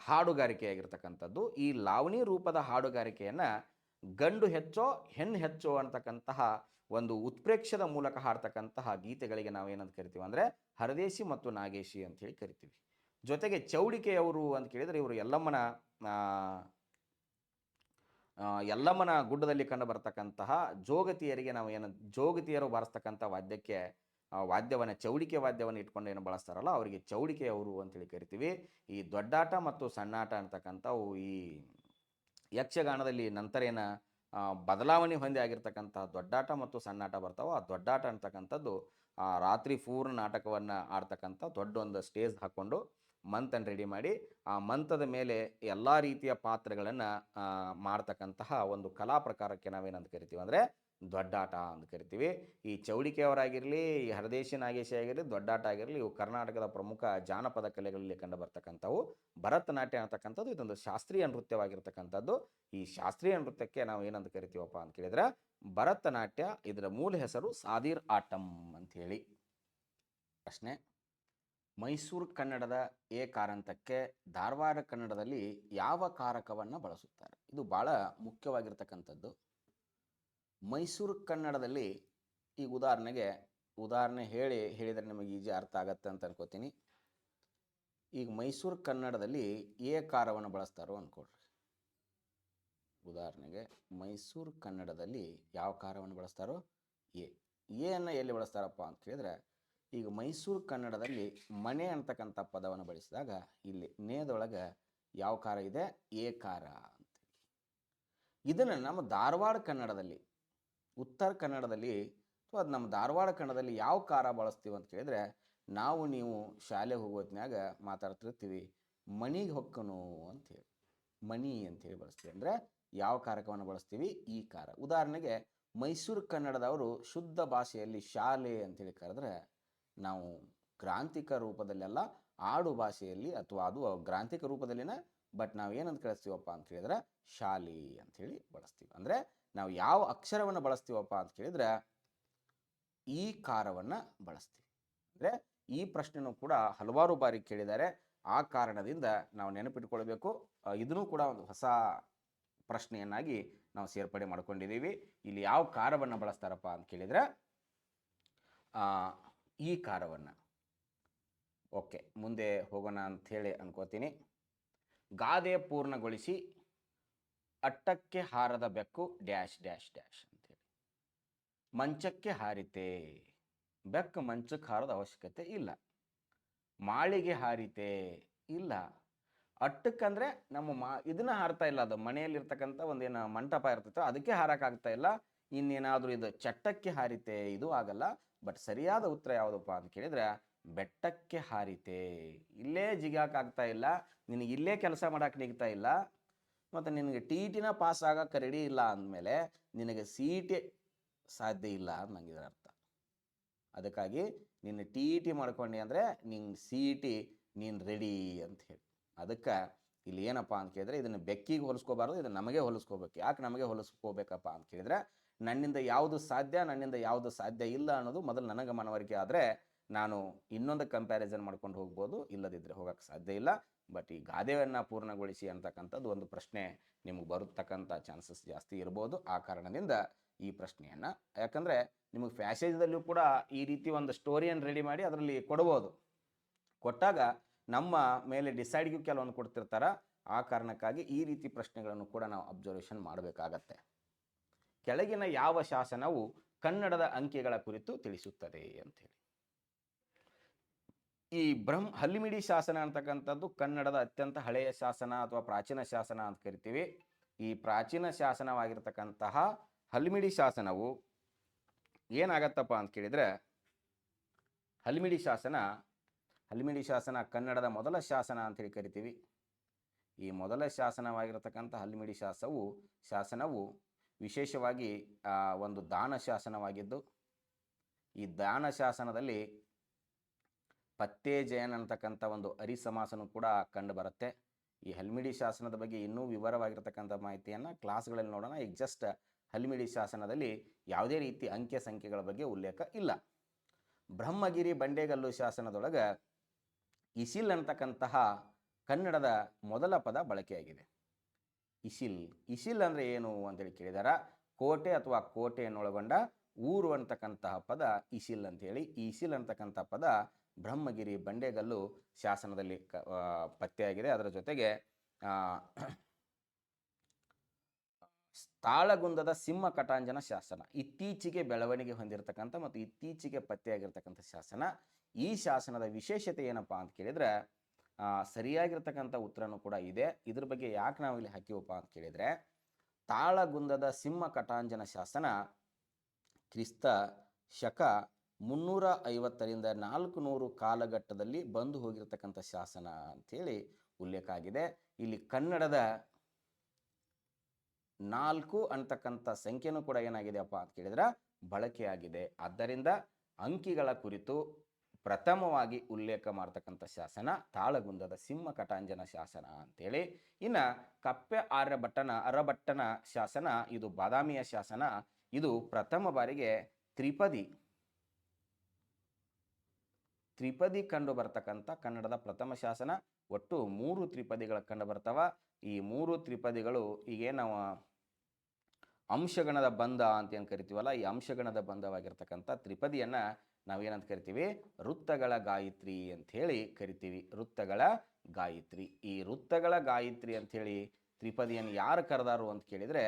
ಹಾಡುಗಾರಿಕೆಯಾಗಿರ್ತಕ್ಕಂಥದ್ದು. ಈ ಲಾವಣಿ ರೂಪದ ಹಾಡುಗಾರಿಕೆಯನ್ನು ಗಂಡು ಹೆಚ್ಚೋ ಹೆಣ್ಣು ಹೆಚ್ಚೋ ಅಂತಕ್ಕಂತಹ ಒಂದು ಉತ್ಪ್ರೇಕ್ಷದ ಮೂಲಕ ಹಾಡ್ತಕ್ಕಂತಹ ಗೀತೆಗಳಿಗೆ ನಾವು ಏನಂತ ಕರಿತೀವಿ ಅಂದರೆ ಹರದೇಶಿ ಮತ್ತು ನಾಗೇಶಿ ಅಂಥೇಳಿ ಕರಿತೀವಿ. ಜೊತೆಗೆ ಚೌಡಿಕೆಯವರು ಅಂತ ಕೇಳಿದರೆ, ಇವರು ಯಲ್ಲಮ್ಮನ ಗುಡ್ಡದಲ್ಲಿ ಕಂಡು ಬರ್ತಕ್ಕಂತಹ ಜೋಗತಿಯರಿಗೆ ನಾವು ಜೋಗತಿಯರು ಬಾರಿಸ್ತಕ್ಕಂಥ ವಾದ್ಯವನ್ನು ಚೌಡಿಕೆ ವಾದ್ಯವನ್ನು ಇಟ್ಕೊಂಡು ಏನು ಬಳಸ್ತಾರಲ್ಲ, ಅವರಿಗೆ ಚೌಡಿಕೆಯವರು ಅಂತೇಳಿ ಕರಿತೀವಿ. ಈ ದೊಡ್ಡಾಟ ಮತ್ತು ಸಣ್ಣಾಟ ಅಂತಕ್ಕಂಥವು ಈ ಯಕ್ಷಗಾನದಲ್ಲಿ ನಂತರ ಬದಲಾವಣೆ ಹೊಂದಿ ಆಗಿರ್ತಕ್ಕಂಥ ದೊಡ್ಡಾಟ ಮತ್ತು ಸಣ್ಣಾಟ ಬರ್ತಾವೆ. ಆ ದೊಡ್ಡಾಟ ಅಂತಕ್ಕಂಥದ್ದು ರಾತ್ರಿ ಪೂರ್ಣ ನಾಟಕವನ್ನು ಆಡ್ತಕ್ಕಂಥ ದೊಡ್ಡ ಒಂದು ಸ್ಟೇಜ್ ಹಾಕ್ಕೊಂಡು ಮಂತನ್ನು ರೆಡಿ ಮಾಡಿ ಆ ಮಂತದ ಮೇಲೆ ಎಲ್ಲ ರೀತಿಯ ಪಾತ್ರಗಳನ್ನು ಮಾಡ್ತಕ್ಕಂತಹ ಒಂದು ಕಲಾ ಪ್ರಕಾರಕ್ಕೆ ನಾವೇನಂತ ಕರಿತೀವಿ ಅಂದರೆ ದೊಡ್ಡಾಟ ಅಂತ ಕರಿತೀವಿ. ಈ ಚೌಡಿಕೆಯವರಾಗಿರಲಿ, ಈ ಹರದೇಶಿ ನಾಗೇಶಿ ಆಗಿರಲಿ, ದೊಡ್ಡಾಟ ಆಗಿರಲಿ, ಇವು ಕರ್ನಾಟಕದ ಪ್ರಮುಖ ಜಾನಪದ ಕಲೆಗಳಲ್ಲಿ ಕಂಡು ಬರ್ತಕ್ಕಂಥವು. ಭರತನಾಟ್ಯ ಅಂತಕ್ಕಂಥದ್ದು ಇದೊಂದು ಶಾಸ್ತ್ರೀಯ ನೃತ್ಯವಾಗಿರ್ತಕ್ಕಂಥದ್ದು. ಈ ಶಾಸ್ತ್ರೀಯ ನೃತ್ಯಕ್ಕೆ ನಾವು ಏನಂತ ಕರಿತೀವಪ್ಪ ಅಂತ ಕೇಳಿದ್ರೆ ಭರತನಾಟ್ಯ. ಇದರ ಮೂಲ ಹೆಸರು ಸಾದಿರ್ ಆಟಂ ಅಂಥೇಳಿ. ಪ್ರಶ್ನೆ, ಮೈಸೂರು ಕನ್ನಡದ ಎ ಕಾರಂತಕ್ಕೆ ಧಾರವಾಡ ಕನ್ನಡದಲ್ಲಿ ಯಾವ ಕಾರಕವನ್ನು ಬಳಸುತ್ತಾರೆ? ಇದು ಭಾಳ ಮುಖ್ಯವಾಗಿರ್ತಕ್ಕಂಥದ್ದು. ಮೈಸೂರು ಕನ್ನಡದಲ್ಲಿ ಈಗ ಉದಾಹರಣೆ ಹೇಳಿದರೆ ನಿಮಗೆ ಈಜಿ ಅರ್ಥ ಆಗತ್ತೆ ಅಂತ ಅನ್ಕೋತೀನಿ. ಈಗ ಮೈಸೂರು ಕನ್ನಡದಲ್ಲಿ ಎ ಕಾರವನ್ನು ಬಳಸ್ತಾರೋ ಅಂದ್ಕೊಳ್ರಿ. ಉದಾಹರಣೆಗೆ ಮೈಸೂರು ಕನ್ನಡದಲ್ಲಿ ಯಾವ ಕಾರವನ್ನು ಬಳಸ್ತಾರೋ ಎ. ಎನ್ನು ಎಲ್ಲಿ ಬಳಸ್ತಾರಪ್ಪ ಅಂತ ಕೇಳಿದ್ರೆ, ಈಗ ಮೈಸೂರು ಕನ್ನಡದಲ್ಲಿ ಮನೆ ಅಂತಕ್ಕಂಥ ಪದವನ್ನು ಬಳಸಿದಾಗ ಇಲ್ಲಿ ನೇದೊಳಗೆ ಯಾವ ಕಾರ ಇದೆ? ಎ ಕಾರ ಅಂತ. ಇದನ್ನು ನಮ್ಮ ಧಾರವಾಡ ಕನ್ನಡದಲ್ಲಿ, ಉತ್ತರ ಕನ್ನಡದಲ್ಲಿ ಅಥವಾ ನಮ್ಮ ಧಾರವಾಡ ಕನ್ನಡದಲ್ಲಿ ಯಾವ ಕಾರ ಬಳಸ್ತೀವಿ ಅಂತ ಕೇಳಿದ್ರೆ, ನಾವು ನೀವು ಶಾಲೆಗೆ ಹೋಗೋತ್ನ್ಯಾಗ ಮಾತಾಡ್ತಿರ್ತೀವಿ ಮಣಿಗೆ ಹೊಕ್ಕನು ಅಂಥೇಳಿ, ಮಣಿ ಅಂಥೇಳಿ ಬಳಸ್ತೀವಿ. ಅಂದರೆ ಯಾವ ಕಾರಕವನ್ನು ಬಳಸ್ತೀವಿ? ಈ ಕಾರ. ಉದಾಹರಣೆಗೆ ಮೈಸೂರು ಕನ್ನಡದವರು ಶುದ್ಧ ಭಾಷೆಯಲ್ಲಿ ಶಾಲೆ ಅಂಥೇಳಿ ಕರೆದ್ರೆ, ನಾವು ಗ್ರಾಂಥಿಕ ರೂಪದಲ್ಲೆಲ್ಲ ಆಡು ಭಾಷೆಯಲ್ಲಿ ಅಥವಾ ಅದು ಗ್ರಾಂಥಿಕ ರೂಪದಲ್ಲಿನ, ಬಟ್ ನಾವು ಏನಂತ ಕಳಿಸ್ತೀವಪ್ಪ ಅಂತ ಕೇಳಿದ್ರೆ ಶಾಲೆ ಅಂಥೇಳಿ ಬಳಸ್ತೀವಿ. ಅಂದರೆ ನಾವು ಯಾವ ಅಕ್ಷರವನ್ನು ಬಳಸ್ತೀವಪ್ಪ ಅಂತ ಕೇಳಿದ್ರೆ ಈ ಕಾರವನ್ನು ಬಳಸ್ತೀವಿ. ಅಂದರೆ ಈ ಪ್ರಶ್ನೆನೂ ಕೂಡ ಹಲವಾರು ಬಾರಿ ಕೇಳಿದ್ದಾರೆ. ಆ ಕಾರಣದಿಂದ ನಾವು ನೆನಪಿಟ್ಕೊಳ್ಬೇಕು. ಇದನ್ನು ಕೂಡ ಒಂದು ಹೊಸ ಪ್ರಶ್ನೆಯನ್ನಾಗಿ ನಾವು ಸೇರ್ಪಡೆ ಮಾಡ್ಕೊಂಡಿದ್ದೀವಿ. ಇಲ್ಲಿ ಯಾವ ಕಾರವನ್ನು ಬಳಸ್ತಾರಪ್ಪ ಅಂತ ಕೇಳಿದ್ರೆ ಈ ಕಾರವನ್ನು. ಓಕೆ, ಮುಂದೆ ಹೋಗೋಣ ಅಂಥೇಳಿ ಅನ್ಕೋತೀನಿ. ಗಾದೆ ಪೂರ್ಣಗೊಳಿಸಿ ಅಟ್ಟಕ್ಕೆ ಹಾರದ ಬೆಕ್ಕು ಡ್ಯಾಶ್ ಡ್ಯಾಶ್ ಡ್ಯಾಶ್ ಅಂತೇಳಿ. ಮಂಚಕ್ಕೆ ಹಾರಿತೆ, ಬೆಕ್ಕು ಮಂಚಕ್ಕೆ ಹಾರೋದ ಅವಶ್ಯಕತೆ ಇಲ್ಲ. ಮಾಳಿಗೆ ಹಾರಿತೆ, ಇಲ್ಲ. ಅಟ್ಟಕ್ಕಂದ್ರೆ ನಮ್ಮ ಇದನ್ನ ಹಾರ್ತಾ ಇಲ್ಲ, ಅದು ಮನೆಯಲ್ಲಿರ್ತಕ್ಕಂಥ ಒಂದೇನು ಮಂಟಪ ಇರ್ತೈತೋ ಅದಕ್ಕೆ ಹಾರಕ್ಕಾಗ್ತಾ ಇಲ್ಲ. ಇನ್ನೇನಾದರೂ ಇದು ಚಟ್ಟಕ್ಕೆ ಹಾರಿತೆ, ಇದು ಆಗಲ್ಲ. ಬಟ್ ಸರಿಯಾದ ಉತ್ತರ ಯಾವುದಪ್ಪ ಅಂತ ಕೇಳಿದ್ರೆ ಬೆಟ್ಟಕ್ಕೆ ಹಾರಿತೆ. ಇಲ್ಲೇ ಜಿಗಾಕಾಗ್ತಾ ಇಲ್ಲ, ನಿನಗೆ ಇಲ್ಲೇ ಕೆಲಸ ಮಾಡಕ್ಕೆ ನಿಗ್ತಾ ಇಲ್ಲ, ಮತ್ತು ನಿನಗೆ ಟಿ ಟಿನ ಪಾಸ್ ಆಗಕ್ಕೆ ರೆಡಿ ಇಲ್ಲ ಅಂದಮೇಲೆ ನಿನಗೆ ಸಿ ಟಿ ಸಾಧ್ಯ ಇಲ್ಲ ಅಂತ ನಂಗಿದ್ರ ಅರ್ಥ. ಅದಕ್ಕಾಗಿ ನಿನ್ನ ಟಿ ಟಿ ಮಾಡ್ಕೊಂಡಿ ಅಂದರೆ ನಿನ್ನ ಸಿ ಟಿ ನೀನು ರೆಡಿ ಅಂತ ಹೇಳಿ. ಅದಕ್ಕೆ ಇಲ್ಲಿ ಏನಪ್ಪ ಅಂತ ಕೇಳಿದ್ರೆ ಇದನ್ನು ಬೆಕ್ಕಿಗೆ ಹೋಲಿಸ್ಕೋಬಾರ್ದು, ಇದನ್ನು ನಮಗೆ ಹೋಲಿಸ್ಕೋಬೇಕು. ಯಾಕೆ ನಮಗೆ ಹೋಲಿಸ್ಕೋಬೇಕಪ್ಪ ಅಂತ ಕೇಳಿದ್ರೆ, ನನ್ನಿಂದ ಯಾವುದು ಸಾಧ್ಯ, ನನ್ನಿಂದ ಯಾವುದು ಸಾಧ್ಯ ಇಲ್ಲ ಅನ್ನೋದು ಮೊದಲು ನನಗೆ ಮನವರಿಕೆ ಆದರೆ ನಾನು ಇನ್ನೊಂದು ಕಂಪ್ಯಾರಿಸನ್ ಮಾಡ್ಕೊಂಡು ಹೋಗ್ಬೋದು, ಇಲ್ಲದಿದ್ದರೆ ಹೋಗೋಕ್ಕೆ ಸಾಧ್ಯ ಇಲ್ಲ. ಬಟ್ ಈ ಗಾದೆಯನ್ನು ಪೂರ್ಣಗೊಳಿಸಿ ಅಂತಕ್ಕಂಥದ್ದು ಒಂದು ಪ್ರಶ್ನೆ ನಿಮಗೆ ಬರತಕ್ಕಂಥ ಚಾನ್ಸಸ್ ಜಾಸ್ತಿ ಇರ್ಬೋದು. ಆ ಕಾರಣದಿಂದ ಈ ಪ್ರಶ್ನೆಯನ್ನು, ಯಾಕಂದರೆ ನಿಮಗೆ ಪ್ಯಾಸೇಜ್ದಲ್ಲೂ ಕೂಡ ಈ ರೀತಿ ಒಂದು ಸ್ಟೋರಿಯನ್ನು ರೆಡಿ ಮಾಡಿ ಅದರಲ್ಲಿ ಕೊಡ್ಬೋದು. ಕೊಟ್ಟಾಗ ನಮ್ಮ ಮೇಲೆ ಡಿಸೈಡ್ಗೂ ಕೆಲವೊಂದು ಕೊಡ್ತಿರ್ತಾರೆ. ಆ ಕಾರಣಕ್ಕಾಗಿ ಈ ರೀತಿ ಪ್ರಶ್ನೆಗಳನ್ನು ಕೂಡ ನಾವು ಅಬ್ಸರ್ವೇಷನ್ ಮಾಡಬೇಕಾಗತ್ತೆ. ಕೆಳಗಿನ ಯಾವ ಶಾಸನವು ಕನ್ನಡದ ಅಂಕೆಗಳ ಕುರಿತು ತಿಳಿಸುತ್ತದೆ ಅಂಥೇಳಿ. ಈ ಹಲ್ಲಿಮಿಡಿ ಶಾಸನ ಅಂತಕ್ಕಂಥದ್ದು ಕನ್ನಡದ ಅತ್ಯಂತ ಹಳೆಯ ಶಾಸನ ಅಥವಾ ಪ್ರಾಚೀನ ಶಾಸನ ಅಂತ ಕರಿತೀವಿ. ಈ ಪ್ರಾಚೀನ ಶಾಸನವಾಗಿರ್ತಕ್ಕಂತಹ ಹಲ್ಲಿಮಿಡಿ ಶಾಸನವು ಏನಾಗತ್ತಪ್ಪ ಅಂತ ಕೇಳಿದರೆ, ಹಲ್ಲಿಮಿಡಿ ಶಾಸನ ಕನ್ನಡದ ಮೊದಲ ಶಾಸನ ಅಂತೇಳಿ ಕರಿತೀವಿ. ಈ ಮೊದಲ ಶಾಸನವಾಗಿರತಕ್ಕಂಥ ಹಲ್ಲಿಮಿಡಿ ಶಾಸನವು ವಿಶೇಷವಾಗಿ ಒಂದು ದಾನ ಶಾಸನವಾಗಿದ್ದು, ಈ ದಾನ ಶಾಸನದಲ್ಲಿ ಪತ್ತೆ ಜಯನ್ ಅಂತಕ್ಕಂಥ ಒಂದು ಅರಿಸಮಾಸನೂ ಕೂಡ ಕಂಡು ಬರುತ್ತೆ. ಈ ಹಲ್ಮಿಡಿ ಶಾಸನದ ಬಗ್ಗೆ ಇನ್ನೂ ವಿವರವಾಗಿರ್ತಕ್ಕಂಥ ಮಾಹಿತಿಯನ್ನು ಕ್ಲಾಸ್ಗಳಲ್ಲಿ ನೋಡೋಣ. ಈಗ ಜಸ್ಟ್ ಹಲ್ಮಿಡಿ ಶಾಸನದಲ್ಲಿ ಯಾವುದೇ ರೀತಿ ಅಂಕೆ ಸಂಖ್ಯೆಗಳ ಬಗ್ಗೆ ಉಲ್ಲೇಖ ಇಲ್ಲ. ಬ್ರಹ್ಮಗಿರಿ ಬಂಡೆಗಲ್ಲು ಶಾಸನದೊಳಗೆ ಇಸಿಲ್ ಅಂತಕ್ಕಂತಹ ಕನ್ನಡದ ಮೊದಲ ಪದ ಬಳಕೆಯಾಗಿದೆ. ಇಸಿಲ್ ಅಂದರೆ ಏನು ಅಂತೇಳಿ ಕೇಳಿದಾರ. ಕೋಟೆ ಅಥವಾ ಕೋಟೆಯನ್ನೊಳಗೊಂಡ ಊರು ಅಂತಕ್ಕಂತಹ ಪದ ಇಸಿಲ್ ಅಂತೇಳಿ. ಈ ಇಸಿಲ್ ಅಂತಕ್ಕಂಥ ಪದ ಬ್ರಹ್ಮಗಿರಿ ಬಂಡೆಗಲ್ಲು ಶಾಸನದಲ್ಲಿ ಪತ್ತೆಯಾಗಿದೆ. ಅದರ ಜೊತೆಗೆ ತಾಳಗುಂದದ ಸಿಂಹ ಕಟಾಂಜನ ಶಾಸನ ಇತ್ತೀಚೆಗೆ ಬೆಳವಣಿಗೆ ಹೊಂದಿರತಕ್ಕಂಥ ಮತ್ತು ಇತ್ತೀಚೆಗೆ ಪತ್ತೆಯಾಗಿರ್ತಕ್ಕಂಥ ಶಾಸನ. ಈ ಶಾಸನದ ವಿಶೇಷತೆ ಏನಪ್ಪಾ ಅಂತ ಕೇಳಿದ್ರೆ, ಸರಿಯಾಗಿರ್ತಕ್ಕಂಥ ಉತ್ತರನೂ ಕೂಡ ಇದೆ. ಇದ್ರ ಬಗ್ಗೆ ಯಾಕೆ ನಾವು ಇಲ್ಲಿ ಹಾಕಿವಪ್ಪ ಅಂತ ಕೇಳಿದರೆ, ತಾಳಗುಂದದ ಸಿಂಹ ಕಟಾಂಜನ ಶಾಸನ ಕ್ರಿಸ್ತ ಶಕ 350ರಿಂದ 400 ಕಾಲಘಟ್ಟದಲ್ಲಿ ಬಂದು ಹೋಗಿರ್ತಕ್ಕಂಥ ಶಾಸನ ಅಂಥೇಳಿ ಉಲ್ಲೇಖ ಆಗಿದೆ. ಇಲ್ಲಿ ಕನ್ನಡದ 4 ಅಂತಕ್ಕಂಥ ಸಂಖ್ಯೆನೂ ಕೂಡ ಏನಾಗಿದೆಯಪ್ಪ ಅಂತ ಕೇಳಿದ್ರೆ ಬಳಕೆಯಾಗಿದೆ. ಆದ್ದರಿಂದ ಅಂಕಿಗಳ ಕುರಿತು ಪ್ರಥಮವಾಗಿ ಉಲ್ಲೇಖ ಮಾಡ್ತಕ್ಕಂಥ ಶಾಸನ ತಾಳಗುಂದದ ಸಿಂಹ ಕಟಾಂಜನ ಶಾಸನ ಅಂತೇಳಿ. ಇನ್ನು ಕಪ್ಪೆ ಅರಭಟ್ಟನ ಶಾಸನ, ಇದು ಬಾದಾಮಿಯ ಶಾಸನ. ಇದು ಪ್ರಥಮ ಬಾರಿಗೆ ತ್ರಿಪದಿ ತ್ರಿಪದಿ ಕಂಡು ಬರ್ತಕ್ಕಂಥ ಕನ್ನಡದ ಪ್ರಥಮ ಶಾಸನ. ಒಟ್ಟು 3 ತ್ರಿಪದಿಗಳು ಕಂಡು ಬರ್ತಾವ. ಈ 3 ತ್ರಿಪದಿಗಳು ಈಗೇನು ನಾವು ಅಂಶಗಣದ ಬಂಧ ಅಂತ ಏನು ಕರಿತೀವಲ್ಲ, ಈ ಅಂಶಗಣದ ಬಂಧವಾಗಿರ್ತಕ್ಕಂಥ ತ್ರಿಪದಿಯನ್ನು ನಾವೇನಂತ ಕರಿತೀವಿ, ವೃತ್ತಗಳ ಗಾಯತ್ರಿ ಅಂಥೇಳಿ ಕರಿತೀವಿ. ವೃತ್ತಗಳ ಗಾಯತ್ರಿ. ಈ ವೃತ್ತಗಳ ಗಾಯತ್ರಿ ಅಂಥೇಳಿ ತ್ರಿಪದಿಯನ್ನು ಯಾರು ಕರೆದಾರು ಅಂತ ಕೇಳಿದರೆ,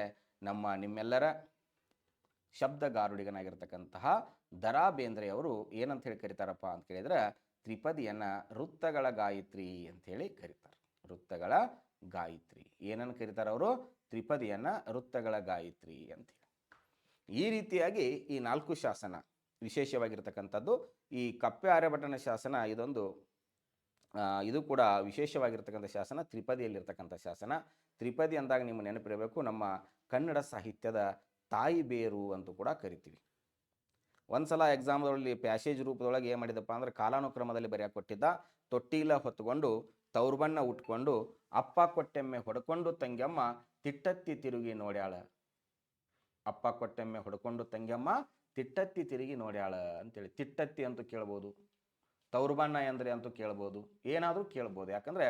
ನಿಮ್ಮೆಲ್ಲರ ಶಬ್ದಗಾರುಡಿಗನಾಗಿರ್ತಕ್ಕಂತಹ ದ.ರಾ ಬೇಂದ್ರೆಯವರು ಏನಂತ ಹೇಳಿ ಕರೀತಾರಪ್ಪ ಅಂತ ಕೇಳಿದ್ರೆ, ತ್ರಿಪದಿಯನ್ನು ವೃತ್ತಗಳ ಗಾಯತ್ರಿ ಅಂಥೇಳಿ ಕರೀತಾರೆ. ವೃತ್ತಗಳ ಗಾಯತ್ರಿ ಏನನ್ನು ಕರೀತಾರೆ ಅವರು? ತ್ರಿಪದಿಯನ್ನು ವೃತ್ತಗಳ ಗಾಯತ್ರಿ ಅಂಥೇಳಿ. ಈ ರೀತಿಯಾಗಿ ಈ 4 ಶಾಸನ ವಿಶೇಷವಾಗಿರ್ತಕ್ಕಂಥದ್ದು. ಈ ಕಪ್ಪೆ ಆರ್ಯಭಟನ ಶಾಸನ ಇದು ಕೂಡ ವಿಶೇಷವಾಗಿರ್ತಕ್ಕಂಥ ಶಾಸನ, ತ್ರಿಪದಿಯಲ್ಲಿರ್ತಕ್ಕಂಥ ಶಾಸನ. ತ್ರಿಪದಿ ಅಂದಾಗ ನಿಮ್ಮ ನೆನಪಿರಬೇಕು, ನಮ್ಮ ಕನ್ನಡ ಸಾಹಿತ್ಯದ ತಾಯಿ ಬೇರು ಅಂತೂ ಕೂಡ ಕರಿತೀವಿ. ಒಂದ್ಸಲ ಎಕ್ಸಾಮ್ಗಳಲ್ಲಿ ಪ್ಯಾಸೇಜ್ ರೂಪದೊಳಗೆ ಏನು ಮಾಡಿದಪ್ಪ ಅಂದ್ರೆ, ಕಾಲಾನುಕ್ರಮದಲ್ಲಿ ಬರೆಯಕ್ಕೆ ಕೊಟ್ಟಿದ್ದ, ತೊಟ್ಟಿಲ ಹೊತ್ಕೊಂಡು ತೌರ್ಬಣ್ಣ ಉಟ್ಕೊಂಡು ಅಪ್ಪ ಕೊಟ್ಟೆಮ್ಮೆ ಹೊಡ್ಕೊಂಡು ತಂಗ್ಯಮ್ಮ ತಿಟ್ಟತ್ತಿ ತಿರುಗಿ ನೋಡ್ಯಾಳ. ಅಪ್ಪ ಕೊಟ್ಟೆಮ್ಮೆ ಹೊಡ್ಕೊಂಡು ತಂಗ್ಯಮ್ಮ ತಿಟ್ಟತ್ತಿ ತಿರುಗಿ ನೋಡ್ಯಾಳ ಅಂತೇಳಿ. ತಿಟ್ಟತ್ತಿ ಅಂತೂ ಕೇಳ್ಬೋದು, ತೌರ್ಬಣ್ಣ ಅಂದರೆ ಅಂತೂ ಕೇಳ್ಬೋದು, ಏನಾದರೂ ಕೇಳ್ಬೋದು. ಯಾಕಂದರೆ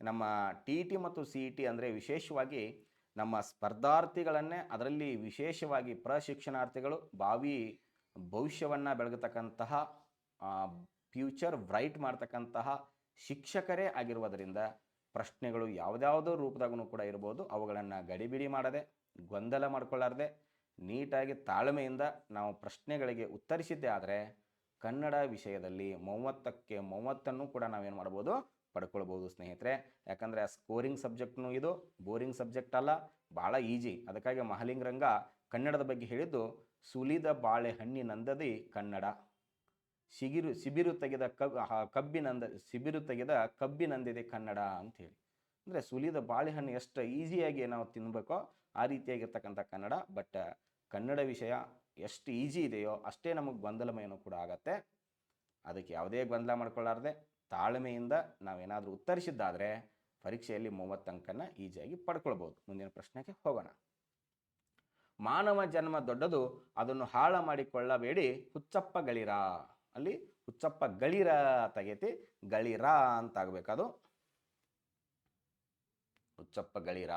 ನಮ್ಮ TET ಮತ್ತು CET ಅಂದರೆ ವಿಶೇಷವಾಗಿ ನಮ್ಮ ಸ್ಪರ್ಧಾರ್ಥಿಗಳನ್ನೇ, ಅದರಲ್ಲಿ ವಿಶೇಷವಾಗಿ ಪ್ರಶಿಕ್ಷಣಾರ್ಥಿಗಳು ಭವಿಷ್ಯವನ್ನು ಬೆಳಗತಕ್ಕಂತಹ ಫ್ಯೂಚರ್ ಬ್ರೈಟ್ ಮಾಡ್ತಕ್ಕಂತಹ ಶಿಕ್ಷಕರೇ ಆಗಿರುವುದರಿಂದ ಪ್ರಶ್ನೆಗಳು ಯಾವುದ್ಯಾವುದೋ ರೂಪದಾಗೂ ಕೂಡ ಇರ್ಬೋದು. ಅವುಗಳನ್ನು ಗಡಿಬಿಡಿ ಮಾಡದೆ, ಗೊಂದಲ ಮಾಡಿಕೊಳ್ಳಾರ್ದೆ, ನೀಟಾಗಿ ತಾಳ್ಮೆಯಿಂದ ನಾವು ಪ್ರಶ್ನೆಗಳಿಗೆ ಉತ್ತರಿಸಿದ್ದೇ ಆದರೆ ಕನ್ನಡ ವಿಷಯದಲ್ಲಿ 30ಕ್ಕೆ 30 ಕೂಡ ನಾವೇನು ಮಾಡ್ಬೋದು, ಪಡ್ಕೊಳ್ಬೋದು ಸ್ನೇಹಿತರೆ. ಯಾಕಂದರೆ ಸ್ಕೋರಿಂಗ್ ಸಬ್ಜೆಕ್ಟ್ನೂ ಇದು ಬೋರಿಂಗ್ ಸಬ್ಜೆಕ್ಟ್ ಅಲ್ಲ, ಭಾಳ ಈಜಿ. ಅದಕ್ಕಾಗಿ ಮಹಾಲಿಂಗರಂಗ ಕನ್ನಡದ ಬಗ್ಗೆ ಹೇಳಿದ್ದು, ಸುಲಿದ ಬಾಳೆಹಣ್ಣಿನಂದದಿ ಕನ್ನಡ, ಸಿಬಿರು ತೆಗೆದ ಕಬ್ಬಿನಂದಿದೆ ಕನ್ನಡ ಅಂಥೇಳಿ. ಅಂದರೆ ಸುಲಿದ ಬಾಳೆಹಣ್ಣು ಎಷ್ಟು ಈಸಿಯಾಗಿ ನಾವು ತಿನ್ನಬೇಕೋ ಆ ರೀತಿಯಾಗಿರ್ತಕ್ಕಂಥ ಕನ್ನಡ. ಬಟ್ ಕನ್ನಡ ವಿಷಯ ಎಷ್ಟು ಈಜಿ ಇದೆಯೋ ಅಷ್ಟೇ ನಮಗೆ ಗೊಂದಲಮಯನೂ ಕೂಡ ಆಗತ್ತೆ. ಅದಕ್ಕೆ ಯಾವುದೇ ಗೊಂದಲ ಮಾಡ್ಕೊಳ್ಳಾರ್ದೆ ತಾಳ್ಮೆಯಿಂದ ನಾವೇನಾದರೂ ಉತ್ತರಿಸಿದ್ದಾದರೆ ಪರೀಕ್ಷೆಯಲ್ಲಿ 30 ಅಂಕನ ಈಜಿಯಾಗಿ ಪಡ್ಕೊಳ್ಬೋದು. ಮುಂದಿನ ಪ್ರಶ್ನೆಗೆ ಹೋಗೋಣ. ಮಾನವ ಜನ್ಮ ದೊಡ್ಡದು, ಅದನ್ನು ಹಾಳ ಮಾಡಿಕೊಳ್ಳಬೇಡಿ, ಹುಚ್ಚಪ್ಪ ಗಳಿರ. ಅಲ್ಲಿ ಹುಚ್ಚಪ್ಪ ಗಳಿರ ತೆಗೆತಿ, ಗಳಿರ ಅಂತ ಆಗಬೇಕದು. ಹುಚ್ಚಪ್ಪ ಗಳಿರ.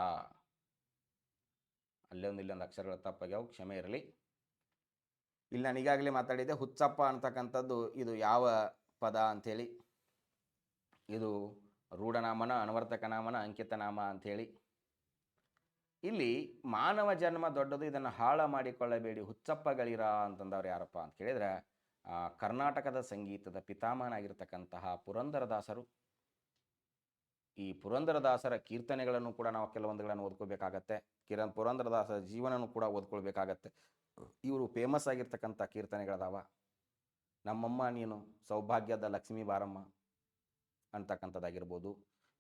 ಇಲ್ಲೊಂದು ಅಕ್ಷರಗಳು ತಪ್ಪಾಗ್ಯಾವು, ಕ್ಷಮೆ ಇರಲಿ. ಇಲ್ಲಿ ನಾನು ಈಗಾಗಲೇ ಮಾತಾಡಿದ್ದೆ, ಹುಚ್ಚಪ್ಪ ಅಂತಕ್ಕಂಥದ್ದು ಇದು ಯಾವ ಪದ ಅಂಥೇಳಿ. ಇದು ರೂಢನಾಮನ, ಅನ್ವರ್ತಕ ನಾಮನ, ಅಂಕಿತ ನಾಮ ಅಂಥೇಳಿ. ಇಲ್ಲಿ ಮಾನವ ಜನ್ಮ ದೊಡ್ಡದು, ಇದನ್ನು ಹಾಳ ಮಾಡಿಕೊಳ್ಳಬೇಡಿ, ಹುಚ್ಚಪ್ಪ ಗಳಿರ ಅಂತಂದವ್ರು ಯಾರಪ್ಪ ಅಂತ ಕೇಳಿದರೆ, ಕರ್ನಾಟಕದ ಸಂಗೀತದ ಪಿತಾಮಹನಾಗಿರ್ತಕ್ಕಂತಹ ಪುರಂದರದಾಸರು. ಈ ಪುರಂದರದಾಸರ ಕೀರ್ತನೆಗಳನ್ನು ಕೂಡ ನಾವು ಕೆಲವೊಂದುಗಳನ್ನು ಓದ್ಕೋಬೇಕಾಗತ್ತೆ. ಪುರಂದರದಾಸರ ಜೀವನನೂ ಕೂಡ ಓದ್ಕೊಳ್ಬೇಕಾಗತ್ತೆ. ಇವರು ಫೇಮಸ್ ಆಗಿರ್ತಕ್ಕಂಥ ಕೀರ್ತನೆಗಳದಾವ. ನಮ್ಮಮ್ಮ ನೀನು ಸೌಭಾಗ್ಯದ ಲಕ್ಷ್ಮೀ ಬಾರಮ್ಮ ಅಂತಕ್ಕಂಥದ್ದಾಗಿರ್ಬೋದು.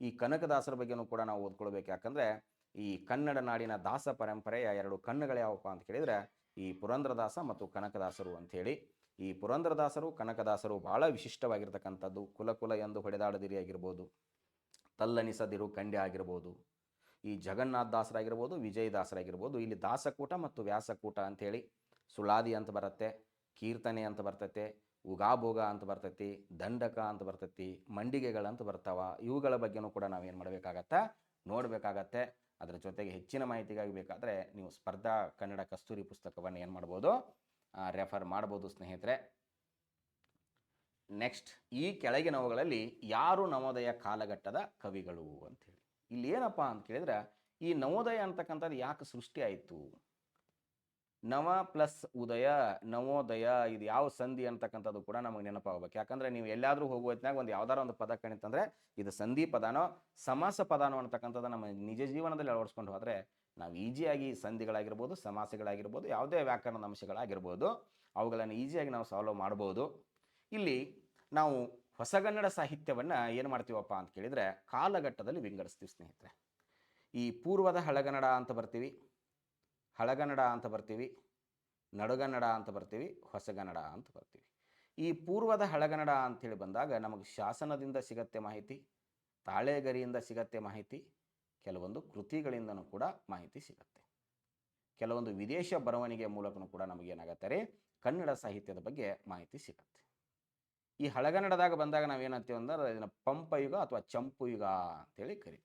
ಈ ಕನಕದಾಸರ ಬಗ್ಗೆನೂ ಕೂಡ ನಾವು ಓದ್ಕೊಳ್ಬೇಕು. ಯಾಕಂದರೆ ಈ ಕನ್ನಡ ನಾಡಿನ ದಾಸ ಪರಂಪರೆಯ 2 ಕಣ್ಣುಗಳು ಯಾವಪ್ಪ ಅಂತ ಕೇಳಿದರೆ, ಈ ಪುರಂದರದಾಸ ಮತ್ತು ಕನಕದಾಸರು ಅಂಥೇಳಿ. ಈ ಪುರಂದರದಾಸರು ಕನಕದಾಸರು ಭಾಳ ವಿಶಿಷ್ಟವಾಗಿರ್ತಕ್ಕಂಥದ್ದು. ಕುಲ ಎಂದು ಹೊಡೆದಾಡದಿರಿ ಆಗಿರ್ಬೋದು, ತಲ್ಲನಿಸದಿರು ಕಂಡ್ಯ ಆಗಿರ್ಬೋದು, ಈ ಜಗನ್ನಾಥ ದಾಸರಾಗಿರ್ಬೋದು, ವಿಜಯದಾಸರಾಗಿರ್ಬೋದು. ಇಲ್ಲಿ ದಾಸಕೂಟ ಮತ್ತು ವ್ಯಾಸಕೂಟ ಅಂಥೇಳಿ ಸುಳಾದಿ ಅಂತ ಬರುತ್ತೆ, ಕೀರ್ತನೆ ಅಂತ ಬರ್ತೈತೆ, ಉಗಾಭೋಗ ಅಂತ ಬರ್ತೈತಿ, ದಂಡಕ ಅಂತ ಬರ್ತೈತಿ, ಮಂಡಿಗೆಗಳಂತ ಬರ್ತಾವ. ಇವುಗಳ ಬಗ್ಗೆನೂ ಕೂಡ ನಾವೇನು ಮಾಡಬೇಕಾಗತ್ತೆ, ನೋಡಬೇಕಾಗತ್ತೆ. ಅದರ ಜೊತೆಗೆ ಹೆಚ್ಚಿನ ಮಾಹಿತಿಗಾಗಿ ಬೇಕಾದರೆ ನೀವು ಸ್ಪರ್ಧಾ ಕನ್ನಡ ಕಸ್ತೂರಿ ಪುಸ್ತಕವನ್ನು ಏನು ಮಾಡ್ಬೋದು, ರೆಫರ್ ಮಾಡ್ಬೋದು ಸ್ನೇಹಿತರೆ. ನೆಕ್ಸ್ಟ್, ಈ ಕೆಳಗಿನವುಗಳಲ್ಲಿ ಯಾರು ನವೋದಯ ಕಾಲಘಟ್ಟದ ಕವಿಗಳು ಅಂಥೇಳಿ. ಇಲ್ಲಿ ಏನಪ್ಪ ಅಂತ ಕೇಳಿದ್ರೆ, ಈ ನವೋದಯ ಅಂತಕ್ಕಂಥದ್ದು ಯಾಕೆ ಸೃಷ್ಟಿ ಆಯಿತು? ನವ ಪ್ಲಸ್ ಉದಯ, ನವೋದಯ, ಇದು ಯಾವ ಸಂಧಿ ಅಂತಕ್ಕಂಥದ್ದು ಕೂಡ ನಮಗೆ ನೆನಪಾಗಬೇಕು. ಯಾಕಂದರೆ ನೀವು ಎಲ್ಲಾದರೂ ಹೋಗುವ ಹೊತ್ತಿನಾಗ ಒಂದು ಯಾವ್ದಾರು ಒಂದು ಪದ ಕಣಿತಂದರೆ ಇದು ಸಂಧಿ ಪದನೋ ಸಮಾಸ ಪದನೋ ಅಂತಕ್ಕಂಥದ್ದು ನಮ್ಮ ನಿಜ ಜೀವನದಲ್ಲಿ ಅಳವಡಿಸ್ಕೊಂಡು ಹೋದರೆ ನಾವು ಈಜಿಯಾಗಿ ಸಂಧಿಗಳಾಗಿರ್ಬೋದು, ಸಮಾಸಗಳಾಗಿರ್ಬೋದು, ಯಾವುದೇ ವ್ಯಾಕರಣದ ಅಂಶಗಳಾಗಿರ್ಬೋದು, ಅವುಗಳನ್ನು ಈಸಿಯಾಗಿ ನಾವು ಸಾಲ್ವ್ ಮಾಡ್ಬೋದು. ಇಲ್ಲಿ ನಾವು ಹೊಸಗನ್ನಡ ಸಾಹಿತ್ಯವನ್ನು ಏನು ಮಾಡ್ತೀವಪ್ಪ ಅಂತ ಕೇಳಿದರೆ ಕಾಲಘಟ್ಟದಲ್ಲಿ ವಿಂಗಡಿಸ್ತೀವಿ ಸ್ನೇಹಿತರೆ. ಈ ಪೂರ್ವದ ಹಳಗನ್ನಡ ಅಂತ ಬರ್ತೀವಿ, ಹಳಗನ್ನಡ ಅಂತ ಬರ್ತೀವಿ, ನಡುಗನ್ನಡ ಅಂತ ಬರ್ತೀವಿ, ಹೊಸಗನ್ನಡ ಅಂತ ಬರ್ತೀವಿ. ಈ ಪೂರ್ವದ ಹಳಗನ್ನಡ ಅಂಥೇಳಿ ಬಂದಾಗ ನಮಗೆ ಶಾಸನದಿಂದ ಸಿಗತ್ತೆ ಮಾಹಿತಿ, ತಾಳೆಗರಿಯಿಂದ ಸಿಗತ್ತೆ ಮಾಹಿತಿ, ಕೆಲವೊಂದು ಕೃತಿಗಳಿಂದನೂ ಕೂಡ ಮಾಹಿತಿ ಸಿಗತ್ತೆ, ಕೆಲವೊಂದು ವಿದೇಶ ಬರವಣಿಗೆಯ ಮೂಲಕನೂ ಕೂಡ ನಮಗೇನಾಗತ್ತೆ ರೀ ಕನ್ನಡ ಸಾಹಿತ್ಯದ ಬಗ್ಗೆ ಮಾಹಿತಿ ಸಿಗತ್ತೆ. ಈ ಹಳಗನ್ನಡದಾಗ ಬಂದಾಗ ನಾವೇನಂತೀವಿ ಅಂದ್ರೆ ಇದನ್ನು ಪಂಪ ಯುಗ ಅಥವಾ ಚಂಪು ಯುಗ ಅಂತೇಳಿ ಕರಿತೀವಿ.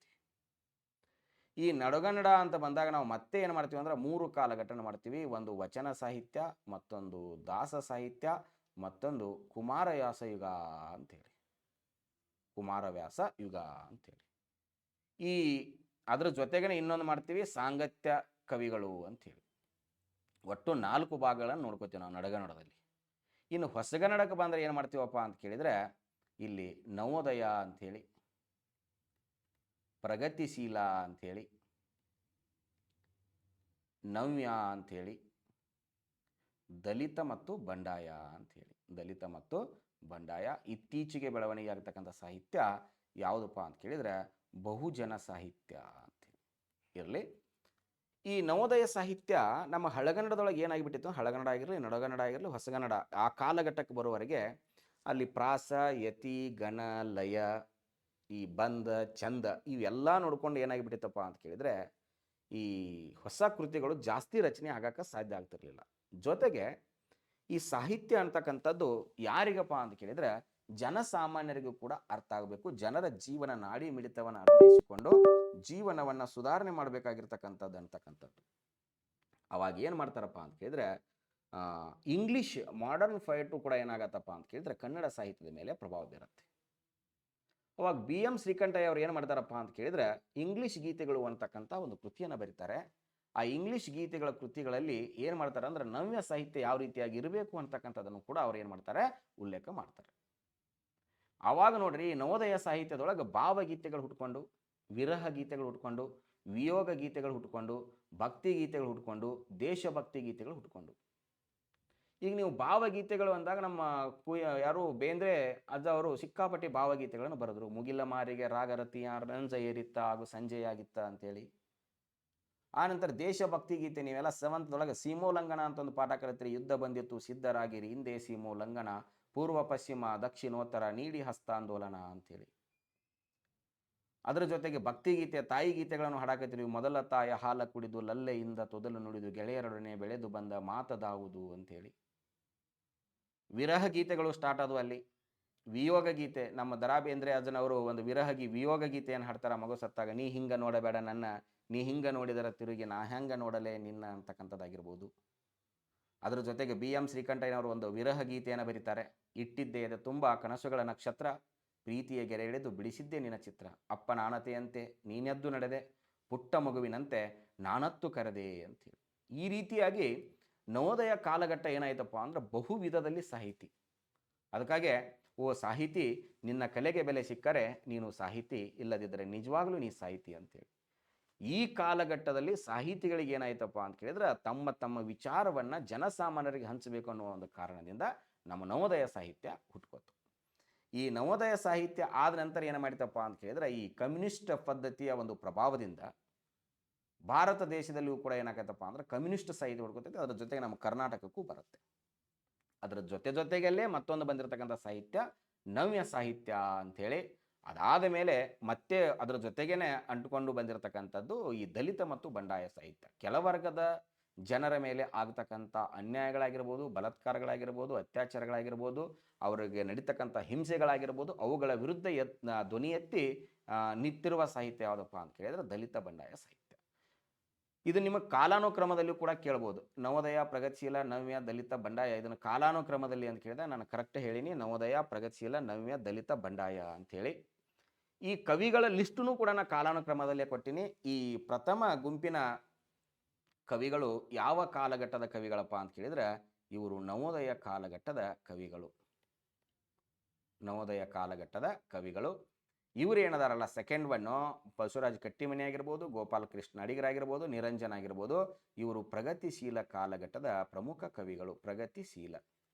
ಈ ನಡುಗನ್ನಡ ಅಂತ ಬಂದಾಗ ನಾವು ಮತ್ತೆ ಏನು ಮಾಡ್ತೀವಿ ಅಂದ್ರೆ 3 ಕಾಲಘಟ್ಟನ ಮಾಡ್ತೀವಿ. ಒಂದು ವಚನ ಸಾಹಿತ್ಯ, ಮತ್ತೊಂದು ದಾಸ ಸಾಹಿತ್ಯ, ಮತ್ತೊಂದು ಕುಮಾರವ್ಯಾಸ ಯುಗ ಅಂತೇಳಿ. ಕುಮಾರವ್ಯಾಸ ಯುಗ ಅಂತೇಳಿ. ಈ ಅದ್ರ ಜೊತೆಗೇ ಇನ್ನೊಂದು ಮಾಡ್ತೀವಿ ಸಾಂಗತ್ಯ ಕವಿಗಳು ಅಂತೇಳಿ. ಒಟ್ಟು 4 ಭಾಗಗಳನ್ನು ನೋಡ್ಕೋತೀವಿ ನಾವು ನಡುಗನ್ನಡದಲ್ಲಿ. ಇನ್ನು ಹೊಸಗನ್ನಡಕ್ಕೆ ಬಂದರೆ ಏನು ಮಾಡ್ತೀವಪ್ಪ ಅಂತ ಕೇಳಿದರೆ ಇಲ್ಲಿ ನವೋದಯ ಅಂಥೇಳಿ, ಪ್ರಗತಿಶೀಲ ಅಂಥೇಳಿ, ನವ್ಯ ಅಂಥೇಳಿ, ದಲಿತ ಮತ್ತು ಬಂಡಾಯ ಅಂಥೇಳಿ. ದಲಿತ ಮತ್ತು ಬಂಡಾಯ. ಇತ್ತೀಚೆಗೆ ಬೆಳವಣಿಗೆ ಆಗ್ತಕ್ಕಂಥ ಸಾಹಿತ್ಯ ಯಾವುದಪ್ಪ ಅಂತ ಕೇಳಿದರೆ ಬಹುಜನ ಸಾಹಿತ್ಯ ಅಂತೇಳಿ. ಇರಲಿ, ಈ ನವೋದಯ ಸಾಹಿತ್ಯ ನಮ್ಮ ಹಳಗನ್ನಡದೊಳಗೆ ಏನಾಗಿಬಿಟ್ಟಿತ್ತು, ಹಳಗನ್ನಡ ಆಗಿರಲಿ, ನಡುಗನ್ನಡ ಆಗಿರಲಿ, ಹೊಸಗನ್ನಡ ಆ ಕಾಲಘಟ್ಟಕ್ಕೆ ಬರುವವರೆಗೆ ಅಲ್ಲಿ ಪ್ರಾಸ, ಯತಿ, ಗಣ, ಲಯ, ಈ ಬಂಧ, ಚಂದ ಇವೆಲ್ಲ ನೋಡ್ಕೊಂಡು ಏನಾಗಿಬಿಟ್ಟಿತ್ತಪ್ಪ ಅಂತ ಕೇಳಿದರೆ ಈ ಹೊಸ ಕೃತಿಗಳು ಜಾಸ್ತಿ ರಚನೆ ಆಗಕ್ಕೆ ಸಾಧ್ಯ ಆಗ್ತಿರ್ಲಿಲ್ಲ. ಜೊತೆಗೆ ಈ ಸಾಹಿತ್ಯ ಅಂತಕ್ಕಂಥದ್ದು ಯಾರಿಗಪ್ಪ ಅಂತ ಕೇಳಿದರೆ ಜನಸಾಮಾನ್ಯರಿಗೂ ಕೂಡ ಅರ್ಥ ಆಗಬೇಕು. ಜನರ ಜೀವನ ನಾಡಿ ಮಿಡಿತವನ್ನು ಅರ್ಥೈಸಿಕೊಂಡು ಜೀವನವನ್ನು ಸುಧಾರಣೆ ಮಾಡಬೇಕಾಗಿರ್ತಕ್ಕಂಥದ್ದು ಅಂತಕ್ಕಂಥದ್ದು. ಅವಾಗ ಏನು ಮಾಡ್ತಾರಪ್ಪ ಅಂತ ಕೇಳಿದರೆ ಇಂಗ್ಲೀಷ್ ಮಾಡರ್ನ್ ಫೈಟು ಕೂಡ ಏನಾಗತ್ತಪ್ಪ ಅಂತ ಕೇಳಿದರೆ ಕನ್ನಡ ಸಾಹಿತ್ಯದ ಮೇಲೆ ಪ್ರಭಾವ ಬೀರುತ್ತೆ. ಅವಾಗ BM ಶ್ರೀಕಂಠಯ್ಯ ಅವರು ಏನು ಮಾಡ್ತಾರಪ್ಪ ಅಂತ ಕೇಳಿದರೆ ಇಂಗ್ಲೀಷ್ ಗೀತೆಗಳು ಅಂತಕ್ಕಂಥ ಒಂದು ಕೃತಿಯನ್ನು ಬರೀತಾರೆ. ಆ ಇಂಗ್ಲೀಷ್ ಗೀತೆಗಳ ಕೃತಿಗಳಲ್ಲಿ ಏನು ಮಾಡ್ತಾರೆ ಅಂದ್ರೆ ನವ್ಯ ಸಾಹಿತ್ಯ ಯಾವ ರೀತಿಯಾಗಿ ಇರಬೇಕು ಅಂತಕ್ಕಂಥದ್ದನ್ನು ಕೂಡ ಅವ್ರು ಏನು ಮಾಡ್ತಾರೆ, ಉಲ್ಲೇಖ ಮಾಡ್ತಾರೆ. ಆವಾಗ ನೋಡ್ರಿ ನವೋದಯ ಸಾಹಿತ್ಯದೊಳಗೆ ಭಾವಗೀತೆಗಳು ಹುಟ್ಕೊಂಡು, ವಿರಹ ಗೀತೆಗಳು ಹುಟ್ಕೊಂಡು, ವಿಯೋಗ ಗೀತೆಗಳು ಹುಟ್ಕೊಂಡು, ಭಕ್ತಿ ಗೀತೆಗಳು ಹುಟ್ಕೊಂಡು, ದೇಶಭಕ್ತಿ ಗೀತೆಗಳು ಹುಟ್ಕೊಂಡು. ಈಗ ನೀವು ಭಾವಗೀತೆಗಳು ಅಂದಾಗ ನಮ್ಮ ಯಾರು ಬೇಂದ್ರೆ ಅಜ್ಜ ಅವರು ಸಿಕ್ಕಾಪಟ್ಟಿ ಭಾವಗೀತೆಗಳನ್ನು ಬರೆದ್ರು. ಮುಗಿಲ ಮಾರಿಗೆ ರಾಗರತಿಯ ರಂಜ ಏರಿತ್ತ ಹಾಗೂ ಸಂಜೆಯಾಗಿತ್ತ ಅಂತೇಳಿ. ಆನಂತರ ದೇಶಭಕ್ತಿ ಗೀತೆ ನೀವೆಲ್ಲ ಸೆವೆಂತ್ದೊಳಗೆ ಸೀಮೋಲ್ಲಂಘನ ಅಂತ ಒಂದು ಪಾಠ ಕಲಿತ್ರಿ. ಯುದ್ಧ ಬಂದಿತ್ತು ಸಿದ್ಧರಾಗಿರಿ, ಹಿಂದೆ ಸೀಮೋಲ್ಲಂಘನ, ಪೂರ್ವ ಪಶ್ಚಿಮ ದಕ್ಷಿಣೋತ್ತರ ನೀಡಿ ಹಸ್ತಾಂದೋಲನ ಅಂತೇಳಿ. ಅದರ ಜೊತೆಗೆ ಭಕ್ತಿಗೀತೆ ತಾಯಿ ಗೀತೆಗಳನ್ನು ಹಾಡಾಕತ್ತೀವಿ. ಮೊದಲ ತಾಯ ಹಾಲ ಕುಡಿದು ಲಲ್ಲೆಯಿಂದ ತೊದಲು ನುಡಿದು ಗೆಳೆಯರೊಡನೆ ಬೆಳೆದು ಬಂದ ಮಾತದಾವುದು ಅಂತೇಳಿ. ವಿರಹ ಗೀತೆಗಳು ಸ್ಟಾರ್ಟ್ ಆದವು ಅಲ್ಲಿ. ವಿಯೋಗ ಗೀತೆ ನಮ್ಮ ದರಾ ಬೇಂದ್ರೆ ಅಜ್ಜನವರು ಒಂದು ವಿಯೋಗ ಗೀತೆಯನ್ನು ಹಾಡ್ತಾರ. ಮಗು ಸತ್ತಾಗ ನೀ ಹಿಂಗ ನೋಡಬೇಡ ನನ್ನ, ನೀ ಹಿಂಗ ನೋಡಿದರ ತಿರುಗಿ ನಾ ಹೆಂಗ ನೋಡಲೇ ನಿನ್ನ ಅಂತಕ್ಕಂಥದ್ದಾಗಿರ್ಬೋದು. ಅದರ ಜೊತೆಗೆ BM ಶ್ರೀಕಂಠಯ್ಯನವರು ಒಂದು ವಿರಹ ಗೀತೆಯನ್ನು ಬರೀತಾರೆ. ಇಟ್ಟಿದ್ದೇ ಎದೆ ತುಂಬ ಕನಸುಗಳ ನಕ್ಷತ್ರ, ಪ್ರೀತಿಯ ಗೆರೆ ಹಿಡಿದು ಬಿಡಿಸಿದ್ದೇ ನಿನ್ನ ಚಿತ್ರ, ಅಪ್ಪ ನಾಣತೆಯಂತೆ ನೀನೆದ್ದು ನಡೆದೆ, ಪುಟ್ಟ ಮಗುವಿನಂತೆ ನಾನತ್ತು ಕರೆದೆ ಅಂತೇಳಿ. ಈ ರೀತಿಯಾಗಿ ನವೋದಯ ಕಾಲಘಟ್ಟ ಏನಾಯ್ತಪ್ಪ ಅಂದ್ರೆ ಬಹು ವಿಧದಲ್ಲಿ ಸಾಹಿತಿ. ಅದಕ್ಕಾಗೆ ಓ ಸಾಹಿತಿ, ನಿನ್ನ ಕಲೆಗೆ ಬೆಲೆ ಸಿಕ್ಕರೆ ನೀನು ಸಾಹಿತಿ, ಇಲ್ಲದಿದ್ದರೆ ನಿಜವಾಗ್ಲೂ ನೀ ಸಾಹಿತಿ ಅಂತೇಳಿ. ಈ ಕಾಲಘಟ್ಟದಲ್ಲಿ ಸಾಹಿತಿಗಳಿಗೆ ಏನಾಯ್ತಪ್ಪ ಅಂತ ಕೇಳಿದ್ರೆ ತಮ್ಮ ತಮ್ಮ ವಿಚಾರವನ್ನು ಜನಸಾಮಾನ್ಯರಿಗೆ ಹಂಚಬೇಕು ಅನ್ನೋ ಒಂದು ಕಾರಣದಿಂದ ನಮ್ಮ ನವೋದಯ ಸಾಹಿತ್ಯ ಹುಟ್ಕೋತು. ಈ ನವೋದಯ ಸಾಹಿತ್ಯ ಆದ ನಂತರ ಏನು ಮಾಡಿತಪ್ಪ ಅಂತ ಕೇಳಿದ್ರೆ ಈ ಕಮ್ಯುನಿಸ್ಟ್ ಪದ್ಧತಿಯ ಒಂದು ಪ್ರಭಾವದಿಂದ ಭಾರತ ದೇಶದಲ್ಲಿಯೂ ಕೂಡ ಏನಾಗತ್ತಪ್ಪ ಅಂದ್ರೆ ಕಮ್ಯುನಿಸ್ಟ್ ಸಾಹಿತ್ಯ ಹುಡ್ಕೋತೈತೆ. ಅದರ ಜೊತೆಗೆ ನಮ್ಮ ಕರ್ನಾಟಕಕ್ಕೂ ಬರುತ್ತೆ. ಅದರ ಜೊತೆಗಲ್ಲೇ ಮತ್ತೊಂದು ಬಂದಿರತಕ್ಕಂಥ ಸಾಹಿತ್ಯ ನವ್ಯ ಸಾಹಿತ್ಯ ಅಂಥೇಳಿ. ಅದಾದ ಮೇಲೆ ಮತ್ತೆ ಅದರ ಜೊತೆಗೇನೆ ಅಂಟುಕೊಂಡು ಬಂದಿರತಕ್ಕಂಥದ್ದು ಈ ದಲಿತ ಮತ್ತು ಬಂಡಾಯ ಸಾಹಿತ್ಯ. ಕೆಲವರ್ಗದ ಜನರ ಮೇಲೆ ಆಗ್ತಕ್ಕಂಥ ಅನ್ಯಾಯಗಳಾಗಿರ್ಬೋದು, ಬಲಾತ್ಕಾರಗಳಾಗಿರ್ಬೋದು, ಅತ್ಯಾಚಾರಗಳಾಗಿರ್ಬೋದು, ಅವರಿಗೆ ನಡೀತಕ್ಕಂಥ ಹಿಂಸೆಗಳಾಗಿರ್ಬೋದು, ಅವುಗಳ ವಿರುದ್ಧ ಧ್ವನಿ ಎತ್ತಿ ನಿಂತಿರುವ ಸಾಹಿತ್ಯ ಯಾವುದಪ್ಪ ಅಂತ ಕೇಳಿದ್ರೆ ದಲಿತ ಬಂಡಾಯ ಸಾಹಿತ್ಯ. ಇದು ನಿಮಗೆ ಕಾಲಾನುಕ್ರಮದಲ್ಲೂ ಕೂಡ ಕೇಳ್ಬೋದು. ನವೋದಯ, ಪ್ರಗತಿಶೀಲ, ನವ್ಯ, ದಲಿತ, ಬಂಡಾಯ. ಇದನ್ನು ಕಾಲಾನುಕ್ರಮದಲ್ಲಿ ಅಂತ ಕೇಳಿದ್ರೆ ನಾನು ಕರೆಕ್ಟ್ ಹೇಳಿನಿ. ನವೋದಯ, ಪ್ರಗತಿಶೀಲ, ನವ್ಯ, ದಲಿತ, ಬಂಡಾಯ ಅಂಥೇಳಿ. ಈ ಕವಿಗಳ ಲಿಸ್ಟನ್ನು ಕೂಡ ನಾನು ಕಾಲಾನುಕ್ರಮದಲ್ಲೇ ಕೊಟ್ಟಿನಿ. ಈ ಪ್ರಥಮ ಗುಂಪಿನ ಕವಿಗಳು ಯಾವ ಕಾಲಘಟ್ಟದ ಕವಿಗಳಪ್ಪ ಅಂತ ಕೇಳಿದ್ರೆ ಇವರು ನವೋದಯ ಕಾಲಘಟ್ಟದ ಕವಿಗಳು. ನವೋದಯ ಕಾಲಘಟ್ಟದ ಕವಿಗಳು ಇವರು ಏನದಾರಲ್ಲ ಸೆಕೆಂಡ್ ಒನ್ನು ಬಸವರಾಜ್ ಕಟ್ಟಿಮನಿ ಆಗಿರ್ಬೋದು, ಗೋಪಾಲ ಕೃಷ್ಣ ಅಡಿಗರಾಗಿರ್ಬೋದು, ನಿರಂಜನ್ ಆಗಿರ್ಬೋದು, ಇವರು ಪ್ರಗತಿಶೀಲ ಕಾಲಘಟ್ಟದ ಪ್ರಮುಖ ಕವಿಗಳು. ಪ್ರಗತಿಶೀಲ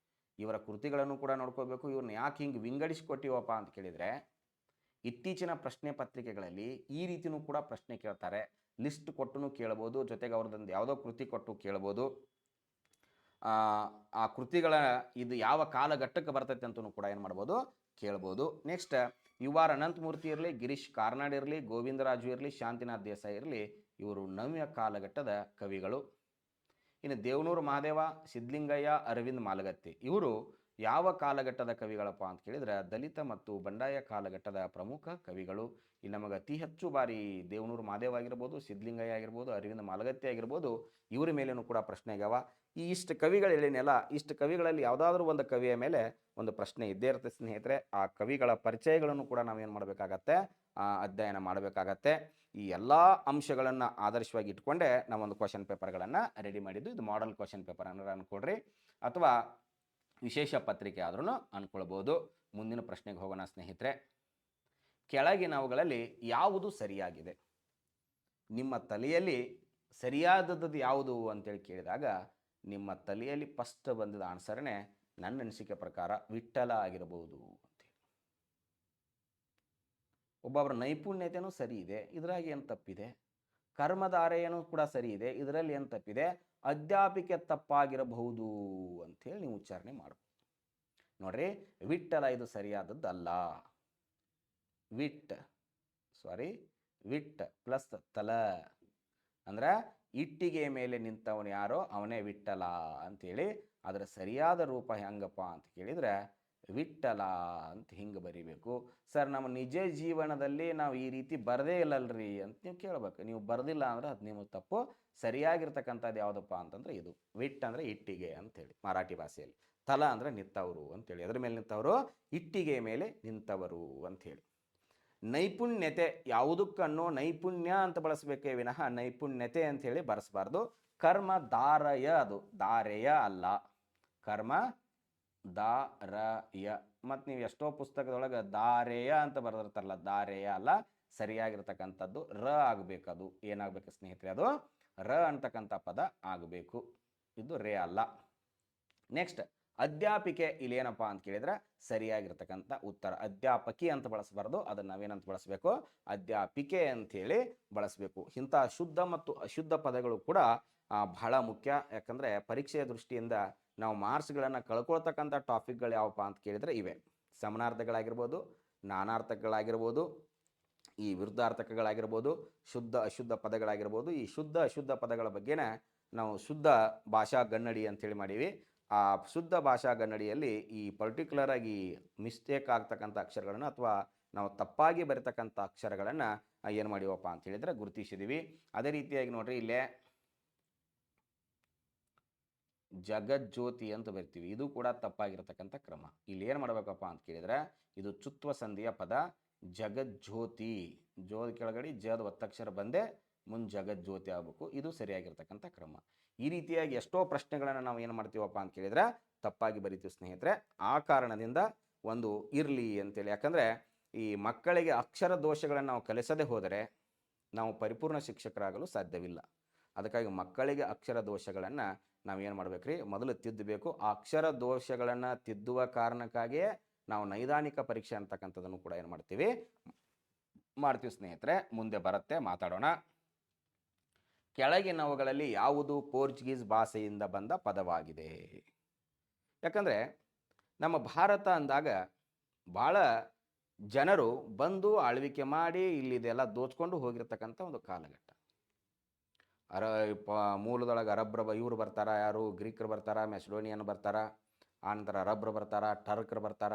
ಇವರ ಕೃತಿಗಳನ್ನು ಕೂಡ ನೋಡ್ಕೋಬೇಕು. ಇವ್ರನ್ನ ಯಾಕೆ ಹಿಂಗೆ ವಿಂಗಡಿಸಿಕೊಟ್ಟಿವಪ್ಪ ಅಂತ ಕೇಳಿದರೆ ಇತ್ತೀಚಿನ ಪ್ರಶ್ನೆ ಪತ್ರಿಕೆಗಳಲ್ಲಿ ಈ ರೀತಿಯೂ ಕೂಡ ಪ್ರಶ್ನೆ ಕೇಳ್ತಾರೆ. ಲಿಸ್ಟ್ ಕೊಟ್ಟು ಕೇಳ್ಬೋದು, ಜೊತೆಗೆ ಅವ್ರದ್ದೊಂದು ಯಾವುದೋ ಕೃತಿ ಕೊಟ್ಟು ಕೇಳ್ಬೋದು. ಆ ಕೃತಿಗಳ ಇದು ಯಾವ ಕಾಲಘಟ್ಟಕ್ಕೆ ಬರ್ತೈತೆ ಅಂತಲೂ ಕೂಡ ಏನು ಮಾಡ್ಬೋದು, ಕೇಳ್ಬೋದು. ನೆಕ್ಸ್ಟ್ UR ಅನಂತಮೂರ್ತಿ ಇರಲಿ, ಗಿರೀಶ್ ಕಾರ್ನಾಡ್ ಇರಲಿ, ಗೋವಿಂದರಾಜು ಇರಲಿ, ಶಾಂತಿನಾಥ್ ದೇಸಾಯಿ ಇರಲಿ, ಇವರು ನವ್ಯ ಕಾಲಘಟ್ಟದ ಕವಿಗಳು. ಇನ್ನು ದೇವನೂರು ಮಹಾದೇವ, ಸಿದ್ಧಲಿಂಗಯ್ಯ, ಅರವಿಂದ್ ಮಾಲಗತ್ತಿ ಇವರು ಯಾವ ಕಾಲಘಟ್ಟದ ಕವಿಗಳಪ್ಪ ಅಂತ ಕೇಳಿದ್ರೆ ದಲಿತ ಮತ್ತು ಬಂಡಾಯ ಕಾಲಘಟ್ಟದ ಪ್ರಮುಖ ಕವಿಗಳು. ಇಲ್ಲಿ ನಮಗೆ ಅತಿ ಹೆಚ್ಚು ಬಾರಿ ದೇವನೂರು ಮಾದೇವ ಆಗಿರ್ಬೋದು, ಸಿದ್ಧಲಿಂಗಯ್ಯ ಆಗಿರ್ಬೋದು, ಅರವಿಂದ ಮಾಲಗತ್ತಿ ಆಗಿರ್ಬೋದು, ಇವರ ಮೇಲೇನೂ ಕೂಡ ಪ್ರಶ್ನೆ ಆಗ್ಯಾವ. ಈ ಇಷ್ಟು ಕವಿಗಳೇನೇನಲ್ಲ, ಇಷ್ಟು ಕವಿಗಳಲ್ಲಿ ಯಾವುದಾದ್ರೂ ಒಂದು ಕವಿಯ ಮೇಲೆ ಒಂದು ಪ್ರಶ್ನೆ ಇದ್ದೇ ಇರುತ್ತೆ ಸ್ನೇಹಿತರೆ. ಆ ಕವಿಗಳ ಪರಿಚಯಗಳನ್ನು ಕೂಡ ನಾವೇನು ಮಾಡಬೇಕಾಗತ್ತೆ, ಅಧ್ಯಯನ ಮಾಡಬೇಕಾಗತ್ತೆ. ಈ ಎಲ್ಲ ಅಂಶಗಳನ್ನು ಆದರ್ಶವಾಗಿ ಇಟ್ಕೊಂಡೆ ನಾವೊಂದು ಕ್ವಶನ್ ಪೇಪರ್ಗಳನ್ನು ರೆಡಿ ಮಾಡಿದ್ದು. ಇದು ಮಾಡೆಲ್ ಕ್ವಶನ್ ಪೇಪರ್ ಅನ್ನೋರು ಅನ್ಕೊಳ್ರಿ, ಅಥವಾ ವಿಶೇಷ ಪತ್ರಿಕೆ ಆದ್ರೂ ಅನ್ಕೊಳ್ಬೋದು. ಮುಂದಿನ ಪ್ರಶ್ನೆಗೆ ಹೋಗೋಣ ಸ್ನೇಹಿತರೆ. ಕೆಳಗಿನವುಗಳಲ್ಲಿ ಯಾವುದು ಸರಿಯಾಗಿದೆ? ನಿಮ್ಮ ತಲೆಯಲ್ಲಿ ಸರಿಯಾದದ್ದು ಯಾವುದು ಅಂತೇಳಿ ಕೇಳಿದಾಗ ನಿಮ್ಮ ತಲೆಯಲ್ಲಿ ಫಸ್ಟ್ ಬಂದಿದ್ದ ಆನ್ಸರ್ನೇ ನನ್ನ ಅನಿಸಿಕೆ ಪ್ರಕಾರ ವಿಠ್ಠಲ ಆಗಿರಬಹುದು ಅಂತೇಳಿ. ಒಬ್ಬೊಬ್ಬರ ನೈಪುಣ್ಯತೆಯೂ ಸರಿ ಇದೆ, ಇದರಾಗಿ ಏನು ತಪ್ಪಿದೆ? ಕರ್ಮಧಾರೆಯೂ ಕೂಡ ಸರಿ ಇದೆ, ಇದರಲ್ಲಿ ಏನು ತಪ್ಪಿದೆ? ಅಧ್ಯಾಪಿಕೆ ತಪ್ಪಾಗಿರಬಹುದು ಅಂಥೇಳಿ ನೀವು ಉಚ್ಚಾರಣೆ ಮಾಡಬಹುದು. ನೋಡ್ರಿ, ವಿಠ್ಠಲ ಇದು ಸರಿಯಾದದ್ದಲ್ಲ. ವಿಟ್ ಪ್ಲಸ್ ತಲ ಅಂದ್ರೆ ಇಟ್ಟಿಗೆ ಮೇಲೆ ನಿಂತವನು ಯಾರೋ ಅವನೇ ವಿಠ್ಠಲ ಅಂತೇಳಿ. ಅದರ ಸರಿಯಾದ ರೂಪ ಹೆಂಗಪ್ಪ ಅಂತ ಕೇಳಿದರೆ ವಿಠ್ಠಲ ಅಂತ ಹಿಂಗೆ ಬರಿಬೇಕು. ಸರ್, ನಮ್ಮ ನಿಜ ಜೀವನದಲ್ಲಿ ನಾವು ಈ ರೀತಿ ಬರದೇ ಇಲ್ಲಲ್ರಿ ಅಂತ ನೀವು ಕೇಳಬೇಕು. ನೀವು ಬರೆದಿಲ್ಲ ಅಂದ್ರೆ ಅದು ನಿಮ್ಮ ತಪ್ಪು. ಸರಿಯಾಗಿರ್ತಕ್ಕಂಥದ್ದು ಯಾವುದಪ್ಪ ಅಂತಂದ್ರೆ ಇದು. ವಿಟ್ ಅಂದರೆ ಇಟ್ಟಿಗೆ ಅಂಥೇಳಿ ಮರಾಠಿ ಭಾಷೆಯಲ್ಲಿ. ತಲ ಅಂದರೆ ನಿಂತವರು ಅಂತೇಳಿ. ಅದರ ಮೇಲೆ ನಿಂತವರು, ಇಟ್ಟಿಗೆ ಮೇಲೆ ನಿಂತವರು ಅಂಥೇಳಿ. ನೈಪುಣ್ಯತೆ ಯಾವುದಕ್ಕನ್ನೋ ನೈಪುಣ್ಯ ಅಂತ ಬಳಸಬೇಕೇ ವಿನಃ ನೈಪುಣ್ಯತೆ ಅಂಥೇಳಿ ಬರೆಸಬಾರ್ದು. ಕರ್ಮ ದಾರಯ, ಅದು ದಾರೆಯ ಅಲ್ಲ. ಕರ್ಮ ದಾರಯ. ಮತ್ತು ನೀವು ಎಷ್ಟೋ ಪುಸ್ತಕದೊಳಗೆ ದಾರೆಯ ಅಂತ ಬರೆದಿರ್ತಾರಲ್ಲ, ದಾರೆಯ ಅಲ್ಲ. ಸರಿಯಾಗಿರ್ತಕ್ಕಂಥದ್ದು ರ ಆಗಬೇಕದು. ಏನಾಗಬೇಕು ಸ್ನೇಹಿತರೆ? ಅದು ರ ಅಂತಕ್ಕಂಥ ಪದ ಆಗಬೇಕು. ಇದು ರೇ ಅಲ್ಲ. ನೆಕ್ಸ್ಟ್, ಅಧ್ಯಾಪಿಕೆ. ಇಲ್ಲಿ ಏನಪ್ಪ ಅಂತ ಕೇಳಿದ್ರೆ ಸರಿಯಾಗಿರ್ತಕ್ಕಂಥ ಉತ್ತರ. ಅಧ್ಯಾಪಕಿ ಅಂತ ಬಳಸಬಾರ್ದು, ಅದನ್ನು ನಾವೇನಂತ ಬಳಸಬೇಕು? ಅಧ್ಯಾಪಿಕೆ ಅಂಥೇಳಿ ಬಳಸಬೇಕು. ಇಂಥ ಶುದ್ಧ ಮತ್ತು ಅಶುದ್ಧ ಪದಗಳು ಕೂಡ ಬಹಳ ಮುಖ್ಯ. ಯಾಕಂದರೆ ಪರೀಕ್ಷೆಯ ದೃಷ್ಟಿಯಿಂದ ನಾವು ಮಾರ್ಕ್ಸ್ಗಳನ್ನು ಕಳ್ಕೊಳ್ತಕ್ಕಂಥ ಟಾಪಿಕ್ಗಳು ಯಾವಪ್ಪ ಅಂತ ಕೇಳಿದರೆ ಇವೆ. ಸಮಾನಾರ್ಥಕಗಳಾಗಿರ್ಬೋದು, ನಾನಾರ್ಥಕಗಳಾಗಿರ್ಬೋದು, ಈ ವಿರುದ್ಧಾರ್ಥಕಗಳಾಗಿರ್ಬೋದು, ಶುದ್ಧ ಅಶುದ್ಧ ಪದಗಳಾಗಿರ್ಬೋದು. ಈ ಶುದ್ಧ ಅಶುದ್ಧ ಪದಗಳ ಬಗ್ಗೆನ ನಾವು ಶುದ್ಧ ಭಾಷಾ ಗನ್ನಡಿ ಅಂಥೇಳಿ ಮಾಡೀವಿ. ಆ ಶುದ್ಧ ಭಾಷಾ ಗನ್ನಡಿಯಲ್ಲಿ ಈ ಪರ್ಟಿಕ್ಯುಲರ್ ಆಗಿ ಮಿಸ್ಟೇಕ್ ಆಗ್ತಕ್ಕಂಥ ಅಕ್ಷರಗಳನ್ನು ಅಥವಾ ನಾವು ತಪ್ಪಾಗಿ ಬರೀತಕ್ಕಂಥ ಅಕ್ಷರಗಳನ್ನು ಏನು ಮಾಡಿವಪ್ಪ ಅಂತ ಹೇಳಿದರೆ ಗುರುತಿಸಿದ್ದೀವಿ. ಅದೇ ರೀತಿಯಾಗಿ ನೋಡ್ರಿ, ಇಲ್ಲೇ ಜಗಜ್ಯೋತಿ ಅಂತ ಬರ್ತೀವಿ. ಇದು ಕೂಡ ತಪ್ಪಾಗಿರ್ತಕ್ಕಂಥ ಕ್ರಮ. ಇಲ್ಲಿ ಏನು ಮಾಡಬೇಕಪ್ಪ ಅಂತ ಕೇಳಿದರೆ ಇದು ಚುತ್ವ ಸಂಧಿಯ ಪದ. ಜಗಜ್ಯೋತಿ, ಜೋದ ಕೆಳಗಡೆ ಜದ ಒತ್ತಕ್ಷರ ಬಂದೆ ಮುಂದೆ ಜಗಜ್ಯೋತಿ ಆಗಬೇಕು. ಇದು ಸರಿಯಾಗಿರ್ತಕ್ಕಂಥ ಕ್ರಮ. ಈ ರೀತಿಯಾಗಿ ಎಷ್ಟೋ ಪ್ರಶ್ನೆಗಳನ್ನು ನಾವು ಏನು ಮಾಡ್ತೀವಪ್ಪ ಅಂತ ಕೇಳಿದ್ರೆ ತಪ್ಪಾಗಿ ಬರಿತೀವಿ ಸ್ನೇಹಿತರೆ. ಆ ಕಾರಣದಿಂದ ಒಂದು ಇರಲಿ ಅಂತೇಳಿ. ಯಾಕಂದರೆ ಈ ಮಕ್ಕಳಿಗೆ ಅಕ್ಷರ ದೋಷಗಳನ್ನು ನಾವು ಕಲಿಸದೆ ಹೋದರೆ ನಾವು ಪರಿಪೂರ್ಣ ಶಿಕ್ಷಕರಾಗಲು ಸಾಧ್ಯವಿಲ್ಲ. ಅದಕ್ಕಾಗಿ ಮಕ್ಕಳಿಗೆ ಅಕ್ಷರ ದೋಷಗಳನ್ನು ನಾವೇನು ಮಾಡಬೇಕ್ರಿ, ಮೊದಲು ತಿದ್ದಬೇಕು. ಆ ಅಕ್ಷರ ದೋಷಗಳನ್ನು ತಿದ್ದುವ ಕಾರಣಕ್ಕಾಗಿಯೇ ನಾವು ನೈದಾನಿಕ ಪರೀಕ್ಷೆ ಅಂತಕ್ಕಂಥದ್ದನ್ನು ಕೂಡ ಏನು ಮಾಡ್ತೀವಿ ಸ್ನೇಹಿತರೆ. ಮುಂದೆ ಬರುತ್ತೆ, ಮಾತಾಡೋಣ. ಕೆಳಗಿನವುಗಳಲ್ಲಿ ಯಾವುದು ಪೋರ್ಚುಗೀಸ್ ಭಾಷೆಯಿಂದ ಬಂದ ಪದವಾಗಿದೆ? ಯಾಕಂದರೆ ನಮ್ಮ ಭಾರತ ಅಂದಾಗ ಭಾಳ ಜನರು ಬಂದು ಆಳ್ವಿಕೆ ಮಾಡಿ ಇಲ್ಲಿದೆಲ್ಲ ದೋಚ್ಕೊಂಡು ಹೋಗಿರ್ತಕ್ಕಂಥ ಒಂದು ಕಾಲಘಟ್ಟ. ಮೂಲದೊಳಗೆ ಇವರು ಬರ್ತಾರ, ಯಾರು ಗ್ರೀಕರು ಬರ್ತಾರ, ಮೆಸಿಡೋನಿಯನ್ ಬರ್ತಾರ, ಆನಂತರ ಅರಬ್ರು ಬರ್ತಾರ, ಟರ್ಕರು ಬರ್ತಾರ,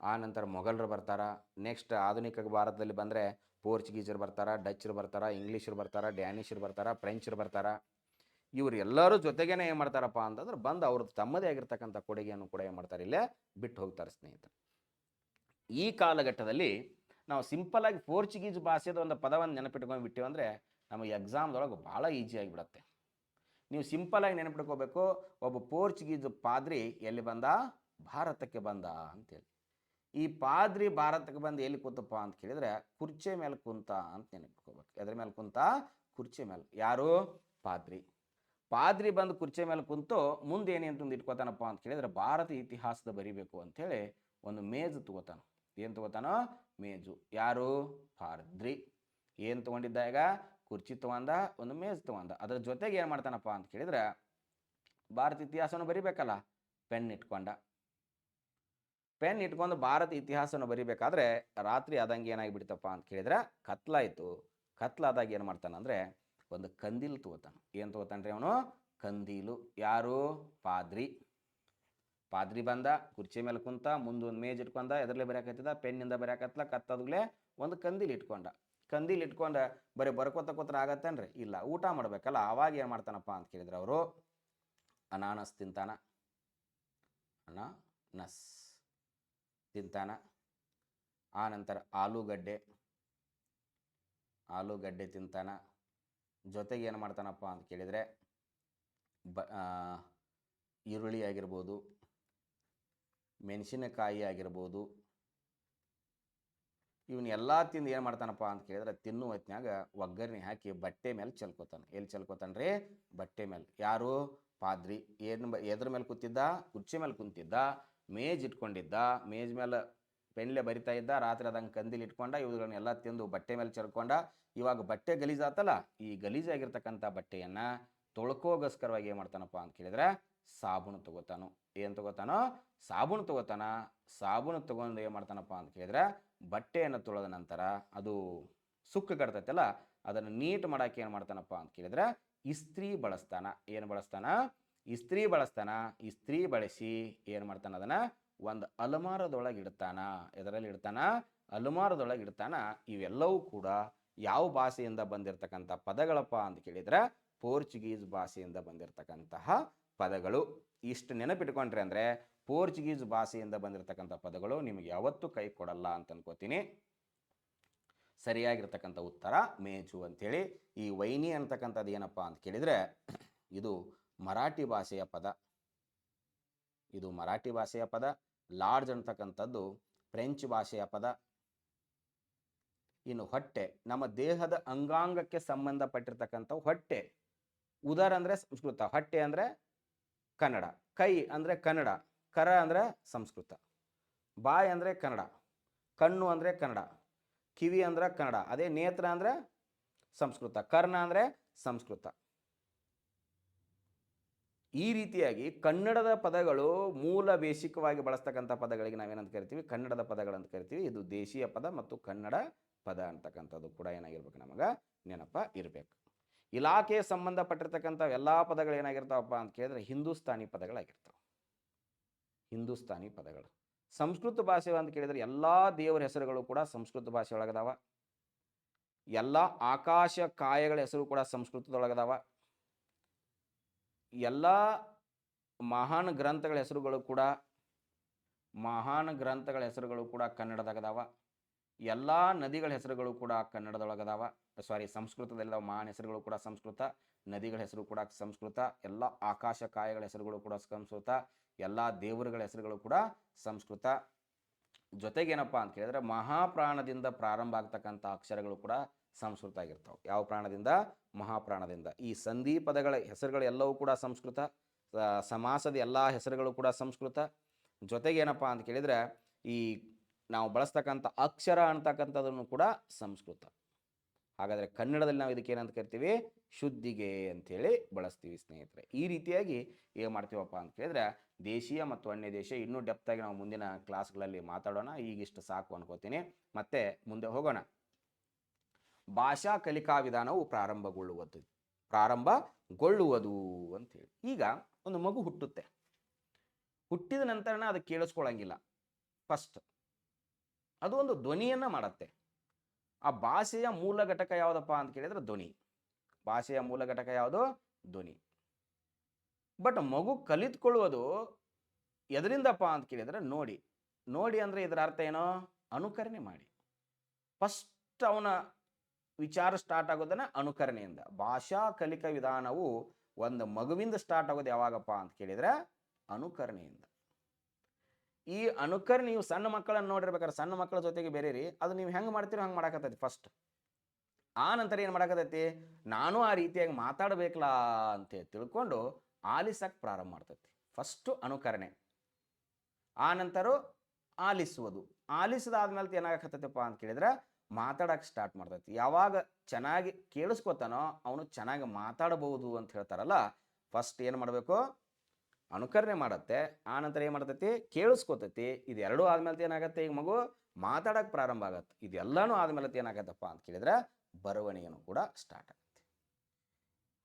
ಆನಂತರ ಮೊಘಲರು ಬರ್ತಾರ. ನೆಕ್ಸ್ಟ್ ಆಧುನಿಕ ಭಾರತದಲ್ಲಿ ಬಂದರೆ ಪೋರ್ಚುಗೀಸರು ಬರ್ತಾರ, ಡಚ್ಚರು ಬರ್ತಾರ, ಇಂಗ್ಲೀಷರು ಬರ್ತಾರ, ಡ್ಯಾನಿಷರು ಬರ್ತಾರ, ಫ್ರೆಂಚರು ಬರ್ತಾರ. ಇವರು ಎಲ್ಲರೂ ಜೊತೆಗೇನೆ ಏನು ಮಾಡ್ತಾರಪ್ಪ ಅಂತಂದ್ರೆ ಬಂದು ಅವ್ರದ್ದು ತಮ್ಮದೇ ಆಗಿರ್ತಕ್ಕಂಥ ಕೊಡುಗೆಯನ್ನು ಕೂಡ ಏನು ಮಾಡ್ತಾರೆ, ಇಲ್ಲೇ ಬಿಟ್ಟು ಹೋಗ್ತಾರೆ ಸ್ನೇಹಿತರೆ. ಈ ಕಾಲಘಟ್ಟದಲ್ಲಿ ನಾವು ಸಿಂಪಲ್ಲಾಗಿ ಪೋರ್ಚುಗೀಸ್ ಭಾಷೆದ ಒಂದು ಪದವನ್ನು ನೆನಪಿಟ್ಕೊಂಡು ಬಿಟ್ಟಿವಿ ಅಂದರೆ ನಮಗೆ ಎಕ್ಸಾಮ್ದೊಳಗೆ ಭಾಳ ಈಸಿ ಆಗಿಬಿಡತ್ತೆ. ನೀವು ಸಿಂಪಲ್ಲಾಗಿ ನೆನಪಿಟ್ಕೋಬೇಕು, ಒಬ್ಬ ಪೋರ್ಚುಗೀಸ್ ಪಾದ್ರಿ ಎಲ್ಲಿ ಬಂದ? ಭಾರತಕ್ಕೆ ಬಂದ ಅಂತೇಳಿ. ಈ ಪಾದ್ರಿ ಭಾರತಕ್ಕೆ ಬಂದು ಎಲ್ಲಿ ಕೂತಪ್ಪ ಅಂತ ಕೇಳಿದರೆ ಕುರ್ಚಿ ಮೇಲೆ ಕುಂತ ಅಂತ ನೆನಪಿಟ್ಕೋಬೇಕು. ಎದ್ರ ಮೇಲೆ ಕುಂತ? ಕುರ್ಚಿ ಮೇಲೆ. ಯಾರು? ಪಾದ್ರಿ ಬಂದು ಕುರ್ಚಿ ಮೇಲೆ ಕುಂತು ಮುಂದೆ ಏನೇನು ಇಟ್ಕೋತಾನಪ್ಪ ಅಂತ ಕೇಳಿದರೆ ಭಾರತ ಇತಿಹಾಸದ ಬರಿಬೇಕು ಅಂಥೇಳಿ ಒಂದು ಮೇಜು ತಗೋತಾನ. ಏನು ತಗೋತಾನೋ? ಮೇಜು. ಯಾರು? ಪಾದ್ರಿ. ಏನು ತೊಗೊಂಡಿದ್ದ? ಈಗ ಕುರ್ಚಿ ತೊಗೊಂಡ, ಒಂದು ಮೇಜ್ ತೊಗೊಂಡ. ಅದರ ಜೊತೆಗೆ ಏನು ಮಾಡ್ತಾನಪ್ಪ ಅಂತ ಕೇಳಿದ್ರೆ ಭಾರತ ಇತಿಹಾಸವನ್ನು ಬರಿಬೇಕಲ್ಲ, ಪೆನ್ ಇಟ್ಕೊಂಡು ಭಾರತ ಇತಿಹಾಸವನ್ನು ಬರಿಬೇಕಾದ್ರೆ ರಾತ್ರಿ ಆದಂಗೆ ಏನಾಗಿಬಿಡ್ತಪ್ಪ ಅಂತ ಕೇಳಿದ್ರೆ ಕತ್ಲಾಯಿತು. ಕತ್ಲಾದಾಗ ಏನು ಮಾಡ್ತಾನಂದರೆ ಒಂದು ಕಂದೀಲು ತಗೋತಾನೆ. ಏನು ತಗೋತಾನ್ರಿ ಅವನು? ಕಂದೀಲು. ಯಾರು? ಪಾದ್ರಿ. ಪಾದ್ರಿ ಬಂದ, ಕುರ್ಚಿ ಮೇಲೆ ಕುಂತ, ಮುಂದೊಂದು ಮೇಜ್ ಇಟ್ಕೊಂಡ, ಎದರ್ಲೆ ಬರೆಯಕತ್ತಿದ, ಪೆನ್ನಿಂದ ಬರೆಯಕತ್ಲ, ಕತ್ತದ್ಲೆ ಒಂದು ಕಂದೀಲ್ ಇಟ್ಕೊಂಡ. ಕಂದೀಲ್ ಇಟ್ಕೊಂಡ ಬರೀ ಬರ್ಕೋತ ಕೂತ್ರ ಆಗತ್ತೇನ್ರಿ? ಇಲ್ಲ, ಊಟ ಮಾಡ್ಬೇಕಲ್ಲ. ಆವಾಗ ಏನು ಮಾಡ್ತಾನಪ್ಪ ಅಂತ ಕೇಳಿದ್ರೆ ಅವರು ಅನಾನಸ್ ತಿಂತಾನ, ಅನಾನಸ್ ತಿಂತಾನ. ಆ ನಂತರ ಆಲೂಗಡ್ಡೆ ತಿಂತಾನ. ಜೊತೆಗೆ ಏನು ಮಾಡ್ತಾನಪ್ಪ ಅಂತ ಕೇಳಿದರೆ ಈರುಳ್ಳಿ ಆಗಿರ್ಬೋದು, ಮೆಣಸಿನಕಾಯಿ ಆಗಿರ್ಬೋದು, ಇವನ್ನೆಲ್ಲ ತಿಂದು ಏನು ಮಾಡ್ತಾನಪ್ಪ ಅಂತ ಕೇಳಿದ್ರೆ ತಿನ್ನು ಹೊತ್ನ್ಯಾಗ ಒಗ್ಗರಣೆ ಹಾಕಿ ಬಟ್ಟೆ ಮೇಲೆ ಚೆಲ್ಕೋತಾನೆ. ಎಲ್ಲಿ ಚೆಲ್ಕೋತಾನ್ರಿ? ಬಟ್ಟೆ ಮೇಲೆ. ಯಾರು? ಪಾದ್ರಿ. ಎದ್ರ ಮೇಲೆ ಕೂತಿದ್ದ? ಕುರ್ಚಿ ಮೇಲೆ ಕುಂತಿದ್ದ, ಮೇಜ್ ಇಟ್ಕೊಂಡಿದ್ದ, ಮೇಜ್ ಮೇಲೆ ಪೆನ್ಲೆ ಬರಿತಾ ಇದ್ದ, ರಾತ್ರಿ ಅದಂಗೆ ಕಂದಿಲ್ ಇಟ್ಕೊಂಡ, ಇವುಗಳನ್ನೆಲ್ಲ ತಿಂದು ಬಟ್ಟೆ ಮೇಲೆ ಚೆಲ್ಕೊಂಡ. ಇವಾಗ ಬಟ್ಟೆ ಗಲೀಜಾತಲ್ಲ, ಈ ಗಲೀಜಾಗಿರ್ತಕ್ಕಂಥ ಬಟ್ಟೆಯನ್ನು ತೊಳ್ಕೋಗೋಸ್ಕರವಾಗಿ ಏನು ಮಾಡ್ತಾನಪ್ಪ ಅಂತ ಕೇಳಿದ್ರೆ ಸಾಬೂನು ತಗೋತಾನು. ಏನು ತಗೋತಾನೋ? ಸಾಬೂನು ತಗೋತಾನ. ಸಾಬೂನು ತಗೊಂಡು ಏನು ಮಾಡ್ತಾನಪ್ಪ ಅಂತ ಕೇಳಿದ್ರೆ ಬಟ್ಟೆಯನ್ನು ತೊಳೆದ ನಂತರ ಅದು ಸುಕ್ಕ ಕಟ್ತೈತಲ್ಲ, ಅದನ್ನು ನೀಟ್ ಮಾಡೋಕೆ ಏನು ಮಾಡ್ತಾನಪ್ಪ ಅಂತ ಕೇಳಿದ್ರೆ ಇಸ್ತ್ರಿ ಬಳಸ್ತಾನ. ಏನು ಬಳಸ್ತಾನ? ಇಸ್ತ್ರಿ ಬಳಸ್ತಾನ. ಇಸ್ತ್ರಿ ಬಳಸಿ ಏನು ಮಾಡ್ತಾನ? ಅದನ್ನು ಒಂದು ಅಲಮಾರದೊಳಗೆ ಇಡ್ತಾನ. ಎದರಲ್ಲಿ ಇಡ್ತಾನ? ಅಲಮಾರದೊಳಗೆ ಇಡ್ತಾನ. ಇವೆಲ್ಲವೂ ಕೂಡ ಯಾವ ಭಾಷೆಯಿಂದ ಬಂದಿರತಕ್ಕಂಥ ಪದಗಳಪ್ಪ ಅಂತ ಕೇಳಿದ್ರೆ ಪೋರ್ಚುಗೀಸ್ ಭಾಷೆಯಿಂದ ಬಂದಿರತಕ್ಕಂತಹ ಪದಗಳು. ಇಷ್ಟು ನೆನಪಿಟ್ಕೊಂಡ್ರೆ ಅಂದರೆ ಪೋರ್ಚುಗೀಸ್ ಭಾಷೆಯಿಂದ ಬಂದಿರತಕ್ಕಂಥ ಪದಗಳು ನಿಮಗೆ ಯಾವತ್ತೂ ಕೈ ಕೊಡಲ್ಲ ಅಂತ ಅನ್ಕೋತೀನಿ. ಸರಿಯಾಗಿರ್ತಕ್ಕಂಥ ಉತ್ತರ ಮೇಜು ಅಂಥೇಳಿ. ಈ ವೈನಿ ಅಂತಕ್ಕಂಥದ್ದು ಏನಪ್ಪ ಅಂತ ಕೇಳಿದರೆ ಇದು ಮರಾಠಿ ಭಾಷೆಯ ಪದ. ಇದು ಮರಾಠಿ ಭಾಷೆಯ ಪದ. ಲಾರ್ಜ್ ಅಂತಕ್ಕಂಥದ್ದು ಫ್ರೆಂಚ್ ಭಾಷೆಯ ಪದ. ಇನ್ನು ಹೊಟ್ಟೆ, ನಮ್ಮ ದೇಹದ ಅಂಗಾಂಗಕ್ಕೆ ಸಂಬಂಧಪಟ್ಟಿರ್ತಕ್ಕಂಥ ಹೊಟ್ಟೆ. ಉದರ ಅಂದರೆ ಸಂಸ್ಕೃತ, ಹೊಟ್ಟೆ ಅಂದರೆ ಕನ್ನಡ, ಕೈ ಅಂದರೆ ಕನ್ನಡ, ಕರ ಅಂದರೆ ಸಂಸ್ಕೃತ, ಬಾಯಿ ಅಂದರೆ ಕನ್ನಡ, ಕಣ್ಣು ಅಂದರೆ ಕನ್ನಡ, ಕಿವಿ ಅಂದರೆ ಕನ್ನಡ, ಅದೇ ನೇತ್ರ ಅಂದರೆ ಸಂಸ್ಕೃತ, ಕರ್ಣ ಅಂದರೆ ಸಂಸ್ಕೃತ. ಈ ರೀತಿಯಾಗಿ ಕನ್ನಡದ ಪದಗಳು ಮೂಲ ಬೇಸಿಕವಾಗಿ ಬಳಸ್ತಕ್ಕಂಥ ಪದಗಳಿಗೆ ನಾವೇನಂತ ಕರಿತೀವಿ? ಕನ್ನಡದ ಪದಗಳಂತ ಕರಿತೀವಿ. ಇದು ದೇಶೀಯ ಪದ ಮತ್ತು ಕನ್ನಡ ಪದ ಅಂತಕ್ಕಂಥದ್ದು ಕೂಡ ಏನಾಗಿರ್ಬೇಕು? ನಮಗೆ ನೆನಪ ಇರಬೇಕು. ಇಲಾಖೆ ಸಂಬಂಧಪಟ್ಟಿರ್ತಕ್ಕಂಥ ಎಲ್ಲ ಪದಗಳು ಏನಾಗಿರ್ತಾವಪ್ಪ ಅಂತ ಕೇಳಿದ್ರೆ ಹಿಂದೂಸ್ತಾನಿ ಪದಗಳಾಗಿರ್ತಾವೆ. ಹಿಂದೂಸ್ತಾನಿ ಪದಗಳು. ಸಂಸ್ಕೃತ ಭಾಷೆ ಅಂತ ಕೇಳಿದ್ರೆ ಎಲ್ಲ ದೇವರ ಹೆಸರುಗಳು ಕೂಡ ಸಂಸ್ಕೃತ ಭಾಷೆ ಒಳಗದಾವ. ಎಲ್ಲ ಆಕಾಶ ಕಾಯಗಳ ಹೆಸರು ಕೂಡ ಸಂಸ್ಕೃತದೊಳಗದಾವ. ಎಲ್ಲ ಮಹಾನ್ ಗ್ರಂಥಗಳ ಹೆಸರುಗಳು ಕೂಡ ಕನ್ನಡದಾಗದಾವ. ಎಲ್ಲ ನದಿಗಳ ಹೆಸರುಗಳು ಕೂಡ ಕನ್ನಡದೊಳಗದಾವ. ಸಂಸ್ಕೃತದಲ್ಲಿದ್ದಾವ. ಮಹಾನ್ ಹೆಸರುಗಳು ಕೂಡ ಸಂಸ್ಕೃತ, ನದಿಗಳ ಹೆಸರು ಕೂಡ ಸಂಸ್ಕೃತ, ಎಲ್ಲ ಆಕಾಶ ಕಾಯಗಳ ಹೆಸರುಗಳು ಕೂಡ ಸಂಸ್ಕೃತ, ಎಲ್ಲ ದೇವರುಗಳ ಹೆಸರುಗಳು ಕೂಡ ಸಂಸ್ಕೃತ. ಜೊತೆಗೇನಪ್ಪ ಅಂತ ಕೇಳಿದ್ರೆ ಮಹಾಪ್ರಾಣದಿಂದ ಪ್ರಾರಂಭ ಆಗ್ತಕ್ಕಂಥ ಅಕ್ಷರಗಳು ಕೂಡ ಸಂಸ್ಕೃತ ಆಗಿರ್ತಾವೆ. ಯಾವ ಪ್ರಾಣದಿಂದ? ಮಹಾಪ್ರಾಣದಿಂದ. ಈ ಸಂಧಿ ಪದಗಳ ಹೆಸರುಗಳು ಎಲ್ಲವೂ ಕೂಡ ಸಂಸ್ಕೃತ. ಸಮಾಸದ ಎಲ್ಲ ಹೆಸರುಗಳು ಕೂಡ ಸಂಸ್ಕೃತ. ಜೊತೆಗೇನಪ್ಪ ಅಂತ ಕೇಳಿದ್ರೆ ಈ ನಾವು ಬಳಸ್ತಕ್ಕಂಥ ಅಕ್ಷರ ಅಂತಕ್ಕಂಥದ್ದನ್ನು ಕೂಡ ಸಂಸ್ಕೃತ. ಹಾಗಾದರೆ ಕನ್ನಡದಲ್ಲಿ ನಾವು ಇದಕ್ಕೆ ಏನಂತ ಕರಿತೀವಿ? ಶುದ್ಧಿಗೆ ಅಂಥೇಳಿ ಬಳಸ್ತೀವಿ ಸ್ನೇಹಿತರೆ. ಈ ರೀತಿಯಾಗಿ ಏನು ಮಾಡ್ತೀವಪ್ಪ ಅಂತ ಕೇಳಿದ್ರೆ ದೇಶೀಯ ಮತ್ತು ಅನ್ಯ ದೇಶ ಇನ್ನೂ ಡೆಪ್ತಾಗಿ ನಾವು ಮುಂದಿನ ಕ್ಲಾಸ್ಗಳಲ್ಲಿ ಮಾತಾಡೋಣ. ಈಗಿಷ್ಟು ಸಾಕು ಅನ್ಕೋತೀನಿ. ಮತ್ತೆ ಮುಂದೆ ಹೋಗೋಣ. ಭಾಷಾ ಕಲಿಕಾ ವಿಧಾನವು ಪ್ರಾರಂಭಗೊಳ್ಳುವುದು ಅಂಥೇಳಿ. ಈಗ ಒಂದು ಮಗು ಹುಟ್ಟುತ್ತೆ. ಹುಟ್ಟಿದ ನಂತರನ ಅದು ಕೇಳಿಸ್ಕೊಳ್ಳಂಗಿಲ್ಲ. ಫಸ್ಟ್ ಅದು ಒಂದು ಧ್ವನಿಯನ್ನು ಮಾಡುತ್ತೆ. ಆ ಭಾಷೆಯ ಮೂಲ ಘಟಕ ಯಾವುದಪ್ಪ ಅಂತ ಕೇಳಿದ್ರೆ ಧ್ವನಿ. ಭಾಷೆಯ ಮೂಲ ಘಟಕ ಯಾವುದು? ಧ್ವನಿ. ಬಟ್ ಮಗು ಕಲಿತ್ಕೊಳ್ಳುವುದು ಎದರಿಂದಪ್ಪ ಅಂತ ಕೇಳಿದ್ರೆ ನೋಡಿ. ನೋಡಿ ಅಂದರೆ ಇದರ ಅರ್ಥ ಏನೋ? ಅನುಕರಣೆ ಮಾಡಿ. ಫಸ್ಟ್ ಅವನ ವಿಚಾರ ಸ್ಟಾರ್ಟ್ ಆಗೋದನ್ನ ಅನುಕರಣೆಯಿಂದ. ಭಾಷಾ ಕಲಿಕಾ ವಿಧಾನವು ಒಂದು ಮಗುವಿಂದ ಸ್ಟಾರ್ಟ್ ಆಗೋದು ಯಾವಾಗಪ್ಪ ಅಂತ ಕೇಳಿದ್ರೆ ಅನುಕರಣೆಯಿಂದ. ಈ ಅನುಕರಣೆ ನೀವು ಸಣ್ಣ ಮಕ್ಕಳನ್ನು ನೋಡಿರ್ಬೇಕಾದ್ರೆ ಸಣ್ಣ ಮಕ್ಕಳ ಜೊತೆಗೆ ಬೇರೆ ರೀ, ಅದು ನೀವು ಹೆಂಗೆ ಮಾಡ್ತೀರೋ ಹಂಗೆ ಮಾಡಕತ್ತೈತಿ ಫಸ್ಟ್. ಆ ನಂತರ ಏನು ಮಾಡಕತ್ತೈತಿ? ನಾನು ಆ ರೀತಿಯಾಗಿ ಮಾತಾಡಬೇಕಲ್ಲ ಅಂತ ತಿಳ್ಕೊಂಡು ಆಲಿಸಕ್ಕೆ ಪ್ರಾರಂಭ ಮಾಡ್ತೈತಿ. ಫಸ್ಟು ಅನುಕರಣೆ, ಆ ನಂತರ ಆಲಿಸುವುದು. ಆಲಿಸಿದಾದ್ಮೇಲೆ ಏನಾಗತ್ತೈತಪ್ಪ ಅಂತ ಕೇಳಿದ್ರೆ ಮಾತಾಡಕ್ಕೆ ಸ್ಟಾರ್ಟ್ ಮಾಡ್ತೈತಿ. ಯಾವಾಗ ಚೆನ್ನಾಗಿ ಕೇಳಿಸ್ಕೊತಾನೋ ಅವನು ಚೆನ್ನಾಗಿ ಮಾತಾಡಬಹುದು ಅಂತ ಹೇಳ್ತಾರಲ್ಲ. ಫಸ್ಟ್ ಏನು ಮಾಡಬೇಕು? ಅನುಕರಣೆ ಮಾಡುತ್ತೆ. ಆ ನಂತರ ಏನು ಮಾಡ್ತೈತಿ? ಕೇಳಿಸ್ಕೊತೈತಿ. ಇದೆರಡೂ ಆದ್ಮೇಲೆ ಏನಾಗತ್ತೆ? ಈಗ ಮಗು ಮಾತಾಡಕ್ಕೆ ಪ್ರಾರಂಭ ಆಗತ್ತೆ. ಇದೆಲ್ಲನೂ ಆದ್ಮೇಲೆ ಏನಾಗತ್ತಪ್ಪ ಅಂತ ಕೇಳಿದ್ರೆ ಬರವಣಿಗೆನೂ ಕೂಡ ಸ್ಟಾರ್ಟ್ ಆಗುತ್ತೆ.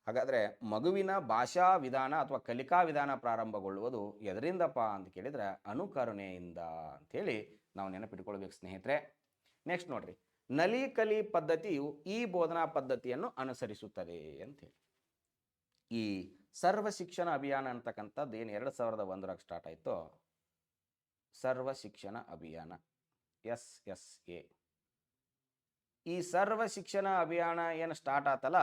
ಹಾಗಾದರೆ ಮಗುವಿನ ಭಾಷಾ ವಿಧಾನ ಅಥವಾ ಕಲಿಕಾ ವಿಧಾನ ಪ್ರಾರಂಭಗೊಳ್ಳುವುದು ಎದರಿಂದಪ್ಪ ಅಂತ ಕೇಳಿದರೆ ಅನುಕರಣೆಯಿಂದ ಅಂಥೇಳಿ ನಾವು ನೆನಪಿಟ್ಕೊಳ್ಬೇಕು ಸ್ನೇಹಿತರೆ. ನೆಕ್ಸ್ಟ್ ನೋಡ್ರಿ, ನಲಿ ಕಲಿ ಪದ್ಧತಿಯು ಈ ಬೋಧನಾ ಪದ್ಧತಿಯನ್ನು ಅನುಸರಿಸುತ್ತದೆ ಅಂತೇಳಿ. ಈ ಸರ್ವ ಶಿಕ್ಷಣ ಅಭಿಯಾನ ಅಂತಕ್ಕಂಥದ್ದು ಏನು 2001 ಸ್ಟಾರ್ಟ್ ಆಯಿತು, ಸರ್ವ ಶಿಕ್ಷಣ ಅಭಿಯಾನ SSA. ಈ ಸರ್ವ ಶಿಕ್ಷಣ ಅಭಿಯಾನ ಏನು ಸ್ಟಾರ್ಟ್ ಆತಲ್ಲ,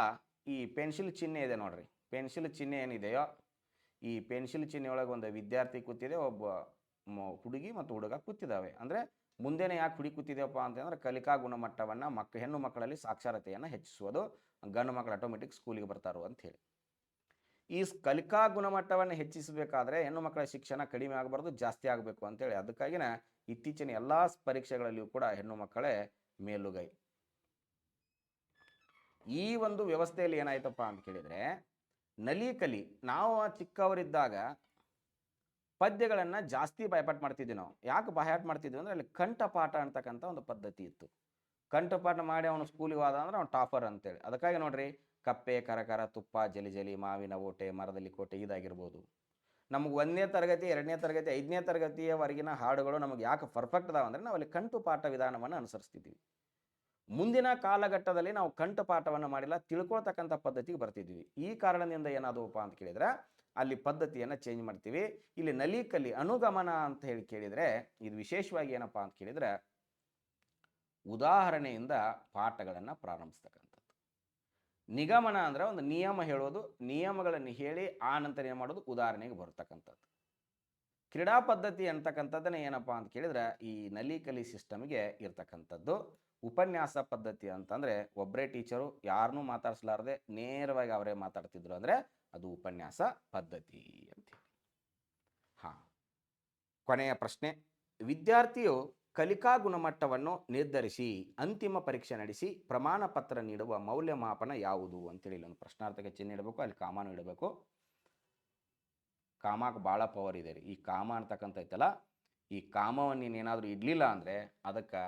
ಈ ಪೆನ್ಸಿಲ್ ಚಿಹ್ನೆ ಇದೆ ನೋಡ್ರಿ, ಪೆನ್ಸಿಲ್ ಚಿಹ್ನೆ ಏನಿದೆಯೋ ಈ ಪೆನ್ಸಿಲ್ ಚಿಹ್ನೆ ಒಳಗೆ ಒಂದು ವಿದ್ಯಾರ್ಥಿ ಕೂತಿದೆ, ಒಬ್ಬ ಹುಡುಗಿ ಮತ್ತು ಹುಡುಗ ಕೂತಿದ್ದಾವೆ. ಅಂದರೆ ಮುಂದೆನೇ ಯಾಕೆ ಹುಡುಗಿ ಕೂತಿದೆಯಪ್ಪ ಅಂತಂದ್ರೆ ಕಲಿಕಾ ಗುಣಮಟ್ಟವನ್ನು ಹೆಣ್ಣು ಮಕ್ಕಳಲ್ಲಿ ಸಾಕ್ಷರತೆಯನ್ನು ಹೆಚ್ಚಿಸುವುದು, ಗಂಡು ಮಕ್ಕಳು ಆಟೋಮೆಟಿಕ್ ಸ್ಕೂಲಿಗೆ ಬರ್ತಾರೋ ಅಂತ ಹೇಳಿ. ಈ ಕಲಿಕಾ ಗುಣಮಟ್ಟವನ್ನು ಹೆಚ್ಚಿಸಬೇಕಾದ್ರೆ ಹೆಣ್ಣು ಮಕ್ಕಳ ಶಿಕ್ಷಣ ಕಡಿಮೆ ಆಗಬಾರ್ದು, ಜಾಸ್ತಿ ಆಗಬೇಕು ಅಂತೇಳಿ ಅದಕ್ಕಾಗಿನ ಇತ್ತೀಚಿನ ಎಲ್ಲ ಪರೀಕ್ಷೆಗಳಲ್ಲಿಯೂ ಕೂಡ ಹೆಣ್ಣು ಮಕ್ಕಳೇ ಮೇಲುಗೈ. ಈ ಒಂದು ವ್ಯವಸ್ಥೆಯಲ್ಲಿ ಏನಾಯ್ತಪ್ಪ ಅಂತ ಕೇಳಿದರೆ, ನಲಿ ಕಲಿ, ನಾವು ಚಿಕ್ಕವರಿದ್ದಾಗ ಪದ್ಯಗಳನ್ನು ಜಾಸ್ತಿ ಬಾಯ್ಪಾಠ ಮಾಡ್ತಿದ್ವಿ. ನಾವು ಯಾಕೆ ಬಾಯ್ಪಾಠ ಮಾಡ್ತಿದ್ವಿ ಅಂದರೆ ಅಲ್ಲಿ ಕಂಠಪಾಠ ಅಂತಕ್ಕಂಥ ಒಂದು ಪದ್ಧತಿ ಇತ್ತು. ಕಂಠಪಾಠ ಮಾಡಿ ಅವನು ಸ್ಕೂಲಿಗೆ ಹೋದ ಅಂದ್ರೆ ಅವ್ನು ಟಾಪರ್ ಅಂತೇಳಿ. ಅದಕ್ಕಾಗಿ ನೋಡ್ರಿ, ಕಪ್ಪೆ ಕರಕರ ತುಪ್ಪ ಜಲಿ ಜಲಿ ಮಾವಿನ ಓಟೆ ಮರದಲ್ಲಿ ಕೋಟೆ ಇದಾಗಿರ್ಬೋದು. ನಮ್ಗೆ 1ನೇ ತರಗತಿ 2ನೇ ತರಗತಿ 5ನೇ ತರಗತಿಯವರೆಗಿನ ಹಾಡುಗಳು ನಮಗೆ ಯಾಕೆ ಪರ್ಫೆಕ್ಟ್ ಅದಾವ ಅಂದರೆ ನಾವು ಅಲ್ಲಿ ಕಂಠಪಾಠ ವಿಧಾನವನ್ನು ಅನುಸರಿಸ್ತಿದ್ವಿ. ಮುಂದಿನ ಕಾಲಘಟ್ಟದಲ್ಲಿ ನಾವು ಕಂಠಪಾಠವನ್ನು ಮಾಡಿಲ್ಲ, ತಿಳ್ಕೊಳ್ತಕ್ಕಂಥ ಪದ್ಧತಿಗೆ ಬರ್ತಿದ್ವಿ. ಈ ಕಾರಣದಿಂದ ಏನಾದವಪ್ಪ ಅಂತ ಕೇಳಿದ್ರೆ ಅಲ್ಲಿ ಪದ್ಧತಿಯನ್ನು ಚೇಂಜ್ ಮಾಡ್ತೀವಿ. ಇಲ್ಲಿ ನಲಿ ಕಲಿ ಅನುಗಮನ ಅಂತ ಹೇಳಿ ಕೇಳಿದರೆ ಇದು ವಿಶೇಷವಾಗಿ ಏನಪ್ಪ ಅಂತ ಕೇಳಿದರೆ ಉದಾಹರಣೆಯಿಂದ ಪಾಠಗಳನ್ನು ಪ್ರಾರಂಭಿಸ್ತಕ್ಕಂಥದ್ದು. ನಿಗಮನ ಅಂದರೆ ಒಂದು ನಿಯಮ ಹೇಳೋದು, ನಿಯಮಗಳನ್ನು ಹೇಳಿ ಆ ನಂತರ ಏನು ಮಾಡೋದು, ಉದಾಹರಣೆಗೆ ಬರ್ತಕ್ಕಂಥದ್ದು. ಕ್ರೀಡಾ ಪದ್ಧತಿ ಅಂತಕ್ಕಂಥದ್ದನ್ನೇ ಏನಪ್ಪ ಅಂತ ಕೇಳಿದ್ರೆ ಈ ನಲಿ ಕಲಿ ಸಿಸ್ಟಮ್ಗೆ ಇರ್ತಕ್ಕಂಥದ್ದು. ಉಪನ್ಯಾಸ ಪದ್ಧತಿ ಅಂತಂದರೆ ಒಬ್ಬರೇ ಟೀಚರು ಯಾರನ್ನೂ ಮಾತಾಡಿಸಲಾರದೆ ನೇರವಾಗಿ ಅವರೇ ಮಾತಾಡ್ತಿದ್ರು ಅಂದರೆ ಅದು ಉಪನ್ಯಾಸ ಪದ್ಧತಿ ಅಂತೇಳಿ. ಹಾಂ, ಕೊನೆಯ ಪ್ರಶ್ನೆ, ವಿದ್ಯಾರ್ಥಿಯು ಕಲಿಕಾ ಗುಣಮಟ್ಟವನ್ನು ನಿರ್ಧರಿಸಿ ಅಂತಿಮ ಪರೀಕ್ಷೆ ನಡೆಸಿ ಪ್ರಮಾಣ ಪತ್ರ ನೀಡುವ ಮೌಲ್ಯಮಾಪನ ಯಾವುದು ಅಂತೇಳಿ ಒಂದು ಪ್ರಶ್ನಾರ್ಥಕ ಚಿಹ್ನೆ ಇಡಬೇಕು, ಅಲ್ಲಿ ಕಾಮಾನು ಇಡಬೇಕು. ಕಾಮಕ್ಕೆ ಭಾಳ ಪವರ್ ಇದೆ ರೀ. ಈ ಕಾಮ ಅಂತಕ್ಕಂಥ ಐತಲ್ಲ, ಈ ಕಾಮವನ್ನು ನೀನೇನಾದರೂ ಇಡಲಿಲ್ಲ ಅಂದರೆ ಅದಕ್ಕೆ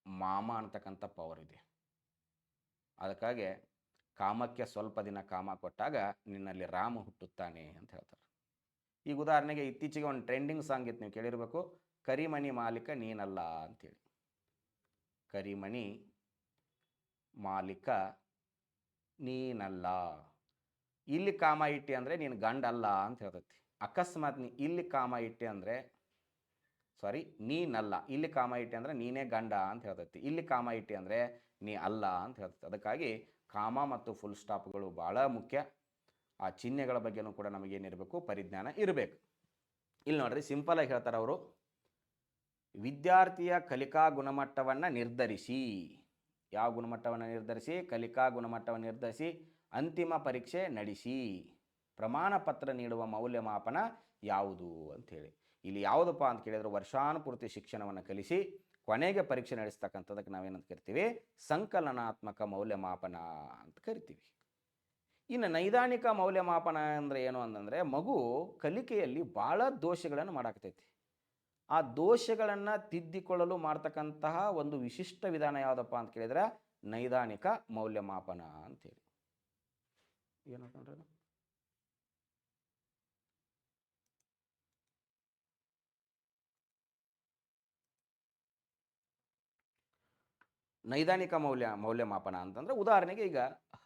ಮಾಮ ಅಂತಕ್ಕಂಥ ಪವರ್ ಇದೆ. ಅದಕ್ಕಾಗಿ ಕಾಮಕ್ಕೆ ಸ್ವಲ್ಪ ದಿನ ಕಾಮ ಕೊಟ್ಟಾಗ ನಿನ್ನಲ್ಲಿ ರಾಮ ಹುಟ್ಟುತ್ತಾನೆ ಅಂತ ಹೇಳ್ತಾರೆ. ಈಗ ಉದಾಹರಣೆಗೆ ಇತ್ತೀಚೆಗೆ ಒಂದು ಟ್ರೆಂಡಿಂಗ್ ಸಾಂಗ್ ಇತ್ತು, ನೀವು ಕೇಳಿರಬೇಕು, ಕರಿಮಣಿ ಮಾಲೀಕ ನೀನಲ್ಲ ಅಂತೇಳಿ. ಕರಿಮಣಿ ಮಾಲೀಕ ನೀನಲ್ಲ, ಇಲ್ಲಿ ಕಾಮ ಇಟ್ಟಿ ಅಂದರೆ ನೀನು ಗಂಡ ಅಲ್ಲ ಅಂತ ಹೇಳ್ತೈತಿ. ಅಕಸ್ಮಾತ್ ನೀ ಇಲ್ಲಿ ಕಾಮ ಇಟ್ಟಿ ಅಂದರೆ ನೀನಲ್ಲ, ಇಲ್ಲಿ ಕಾಮ ಇಟ್ಟಿ ಅಂದರೆ ನೀನೇ ಗಂಡ ಅಂತ ಹೇಳ್ತೈತಿ. ಇಲ್ಲಿ ಕಾಮ ಇಟ್ಟಿ ಅಂದರೆ ನೀ ಅಲ್ಲ ಅಂತ ಹೇಳ್ತೈತಿ. ಅದಕ್ಕಾಗಿ ಕಾಮ ಮತ್ತು ಫುಲ್ ಸ್ಟಾಪ್ಗಳು ಭಾಳ ಮುಖ್ಯ. ಆ ಚಿಹ್ನೆಗಳ ಬಗ್ಗೆನೂ ಕೂಡ ನಮಗೇನಿರಬೇಕು, ಪರಿಜ್ಞಾನ ಇರಬೇಕು. ಇಲ್ಲಿ ನೋಡ್ರಿ, ಸಿಂಪಲಾಗಿ ಹೇಳ್ತಾರೆ ಅವರು, ವಿದ್ಯಾರ್ಥಿಯ ಕಲಿಕಾ ಗುಣಮಟ್ಟವನ್ನು ನಿರ್ಧರಿಸಿ, ಯಾವ ಗುಣಮಟ್ಟವನ್ನು ನಿರ್ಧರಿಸಿ, ಕಲಿಕಾ ಗುಣಮಟ್ಟವನ್ನು ನಿರ್ಧರಿಸಿ ಅಂತಿಮ ಪರೀಕ್ಷೆ ನಡೆಸಿ ಪ್ರಮಾಣ ಪತ್ರ ನೀಡುವ ಮೌಲ್ಯಮಾಪನ ಯಾವುದು ಅಂಥೇಳಿ. ಇಲ್ಲಿ ಯಾವುದಪ್ಪ ಅಂತ ಕೇಳಿದ್ರೆ ವರ್ಷಾನುಪೂರ್ತಿ ಶಿಕ್ಷಣವನ್ನು ಕಲಿಸಿ ಕೊನೆಗೆ ಪರೀಕ್ಷೆ ನಡೆಸ್ತಕ್ಕಂಥದಕ್ಕೆ ನಾವೇನಂತ ಕರಿತೀವಿ, ಸಂಕಲನಾತ್ಮಕ ಮೌಲ್ಯಮಾಪನ ಅಂತ ಕರಿತೀವಿ. ಇನ್ನು ನೈದಾನಿಕ ಮೌಲ್ಯಮಾಪನ ಅಂದರೆ ಏನು ಅಂತಂದರೆ ಮಗು ಕಲಿಕೆಯಲ್ಲಿ ಭಾಳ ದೋಷಗಳನ್ನು ಮಾಡಾಕತೈತಿ. ಆ ದೋಷಗಳನ್ನು ತಿದ್ದಿಕೊಳ್ಳಲು ಮಾಡ್ತಕ್ಕಂತಹ ಒಂದು ವಿಶಿಷ್ಟ ವಿಧಾನ ಯಾವುದಪ್ಪ ಅಂತ ಕೇಳಿದರೆ ನೈದಾನಿಕ ಮೌಲ್ಯಮಾಪನ ಅಂತೇಳಿ. ಏನಂತಂದ್ರೆ ನೈದಾನಿಕ ಮೌಲ್ಯಮಾಪನ ಅಂತಂದರೆ ಉದಾಹರಣೆಗೆ ಈಗ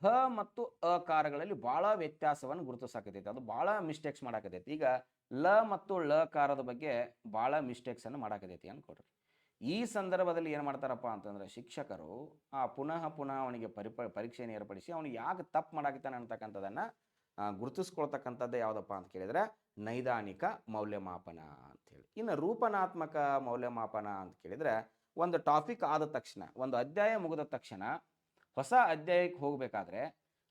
ಹ ಮತ್ತು ಅಕಾರಗಳಲ್ಲಿ ಭಾಳ ವ್ಯತ್ಯಾಸವನ್ನು ಗುರುತಿಸಾಕತೈತಿ, ಅದು ಭಾಳ ಮಿಸ್ಟೇಕ್ಸ್ ಮಾಡಾಕತೈತಿ. ಈಗ ಲ ಮತ್ತು ಳ ಕಾರದ ಬಗ್ಗೆ ಭಾಳ ಮಿಸ್ಟೇಕ್ಸನ್ನು ಮಾಡಾಕತೈತಿ ಅಂದ್ಕೊಡ್ರಿ. ಈ ಸಂದರ್ಭದಲ್ಲಿ ಏನು ಮಾಡ್ತಾರಪ್ಪ ಅಂತಂದರೆ ಶಿಕ್ಷಕರು ಪುನಃ ಅವನಿಗೆ ಪರೀಕ್ಷೆಯನ್ನು ಏರ್ಪಡಿಸಿ ಅವನಿಗೆ ಯಾಕೆ ತಪ್ಪು ಮಾಡಾಕತ್ತಾನೆ ಅಂತಕ್ಕಂಥದ್ದನ್ನು ಗುರುತಿಸ್ಕೊಳ್ತಕ್ಕಂಥದ್ದು ಯಾವುದಪ್ಪ ಅಂತ ಕೇಳಿದರೆ ನೈದಾನಿಕ ಮೌಲ್ಯಮಾಪನ ಅಂಥೇಳಿ. ಇನ್ನು ರೂಪನಾತ್ಮಕ ಮೌಲ್ಯಮಾಪನ ಅಂತ ಕೇಳಿದರೆ ಒಂದು ಟಾಪಿಕ್ ಆದ ತಕ್ಷಣ, ಒಂದು ಅಧ್ಯಾಯ ಮುಗಿದ ತಕ್ಷಣ ಹೊಸ ಅಧ್ಯಾಯಕ್ಕೆ ಹೋಗಬೇಕಾದ್ರೆ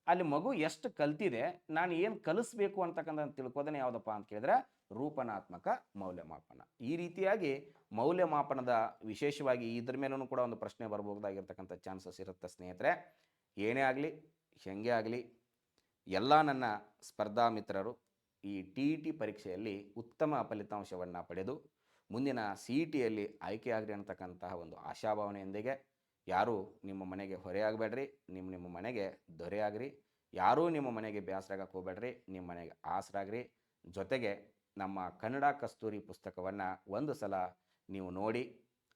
ಅಲ್ಲಿ ಮಗು ಎಷ್ಟು ಕಲ್ತಿದೆ, ನಾನು ಏನು ಕಲಿಸ್ಬೇಕು ಅಂತಕ್ಕಂಥ ತಿಳ್ಕೋದನೆ ಯಾವುದಪ್ಪ ಅಂತ ಕೇಳಿದ್ರೆ ರೂಪನಾತ್ಮಕ ಮೌಲ್ಯಮಾಪನ. ಈ ರೀತಿಯಾಗಿ ಮೌಲ್ಯಮಾಪನದ ವಿಶೇಷವಾಗಿ ಇದ್ರ ಮೇಲೂ ಕೂಡ ಒಂದು ಪ್ರಶ್ನೆ ಬರಬಹುದಾಗಿರ್ತಕ್ಕಂಥ ಚಾನ್ಸಸ್ ಇರುತ್ತೆ ಸ್ನೇಹಿತರೆ. ಏನೇ ಆಗಲಿ ಹೆಂಗೆ ಆಗಲಿ ಎಲ್ಲ ನನ್ನ ಸ್ಪರ್ಧಾ ಮಿತ್ರರು ಈ TET ಪರೀಕ್ಷೆಯಲ್ಲಿ ಉತ್ತಮ ಫಲಿತಾಂಶವನ್ನು ಪಡೆದು ಮುಂದಿನ CETಯಲ್ಲಿ ಆಯ್ಕೆಯಾಗಲಿ ಅಂತಕ್ಕಂತಹ ಒಂದು ಆಶಾಭಾವನೆಯೊಂದಿಗೆ ಯಾರೂ ನಿಮ್ಮ ಮನೆಗೆ ಹೊರೆಯಾಗಬೇಡ್ರಿ, ನಿಮ್ಮ ಮನೆಗೆ ದೊರೆಯಾಗ್ರಿ. ಯಾರೂ ನಿಮ್ಮ ಮನೆಗೆ ಬೇಸರಾಗಕ್ಕೆ ಹೋಗ್ಬೇಡ್ರಿ, ನಿಮ್ಮ ಮನೆಗೆ ಆಸರಾಗ್ರಿ. ಜೊತೆಗೆ ನಮ್ಮ ಕನ್ನಡ ಕಸ್ತೂರಿ ಪುಸ್ತಕವನ್ನು ಒಂದು ಸಲ ನೀವು ನೋಡಿ,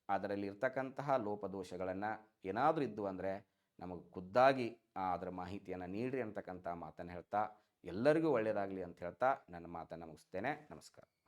ಅದರಲ್ಲಿ ಇರ್ತಕ್ಕಂತಹ ಲೋಪದೋಷಗಳನ್ನು ಏನಾದರೂ ಇದ್ದು ಅಂದರೆ ನಮಗೆ ಖುದ್ದಾಗಿ ಅದರ ಮಾಹಿತಿಯನ್ನು ನೀಡ್ರಿ ಅಂತಕ್ಕಂಥ ಮಾತನ್ನು ಹೇಳ್ತಾ, ಎಲ್ಲರಿಗೂ ಒಳ್ಳೆಯದಾಗಲಿ ಅಂತ ಹೇಳ್ತಾ ನನ್ನ ಮಾತನ್ನು ಮುಗಿಸ್ತೇನೆ. ನಮಸ್ಕಾರ.